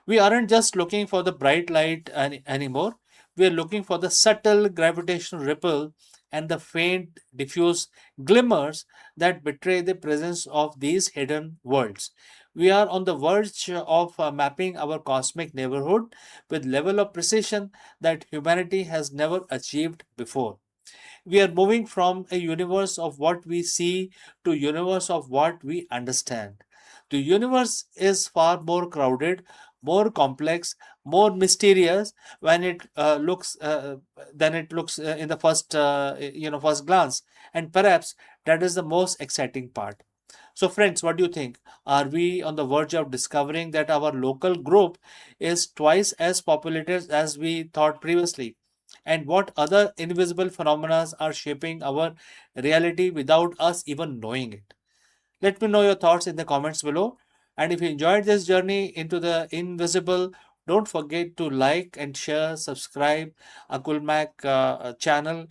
We aren't just looking for the bright light anymore. We are looking for the subtle gravitational ripple and the faint, diffuse glimmers that betray the presence of these hidden worlds. We are on the verge of mapping our cosmic neighborhood with level of precision that humanity has never achieved before. We are moving from a universe of what we see to universe of what we understand. The universe is far more crowded, more complex, more mysterious when it looks than it looks in the first glance, and perhaps that is the most exciting part. So, friends, what do you think? Are we on the verge of discovering that our local group is twice as populated as we thought previously? And what other invisible phenomena are shaping our reality without us even knowing it? Let me know your thoughts in the comments below. And if you enjoyed this journey into the invisible, don't forget to like and share, subscribe Akul Mac channel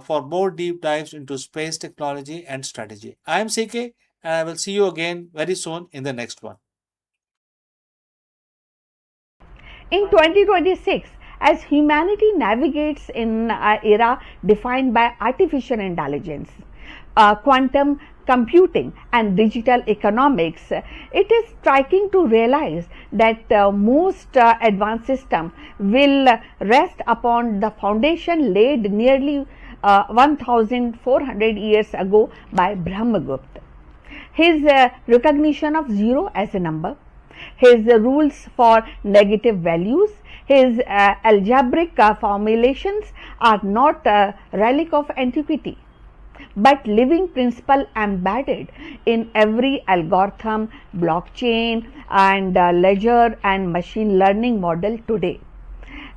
for more deep dives into space technology and strategy. I am CK and I will see you again very soon in the next one. In 2026, as humanity navigates in an era defined by artificial intelligence, quantum computing and digital economics, it is striking to realize that most advanced systems will rest upon the foundation laid nearly 1400 years ago by Brahmagupta. His recognition of zero as a number, his rules for negative values, his algebraic formulations are not a relic of antiquity, but living principle embedded in every algorithm, blockchain and ledger and machine learning model today.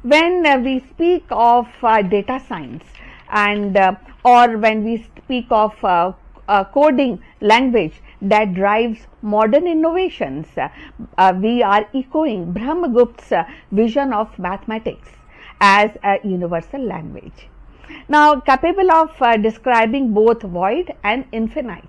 When we speak of data science and or when we speak of coding language that drives modern innovations, we are echoing Brahmagupta's vision of mathematics as a universal language, now capable of describing both void and infinite.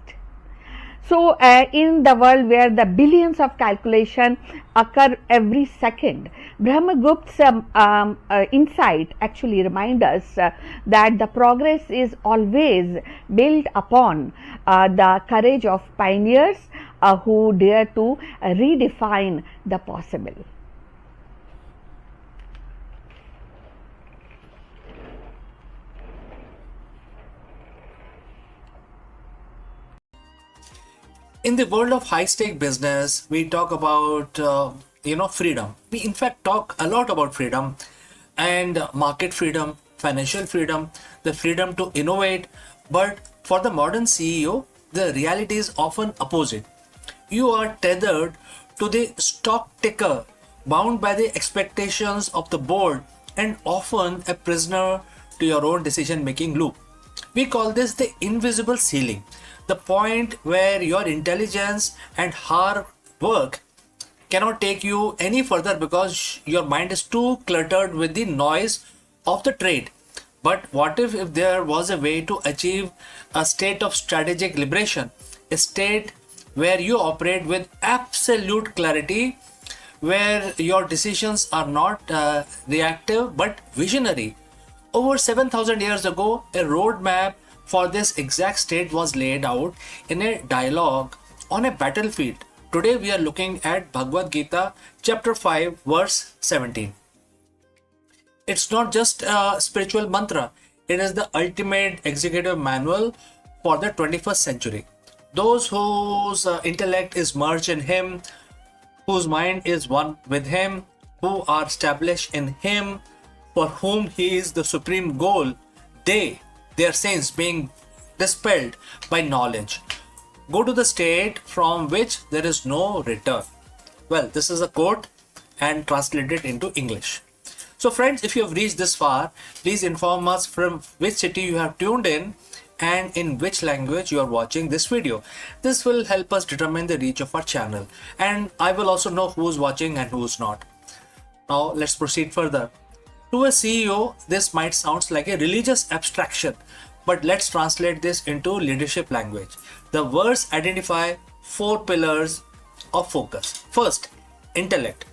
So, in the world where the billions of calculations occur every second, Brahmagupta's insight actually reminds us that the progress is always built upon the courage of pioneers who dare to redefine the possible. In the world of high stake business, we talk about freedom. We in fact talk a lot about freedom and market freedom, financial freedom, the freedom to innovate. But for the modern CEO, the reality is often opposite. You are tethered to the stock ticker, bound by the expectations of the board, and often a prisoner to your own decision making loop. We call this the invisible ceiling, the point where your intelligence and hard work cannot take you any further because your mind is too cluttered with the noise of the trade. But what if there was a way to achieve a state of strategic liberation, a state where you operate with absolute clarity, where your decisions are not reactive but visionary? Over 7,000 years ago, a roadmap for this exact state was laid out in a dialogue on a battlefield. Today we are looking at Bhagavad Gita chapter 5 verse 17. It's not just a spiritual mantra, it is the ultimate executive manual for the 21st century. Those whose intellect is merged in Him, whose mind is one with Him, who are established in Him, for whom He is the supreme goal, their sins being dispelled by knowledge, go to the state from which there is no return. Well, this is a quote and translated into English. So friends, if you have reached this far, please inform us from which city you have tuned in and in which language you are watching this video. This will help us determine the reach of our channel, and I will also know who is watching and who is not. Now let's proceed further. To a CEO, this might sound like a religious abstraction, but let's translate this into leadership language. The words identify 4 pillars of focus. First, intellect.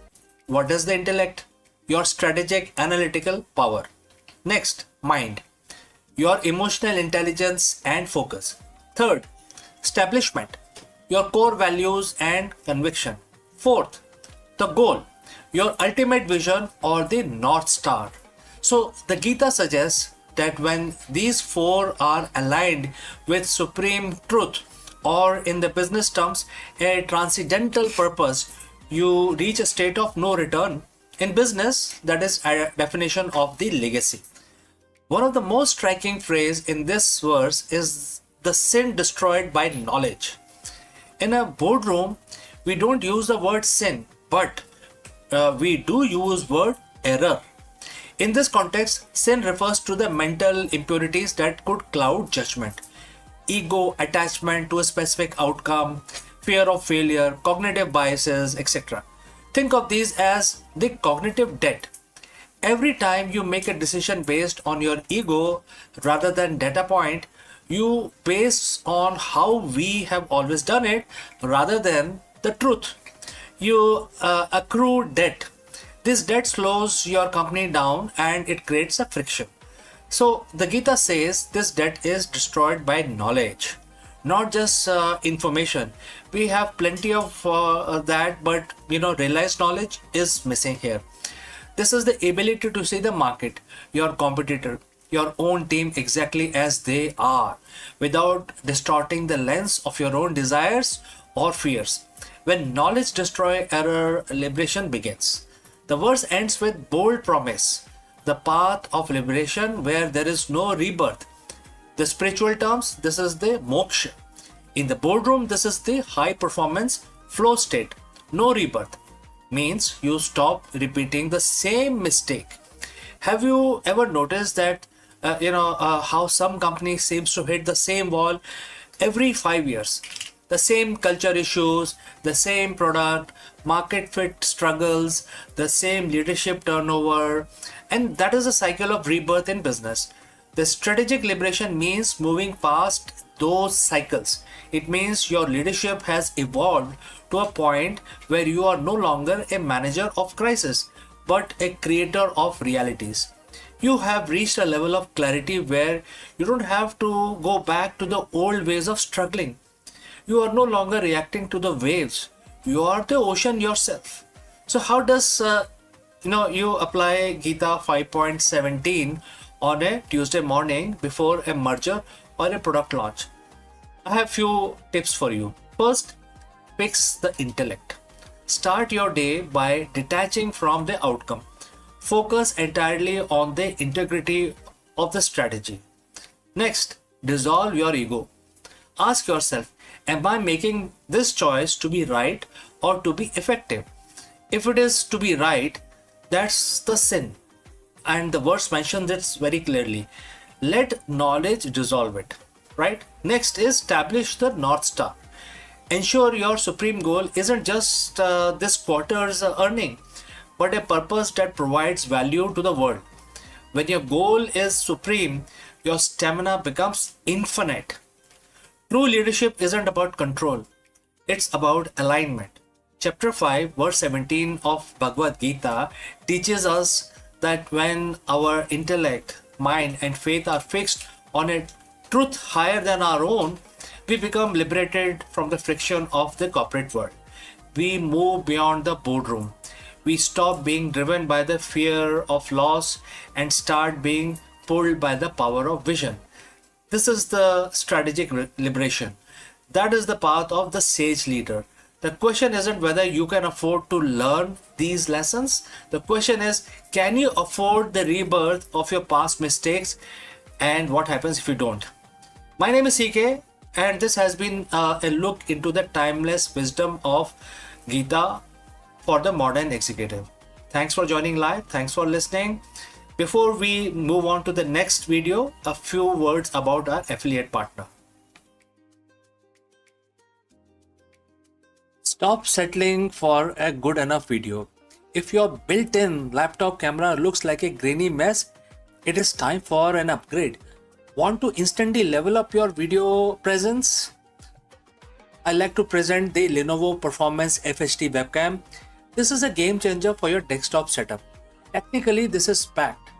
What is the intellect? Your strategic analytical power. Next, mind. Your emotional intelligence and focus. Third, establishment. Your core values and conviction. Fourth, the goal. Your ultimate vision or the North Star. So the Gita suggests that when these 4 are aligned with supreme truth, or in the business terms, a transcendental purpose, you reach a state of no return. In business, that is a definition of the legacy. One of the most striking phrases in this verse is the sin destroyed by knowledge. In a boardroom, we don't use the word sin, but we do use word error. In this context, sin refers to the mental impurities that could cloud judgment. Ego, attachment to a specific outcome, fear of failure, cognitive biases, etc. Think of these as the cognitive debt. Every time you make a decision based on your ego rather than data point, you base on how we have always done it rather than the truth. You accrue debt. This debt slows your company down and it creates a friction. So the Gita says this debt is destroyed by knowledge, not just information. We have plenty of that, but realized knowledge is missing here. This is the ability to see the market, your competitor, your own team exactly as they are, without distorting the lens of your own desires or fears. When knowledge destroys error, liberation begins. The verse ends with bold promise, the path of liberation where there is no rebirth. The spiritual terms, this is the moksha. In the boardroom, this is the high performance flow state. No rebirth means you stop repeating the same mistake. Have you ever noticed that how some company seems to hit the same wall every 5 years? The same culture issues, the same product, market fit struggles, the same leadership turnover, and that is a cycle of rebirth in business. The strategic liberation means moving past those cycles. It means your leadership has evolved to a point where you are no longer a manager of crisis, but a creator of realities. You have reached a level of clarity where you don't have to go back to the old ways of struggling. You are no longer reacting to the waves. You are the ocean yourself. So how does you apply Gita 5.17 on a Tuesday morning before a merger or a product launch? I have few tips for you. First, fix the intellect. Start your day by detaching from the outcome. Focus entirely on the integrity of the strategy. Next, dissolve your ego. Ask yourself, am I making this choice to be right or to be effective? If it is to be right, that's the sin. And the verse mentions this very clearly. Let knowledge dissolve it. Right? Next is establish the North Star. Ensure your supreme goal isn't just this quarter's earning, but a purpose that provides value to the world. When your goal is supreme, your stamina becomes infinite. True leadership isn't about control, it's about alignment. Chapter 5, verse 17 of Bhagavad Gita teaches us that when our intellect, mind, and faith are fixed on a truth higher than our own, we become liberated from the friction of the corporate world. We move beyond the boardroom. We stop being driven by the fear of loss and start being pulled by the power of vision. This is the strategic liberation. That is the path of the sage leader. The question isn't whether you can afford to learn these lessons. The question is, can you afford the rebirth of your past mistakes, and what happens if you don't? My name is CK, and this has been a look into the timeless wisdom of Gita for the modern executive. Thanks for joining live. Thanks for listening. Before we move on to the next video, a few words about our affiliate partner. Stop settling for a good enough video. If your built-in laptop camera looks like a grainy mess, it is time for an upgrade. Want to instantly level up your video presence? I like to present the Lenovo Performance FHD webcam. This is a game changer for your desktop setup. Technically, this is packed.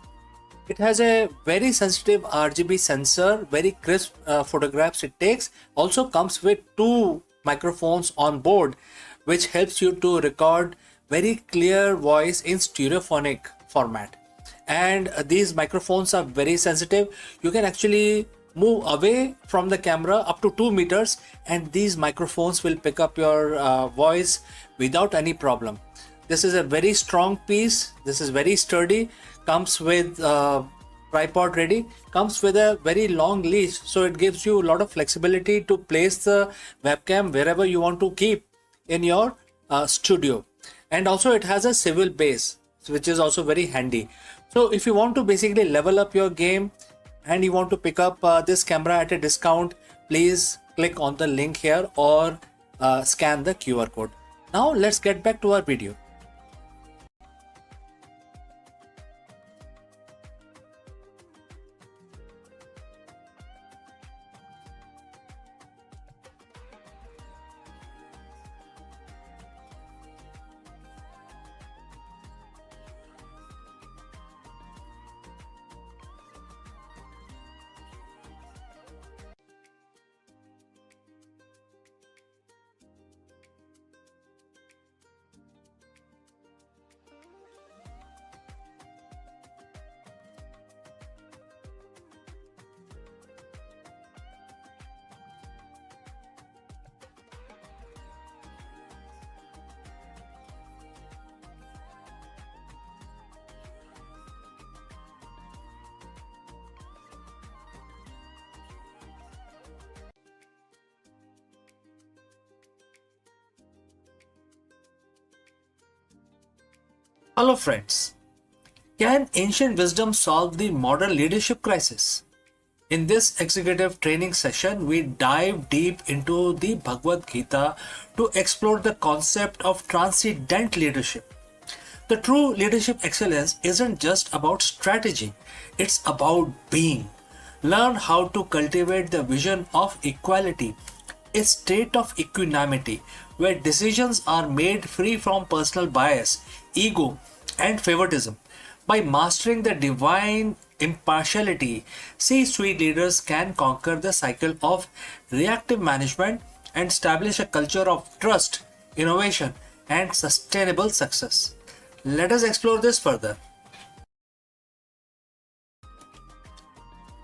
It has a very sensitive RGB sensor, very crisp photographs it takes. Also comes with 2 microphones on board, which helps you to record very clear voice in stereophonic format. And these microphones are very sensitive. You can actually move away from the camera up to 2 meters and these microphones will pick up your voice without any problem. This is a very strong piece. This is very sturdy. Comes with tripod ready. Comes with a very long leash, so it gives you a lot of flexibility to place the webcam wherever you want to keep in your studio. And also it has a swivel base, which is also very handy. So if you want to basically level up your game and you want to pick up this camera at a discount, please click on the link here or scan the QR code. Now let's get back to our video. Hello friends. Can ancient wisdom solve the modern leadership crisis? In this executive training session, we dive deep into the Bhagavad Gita to explore the concept of transcendent leadership. The true leadership excellence isn't just about strategy, it's about being. Learn how to cultivate the vision of equality, a state of equanimity where decisions are made free from personal bias, ego, and favoritism. By mastering the divine impartiality, C-suite leaders can conquer the cycle of reactive management and establish a culture of trust, innovation, and sustainable success. Let us explore this further.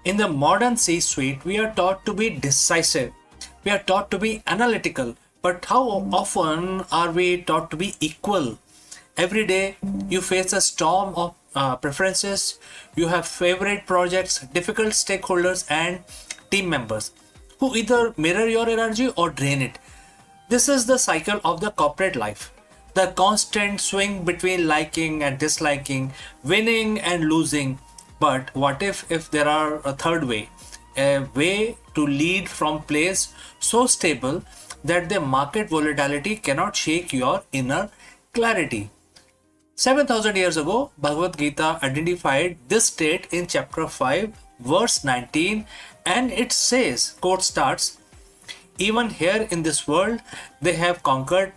In the modern C-suite, we are taught to be decisive. We are taught to be analytical. But how often are we taught to be equal? Every day, you face a storm of preferences. You have favorite projects, difficult stakeholders, and team members who either mirror your energy or drain it. This is the cycle of the corporate life. The constant swing between liking and disliking, winning and losing. But what if there are a third way? A way to lead from place so stable that the market volatility cannot shake your inner clarity. 7,000 years ago, Bhagavad Gita identified this state in chapter 5, verse 19, and it says, quote starts, even here in this world, they have conquered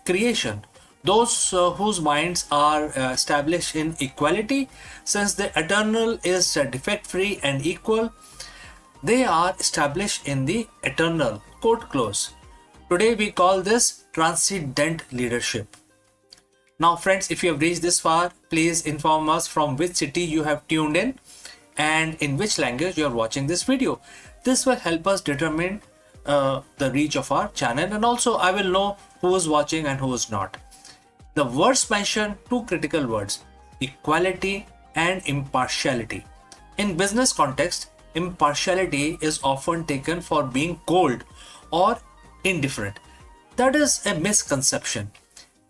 creation. Those whose minds are established in equality, since the eternal is defect-free and equal, they are established in the eternal. Quote close. Today we call this transcendent leadership. Now friends, if you have reached this far, please inform us from which city you have tuned in and in which language you are watching this video. This will help us determine the reach of our channel, and also I will know who is watching and who is not. The words mention two critical words, equality and impartiality. In business context, impartiality is often taken for being cold or indifferent. That is a misconception.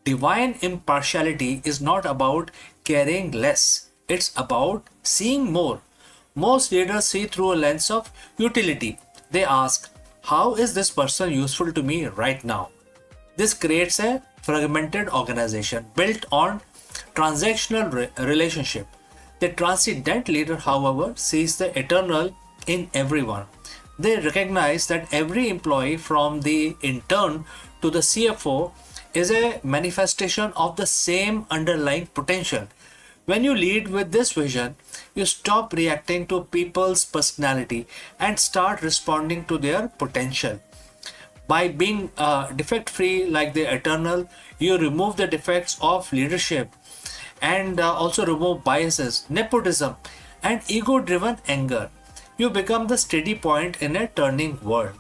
Divine impartiality is not about caring less, it's about seeing more. Most leaders see through a lens of utility. They ask, how is this person useful to me right now? This creates a fragmented organization built on transactional relationship. The transcendent leader, however, sees the eternal in everyone. They recognize that every employee, from the intern to the CFO, is a manifestation of the same underlying potential. When you lead with this vision, you stop reacting to people's personality and start responding to their potential. By being defect free like the eternal, you remove the defects of leadership and also remove biases, nepotism, and ego driven anger. You become the steady point in a turning world.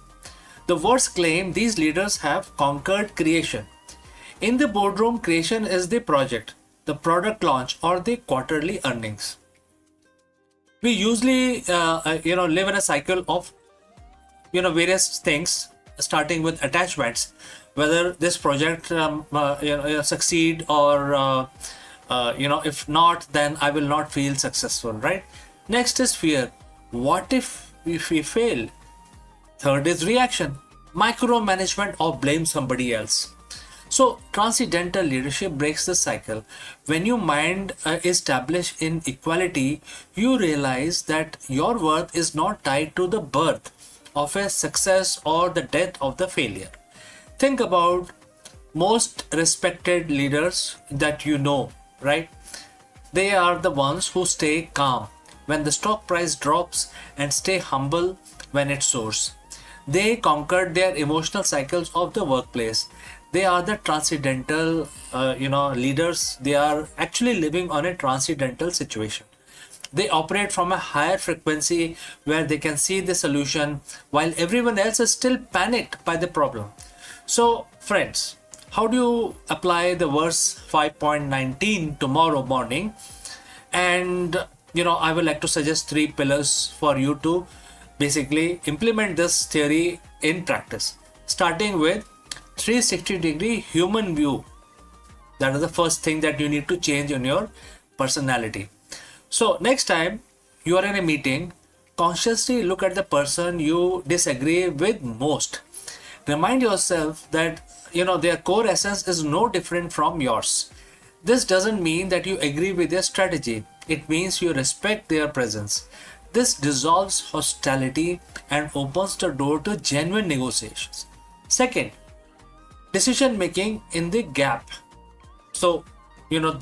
The words claim these leaders have conquered creation. In the boardroom, creation is the project, the product launch, or the quarterly earnings. We usually live in a cycle of various things, starting with attachments, whether this project succeed or if not, then I will not feel successful, right? Next is fear. What if we fail? Third is reaction, micromanagement, or blame somebody else. So transcendental leadership breaks the cycle. When your mind is established in equality, you realize that your worth is not tied to the birth of a success or the death of the failure. Think about most respected leaders that you know, right? They are the ones who stay calm when the stock price drops and stay humble when it soars. They conquered their emotional cycles of the workplace. They are the transcendental leaders. They are actually living on a transcendental situation. They operate from a higher frequency where they can see the solution while everyone else is still panicked by the problem. So friends, how do you apply the verse 5.19 tomorrow morning? And I would like to suggest 3 pillars for you to basically implement this theory in practice, starting with 360-degree human view. That is the first thing that you need to change in your personality. So next time you are in a meeting, consciously look at the person you disagree with most. Remind yourself that their core essence is no different from yours. This doesn't mean that you agree with their strategy. It means you respect their presence. This dissolves hostility and opens the door to genuine negotiations. Second, decision making in the gap. So,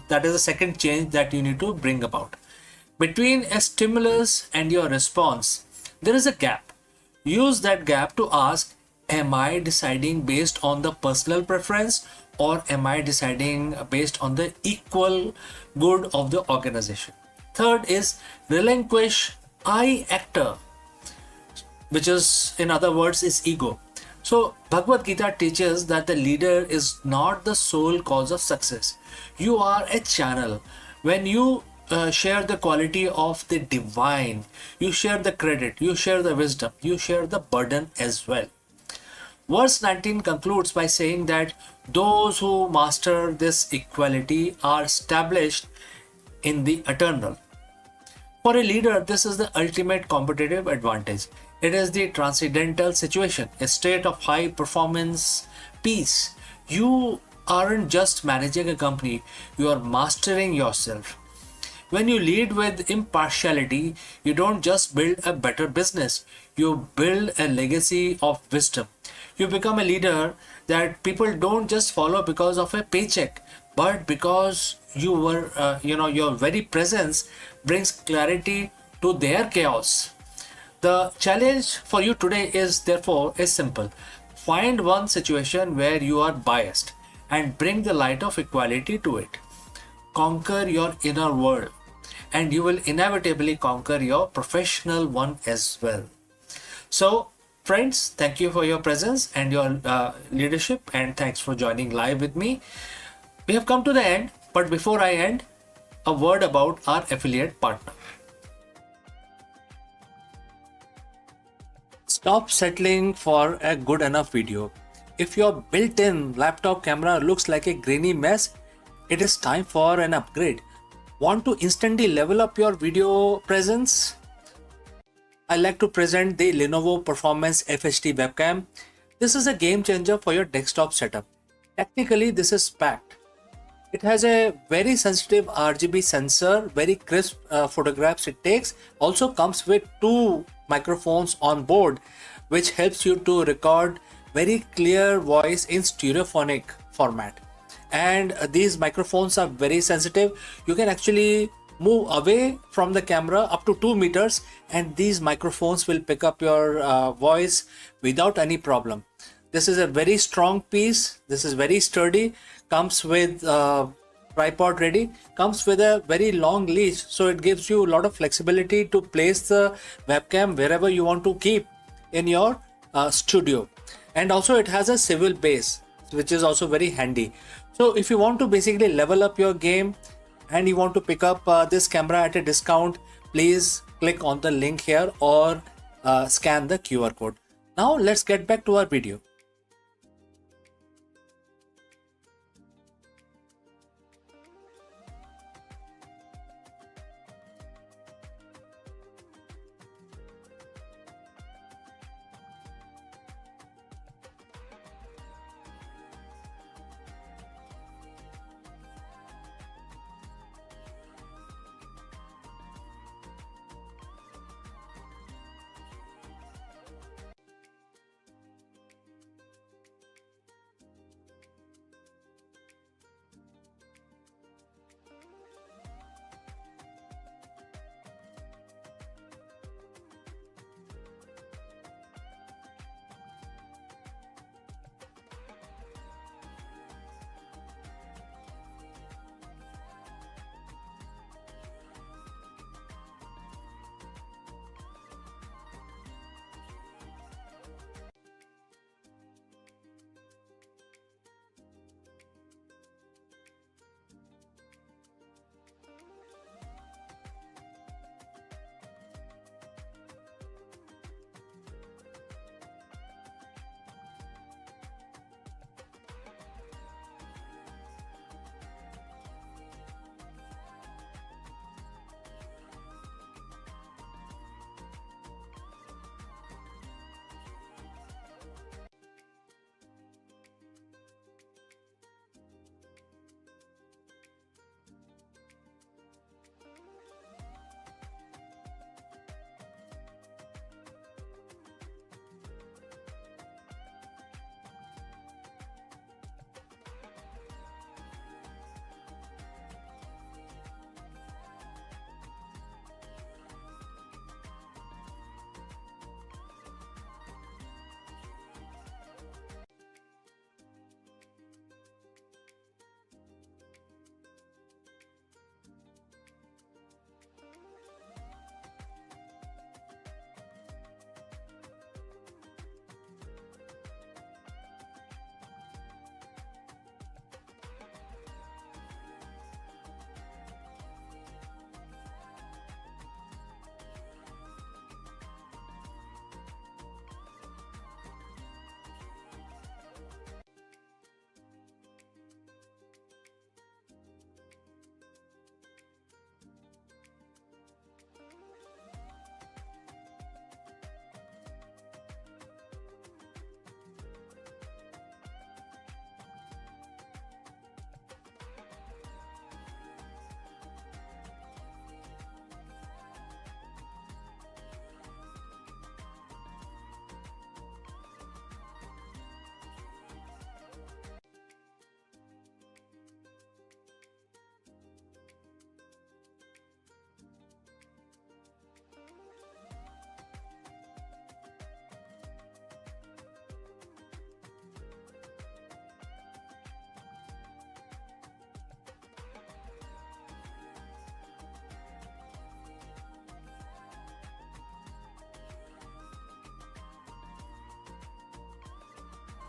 that is the second change that you need to bring about. Between a stimulus and your response, there is a gap. Use that gap to ask, am I deciding based on the personal preference, or am I deciding based on the equal good of the organization? Third is relinquish I actor, which is, in other words, is ego. So Bhagavad Gita teaches that the leader is not the sole cause of success. You are a channel. When you share the quality of the divine, you share the credit, you share the wisdom, you share the burden as well. Verse 19 concludes by saying that those who master this equality are established in the eternal. For a leader, this is the ultimate competitive advantage. It is the transcendental situation, a state of high performance peace. You aren't just managing a company, you are mastering yourself. When you lead with impartiality, you don't just build a better business, you build a legacy of wisdom. You become a leader that people don't just follow because of a paycheck, but because your very presence brings clarity to their chaos. The challenge for you today is therefore simple. Find one situation where you are biased and bring the light of equality to it. Conquer your inner world, and you will inevitably conquer your professional one as well. So, friends, thank you for your presence and your leadership, and thanks for joining live with me. We have come to the end, but before I end, a word about our affiliate partner. Stop settling for a good enough video. If your built-in laptop camera looks like a grainy mess, it is time for an upgrade. Want to instantly level up your video presence? I like to present the Lenovo Performance FHD webcam. This is a game changer for your desktop setup. Technically, this is packed. It has a very sensitive RGB sensor, very crisp photographs it takes. Also comes with 2 microphones on board, which helps you to record very clear voice in stereophonic format. And these microphones are very sensitive. You can actually move away from the camera up to 2 meters, and these microphones will pick up your voice without any problem. This is a very strong piece. This is very sturdy. Comes with tripod ready. Comes with a very long leash, so it gives you a lot of flexibility to place the webcam wherever you want to keep in your studio. And also it has a swivel base, which is also very handy. So if you want to basically level up your game and you want to pick up this camera at a discount, please click on the link here or scan the QR code. Now let's get back to our video.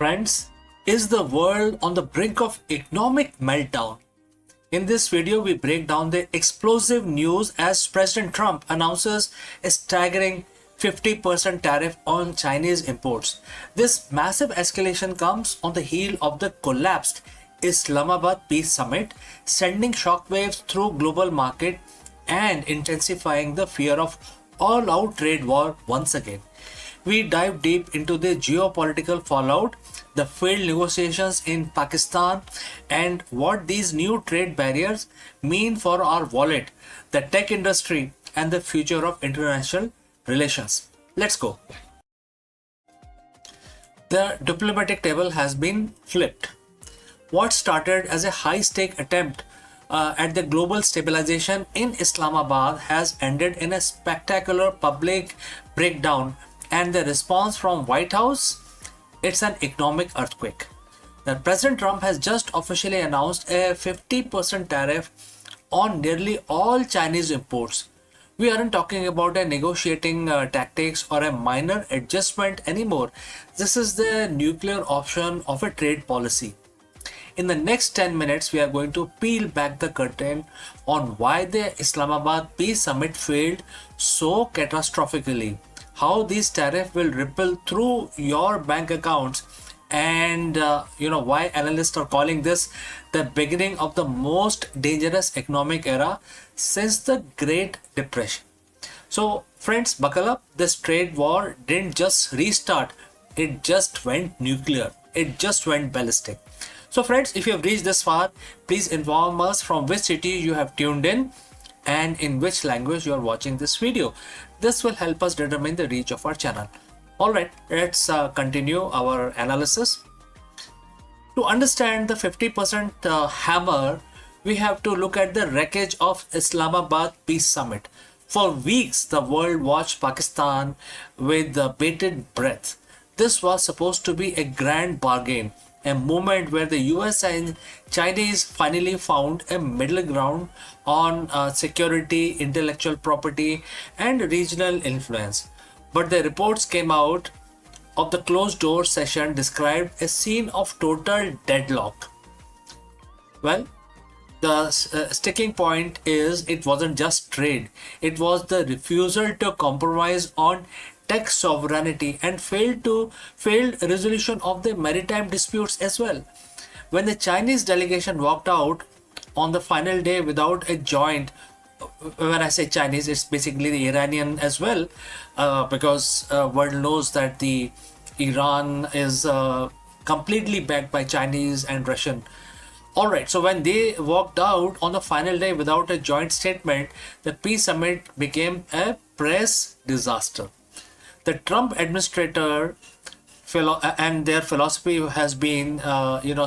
Friends, is the world on the brink of economic meltdown? In this video, we break down the explosive news as President Trump announces a staggering 50% tariff on Chinese imports. This massive escalation comes on the heel of the collapsed Islamabad Peace Summit, sending shockwaves through global market and intensifying the fear of all-out trade war once again. We dive deep into the geopolitical fallout, the failed negotiations in Pakistan, and what these new trade barriers mean for our wallet, the tech industry, and the future of international relations. Let's go. The diplomatic table has been flipped. What started as a high-stake attempt at the global stabilization in Islamabad has ended in a spectacular public breakdown, and the response from White House, it's an economic earthquake. Now, President Trump has just officially announced a 50% tariff on nearly all Chinese imports. We aren't talking about a negotiating tactics or a minor adjustment anymore. This is the nuclear option of a trade policy. In the next 10 minutes, we are going to peel back the curtain on why the Islamabad Peace Summit failed so catastrophically, how these tariffs will ripple through your bank accounts, and why analysts are calling this the beginning of the most dangerous economic era since the Great Depression. So friends, buckle up. This trade war didn't just restart, it just went nuclear. It just went ballistic. So friends, if you have reached this far, please inform us from which city you have tuned in and in which language you are watching this video. This will help us determine the reach of our channel. Alright, let's continue our analysis. To understand the 50% hammer, we have to look at the wreckage of Islamabad Peace Summit. For weeks, the world watched Pakistan with bated breath. This was supposed to be a grand bargain, a moment where the US and Chinese finally found a middle ground on security, intellectual property, and regional influence. But the reports came out of the closed door session described a scene of total deadlock. Well, the sticking point is it wasn't just trade, it was the refusal to compromise on tech sovereignty and failed resolution of the maritime disputes as well. When the Chinese delegation walked out on the final day without a joint, when I say Chinese, it's basically the Iranian as well, because world knows that the Iran is completely backed by Chinese and Russian. Alright, so when they walked out on the final day without a joint statement, the peace summit became a press disaster. The Trump administrator and their philosophy has been,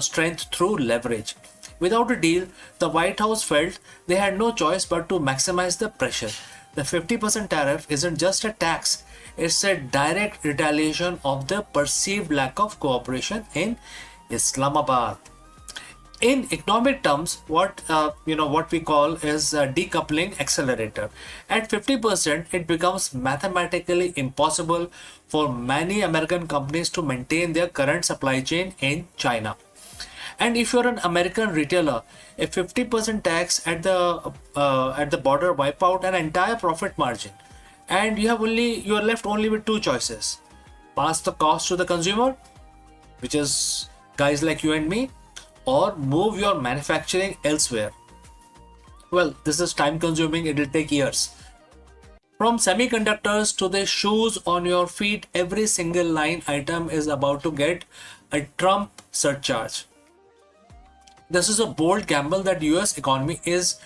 strength through leverage. Without a deal, the White House felt they had no choice but to maximize the pressure. The 50% tariff isn't just a tax, it's a direct retaliation of the perceived lack of cooperation in Islamabad. In economic terms, what we call is a decoupling accelerator. At 50%, it becomes mathematically impossible for many American companies to maintain their current supply chain in China. And if you're an American retailer, a 50% tax at the border wipe out an entire profit margin, and you're left only with two choices: pass the cost to the consumer, which is guys like you and me, or move your manufacturing elsewhere. Well, this is time consuming, it will take years. From semiconductors to the shoes on your feet, every single line item is about to get a Trump surcharge. This is a bold gamble that US economy is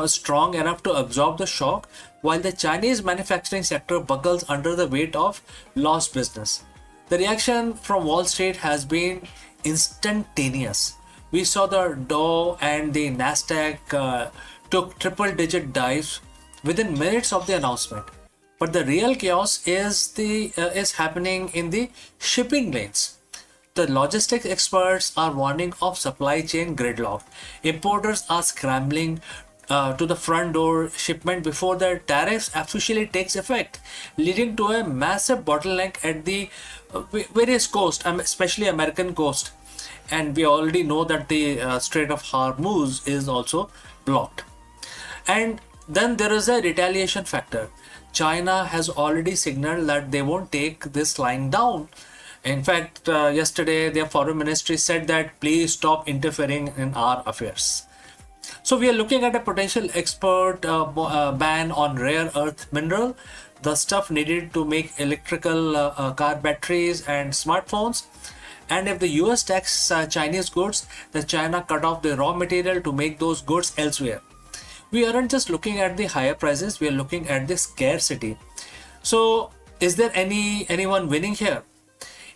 strong enough to absorb the shock, while the Chinese manufacturing sector buckles under the weight of lost business. The reaction from Wall Street has been instantaneous. We saw the Dow and the Nasdaq took triple-digit dives within minutes of the announcement. But the real chaos is happening in the shipping lanes. The logistics experts are warning of supply chain gridlock. Importers are scrambling to the front door shipment before the tariffs officially takes effect, leading to a massive bottleneck at the various coast, especially American coast, and we already know that the Strait of Hormuz is also blocked. And then there is a retaliation factor. China has already signaled that they won't take this lying down. In fact, yesterday their foreign ministry said that please stop interfering in our affairs. So we are looking at a potential export ban on rare earth mineral, the stuff needed to make electrical car batteries and smartphones. And if the US tax Chinese goods, then China cut off the raw material to make those goods elsewhere. We aren't just looking at the higher prices, we are looking at the scarcity. So is there anyone winning here?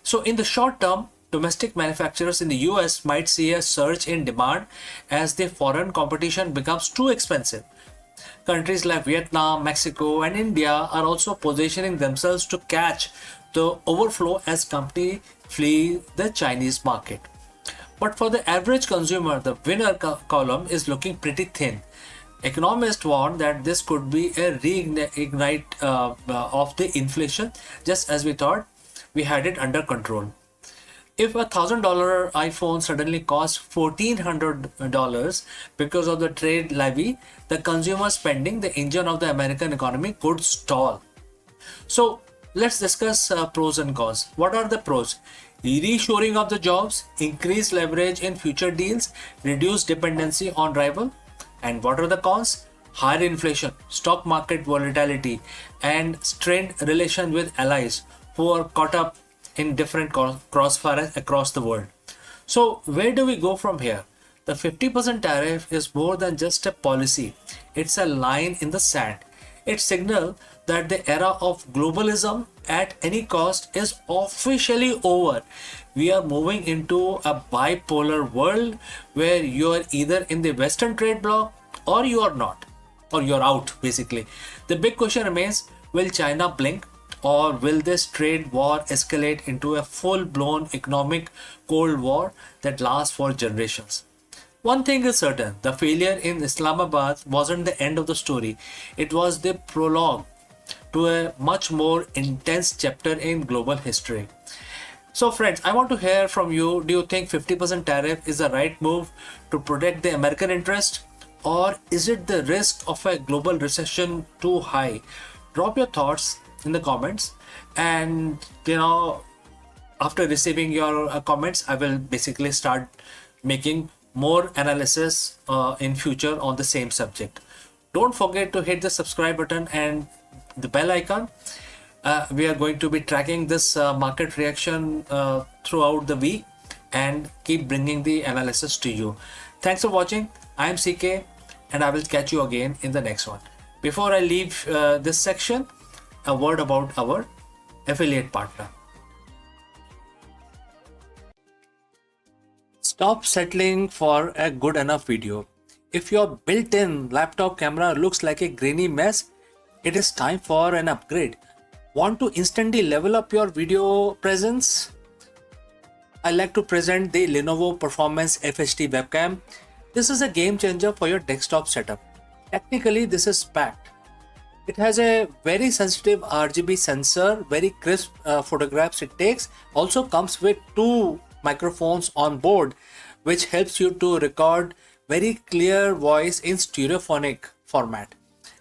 So in the short term, domestic manufacturers in the US might see a surge in demand as the foreign competition becomes too expensive. Countries like Vietnam, Mexico, and India are also positioning themselves to catch the overflow as companies flee the Chinese market. But for the average consumer, the winner column is looking pretty thin. Economists warn that this could be a reignite of the inflation, just as we thought we had it under control. If $1,000 iPhone suddenly costs $1,400 because of the trade levy, the consumer spending, the engine of the American economy, could stall. So let's discuss pros and cons. What are the pros? Reshoring of the jobs, increased leverage in future deals, reduced dependency on rival. And what are the cons? Higher inflation, stock market volatility, and strained relation with allies who are caught up in different crossfires across the world. So where do we go from here? The 50% tariff is more than just a policy. It's a line in the sand. It signals that the era of globalism at any cost is officially over. We are moving into a bipolar world where you are either in the Western trade bloc or you are not, or you're out basically. The big question remains, will China blink? Or will this trade war escalate into a full-blown economic Cold War that lasts for generations? One thing is certain, the failure in Islamabad wasn't the end of the story. It was the prologue to a much more intense chapter in global history. So friends, I want to hear from you. Do you think 50% tariff is the right move to protect the American interest? Or is it the risk of a global recession too high? Drop your thoughts in the comments, and after receiving your comments, I will basically start making more analysis in future on the same subject. Don't forget to hit the subscribe button and the bell icon. We are going to be tracking this market reaction throughout the week and keep bringing the analysis to you. Thanks for watching. I am CK and I will catch you again in the next one. Before I leave this section, a word about our affiliate partner. Stop settling for a good enough video. If your built-in laptop camera looks like a grainy mess, it is time for an upgrade. Want to instantly level up your video presence? I like to present the Lenovo Performance FHD webcam. This is a game changer for your desktop setup. Technically, this is packed. It has a very sensitive RGB sensor, very crisp photographs it takes. Also comes with 2 microphones on board, which helps you to record very clear voice in stereophonic format.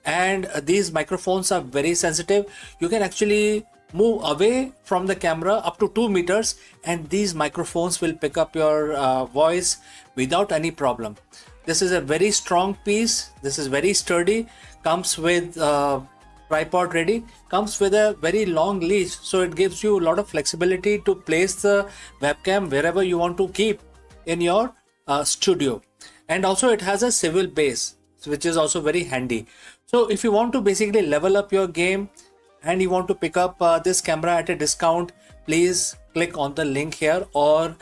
And these microphones are very sensitive. You can actually move away from the camera up to 2 meters and these microphones will pick up your voice without any problem. This is a very strong piece. This is very sturdy. Comes with tripod ready. Comes with a very long leash, so it gives you a lot of flexibility to place the webcam wherever you want to keep in your studio. And also it has a swivel base, which is also very handy. So if you want to basically level up your game and you want to pick up this camera at a discount, please click on the link here or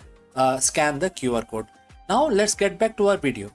scan the QR code. Now let's get back to our video.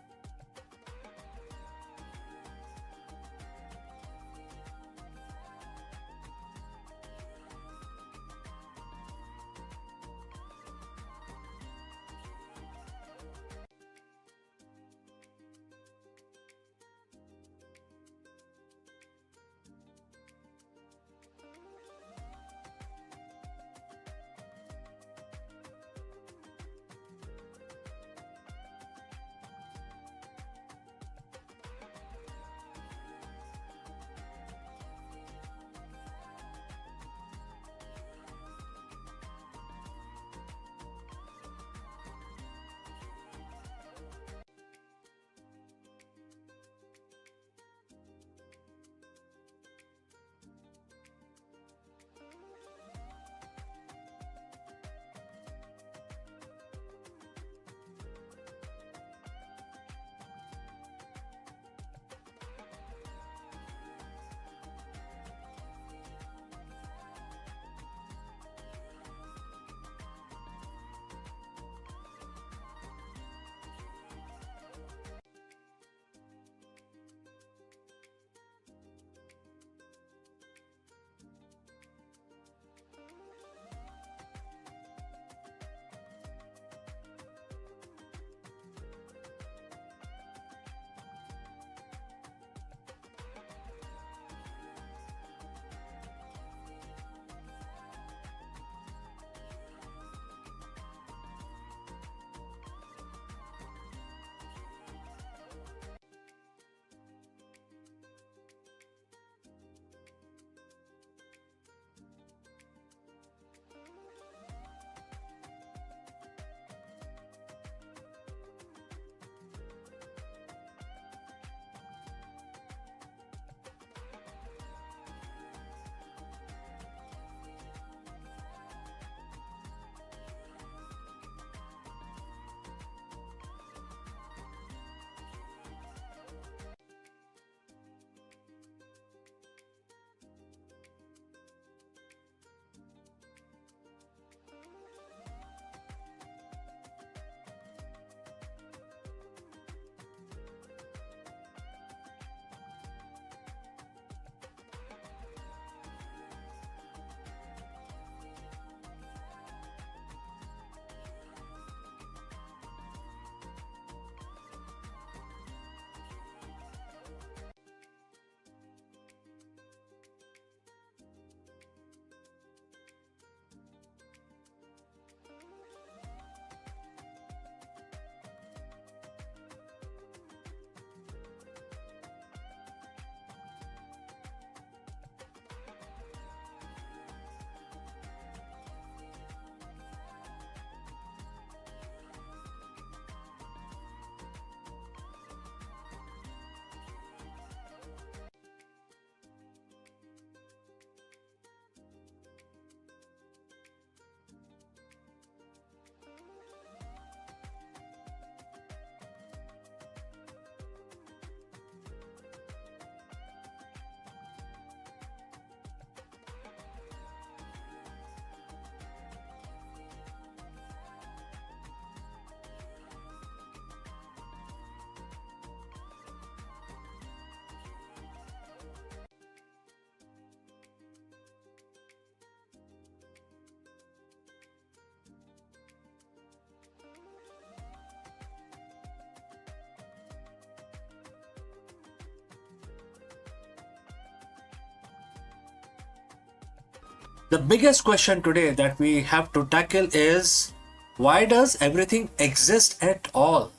The biggest question today that we have to tackle is, why does everything exist at all?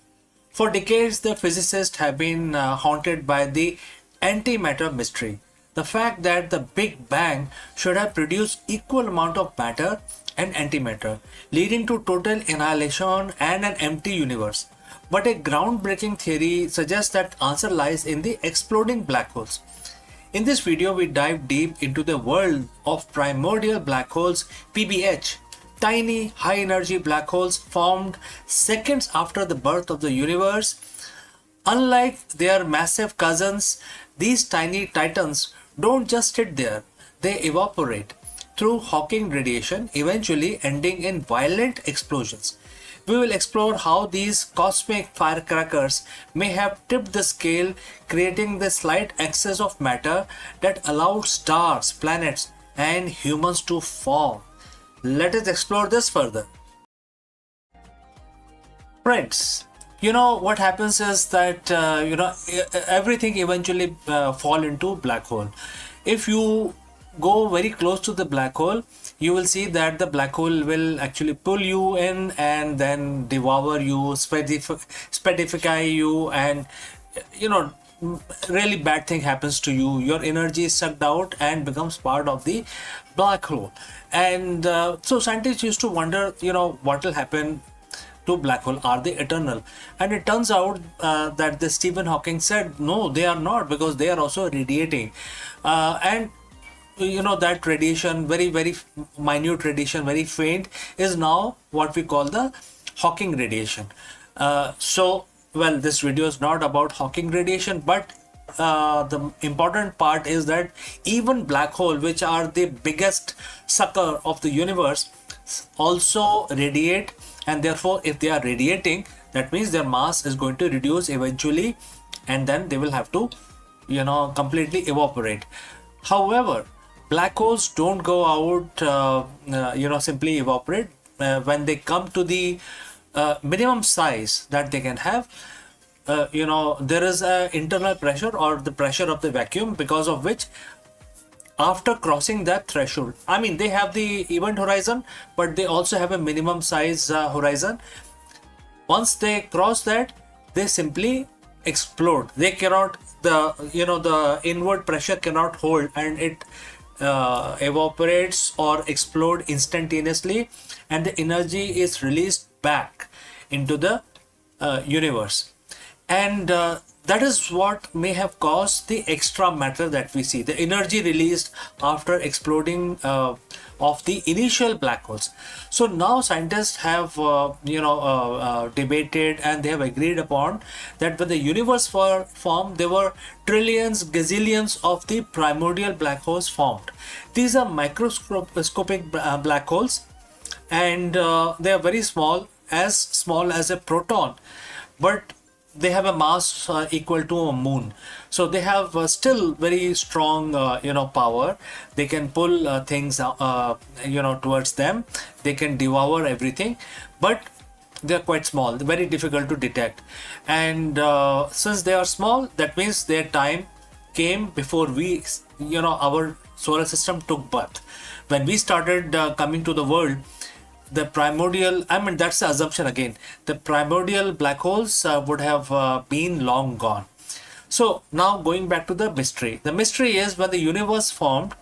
For decades, the physicists have been haunted by the antimatter mystery. The fact that the Big Bang should have produced equal amount of matter and antimatter, leading to total annihilation and an empty universe. But a groundbreaking theory suggests that answer lies in the exploding black holes. In this video, we dive deep into the world of primordial black holes, PBH, tiny high energy black holes formed seconds after the birth of the universe. Unlike their massive cousins, these tiny titans don't just sit there, they evaporate through Hawking radiation, eventually ending in violent explosions. We will explore how these cosmic firecrackers may have tipped the scale, creating the slight excess of matter that allowed stars, planets, and humans to form. Let us explore this further. Friends, what happens is that everything eventually fall into black hole. If you go very close to the black hole, you will see that the black hole will actually pull you in and then devour you, spedify you, and really bad thing happens to you. Your energy is sucked out and becomes part of the black hole. And so scientists used to wonder, what will happen to black hole. Are they eternal? And it turns out that the Stephen Hawking said no, they are not, because they are also radiating, and that radiation, very minute radiation, very faint, is now what we call the Hawking radiation. This video is not about Hawking radiation, but the important part is that even black hole, which are the biggest sucker of the universe, also radiate, and therefore if they are radiating, that means their mass is going to reduce eventually, and then they will have to completely evaporate. However, black holes don't go out simply evaporate. When they come to the minimum size that they can have, there is an internal pressure, or the pressure of the vacuum, because of which after crossing that threshold, they have the event horizon, but they also have a minimum size horizon. Once they cross that, they simply explode. They cannot, the inward pressure cannot hold, and it evaporates or explode instantaneously, and the energy is released back into the universe. And that is what may have caused the extra matter that we see, the energy released after exploding of the initial black holes. So now scientists have debated, and they have agreed upon that when the universe formed, there were trillions, gazillions of the primordial black holes formed. These are microscopic black holes, and they are very small as a proton, but they have a mass equal to a moon. So they have still very strong power. They can pull things towards them. They can devour everything, but they are quite small, very difficult to detect. And since they are small, that means their time came before our solar system took birth. When we started coming to the world, the primordial, that's the assumption again, the primordial black holes would have been long gone. So now going back to the mystery. The mystery is, when the universe formed,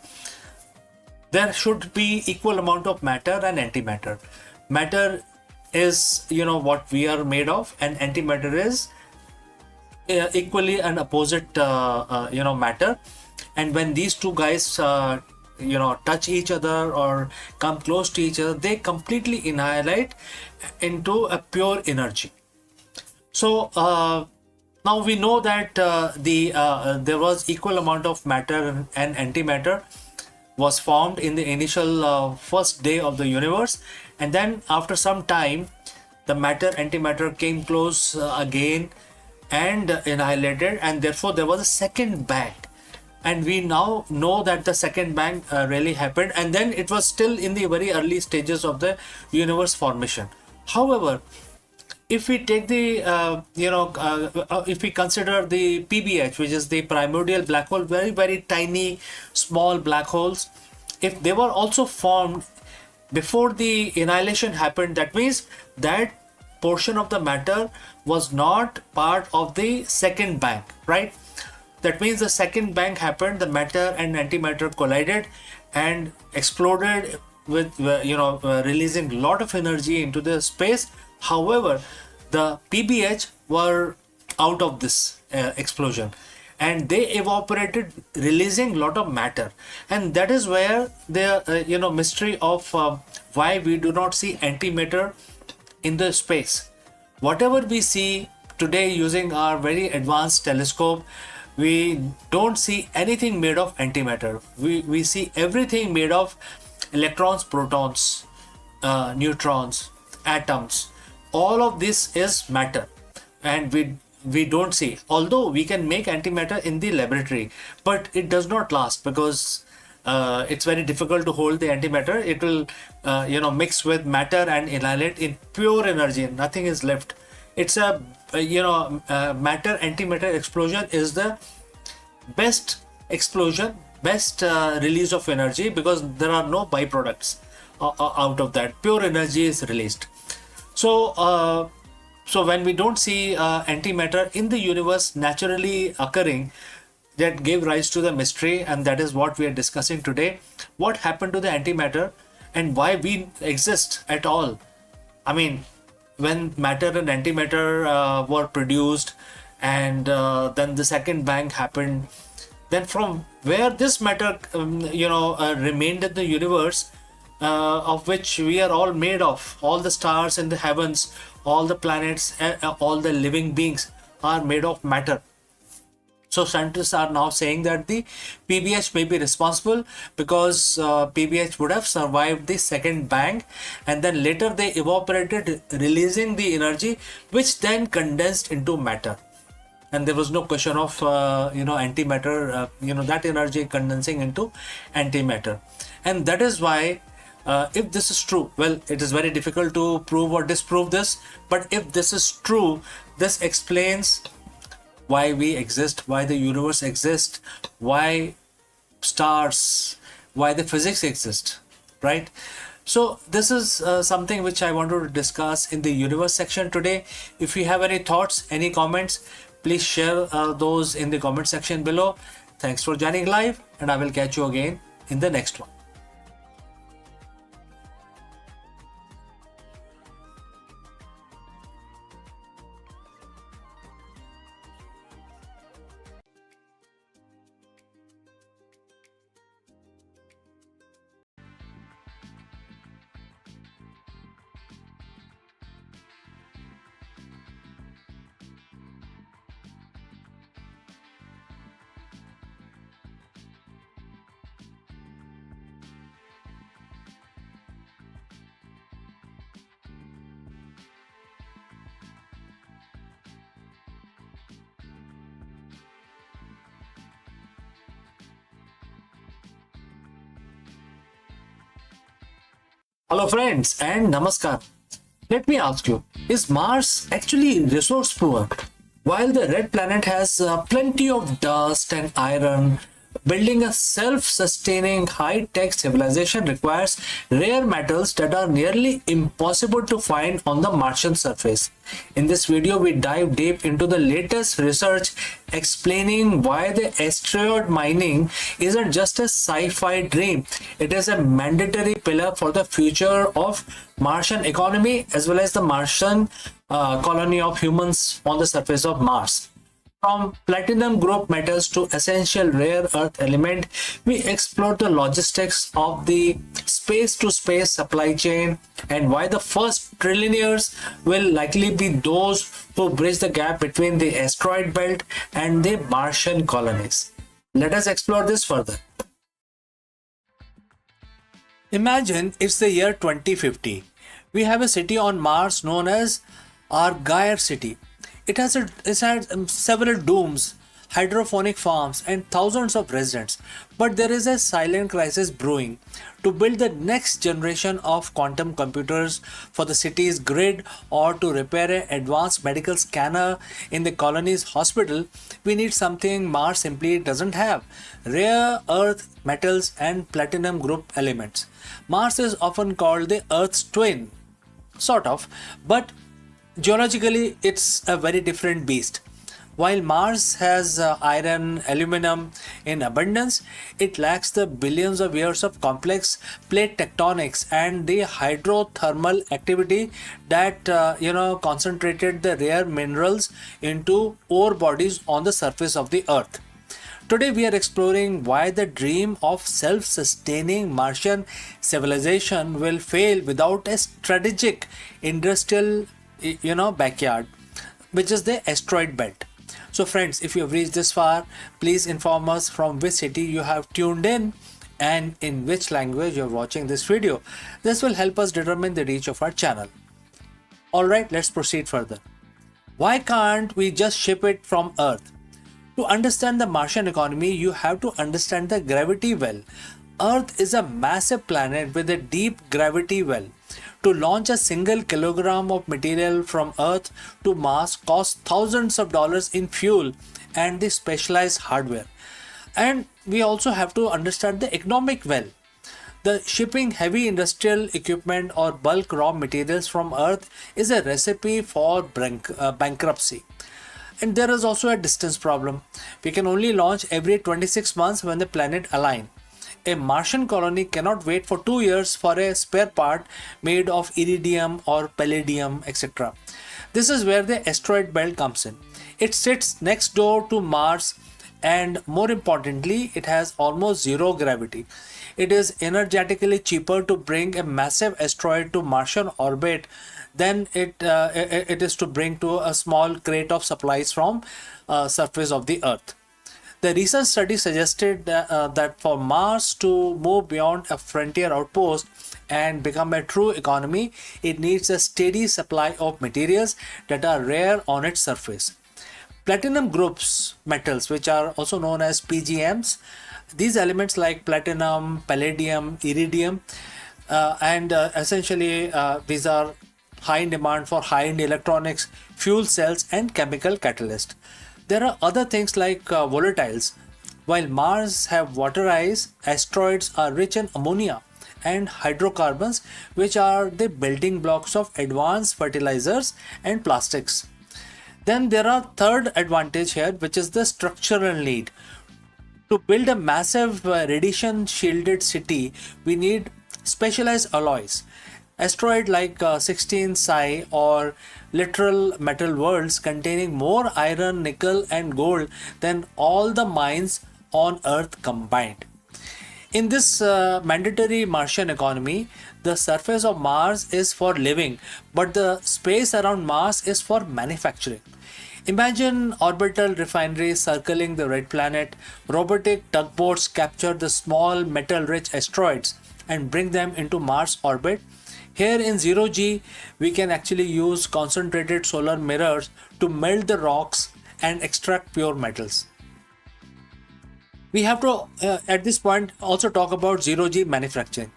there should be equal amount of matter and antimatter. Matter is what we are made of, and antimatter is equally an opposite matter. And when these two guys touch each other or come close to each other, they completely annihilate into a pure energy. So now we know that there was equal amount of matter and antimatter was formed in the initial first day of the universe, and then after some time the matter antimatter came close again and annihilated, and therefore there was a second bang. And we now know that the second bang really happened, and then it was still in the very early stages of the universe formation. However, if we take the if we consider the PBH, which is the primordial black hole, very tiny small black holes, if they were also formed before the annihilation happened, that means that portion of the matter was not part of the second bang, right? That means the second bang happened, the matter and antimatter collided and exploded with releasing a lot of energy into the space. However, the PBH were out of this explosion, and they evaporated, releasing a lot of matter. And that is where the mystery of why we do not see antimatter in the space. Whatever we see today using our very advanced telescope, we don't see anything made of antimatter. We see everything made of electrons, protons, neutrons, atoms. All of this is matter, and we don't see. Although we can make antimatter in the laboratory, but it does not last because it's very difficult to hold the antimatter. It will mix with matter and annihilate in pure energy. Nothing is left. It's a matter antimatter explosion is the best explosion, best release of energy, because there are no byproducts out of that. Pure energy is released. So when we don't see antimatter in the universe naturally occurring, that gave rise to the mystery, and that is what we are discussing today. What happened to the antimatter and why we exist at all? I mean, when matter and antimatter were produced, and then the second bang happened, then from where this matter remained in the universe, of which we are all made of, all the stars in the heavens, all the planets, all the living beings are made of matter. So scientists are now saying that the PBH may be responsible, because PBH would have survived the second bang, and then later they evaporated, releasing the energy, which then condensed into matter. And there was no question of antimatter, that energy condensing into antimatter. And that is why, if this is true, well, it is very difficult to prove or disprove this, but if this is true, this explains why we exist, why the universe exists, why stars, why the physics exist, right? So this is something which I wanted to discuss in the universe section today. If you have any thoughts, any comments, please share those in the comment section below. Thanks for joining live, and I will catch you again in the next one. Hello friends and namaskar. Let me ask you, is Mars actually resource poor? While the red planet has plenty of dust and iron, building a self-sustaining high-tech civilization requires rare metals that are nearly impossible to find on the Martian surface. In this video, we dive deep into the latest research explaining why the asteroid mining isn't just a sci-fi dream. It is a mandatory pillar for the future of Martian economy, as well as the Martian colony of humans on the surface of Mars. From platinum group metals to essential rare earth element, we explore the logistics of the space-to-space supply chain and why the first trillionaires will likely be those who bridge the gap between the asteroid belt and the Martian colonies. Let us explore this further. Imagine it's the year 2050. We have a city on Mars known as Argyre City. It has several domes, hydroponic farms, and thousands of residents. But there is a silent crisis brewing. To build the next generation of quantum computers for the city's grid or to repair an advanced medical scanner in the colony's hospital, we need something Mars simply doesn't have: rare earth metals and platinum group elements. Mars is often called the Earth's twin, sort of, but geologically it's a very different beast. While Mars has iron, aluminum in abundance, it lacks the billions of years of complex plate tectonics and the hydrothermal activity that concentrated the rare minerals into ore bodies on the surface of the Earth. Today we are exploring why the dream of self-sustaining Martian civilization will fail without a strategic industrial backyard, which is the asteroid belt. So friends, if you have reached this far, please inform us from which city you have tuned in and in which language you are watching this video. This will help us determine the reach of our channel. Alright, let's proceed further. Why can't we just ship it from Earth? To understand the Martian economy, you have to understand the gravity well. Earth is a massive planet with a deep gravity well. To launch a single kilogram of material from Earth to Mars costs thousands of dollars in fuel and the specialized hardware. And we also have to understand the economic well. The shipping heavy industrial equipment or bulk raw materials from Earth is a recipe for bankruptcy. And there is also a distance problem. We can only launch every 26 months when the planet aligns. A Martian colony cannot wait for 2 years for a spare part made of iridium or palladium, etc. This is where the asteroid belt comes in. It sits next door to Mars, and more importantly, it has almost zero gravity. It is energetically cheaper to bring a massive asteroid to Martian orbit than it is to bring to a small crate of supplies from surface of the Earth. The recent study suggested that for Mars to move beyond a frontier outpost and become a true economy, it needs a steady supply of materials that are rare on its surface. Platinum groups metals, which are also known as PGMs, these elements like platinum, palladium, iridium, and essentially these are high in demand for high-end electronics, fuel cells, and chemical catalysts. There are other things like volatiles. While Mars have water ice, asteroids are rich in ammonia and hydrocarbons, which are the building blocks of advanced fertilizers and plastics. Then there are third advantage here, which is the structural need. To build a massive radiation shielded city, we need specialized alloys. Asteroid like 16 Psi or literal metal worlds containing more iron, nickel and gold than all the mines on Earth combined. In this mandatory Martian economy, the surface of Mars is for living, but the space around Mars is for manufacturing. Imagine orbital refineries circling the red planet. Robotic tugboats capture the small metal-rich asteroids and bring them into Mars orbit. Here in 0G, we can actually use concentrated solar mirrors to melt the rocks and extract pure metals. We have to, at this point, also talk about 0G manufacturing.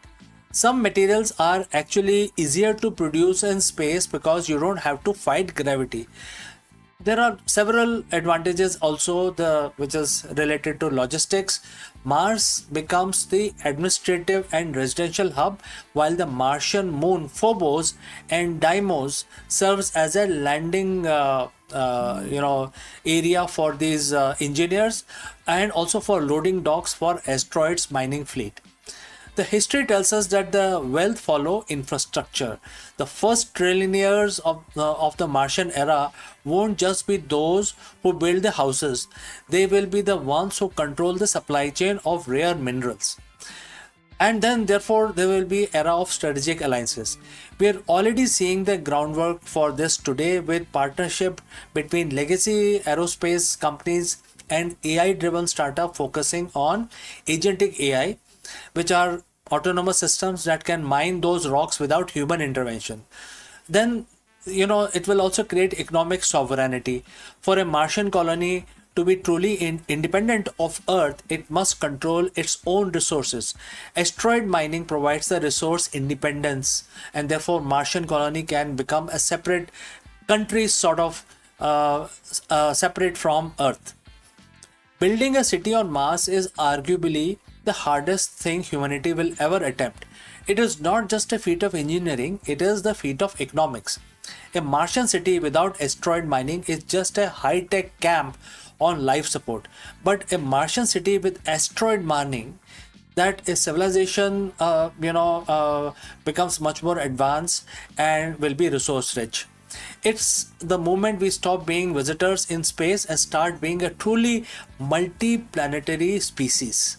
Some materials are actually easier to produce in space because you don't have to fight gravity. There are several advantages also which is related to logistics. Mars becomes the administrative and residential hub, while the Martian moon Phobos and Deimos serves as a landing area for these engineers and also for loading docks for asteroids mining fleet. The history tells us that the wealth follow infrastructure. The first trillionaires of the Martian era won't just be those who build the houses. They will be the ones who control the supply chain of rare minerals. And then therefore there will be era of strategic alliances. We are already seeing the groundwork for this today with partnership between legacy aerospace companies and AI driven startup focusing on agentic AI, which are autonomous systems that can mine those rocks without human intervention. Then it will also create economic sovereignty. For a Martian colony to be truly independent of Earth, it must control its own resources. Asteroid mining provides the resource independence, and therefore Martian colony can become a separate country, sort of separate from Earth. Building a city on Mars is arguably the hardest thing humanity will ever attempt. It is not just a feat of engineering, it is the feat of economics. A Martian city without asteroid mining is just a high-tech camp on life support. But a Martian city with asteroid mining, that a civilization becomes much more advanced and will be resource rich. It's the moment we stop being visitors in space and start being a truly multi-planetary species.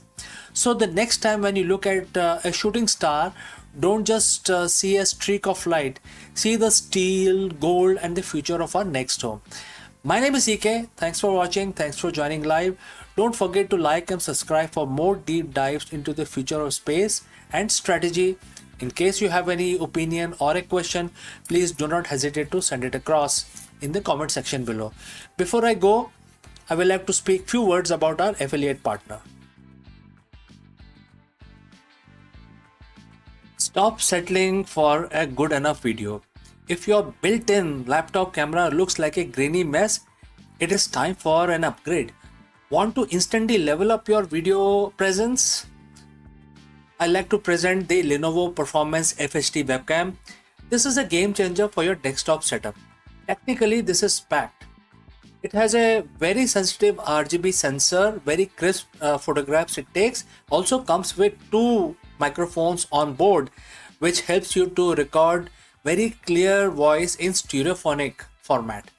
So the next time when you look at a shooting star, don't just see a streak of light, see the steel, gold and the future of our next home. My name is EK. Thanks for watching. Thanks for joining live. Don't forget to like and subscribe for more deep dives into the future of space and strategy. In case you have any opinion or a question, please do not hesitate to send it across in the comment section below. Before I go, I will like to speak few words about our affiliate partner. Stop settling for a good enough video. If your built-in laptop camera looks like a grainy mess, it is time for an upgrade. Want to instantly level up your video presence? I like to present the Lenovo Performance FHD webcam. This is a game changer for your desktop setup. Technically, this is packed. It has a very sensitive RGB sensor, very crisp photographs it takes. Also comes with 2 microphones on board, which helps you to record very clear voice in stereophonic format.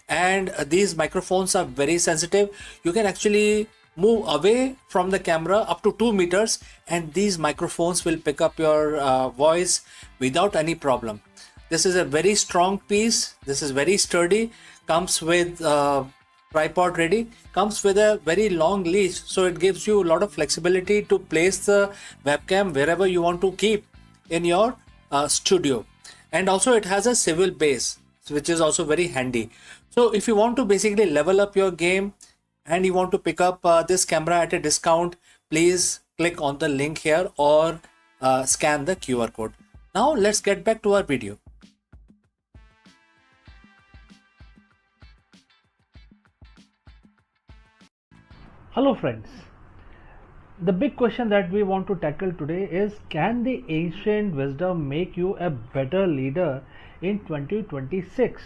And these microphones are very sensitive. You can actually move away from the camera up to 2 meters and these microphones will pick up your voice without any problem. This is a very strong piece. This is very sturdy. Comes with tripod ready. Comes with a very long leash, so it gives you a lot of flexibility to place the webcam wherever you want to keep in your studio. And also it has a swivel base, which is also very handy. So if you want to basically level up your game and you want to pick up this camera at a discount, please click on the link here or scan the QR code. Now let's get back to our video. Hello friends. The big question that we want to tackle today is, can the ancient wisdom make you a better leader in 2026?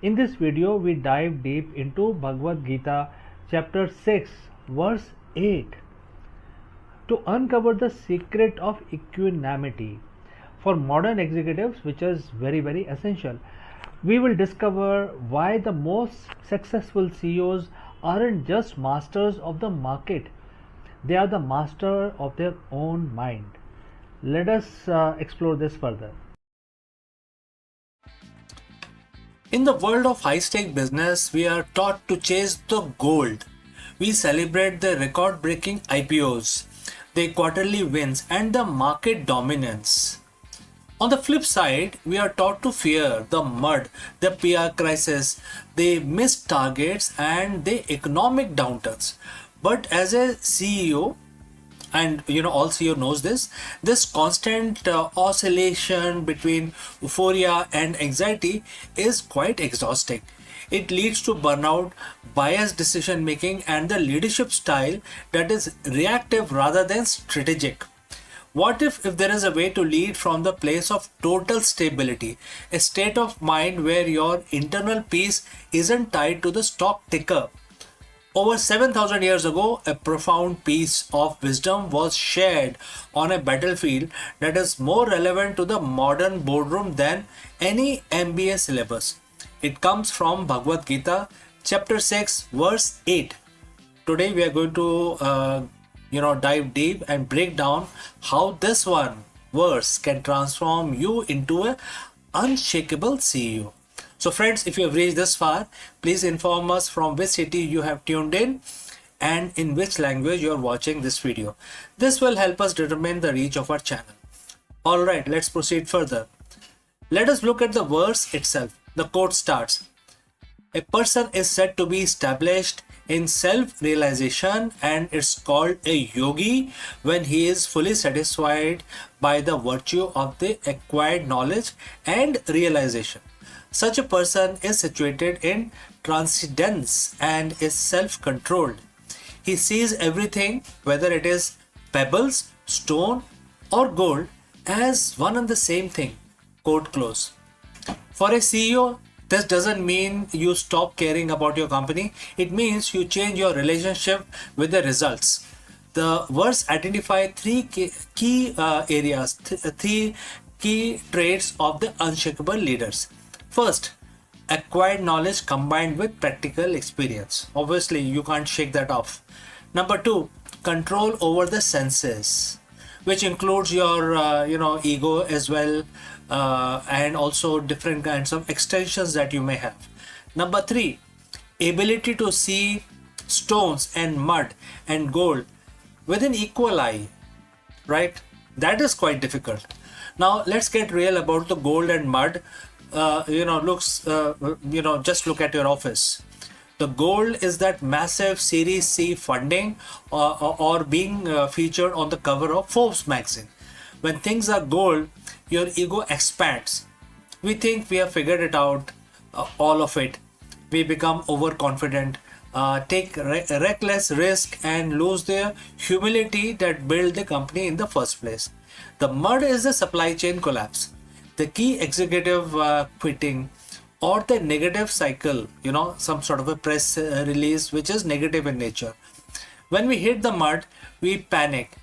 In this video, we dive deep into Bhagavad Gita chapter 6 verse 8 to uncover the secret of equanimity for modern executives, which is very essential. We will discover why the most successful CEOs aren't just masters of the market, they are the master of their own mind. Let us explore this further. In the world of high-stake business, we are taught to chase the gold. We celebrate the record-breaking IPOs, the quarterly wins, and the market dominance. On the flip side, we are taught to fear the mud, the PR crisis, the missed targets, and the economic downturns. But as a CEO, and all CEO knows this constant oscillation between euphoria and anxiety is quite exhausting. It leads to burnout, biased decision making, and the leadership style that is reactive rather than strategic. What if there is a way to lead from the place of total stability, a state of mind where your internal peace isn't tied to the stock ticker? Over 7,000 years ago, a profound piece of wisdom was shared on a battlefield that is more relevant to the modern boardroom than any MBA syllabus. It comes from Bhagavad Gita, chapter 6, verse 8. Today we are going to dive deep and break down how this one verse can transform you into an unshakable CEO. So friends, if you have reached this far, please inform us from which city you have tuned in and in which language you are watching this video. This will help us determine the reach of our channel. Alright, let's proceed further. Let us look at the verse itself. The quote starts, "A person is said to be established in self-realization, and it's called a yogi when he is fully satisfied by the virtue of the acquired knowledge and realization. Such a person is situated in transcendence and is self-controlled. He sees everything, whether it is pebbles, stone, or gold, as one and the same thing. Quote close. For a CEO, this doesn't mean you stop caring about your company. It means you change your relationship with the results. The verse identify three key areas, three key traits of the unshakable leaders. First, acquired knowledge combined with practical experience. Obviously, you can't shake that off. Number two, control over the senses, which includes your ego as well, and also different kinds of extensions that you may have. Number three, ability to see stones and mud and gold with an equal eye, right? That is quite difficult. Now let's get real about the gold and mud. Just look at your office. The gold is that massive Series C funding or being featured on the cover of Forbes magazine. When things are gold, your ego expands. We think we have figured it out, all of it. We become overconfident, take reckless risk, and lose the humility that built the company in the first place. The mud is the supply chain collapse, the key executive quitting, or the negative cycle, some sort of a press release which is negative in nature. When we hit the mud, we panic.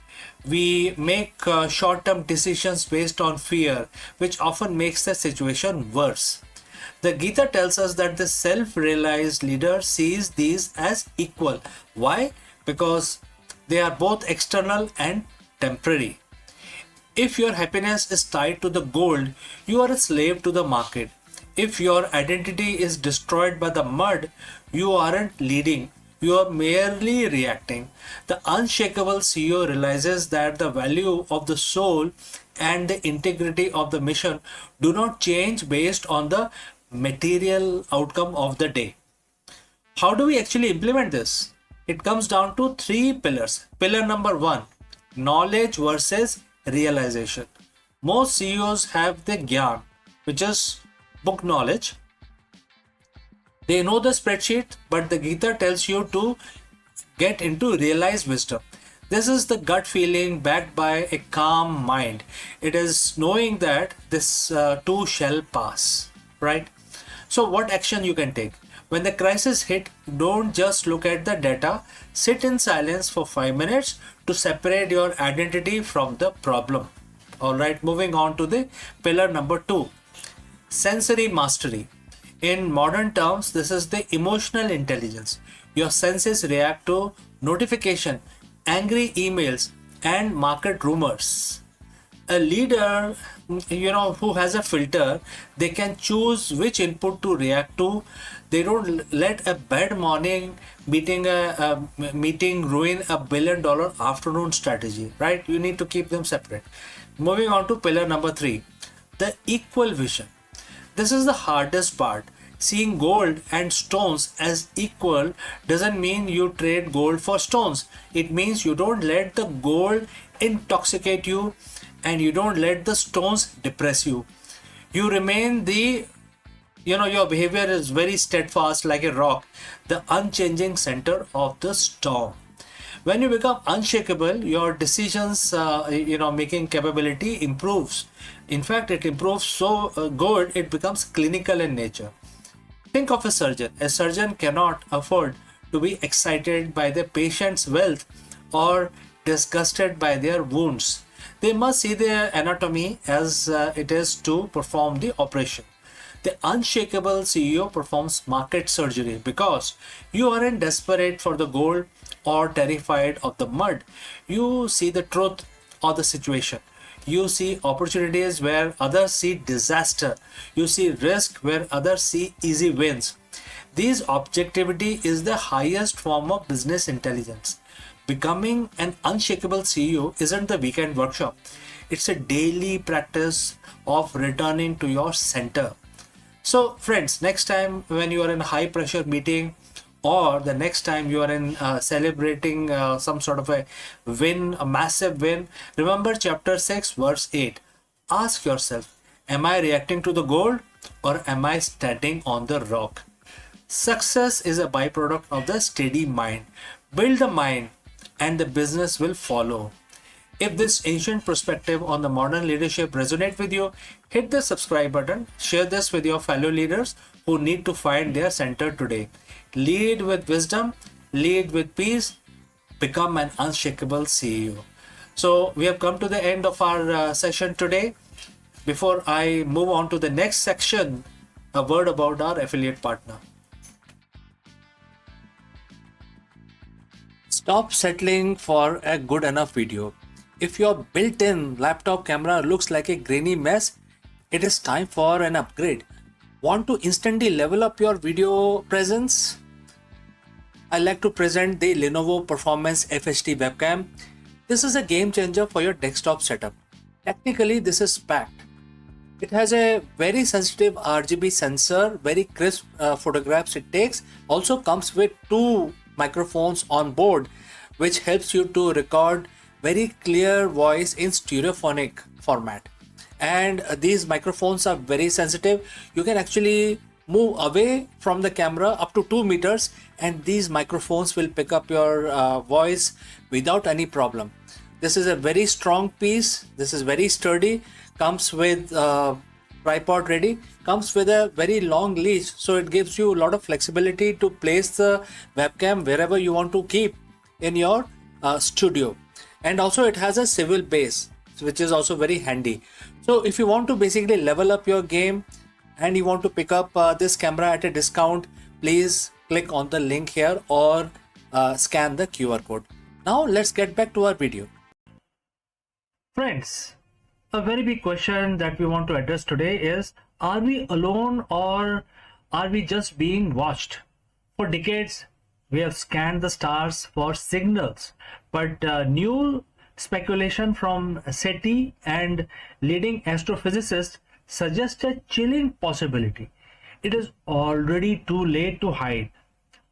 We make short-term decisions based on fear, which often makes the situation worse. The Gita tells us that the self-realized leader sees these as equal. Why? Because they are both external and temporary. If your happiness is tied to the gold, you are a slave to the market. If your identity is destroyed by the mud, you aren't leading, you are merely reacting. The unshakable CEO realizes that the value of the soul and the integrity of the mission do not change based on the material outcome of the day. How do we actually implement this? It comes down to three pillars. Pillar number one, knowledge versus realization. Most CEOs have the gyan, which is book knowledge. They know the spreadsheet, but the Gita tells you to get into realized wisdom. This is the gut feeling backed by a calm mind. It is knowing that this too shall pass, right? So what action you can take? When the crisis hit, don't just look at the data. Sit in silence for 5 minutes to separate your identity from the problem. All right, moving on to the pillar number 2. Sensory mastery. In modern terms, this is the emotional intelligence. Your senses react to notification, angry emails, and market rumors. A leader, who has a filter, they can choose which input to react to. They don't let a bad morning meeting ruin a $1 billion afternoon strategy, right? You need to keep them separate. Moving on to pillar number 3, the equal vision. This is the hardest part. Seeing gold and stones as equal doesn't mean you trade gold for stones. It means you don't let the gold intoxicate you and you don't let the stones depress you. You remain your behavior is very steadfast like a rock, the unchanging center of the storm. When you become unshakable, your decisions, making capability improves. In fact, it improves so good, it becomes clinical in nature. Think of a surgeon. A surgeon cannot afford to be excited by the patient's wealth or disgusted by their wounds. They must see their anatomy as it is to perform the operation. The unshakable CEO performs market surgery because you aren't desperate for the gold or terrified of the mud. You see the truth of the situation. You see opportunities where others see disaster. You see risk where others see easy wins. This objectivity is the highest form of business intelligence. Becoming an unshakable CEO isn't the weekend workshop. It's a daily practice of returning to your center. So friends, next time when you are in a high pressure meeting or the next time you are in celebrating some sort of a win, a massive win, remember chapter 6 verse 8. Ask yourself, am I reacting to the gold or am I standing on the rock? Success is a byproduct of the steady mind. Build the mind and the business will follow. If this ancient perspective on the modern leadership resonates with you, hit the subscribe button, share this with your fellow leaders who need to find their center today. Lead with wisdom, lead with peace, become an unshakable CEO. So we have come to the end of our session today. Before I move on to the next section, a word about our affiliate partner. Stop settling for a good enough video. If your built-in laptop camera looks like a grainy mess, it is time for an upgrade. Want to instantly level up your video presence? I like to present the Lenovo Performance FHD webcam. This is a game changer for your desktop setup. Technically, this is packed. It has a very sensitive RGB sensor, very crisp photographs it takes. Also comes with 2 microphones on board, which helps you to record very clear voice in stereophonic format. And these microphones are very sensitive. You can actually move away from the camera up to 2 meters and these microphones will pick up your voice without any problem. This is a very strong piece. This is very sturdy. Comes with tripod ready. Comes with a very long leash, so it gives you a lot of flexibility to place the webcam wherever you want to keep in your studio. And also it has a swivel base, which is also very handy. So if you want to basically level up your game and you want to pick up this camera at a discount, please click on the link here or scan the QR code. Now let's get back to our video. Friends, a very big question that we want to address today is, are we alone or are we just being watched? For decades, we have scanned the stars for signals, but new speculation from SETI and leading astrophysicists suggest a chilling possibility. It is already too late to hide.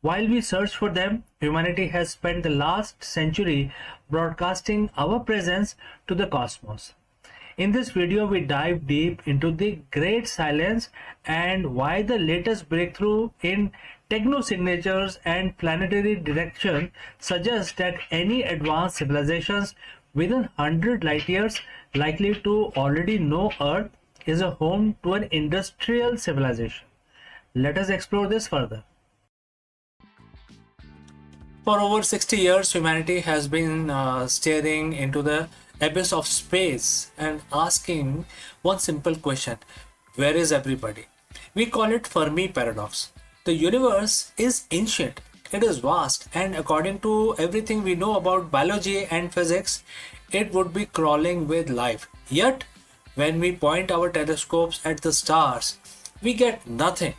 While we search for them, humanity has spent the last century broadcasting our presence to the cosmos. In this video, we dive deep into the great silence and why the latest breakthrough in technosignatures and planetary direction suggests that any advanced civilizations within 100 light years likely to already know Earth is a home to an industrial civilization. Let us explore this further. For over 60 years, humanity has been staring into the abyss of space and asking one simple question: where is everybody? We call it Fermi paradox. The universe is ancient, it is vast, and according to everything we know about biology and physics, it would be crawling with life. Yet, when we point our telescopes at the stars, we get nothing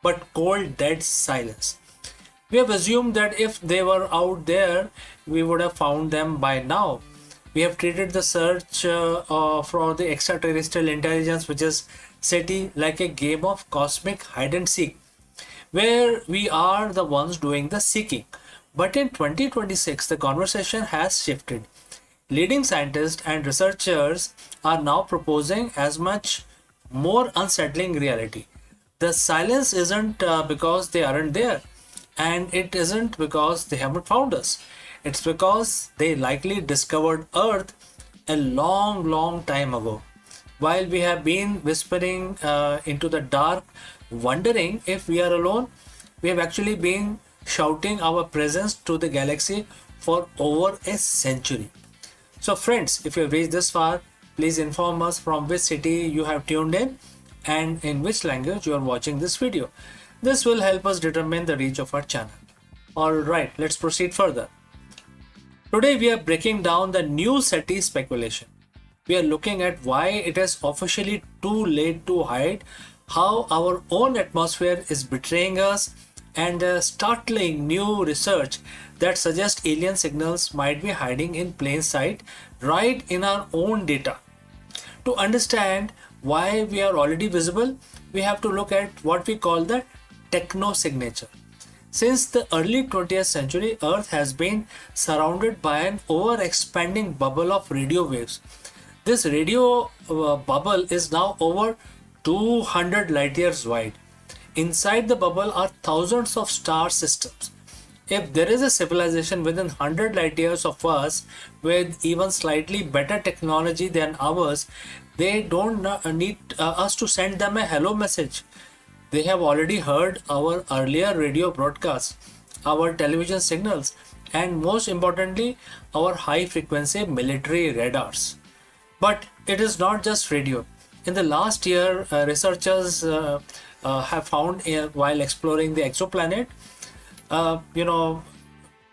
but cold, dead silence. We have assumed that if they were out there, we would have found them by now. We have treated the search for the extraterrestrial intelligence, which is SETI, like a game of cosmic hide and seek, where we are the ones doing the seeking. But in 2026, the conversation has shifted. Leading scientists and researchers are now proposing as much more unsettling reality. The silence isn't because they aren't there, and it isn't because they haven't found us. It's because they likely discovered Earth a long time ago. While we have been whispering into the dark, wondering if we are alone, we have actually been shouting our presence to the galaxy for over a century. So friends, if you have reached this far, please inform us from which city you have tuned in and in which language you are watching this video. This will help us determine the reach of our channel. Alright, let's proceed further. Today we are breaking down the new SETI speculation. We are looking at why it is officially too late to hide, how our own atmosphere is betraying us, and startling new research that suggests alien signals might be hiding in plain sight right in our own data. To understand why we are already visible, we have to look at what we call the technosignature. Since the early 20th century, Earth has been surrounded by an over-expanding bubble of radio waves. This radio bubble is now over 200 light years wide. Inside the bubble are thousands of star systems. If there is a civilization within 100 light years of us with even slightly better technology than ours, they don't need us to send them a hello message. They have already heard our earlier radio broadcasts, our television signals, and most importantly, our high frequency military radars. But it is not just radio. In the last year, researchers have found while exploring the exoplanet,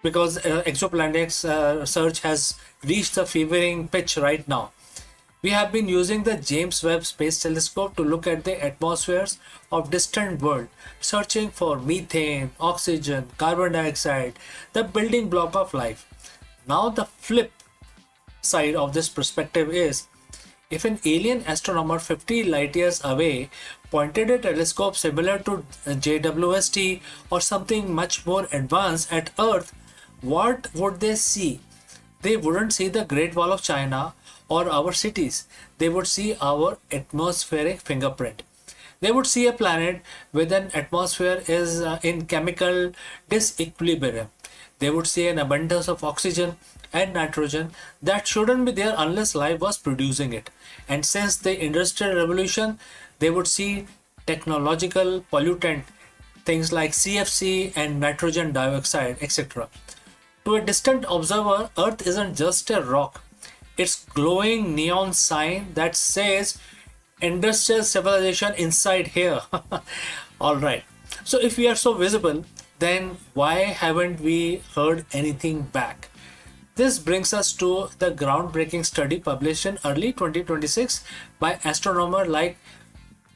because exoplanets search has reached a fevering pitch right now. We have been using the James Webb Space Telescope to look at the atmospheres of distant worlds, searching for methane, oxygen, carbon dioxide, the building block of life. Now the flip side of this perspective is, if an alien astronomer 50 light years away pointed a telescope similar to JWST or something much more advanced at Earth, what would they see? They wouldn't see the Great Wall of China or our cities. They would see our atmospheric fingerprint. They would see a planet with an atmosphere is in chemical disequilibrium. They would see an abundance of oxygen and nitrogen that shouldn't be there unless life was producing it. And since the Industrial Revolution, they would see technological pollutant, things like CFC and nitrogen dioxide, etc. To a distant observer, Earth isn't just a rock. It's glowing neon sign that says industrial civilization inside here. All right. So if we are so visible, then why haven't we heard anything back? This brings us to the groundbreaking study published in early 2026 by astronomer like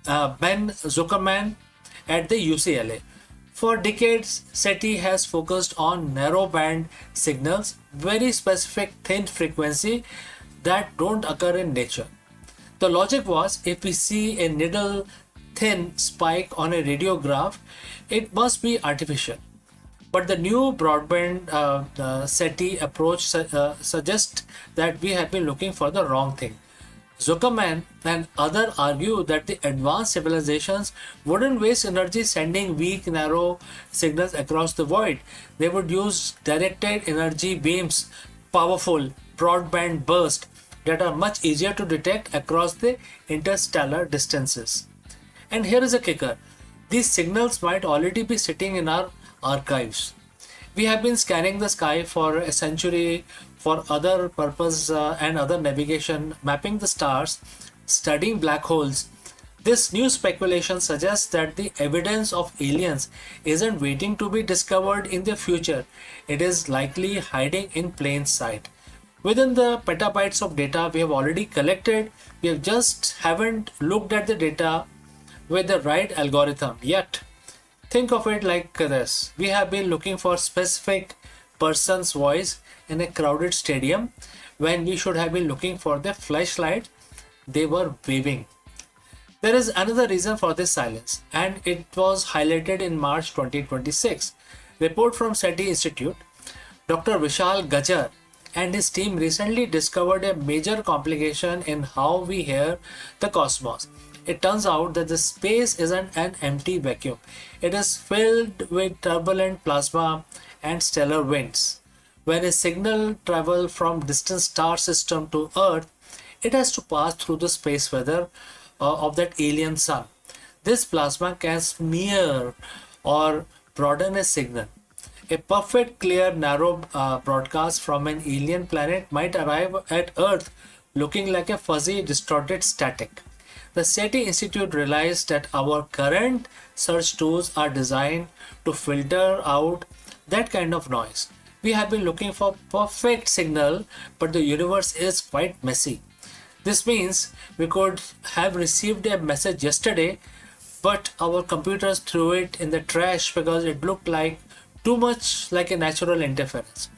Ben Zuckerman at the UCLA. For decades, SETI has focused on narrowband signals, very specific thin frequency that don't occur in nature. The logic was, if we see a needle thin spike on a radiograph, it must be artificial. But the new broadband SETI approach suggests that we have been looking for the wrong thing. Zuckerman and others argue that the advanced civilizations wouldn't waste energy sending weak, narrow signals across the void. They would use directed energy beams, powerful broadband bursts that are much easier to detect across the interstellar distances. And here is a kicker. These signals might already be sitting in our archives. We have been scanning the sky for a century for other purpose and other navigation, mapping the stars, studying black holes. This new speculation suggests that the evidence of aliens isn't waiting to be discovered in the future. It is likely hiding in plain sight. Within the petabytes of data we have already collected, we just haven't looked at the data with the right algorithm yet. Think of it like this. We have been looking for specific person's voice in a crowded stadium when we should have been looking for the flashlight they were waving. There is another reason for this silence, and it was highlighted in March 2026. Report from SETI Institute. Dr. Vishal Gajar and his team recently discovered a major complication in how we hear the cosmos. It turns out that the space isn't an empty vacuum. It is filled with turbulent plasma and stellar winds. When a signal travels from distant star system to Earth, it has to pass through the space weather of that alien sun. This plasma can smear or broaden a signal. A perfect, clear, narrow broadcast from an alien planet might arrive at Earth looking like a fuzzy, distorted static. The SETI Institute realized that our current search tools are designed to filter out that kind of noise. We have been looking for perfect signal, but the universe is quite messy. This means we could have received a message yesterday, but our computers threw it in the trash because it looked like too much like a natural interference.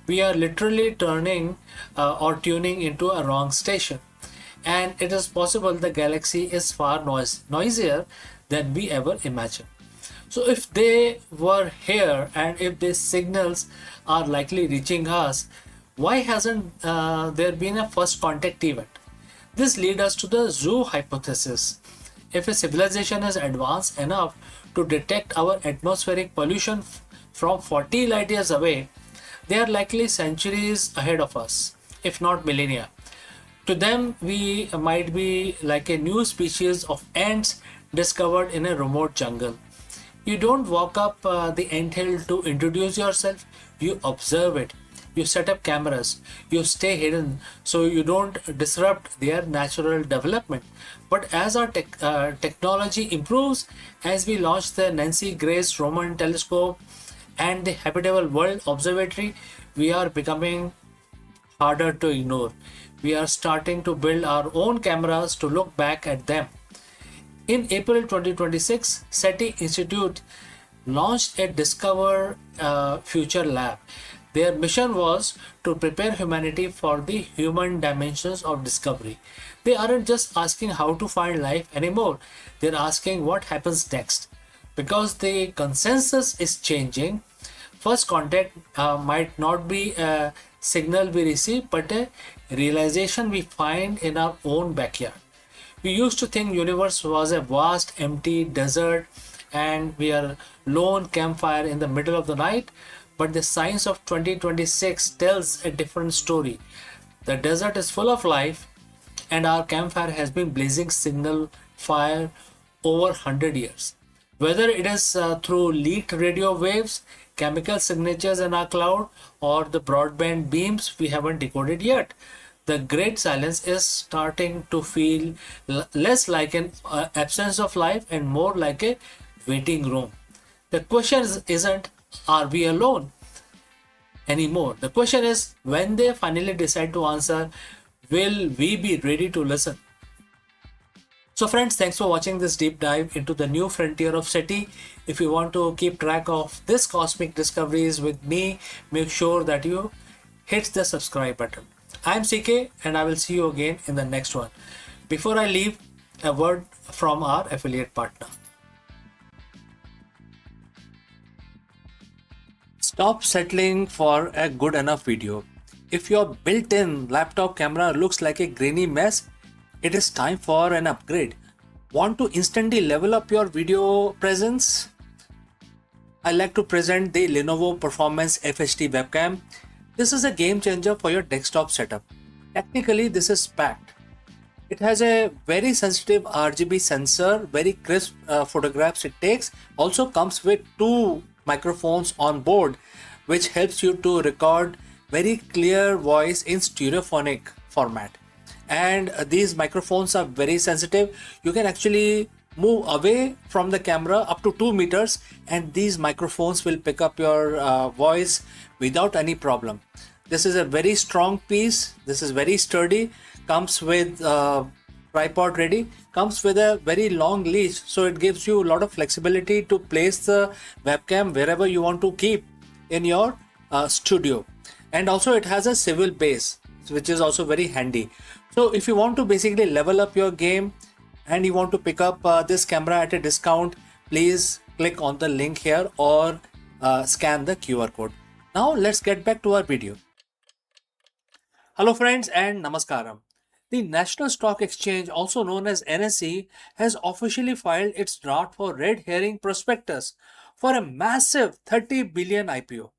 We are literally turning or tuning into a wrong station. And it is possible the galaxy is far noisier than we ever imagined. So if they were here and if these signals are likely reaching us, why hasn't there been a first contact event? This leads us to the zoo hypothesis. If a civilization is advanced enough to detect our atmospheric pollution from 40 light years away, they are likely centuries ahead of us, if not millennia. To them, we might be like a new species of ants discovered in a remote jungle. You don't walk up the anthill to introduce yourself, you observe it. You set up cameras, you stay hidden so you don't disrupt their natural development. But as our technology improves, as we launch the Nancy Grace Roman telescope and the Habitable World Observatory, we are becoming harder to ignore. We are starting to build our own cameras to look back at them. In April 2026, SETI Institute launched a Discover Future Lab. Their mission was to prepare humanity for the human dimensions of discovery. They aren't just asking how to find life anymore, they're asking what happens next. Because the consensus is changing, first contact might not be a signal we receive, but a realization we find in our own backyard. We used to think universe was a vast empty desert and we are lone campfire in the middle of the night, but the science of 2026 tells a different story. The desert is full of life and our campfire has been blazing signal fire over 100 years. Whether it is through leaked radio waves, chemical signatures in our cloud, or the broadband beams we haven't decoded yet, the great silence is starting to feel less like an absence of life and more like a waiting room. The question isn't, are we alone anymore? The question is, when they finally decide to answer, will we be ready to listen? So friends, thanks for watching this deep dive into the new frontier of SETI. If you want to keep track of this cosmic discoveries with me, make sure that you hit the subscribe button. I'm CK and I will see you again in the next one. Before I leave, a word from our affiliate partner. Stop settling for a good enough video. If your built-in laptop camera looks like a grainy mess, it is time for an upgrade. Want to instantly level up your video presence? I like to present the Lenovo Performance FHD webcam. This is a game changer for your desktop setup. Technically, this is packed. It has a very sensitive RGB sensor, very crisp photographs it takes. Also comes with two microphones on board, which helps you to record very clear voice in stereophonic format. And these microphones are very sensitive. You can actually move away from the camera up to 2 meters and these microphones will pick up your voice without any problem. This is a very strong piece. This is very sturdy. Comes with tripod ready. Comes with a very long leash, so it gives you a lot of flexibility to place the webcam wherever you want to keep in your studio. And also it has a swivel base, which is also very handy. So if you want to basically level up your game and you want to pick up this camera at a discount, please click on the link here or scan the QR code. Now let's get back to our video. Hello friends and namaskaram. The National Stock Exchange, also known as NSE, has officially filed its draft for red herring prospectus for a massive 30 billion IPO.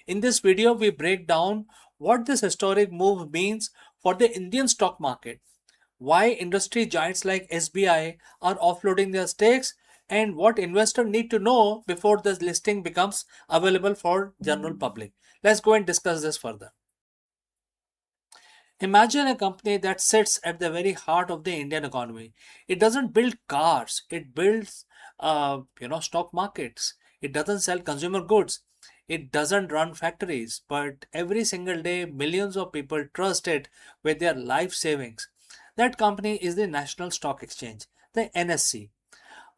In this video, we break down what this historic move means for the Indian stock market, why industry giants like SBI are offloading their stakes, and what investors need to know before this listing becomes available for general public. Let's go and discuss this further. Imagine a company that sits at the very heart of the Indian economy. It doesn't build cars, it builds stock markets. It doesn't sell consumer goods. It doesn't run factories, but every single day millions of people trust it with their life savings. That company is the National Stock Exchange, the NSE.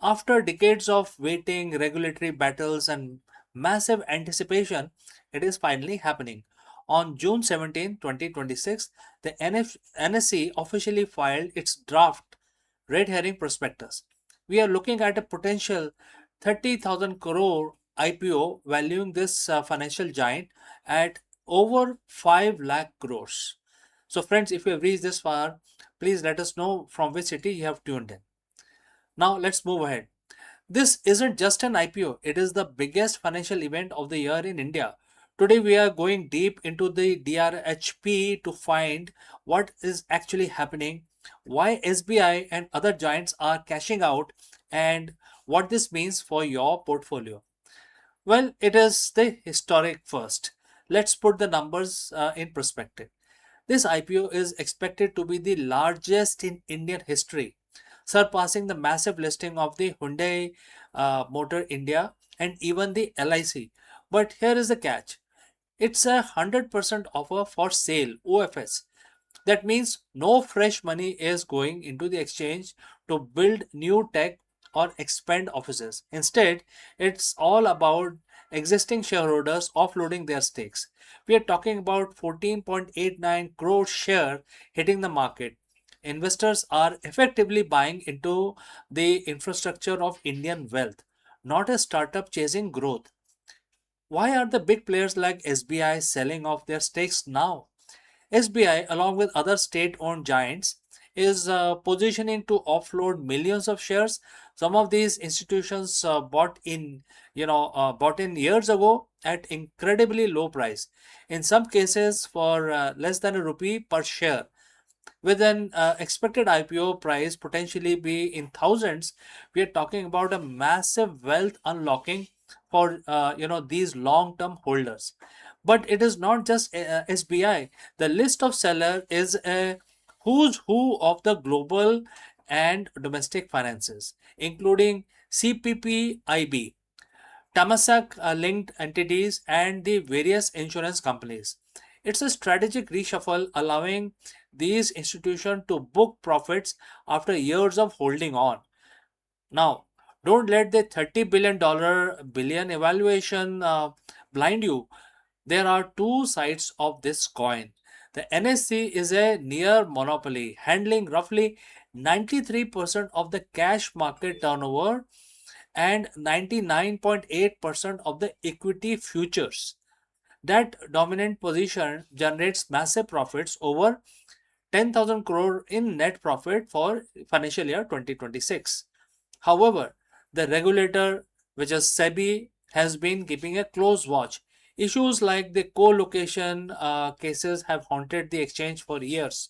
After decades of waiting, regulatory battles, and massive anticipation, it is finally happening. On June 17, 2026, the NSE officially filed its draft red herring prospectus. We are looking at a potential 30,000 crore IPO valuing this financial giant at over 5 lakh crores. So friends, if you have reached this far, please let us know from which city you have tuned in. Now let's move ahead. This isn't just an IPO, it is the biggest financial event of the year in India. Today, we are going deep into the DRHP to find what is actually happening, why SBI and other giants are cashing out, and what this means for your portfolio. Well, it is the historic first. Let's put the numbers in perspective. This IPO is expected to be the largest in Indian history, surpassing the massive listing of the Hyundai Motor India and even the LIC. But here is the catch. It's 100% offer for sale, OFS. That means no fresh money is going into the exchange to build new tech or expand offices. Instead, it's all about existing shareholders offloading their stakes. We are talking about 14.89 crore share hitting the market. Investors are effectively buying into the infrastructure of Indian wealth, not a startup chasing growth. Why are the big players like SBI selling off their stakes now? SBI, along with other state-owned giants, is positioning to offload millions of shares. Some of these institutions bought in years ago at incredibly low price. In some cases, for less than a rupee per share. With an expected IPO price potentially be in thousands, we are talking about a massive wealth unlocking for these long-term holders. But it is not just SBI. The list of seller is a who's who of the global and domestic finances, including CPPIB, Tamasak linked entities, and the various insurance companies. It's a strategic reshuffle allowing these institutions to book profits after years of holding on. Now, don't let the $30 billion evaluation blind you. There are two sides of this coin. The NSE is a near monopoly, handling roughly 93% of the cash market turnover and 99.8% of the equity futures. That dominant position generates massive profits, over 10,000 crore in net profit for financial year 2026. However, the regulator, which is SEBI, has been keeping a close watch. Issues like the co-location cases have haunted the exchange for years.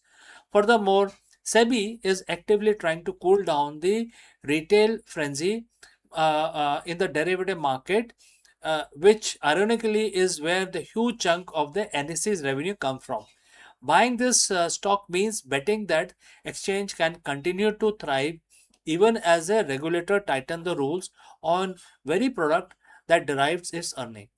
Furthermore, SEBI is actively trying to cool down the retail frenzy in the derivative market, which ironically is where the huge chunk of the NSE's revenue comes from. Buying this stock means betting that exchange can continue to thrive even as a regulator tighten the rules on very product that derives its earning.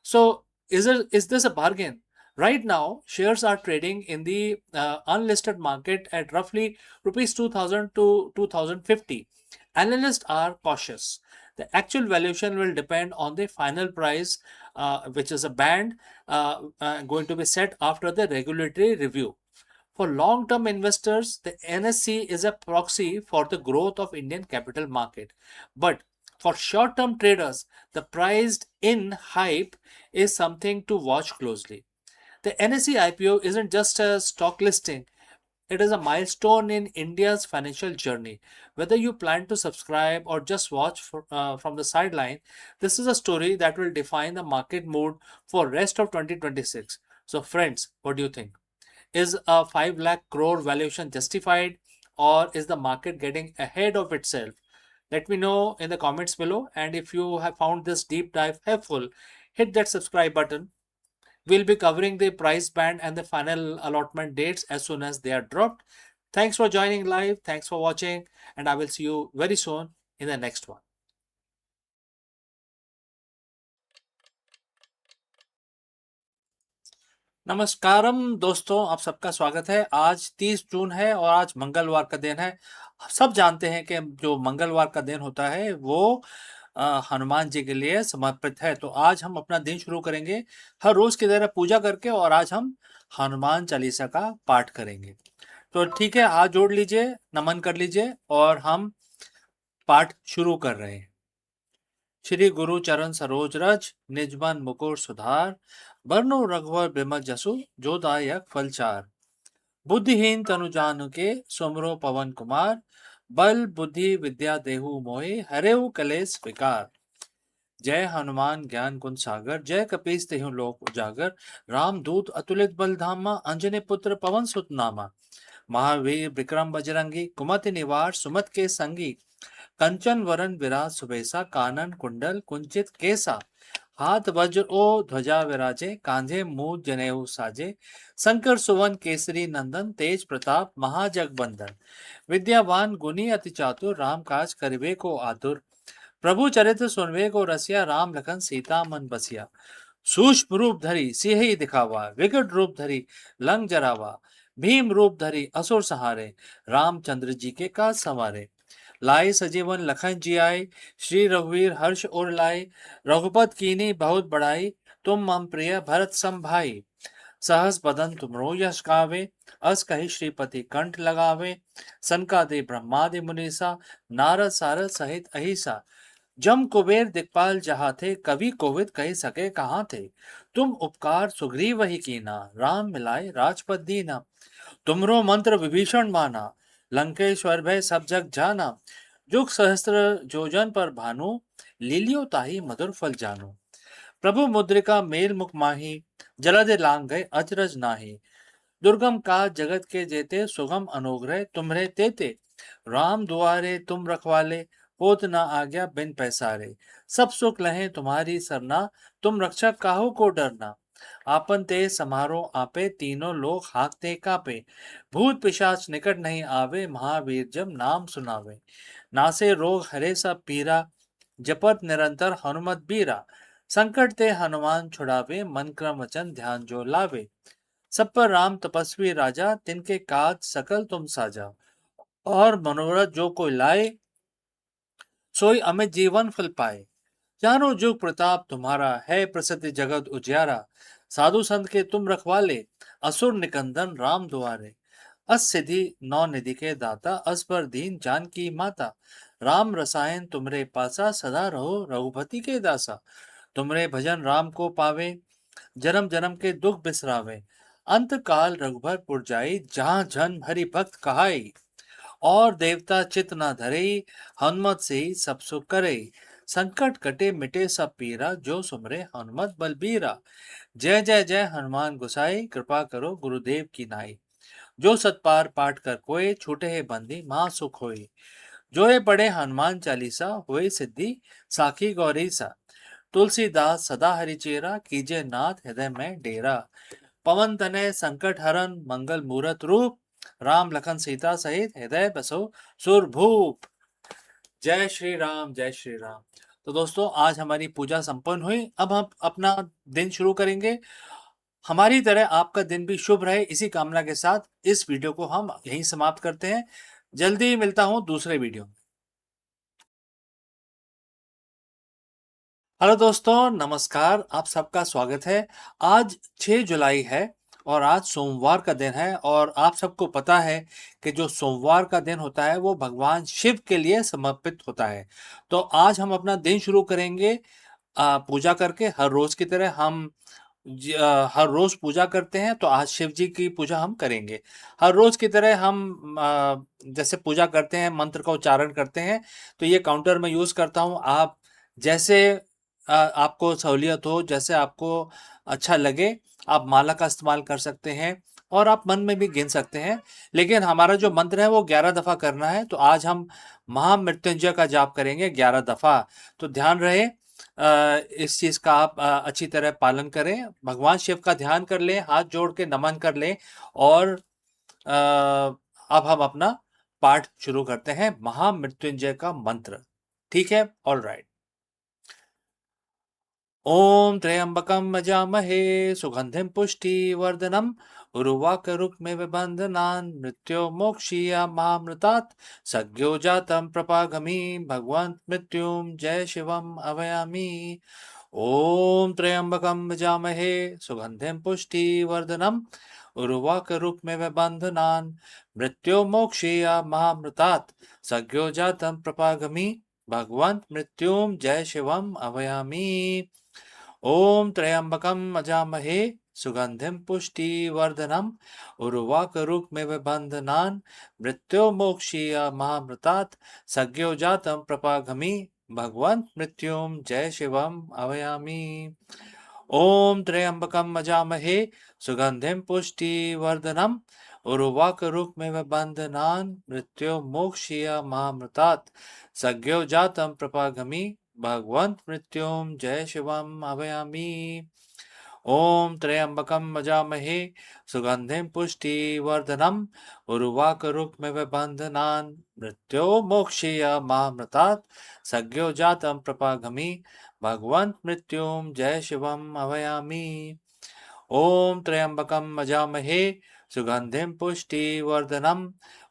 So is this a bargain? Right now, shares are trading in the unlisted market at roughly rupees 2000 to 2050. Analysts are cautious. The actual valuation will depend on the final price, which is a band going to be set after the regulatory review. For long-term investors, the NSE is a proxy for the growth of Indian capital market. But for short-term traders, the priced in hype is something to watch closely. The NSE IPO isn't just a stock listing, it is a milestone in India's financial journey. Whether you plan to subscribe or just watch from the sideline, this is a story that will define the market mood for rest of 2026. So friends, what do you think? Is a 5 lakh crore valuation justified, or is the market getting ahead of itself? Let me know in the comments below, and if you have found this deep dive helpful, hit that subscribe button. We'll be covering the price band and the final allotment dates as soon as they are dropped. Thanks for joining live. Thanks for watching, and I will see you very soon in the next one. नमस्कारम दोस्तों, आप सबका स्वागत है। आज 30 जून है और आज मंगलवार का दिन है। सब जानते हैं कि जो मंगलवार का दिन होता है वो हनुमान जी के लिए समर्पित है। तो आज हम अपना दिन शुरू करेंगे हर रोज की तरह पूजा करके, और आज हम हनुमान चालीसा का पाठ करेंगे। तो ठीक है, हाथ जोड़ लीजिए, नमन कर लीजिए और हम पाठ शुरू कर रहे हैं। श्री गुरु चरण सरोज रज, निजमन मुकुर सुधार, बरनो रघुवर बिमल जसु, जो दायक फलचार। बुद्धिहीन तनु जानुके, सुमरो पवन कुमार, बल बुद्धि विद्या देहु मोहि, हरेउ कलेस विकार। जय हनुमान ज्ञान गुण सागर, जय कपीस तेहु लोक उजागर, राम दूत अतुलित बल धामा, अंजनी पुत्र पवन सुत नामा। महावीर विक्रम बजरंगी, कुमति निवार सुमत के संगी, कंचन वरन विराज सुबेसा, कानन कुंडल कुंचित केसा। हाथ वज्र ओ ध्वजा विराजे, कांधे मूज जनेऊ साजे, शंकर सुवन केसरी नंदन, तेज प्रताप महाजगबंदन। विद्यावान गुणी अति चातुर, राम काज करिबे को आतुर। प्रभु चरित्र सुनवे को रसिया, राम लखन सीता मन बसिया। सूक्ष्म रूप धरी सिंह दिखावा, विकट रूप धरी लंग जरावा। भीम रूप धरी असुर सहारे, रामचंद्र जी के काज संवारे। लाए सजीवन लखन जी आए, श्री रघुवीर हर्ष उर लाए। रघुपत कीनी बहुत बड़ाई, तुम मम प्रिय भरत सम भाई। सहस बदन तुमरो यश गावे, अस कहि श्रीपति कंठ लगावे। सनकादि ब्रह्मादि मुनीसा, नारद सारद सहित अहिसा। जम कुबेर दिक्पाल जहाँ थे, कवि कोविद कह सके कहाँ थे। तुम उपकार सुग्रीव ही कीना, राम मिलाए राजपद दीना। तुमरो मंत्र विभीषण माना, लंकेश्वर भय सब जग जाना। जुग सहस्त्र जोजन पर भानु, लीलियो ताही मधुर फल जानु। प्रभु मुद्रिका मेल मुख माही, जलधि लांग गए अचरज नाही। दुर्गम काज जगत के जेते, सुगम अनुग्रह तुम्हरे तेते। राम दुआरे तुम रखवाले, होत न आज्ञा बिन पैसारे। सब सुख लहे तुम्हारी सरना, तुम रक्षक काहू को डरना। आपन ते समारो आपे, तीनों लोग हाँकते कापे। भूत पिशाच निकट नहीं आवे, महावीर जब नाम सुनावे। नासे रोग हरे सब पीरा, जपत निरंतर हनुमत बीरा। संकट ते हनुमान छुड़ावे, मन क्रम वचन ध्यान जो लावे। सब पर राम तपस्वी राजा, तिनके काज सकल तुम साजा। और मनोरथ जो कोई लाए, सोई अमित जीवन फल पाए। चारों जुग प्रताप तुम्हारा, है प्रसिद्ध जगत उजियारा। साधु संत के तुम रखवाले, असुर निकंदन राम दुआरे। अस सिद्धि नौ निधि के दाता, अस पर दीन जान की माता। राम रसायन तुमरे पासा, सदा रहो रघुपति के दासा। तुमरे भजन राम को पावे, जन्म जन्म के दुख बिसरावे। अंत काल रघुबर पुर जाई, जहाँ जन हरि भक्त कहाई। और देवता चित न धरे, हनुमत से ही सब सुख करे। संकट कटे मिटे सब पीरा, जो सुमरे हनुमत बलबीरा। जय जय जय हनुमान गोसाई, कृपा करो गुरुदेव की नाई। जो सतपार पाठ कर कोय, छूटे है बंदी महा सुख होई। जो ये पढ़े हनुमान चालीसा, होए सिद्धि साखी गौरी सा। तुलसीदास सदा हरिचेरा, कीजे नाथ हृदय में डेरा। पवन तनय संकट हरन, मंगल मूरत रूप। राम लखन सीता सहित हृदय बसो सुरभूप। जय श्री राम, जय श्री राम। तो दोस्तों, आज हमारी पूजा संपन्न हुई। अब हम अपना दिन शुरू करेंगे। हमारी तरह आपका दिन भी शुभ रहे, इसी कामना के साथ इस वीडियो को हम यहीं समाप्त करते हैं। जल्दी मिलता हूं दूसरे वीडियो में। हेलो दोस्तों, नमस्कार। आप सबका स्वागत है। आज 6 जुलाई है और आज सोमवार का दिन है। और आप सबको पता है कि जो सोमवार का दिन होता है वो भगवान शिव के लिए समर्पित होता है। तो आज हम अपना दिन शुरू करेंगे पूजा करके। हर रोज की तरह हम हर रोज पूजा करते हैं, तो आज शिव जी की पूजा हम करेंगे। हर रोज की तरह हम जैसे पूजा करते हैं, मंत्र का उच्चारण करते हैं। तो ये काउंटर मैं यूज करता हूँ। आप जैसे आपको सहूलियत हो, जैसे आपको अच्छा लगे, आप माला का इस्तेमाल कर सकते हैं और आप मन में भी गिन सकते हैं। लेकिन हमारा जो मंत्र है वो 11 दफा करना है। तो आज हम महामृत्युंजय का जाप करेंगे 11 दफा। तो ध्यान रहे, इस चीज का आप अच्छी तरह पालन करें। भगवान शिव का ध्यान कर लें, हाथ जोड़ के नमन कर लें। और अब हम अपना पाठ शुरू करते हैं, महामृत्युंजय का मंत्र। ठीक है, ऑल राइट। ओम त्र्यंबकं यजामहे, सुगंधिं पुष्टिवर्धनम्, उर्वारुकमिव बन्धनान्, मृत्योर्मोक्षीयमामृतात्। सद्यो जातं प्रपागामि, भगवन् मृत्युं जय शिवम् आवाहयामि। ओम त्र्यंबकं यजामहे, सुगंधिं पुष्टिवर्धनम्, उर्वारुकमिव बन्धनान्, मृत्योर्मोक्षीयमामृतात्। सद्यो जातं प्रपागामि, भगवंत मृत्युम जय शिवम अभयामी। ओम त्र्यंबकम अजामहे सुगंधिम पुष्टिवर्धनम उर्वाकरुक्मिव बंधनान् मृत्योर्मोक्षीय महामृतात् सज्ञो जातम प्रपाघमि भगवंत मृत्युम जय शिवम अभयामी। ओम त्र्यंबकम अजामहे सुगंधिम पुष्टिवर्धनम उर्वाकरुक्मिव बंधनान् मृत्योर्मोक्षीय महामृतात् सज्ञो जातम प्रपाघमि भगवंत मृत्युम जय शिवम अभयामी। ओम त्र्यंबकम अजामहे सुगंधिम पुष्टिवर्धनम उर्वाकरुक्मिव बंधनान् मृत्योर्मोक्षीय महामृतात् सज्ञो जातम प्रपाघमि भगवंत मृत्युम जय शिवम अभयामी। ओम त्र्यंबकम अजामहे सुगंधिम पुष्टिवर्धनम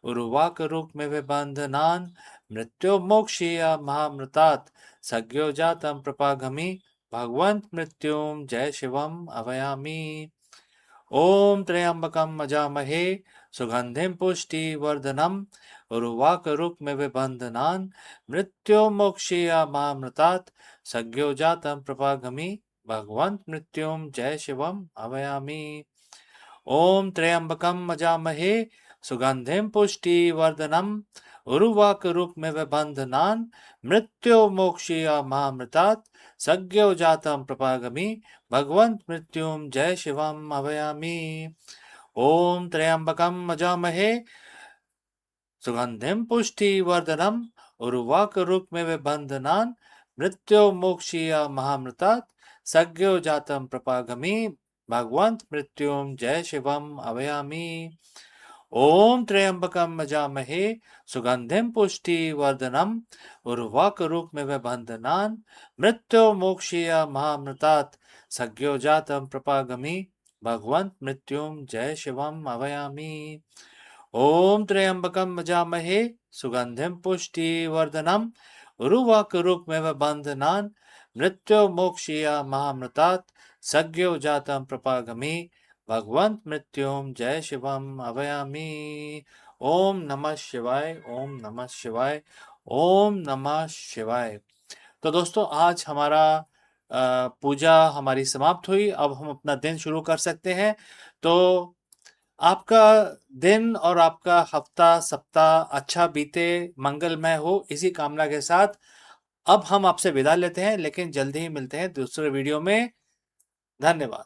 उर्वाकरुक्मिव बंधनान् मृत्योर्मोक्षीय महामृतात् सज्ञो जातम प्रपाघमि भगवंत मृत्युम जय शिवम अभयामी। ओम त्र्यंबकम अजामहे सुगंधिम पुष्टिवर्धनम उर्वाकरुक्मिव बंधनान् मृत्योर्मोक्षीय महामृतात् सज्ञो जातम प्रपाघमि भगवंत मृत्युम जय शिवम अभयामी। ओम त्र्यंबकम अजामहे सुगंधिम पुष्टिवर्धनम उर्वाकरुक्मिव बंधनान् मृत्योर्मोक्षीय महामृतात् सज्ञो जातम प्रपाघमि भगवंत मृत्युम जय शिवम अभयामी। ओम त्र्यंबकम अजामहे सुगंधिम पुष्टिवर्धनम उर्वाकरुक्मिव बंधनान् मृत्योर्मोक्षीय महामृतात् सज्ञो जातम प्रपाघमि भगवंत मृत्युम जय शिवम अभयामी। ओम त्र्यंबकम अजामहे सुगंधिम पुष्टिवर्धनम उर्वाकरुक्मिव बंधनान् मृत्योर्मोक्षीय महामृतात् सज्ञो जातम प्रपाघमि भगवंत मृत्युम जय शिवम अभयामी। ओम त्र्यंबकम अजामहे सुगंधिम पुष्टिवर्धनम उर्वाकरुक्मिव बंधनान् मृत्योर्मोक्षीय महामृतात् सज्ञो जातम प्रपाघमि भगवंत मृत्युम जय शिवम अभयामी। ओम नमः शिवाय, ओम नमः शिवाय, ओम नमः शिवाय। तो दोस्तों, आज हमारा पूजा हमारी समाप्त हुई। अब हम अपना दिन शुरू कर सकते हैं। तो आपका दिन और आपका हफ्ता सप्ताह अच्छा बीते, मंगलमय हो, इसी कामना के साथ अब हम आपसे विदा लेते हैं, लेकिन जल्दी ही मिलते हैं दूसरे वीडियो में। धन्यवाद।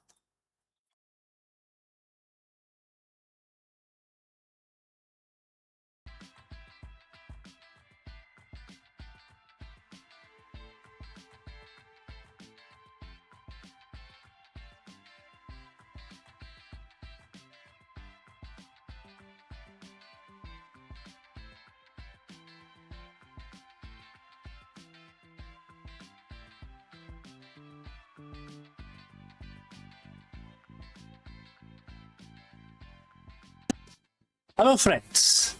Hello friends,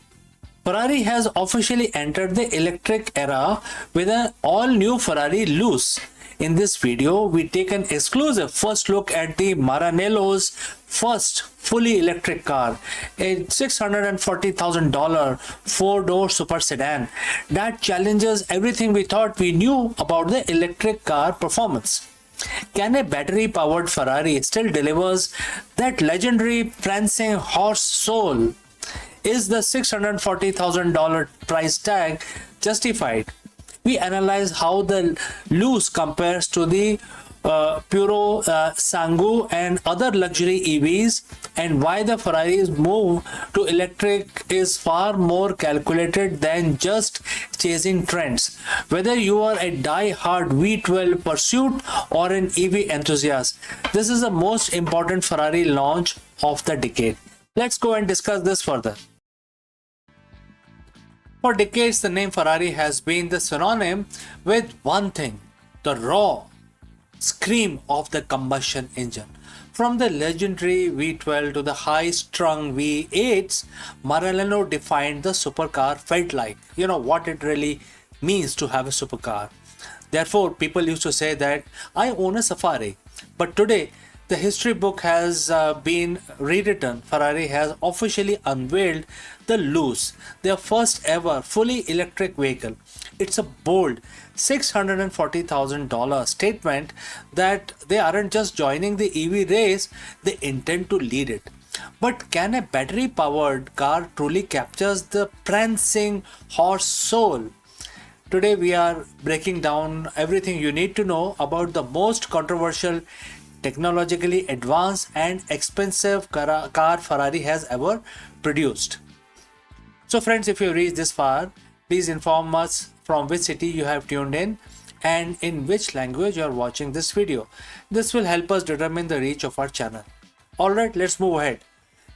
Ferrari has officially entered the electric era with an all-new Ferrari Luce. In this video, we take an exclusive first look at the Maranello's first fully electric car, a $640,000 four-door super sedan that challenges everything we thought we knew about the electric car performance. Can a battery-powered Ferrari still delivers that legendary prancing horse soul? Is the $640,000 price tag justified? We analyze how the Luce compares to the Puro Sangu and other luxury EVs, and why the Ferrari's move to electric is far more calculated than just chasing trends. Whether you are a die-hard V12 pursuit or an EV enthusiast, this is the most important Ferrari launch of the decade. Let's go and discuss this further. For decades, the name Ferrari has been the synonym with one thing: the raw scream of the combustion engine. From the legendary V12 to the high-strung V8s, Maranello defined the supercar felt like. You know what it really means to have a supercar. Therefore, people used to say that I own a Safari. But today, the history book has been rewritten. Ferrari has officially unveiled the Luce, their first ever fully electric vehicle. It's a bold $640,000 statement that they aren't just joining the EV race, they intend to lead it. But can a battery powered car truly captures the prancing horse soul? Today we are breaking down everything you need to know about the most controversial, technologically advanced and expensive car Ferrari has ever produced. So friends, if you reached this far, please inform us from which city you have tuned in and in which language you are watching this video. This will help us determine the reach of our channel. Alright, let's move ahead.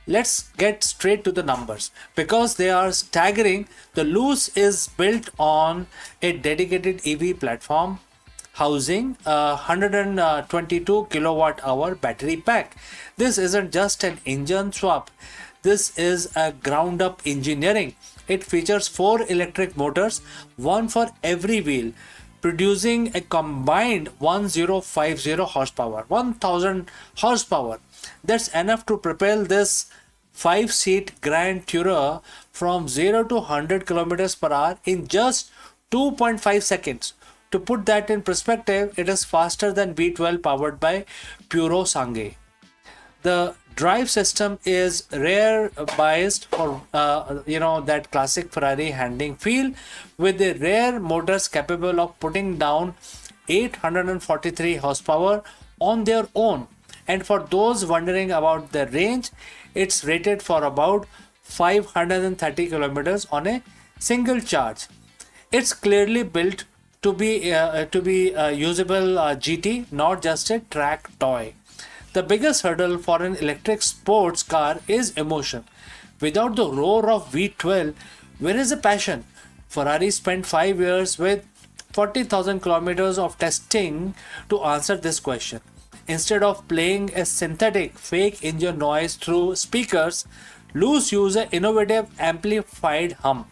Let's get straight to the numbers because they are staggering. The Luce is built on a dedicated EV platform housing a 122 kilowatt hour battery pack. This isn't just an engine swap. This is a ground up engineering. It features 4 electric motors, one for every wheel, producing a combined 1050 horsepower, 1000 horsepower. That's enough to propel this 5-seat Grand Tourer from 0 to 100 kilometers per hour in just 2.5 seconds. To put that in perspective, it is faster than V12 powered by Purosangue. The drive system is rear biased for that classic Ferrari handling feel, with the rear motors capable of putting down 843 horsepower on their own. And for those wondering about the range, it's rated for about 530 kilometers on a single charge. It's clearly built to be usable GT, not just a track toy. The biggest hurdle for an electric sports car is emotion. Without the roar of V12, where is the passion? Ferrari spent 5 years with 40,000 kilometers of testing to answer this question. Instead of playing a synthetic fake engine noise through speakers, Luce use an innovative amplified hum.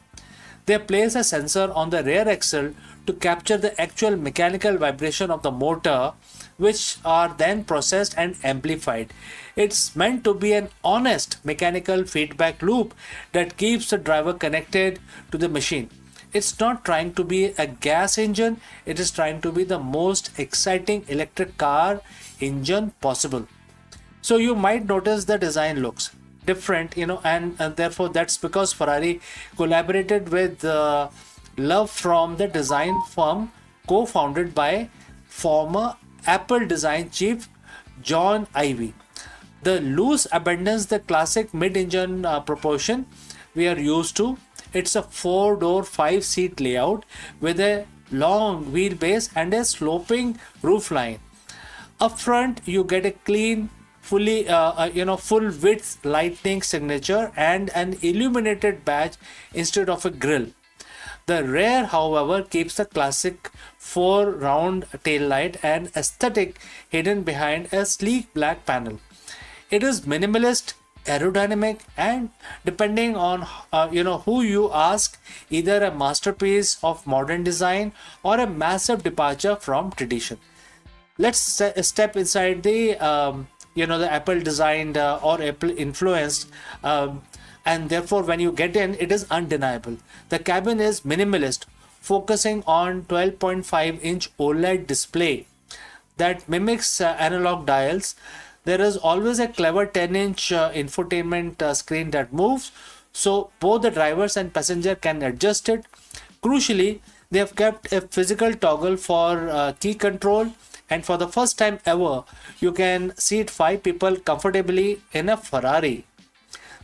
They place a sensor on the rear axle to capture the actual mechanical vibration of the motor, which are then processed and amplified. It's meant to be an honest mechanical feedback loop that keeps the driver connected to the machine. It's not trying to be a gas engine, it is trying to be the most exciting electric car engine possible. So you might notice the design looks different, and therefore that's because Ferrari collaborated with love from the design firm co-founded by former Apple design chief John Ive. The Luce abandons the classic mid-engine proportion we are used to. It's a 4-door, 5-seat layout with a long wheelbase and a sloping roofline. Up front, you get a clean, full width lightning signature and an illuminated badge instead of a grille. The rear, however, keeps the classic 4-round taillight and aesthetic hidden behind a sleek black panel. It is minimalist, aerodynamic, and depending on who you ask, either a masterpiece of modern design or a massive departure from tradition. Let's step inside the the Apple designed or Apple influenced, and therefore when you get in, it is undeniable. The cabin is minimalist, focusing on 12.5-inch OLED display that mimics analog dials. There is always a clever 10-inch infotainment screen that moves, so both the drivers and passenger can adjust it. Crucially, they have kept a physical toggle for key control, and for the first time ever, you can seat 5 people comfortably in a Ferrari.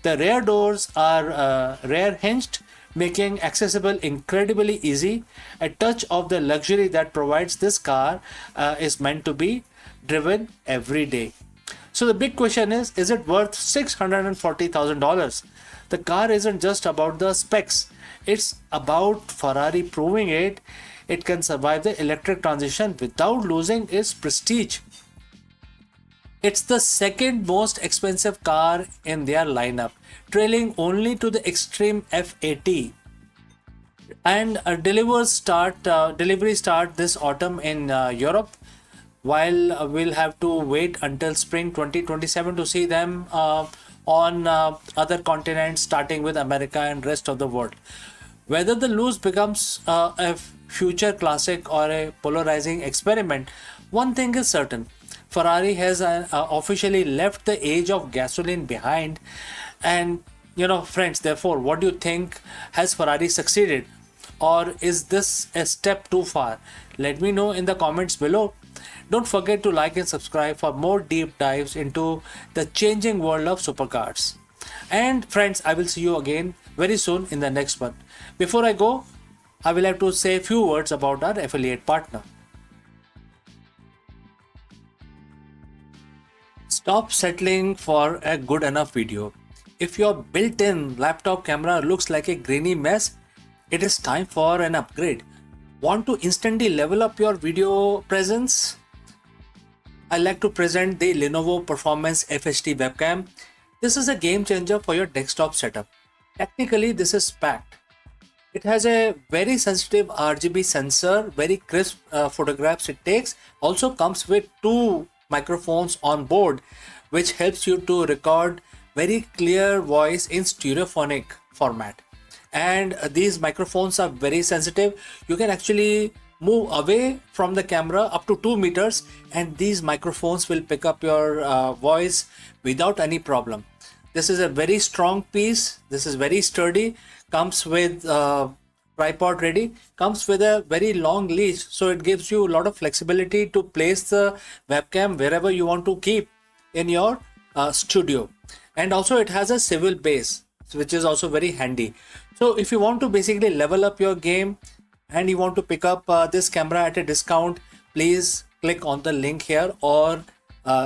The rear doors are rear hinged, making accessible incredibly easy. A touch of the luxury that provides this car is meant to be driven every day. So the big question is it worth $640,000? The car isn't just about the specs. It's about Ferrari proving it can survive the electric transition without losing its prestige. It's the second most expensive car in their lineup, trailing only to the Extreme F80. And deliveries start this autumn in Europe. while we'll have to wait until spring 2027 to see them on other continents, starting with America and rest of the world. Whether the lose becomes a future classic or a polarizing experiment, one thing is certain: Ferrari has officially left the age of gasoline behind. And friends, therefore, what do you think? Has Ferrari succeeded, or is this a step too far? Let me know in the comments below. Don't forget to like and subscribe for more deep dives into the changing world of supercars. And friends, I will see you again very soon in the next one. Before I go, I will have to say a few words about our affiliate partner. Stop settling for a good enough video. If your built-in laptop camera looks like a grainy mess, it is time for an upgrade. Want to instantly level up your video presence? I like to present the Lenovo Performance FHD webcam. This is a game changer for your desktop setup. Technically, this is packed. It has a very sensitive RGB sensor, very crisp photographs it takes. Also comes with two microphones on board, which helps you to record very clear voice in stereophonic format. And these microphones are very sensitive. You can actually move away from the camera up to 2 meters, and these microphones will pick up your voice without any problem. This is a very strong piece. This is very sturdy. Comes with tripod ready. Comes with a very long leash, so it gives you a lot of flexibility to place the webcam wherever you want to keep in your studio. And also it has a swivel base, which is also very handy. So if you want to basically level up your game and you want to pick up this camera at a discount, please click on the link here or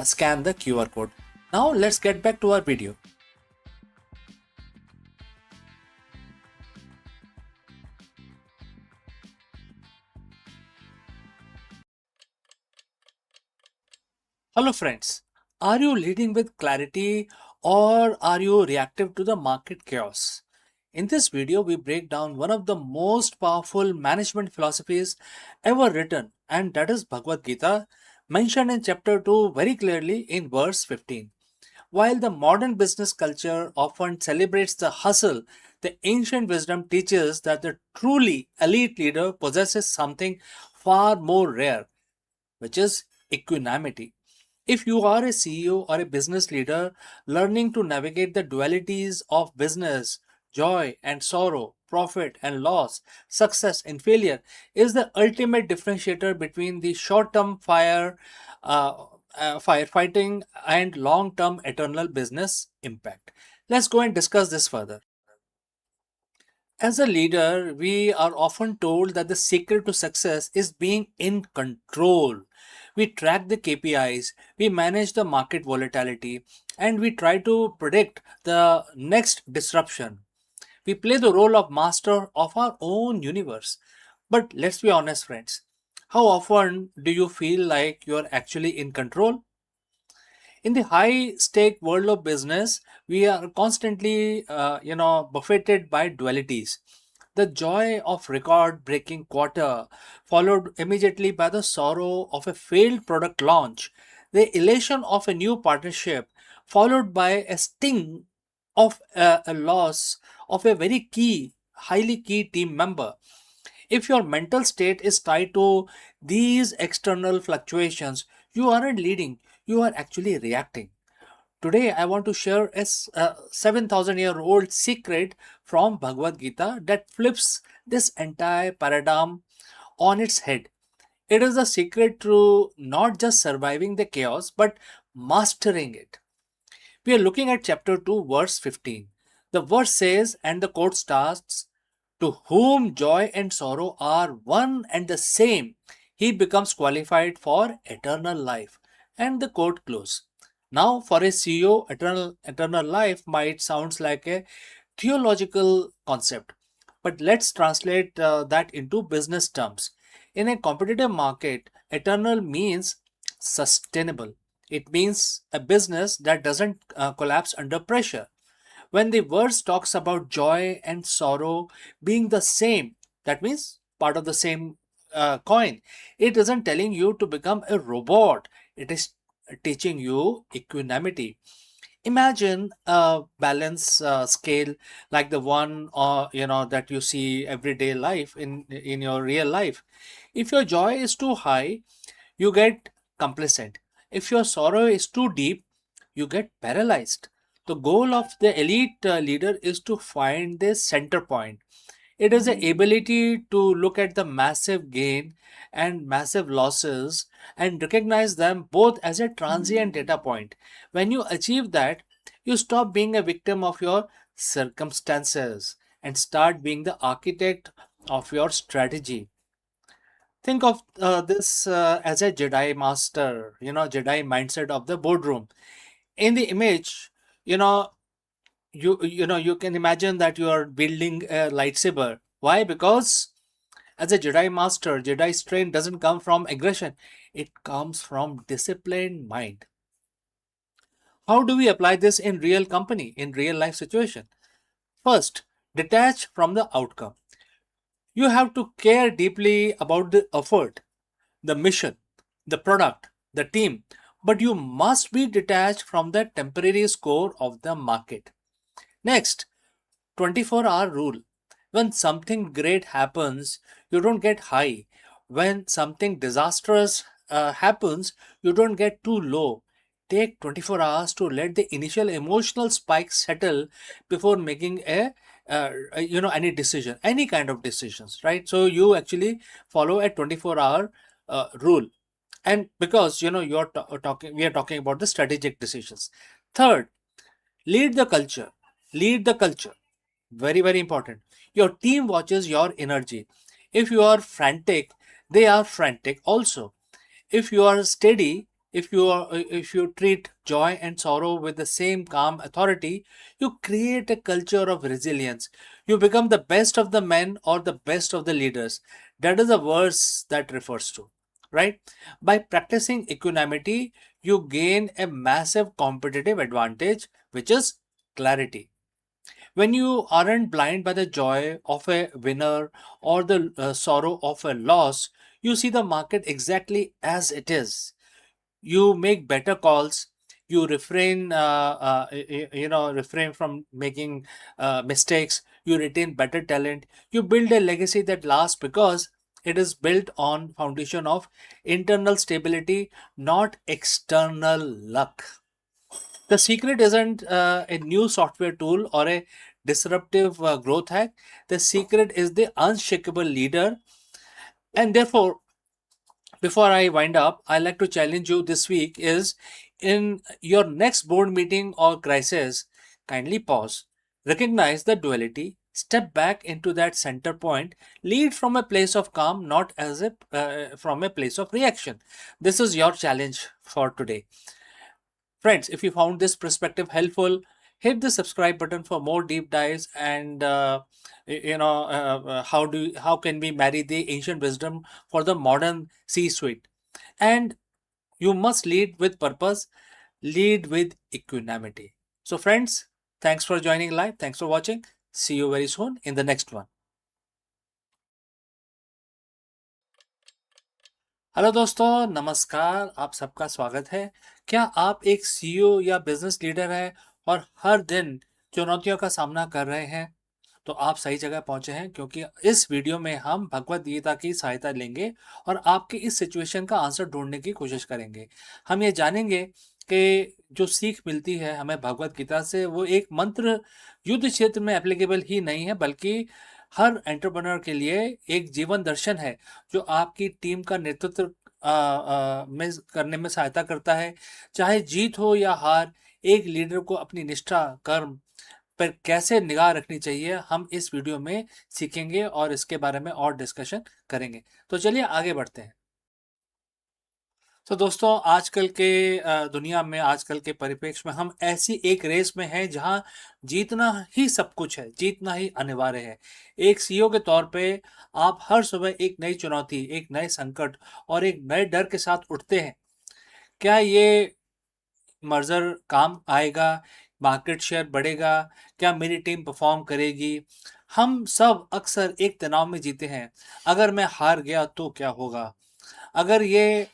scan the QR code. Now let's get back to our video. Hello friends, are you leading with clarity or are you reactive to the market chaos? In this video, we break down one of the most powerful management philosophies ever written, and that is Bhagavad Gita, mentioned in chapter 2 very clearly in verse 15. While the modern business culture often celebrates the hustle, the ancient wisdom teaches that the truly elite leader possesses something far more rare, which is equanimity. If you are a CEO or a business leader learning to navigate the dualities of business, joy and sorrow, profit and loss, success and failure is the ultimate differentiator between the short-term firefighting and long-term eternal business impact. Let's go and discuss this further. As a leader, we are often told that the secret to success is being in control. We track the KPIs, we manage the market volatility, and we try to predict the next disruption. We play the role of master of our own universe. But let's be honest, friends. How often do you feel like you're actually in control? In the high stake world of business, we are constantly buffeted by dualities: the joy of record breaking quarter followed immediately by the sorrow of a failed product launch, the elation of a new partnership followed by a sting of a loss of a very highly key team member. If your mental state is tied to these external fluctuations, you aren't leading, you are actually reacting. Today, I want to share a 7,000-year-old secret from Bhagavad Gita that flips this entire paradigm on its head. It is the secret to not just surviving the chaos, but mastering it. We are looking at chapter 2, verse 15. The verse says, and the quote starts, to whom joy and sorrow are one and the same, he becomes qualified for eternal life. And the quote close. Now, for a CEO, eternal life might sound like a theological concept, but let's translate that into business terms. In a competitive market, eternal means sustainable. It means a business that doesn't collapse under pressure. When the verse talks about joy and sorrow being the same, that means part of the same coin. It isn't telling you to become a robot. It is teaching you equanimity. Imagine a balance scale like the one that you see everyday life in your real life. If your joy is too high, you get complacent. If your sorrow is too deep, you get paralyzed. The goal of the elite leader is to find this center point. It is the ability to look at the massive gain and massive losses and recognize them both as a transient data point. When you achieve that, you stop being a victim of your circumstances and start being the architect of your strategy. Think of this as a Jedi master, Jedi mindset of the boardroom. In the image, you know, you can imagine that you are building a lightsaber. Why? Because as a Jedi master, Jedi strength doesn't come from aggression, it comes from disciplined mind. How do we apply this in real company, in real life situation? First, detach from the outcome. You have to care deeply about the effort, the mission, the product, the team, but you must be detached from the temporary score of the market. Next, 24-hour rule. When something great happens, you don't get high. When something disastrous happens, you don't get too low. Take 24 hours to let the initial emotional spike settle before making any decision, any kind of decisions, right? So you actually follow a 24-hour rule. And because we are talking about the strategic decisions. Third, lead the culture. Lead the culture. Very, very important. Your team watches your energy. If you are frantic, they are frantic also. If you are steady, if you treat joy and sorrow with the same calm authority, you create a culture of resilience. You become the best of the men or the best of the leaders. That is a verse that refers to, right? By practicing equanimity, you gain a massive competitive advantage, which is clarity. When you aren't blind by the joy of a winner or the sorrow of a loss, you see the market exactly as it is. You make better calls. You refrain from making mistakes. You retain better talent. You build a legacy that lasts because it is built on foundation of internal stability, not external luck. The secret isn't a new software tool or a disruptive growth hack. The secret is the unshakable leader. And therefore, before I wind up, I like to challenge you this week is in your next board meeting or crisis, kindly pause, recognize the duality, step back into that center point, lead from a place of calm, not as a from a place of reaction. This is your challenge for today. Friends, if you found this perspective helpful, hit the subscribe button for more deep dives and how can we marry the ancient wisdom for the modern C-suite? And you must lead with purpose, lead with equanimity. So friends, thanks for joining live. Thanks for watching. See you very soon in the next one. Hello दोस्तों, नमस्कार। आप सबका स्वागत है। क्या आप एक CEO या बिजनेस लीडर हैं और हर दिन चुनौतियों का सामना कर रहे हैं? तो आप सही जगह पहुंचे हैं, क्योंकि इस वीडियो में हम भगवत गीता की सहायता लेंगे और आपकी इस सिचुएशन का आंसर ढूंढने की कोशिश करेंगे। हम ये जानेंगे कि जो सीख मिलती है हमें भगवत गीता से, वो एक मंत्र युद्ध क्षेत्र में एप्लीकेबल ही नहीं है, बल्कि हर एंटरप्रेन्योर के लिए एक जीवन दर्शन है जो आपकी टीम का नेतृत्व में करने में सहायता करता है। चाहे जीत हो या हार, एक लीडर को अपनी निष्ठा, कर्म पर कैसे निगाह रखनी चाहिए, हम इस वीडियो में सीखेंगे और इसके बारे में और डिस्कशन करेंगे। तो चलिए आगे बढ़ते हैं। तो दोस्तों, आजकल के दुनिया में, आजकल के परिप्रेक्ष्य में हम ऐसी एक रेस में हैं जहां जीतना ही सब कुछ है, जीतना ही अनिवार्य है। एक सीईओ के तौर पे आप हर सुबह एक नई चुनौती, एक नए संकट और एक नए डर के साथ उठते हैं। क्या ये मर्जर काम आएगा? मार्केट शेयर बढ़ेगा? क्या मेरी टीम परफॉर्म करेगी? हम सब अक्सर एक तनाव में जीते हैं, अगर मैं हार गया तो क्या होगा, अगर ये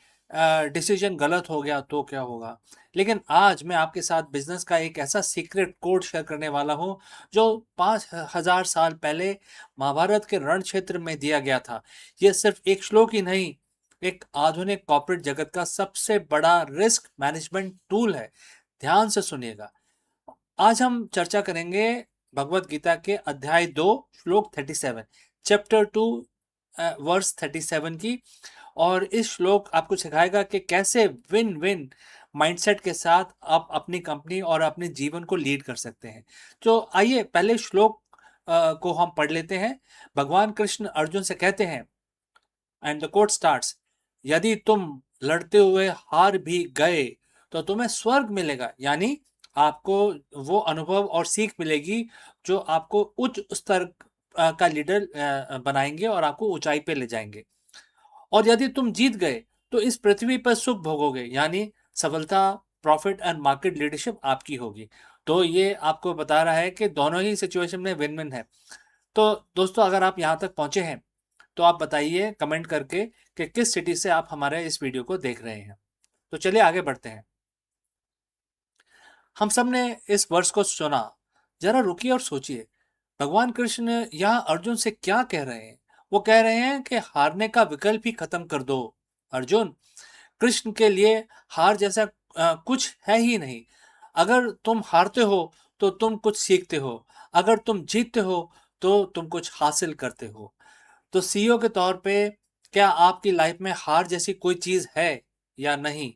डिसीजन गलत हो गया तो क्या होगा। लेकिन आज मैं आपके साथ बिजनेस का एक ऐसा सीक्रेट कोड शेयर करने वाला हूँ जो 5000 साल पहले महाभारत के रण क्षेत्र में दिया गया था। ये सिर्फ एक श्लोक ही नहीं, एक आधुनिक कॉर्पोरेट जगत का सबसे बड़ा रिस्क मैनेजमेंट टूल है। ध्यान से सुनिएगा। आज हम चर्चा करेंगे भगवत गीता के अध्याय 2 श्लोक 37, चैप्टर 2 वर्स 37 की। और इस श्लोक आपको सिखाएगा कि कैसे विन विन माइंडसेट के साथ आप अपनी कंपनी और अपने जीवन को लीड कर सकते हैं। तो आइए पहले श्लोक को हम पढ़ लेते हैं। भगवान कृष्ण अर्जुन से कहते हैं, एंड द कोट स्टार्ट्स, यदि तुम लड़ते हुए हार भी गए तो तुम्हें स्वर्ग मिलेगा। यानी आपको वो अनुभव और सीख मिलेगी जो आपको उच्च स्तर का लीडर बनाएंगे और आपको ऊंचाई पे ले जाएंगे। और यदि तुम जीत गए तो इस पृथ्वी पर सुख भोगोगे, यानी सफलता, प्रॉफिट एंड मार्केट लीडरशिप आपकी होगी। तो ये आपको बता रहा है कि दोनों ही सिचुएशन में विन विन है। तो दोस्तों, अगर आप यहाँ तक पहुंचे हैं तो आप बताइए कमेंट करके कि किस सिटी से आप हमारे इस वीडियो को देख रहे हैं। तो चलिए आगे बढ़ते हैं। हम सब ने इस वर्ष को सुना, जरा रुकिए और सोचिए, भगवान कृष्ण यहाँ अर्जुन से क्या कह रहे हैं। वो कह रहे हैं कि हारने का विकल्प ही खत्म कर दो अर्जुन। कृष्ण के लिए हार जैसा कुछ है ही नहीं। अगर तुम हारते हो तो तुम कुछ सीखते हो, अगर तुम जीतते हो तो तुम कुछ हासिल करते हो। तो सीईओ के तौर पे क्या आपकी लाइफ में हार जैसी कोई चीज है या नहीं?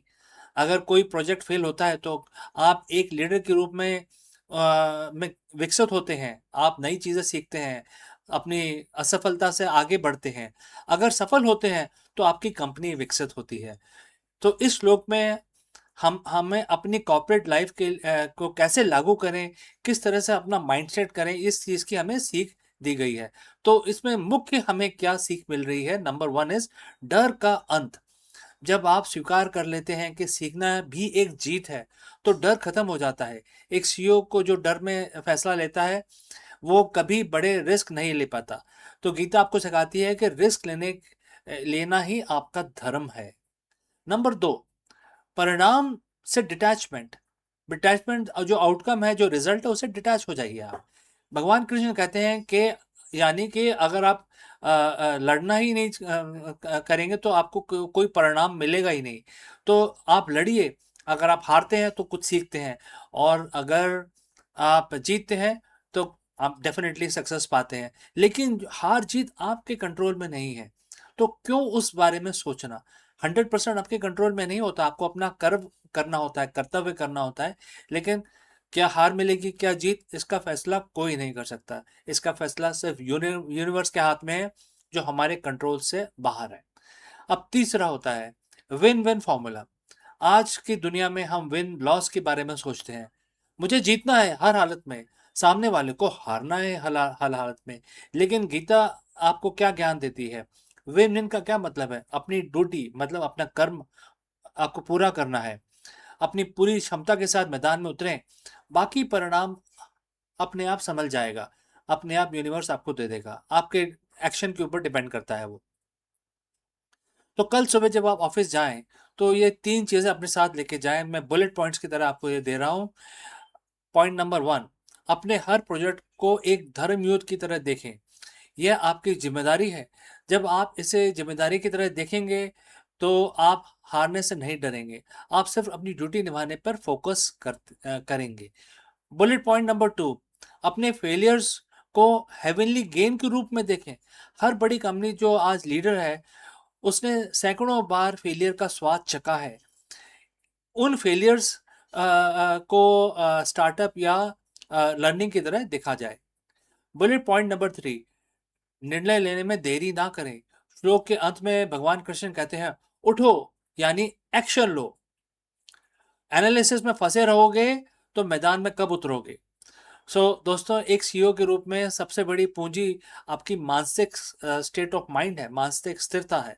अगर कोई प्रोजेक्ट फेल होता है तो आप एक लीडर के रूप में विकसित होते हैं, आप नई चीजें सीखते हैं, अपनी असफलता से आगे बढ़ते हैं। अगर सफल होते हैं तो आपकी कंपनी विकसित होती है। तो इस श्लोक में हम हमें अपनी कॉर्पोरेट लाइफ को कैसे लागू करें, किस तरह से अपना माइंडसेट करें, इस चीज की हमें सीख दी गई है। तो इसमें मुख्य हमें क्या सीख मिल रही है? नंबर 1 इज डर का अंत। जब आप स्वीकार कर लेते हैं कि सीखना भी एक जीत है तो डर खत्म हो जाता है। एक सीईओ को जो डर में फैसला लेता है वो कभी बड़े रिस्क नहीं ले पाता। तो गीता आपको सिखाती है कि रिस्क लेना ही आपका धर्म है। नंबर 2, परिणाम से डिटैचमेंट। डिटैचमेंट जो आउटकम है, जो रिजल्ट है, उससे डिटैच हो जाइए आप। भगवान कृष्ण कहते हैं कि यानी कि अगर आप लड़ना ही नहीं करेंगे तो आपको कोई परिणाम मिलेगा ही नहीं। तो आप लड़िए। अगर आप हारते हैं तो कुछ सीखते हैं, और अगर आप जीतते हैं तो आप डेफिनेटली सक्सेस पाते हैं। लेकिन हार जीत आपके कंट्रोल में नहीं है, तो क्यों उस बारे में सोचना? 100% आपके कंट्रोल में नहीं होता। आपको अपना कर्म करना होता है, कर्तव्य करना होता है। लेकिन क्या हार मिलेगी, क्या जीत, इसका फैसला कोई नहीं कर सकता। इसका फैसला सिर्फ यूनिवर्स के हाथ में है, जो हमारे कंट्रोल से बाहर है। अब तीसरा होता है विन विन फॉर्मूला। आज की दुनिया में हम विन लॉस के बारे में सोचते हैं। मुझे जीतना है हर हालत में, सामने वाले को हारना है हर हालत में। लेकिन गीता आपको क्या ज्ञान देती है? विन विन का क्या मतलब है? अपनी ड्यूटी, मतलब अपना कर्म आपको पूरा करना है। अपनी पूरी क्षमता के साथ मैदान में उतरें, बाकी परिणाम अपने आप संभल जाएगा। अपने आप यूनिवर्स आपको दे देगा। आपके एक्शन के ऊपर डिपेंड करता है वो। तो कल सुबह जब आप ऑफिस जाएं तो ये 3 चीजें अपने साथ लेके जाएं। मैं बुलेट पॉइंट्स की तरह आपको ये दे रहा हूं। पॉइंट नंबर 1, अपने हर प्रोजेक्ट को एक धर्म युद्ध की तरह देखें। यह आपकी जिम्मेदारी है। जब आप इसे जिम्मेदारी की तरह देखेंगे तो आप हारने से नहीं डरेंगे। आप सिर्फ अपनी ड्यूटी निभाने पर फोकस करेंगे। बुलेट पॉइंट नंबर 2, अपने फेलियर्स को हेवनली गेन के रूप में देखें। हर बड़ी कंपनी जो आज लीडर है, उसने सैकड़ों बार फेलियर का स्वाद चखा है। उन फेलियर्स को स्टार्टअप या लर्निंग की तरह देखा जाए। बुलेट पॉइंट नंबर 3, निर्णय लेने में देरी ना करें। श्लोक के अंत में भगवान कृष्ण कहते हैं, उठो, यानी एक्शन लो। एनालिसिस में फंसे रहोगे तो मैदान में कब उतरोगे? दोस्तों, एक सीईओ के रूप में सबसे बड़ी पूंजी आपकी मानसिक स्टेट ऑफ माइंड है, मानसिक स्थिरता है।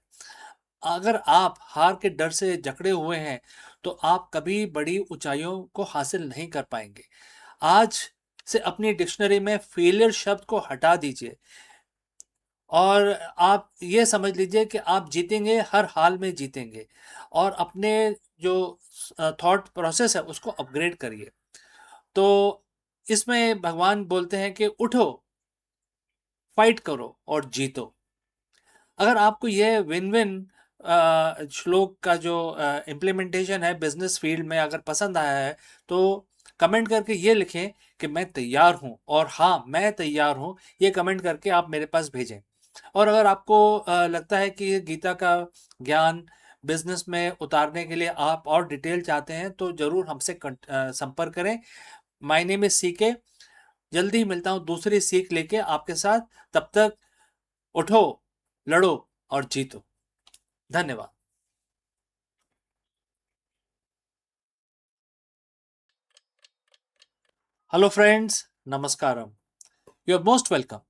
अगर आप हार के डर से जकड़े हुए हैं तो आप कभी बड़ी ऊंचाइयों को हासिल नहीं कर पाएंगे। आज से अपनी डिक्शनरी में फेलियर शब्द को हटा दीजिए और आप ये समझ लीजिए कि आप जीतेंगे, हर हाल में जीतेंगे और अपने जो थॉट प्रोसेस है उसको अपग्रेड करिए। तो इसमें भगवान बोलते हैं कि उठो, फाइट करो और जीतो। अगर आपको ये विन विन श्लोक का जो इम्प्लीमेंटेशन है बिजनेस फील्ड में अगर पसंद आया है तो कमेंट करके ये लिखें कि मैं तैयार हूँ और हाँ मैं तैयार हूँ, ये कमेंट करके आप मेरे पास भेजें। और अगर आपको लगता है कि गीता का ज्ञान बिजनेस में उतारने के लिए आप और डिटेल चाहते हैं तो ज़रूर हमसे संपर्क करें। My name is CK. जल्दी मिलता हूँ दूसरी सीख लेके आपके साथ। तब तक उठो, लड़ो और जीतो। धन्यवाद। Hello friends, Namaskaram. You're most welcome.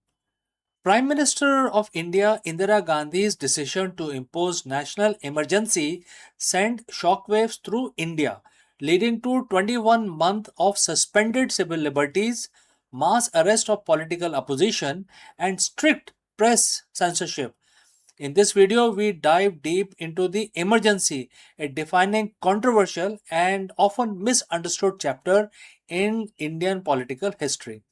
Prime Minister of India Indira Gandhi's decision to impose national emergency sent shockwaves through India, leading to 21 months of suspended civil liberties, mass arrest of political opposition, and strict press censorship. In this video, we dive deep into the emergency, a defining, controversial, and often misunderstood chapter in Indian political history.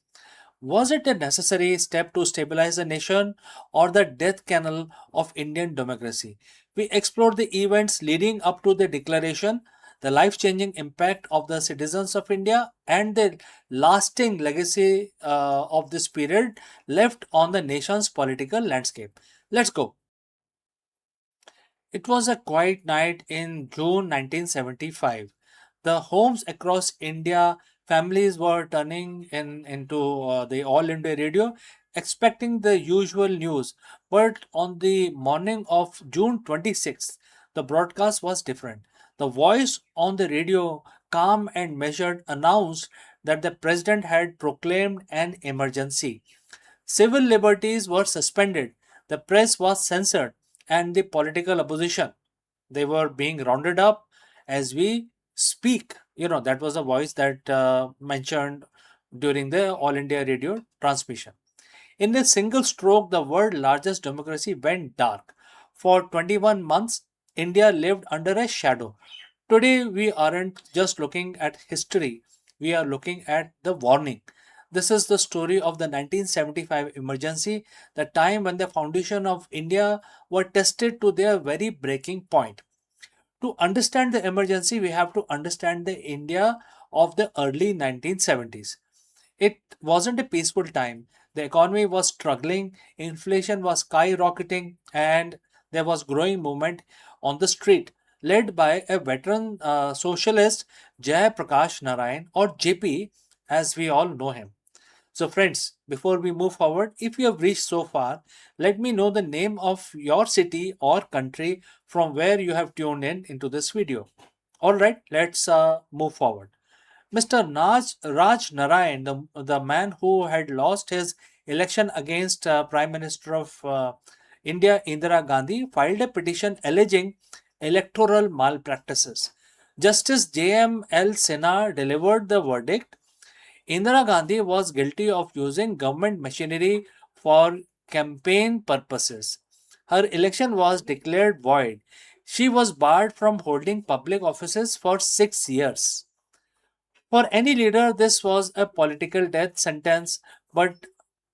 Was it a necessary step to stabilize the nation or the death knell of Indian democracy? We explore the events leading up to the declaration, the life changing impact of the citizens of India, and the lasting legacy of this period left on the nation's political landscape. Let's go. It was a quiet night in June 1975. The homes across India, families were turning into the All India Radio, expecting the usual news. But on the morning of June 26th, the broadcast was different. The voice on the radio, calm and measured, announced that the president had proclaimed an emergency. Civil liberties were suspended, the press was censored, and the political opposition, they were being rounded up as we speak. That was a voice that mentioned during the All India Radio transmission. In a single stroke, the world's largest democracy went dark. For 21 months, India lived under a shadow. Today, we aren't just looking at history, we are looking at the warning. This is the story of the 1975 emergency, the time when the foundation of India were tested to their very breaking point. To understand the emergency, we have to understand the India of the early 1970s. It wasn't a peaceful time. The economy was struggling, inflation was skyrocketing, and there was growing movement on the street, led by a veteran socialist, Jay Prakash Narayan, or JP, as we all know him. So, friends, before we move forward, if you have reached so far, let me know the name of your city or country from where you have tuned in into this video. All right, let's move forward. Mr. Raj Narayan, the man who had lost his election against Prime Minister of India Indira Gandhi, filed a petition alleging electoral malpractices. Justice J.M.L. Sinha delivered the verdict. Indira Gandhi was guilty of using government machinery for campaign purposes. Her election was declared void. She was barred from holding public offices for 6 years. For any leader, this was a political death sentence, but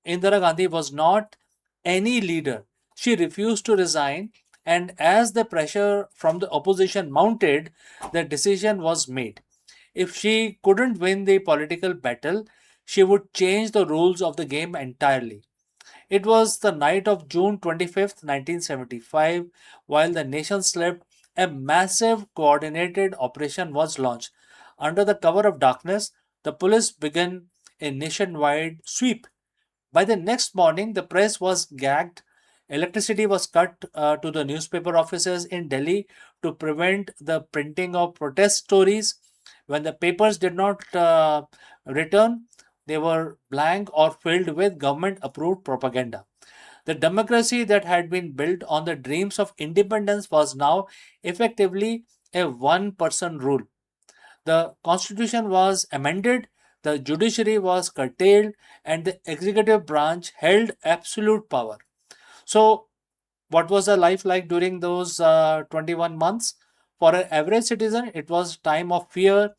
Indira Gandhi was not any leader. She refused to resign, and as the pressure from the opposition mounted, the decision was made. If she couldn't win the political battle, she would change the rules of the game entirely. It was the night of June 25th, 1975, while the nation slept, a massive coordinated operation was launched. Under the cover of darkness, the police began a nationwide sweep. By the next morning, the press was gagged. Electricity was cut to the newspaper offices in Delhi to prevent the printing of protest stories. When the papers did not return, they were blank or filled with government approved propaganda. The democracy that had been built on the dreams of independence was now effectively a one person rule. The constitution was amended, The judiciary was curtailed and the executive branch held absolute power. So, what was the life like during those 21 months? For an average citizen, it was time of fear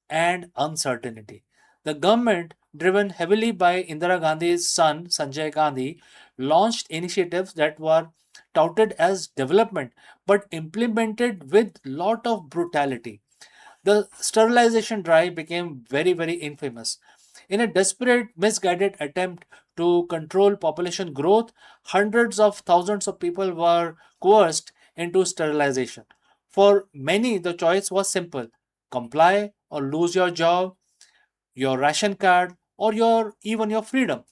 and uncertainty. The government, driven heavily by Indira Gandhi's son Sanjay Gandhi, launched initiatives that were touted as development but implemented with lot of brutality. The sterilization drive became very, very infamous. In a desperate, misguided attempt to control population growth, hundreds of thousands of people were coerced into sterilization. For many, the choice was simple: comply or lose your job, your ration card, or even your freedom.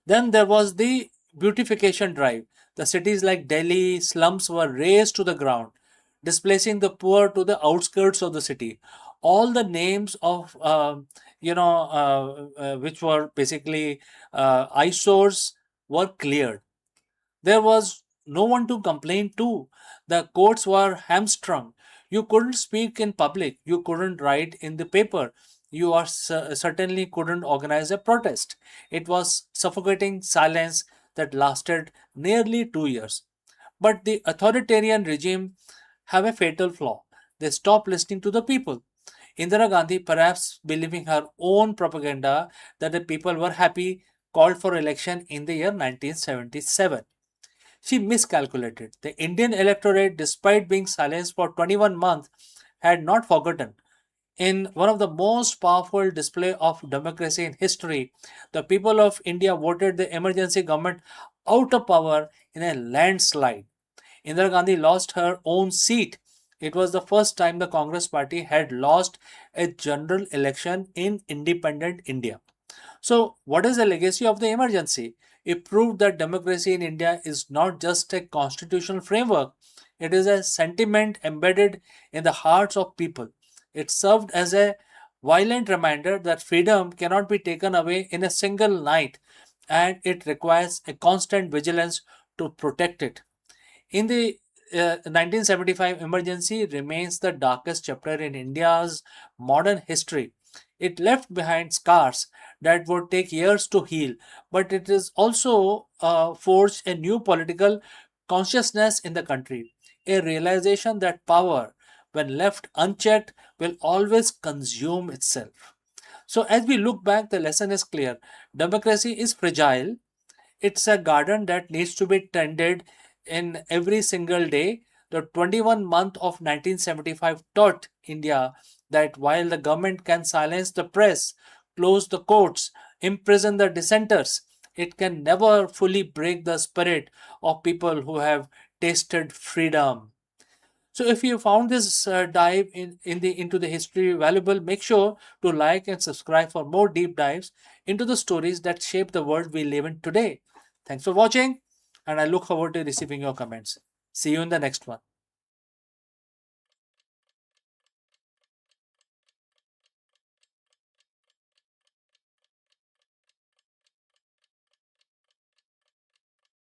Then there was the beautification drive. The cities like Delhi slums were razed to the ground, displacing the poor to the outskirts of the city. All the names of which were basically eyesores were cleared. There was no one to complain to. The courts were hamstrung. You couldn't speak in public. You couldn't write in the paper. Certainly couldn't organize a protest. It was suffocating silence that lasted nearly 2 years. But the authoritarian regime have a fatal flaw. They stopped listening to the people. Indira Gandhi, perhaps believing her own propaganda that the people were happy, called for election in the year 1977. She miscalculated. The Indian electorate, despite being silenced for 21 months, had not forgotten. In one of the most powerful display of democracy in history, the people of India voted the emergency government out of power in a landslide. Indira Gandhi lost her own seat. It was the first time the Congress party had lost a general election in independent India. So, what is the legacy of the emergency? It proved that democracy in India is not just a constitutional framework, it is a sentiment embedded in the hearts of people. It served as a violent reminder that freedom cannot be taken away in a single night, and it requires a constant vigilance to protect it. In the 1975 emergency remains the darkest chapter in India's modern history. It left behind scars that would take years to heal, but it is also forged a new political consciousness in the country, a realization that power, when left unchecked, will always consume itself. So, as we look back, the lesson is clear: democracy is fragile, it's a garden that needs to be tended in every single day. The 21 month of 1975 taught India that while the government can silence the press, close the courts, imprison the dissenters, it can never fully break the spirit of people who have tasted freedom. So if you found this dive into the history valuable, make sure to like and subscribe for more deep dives into the stories that shape the world we live in today. Thanks for watching, and I look forward to receiving your comments. See you in the next one.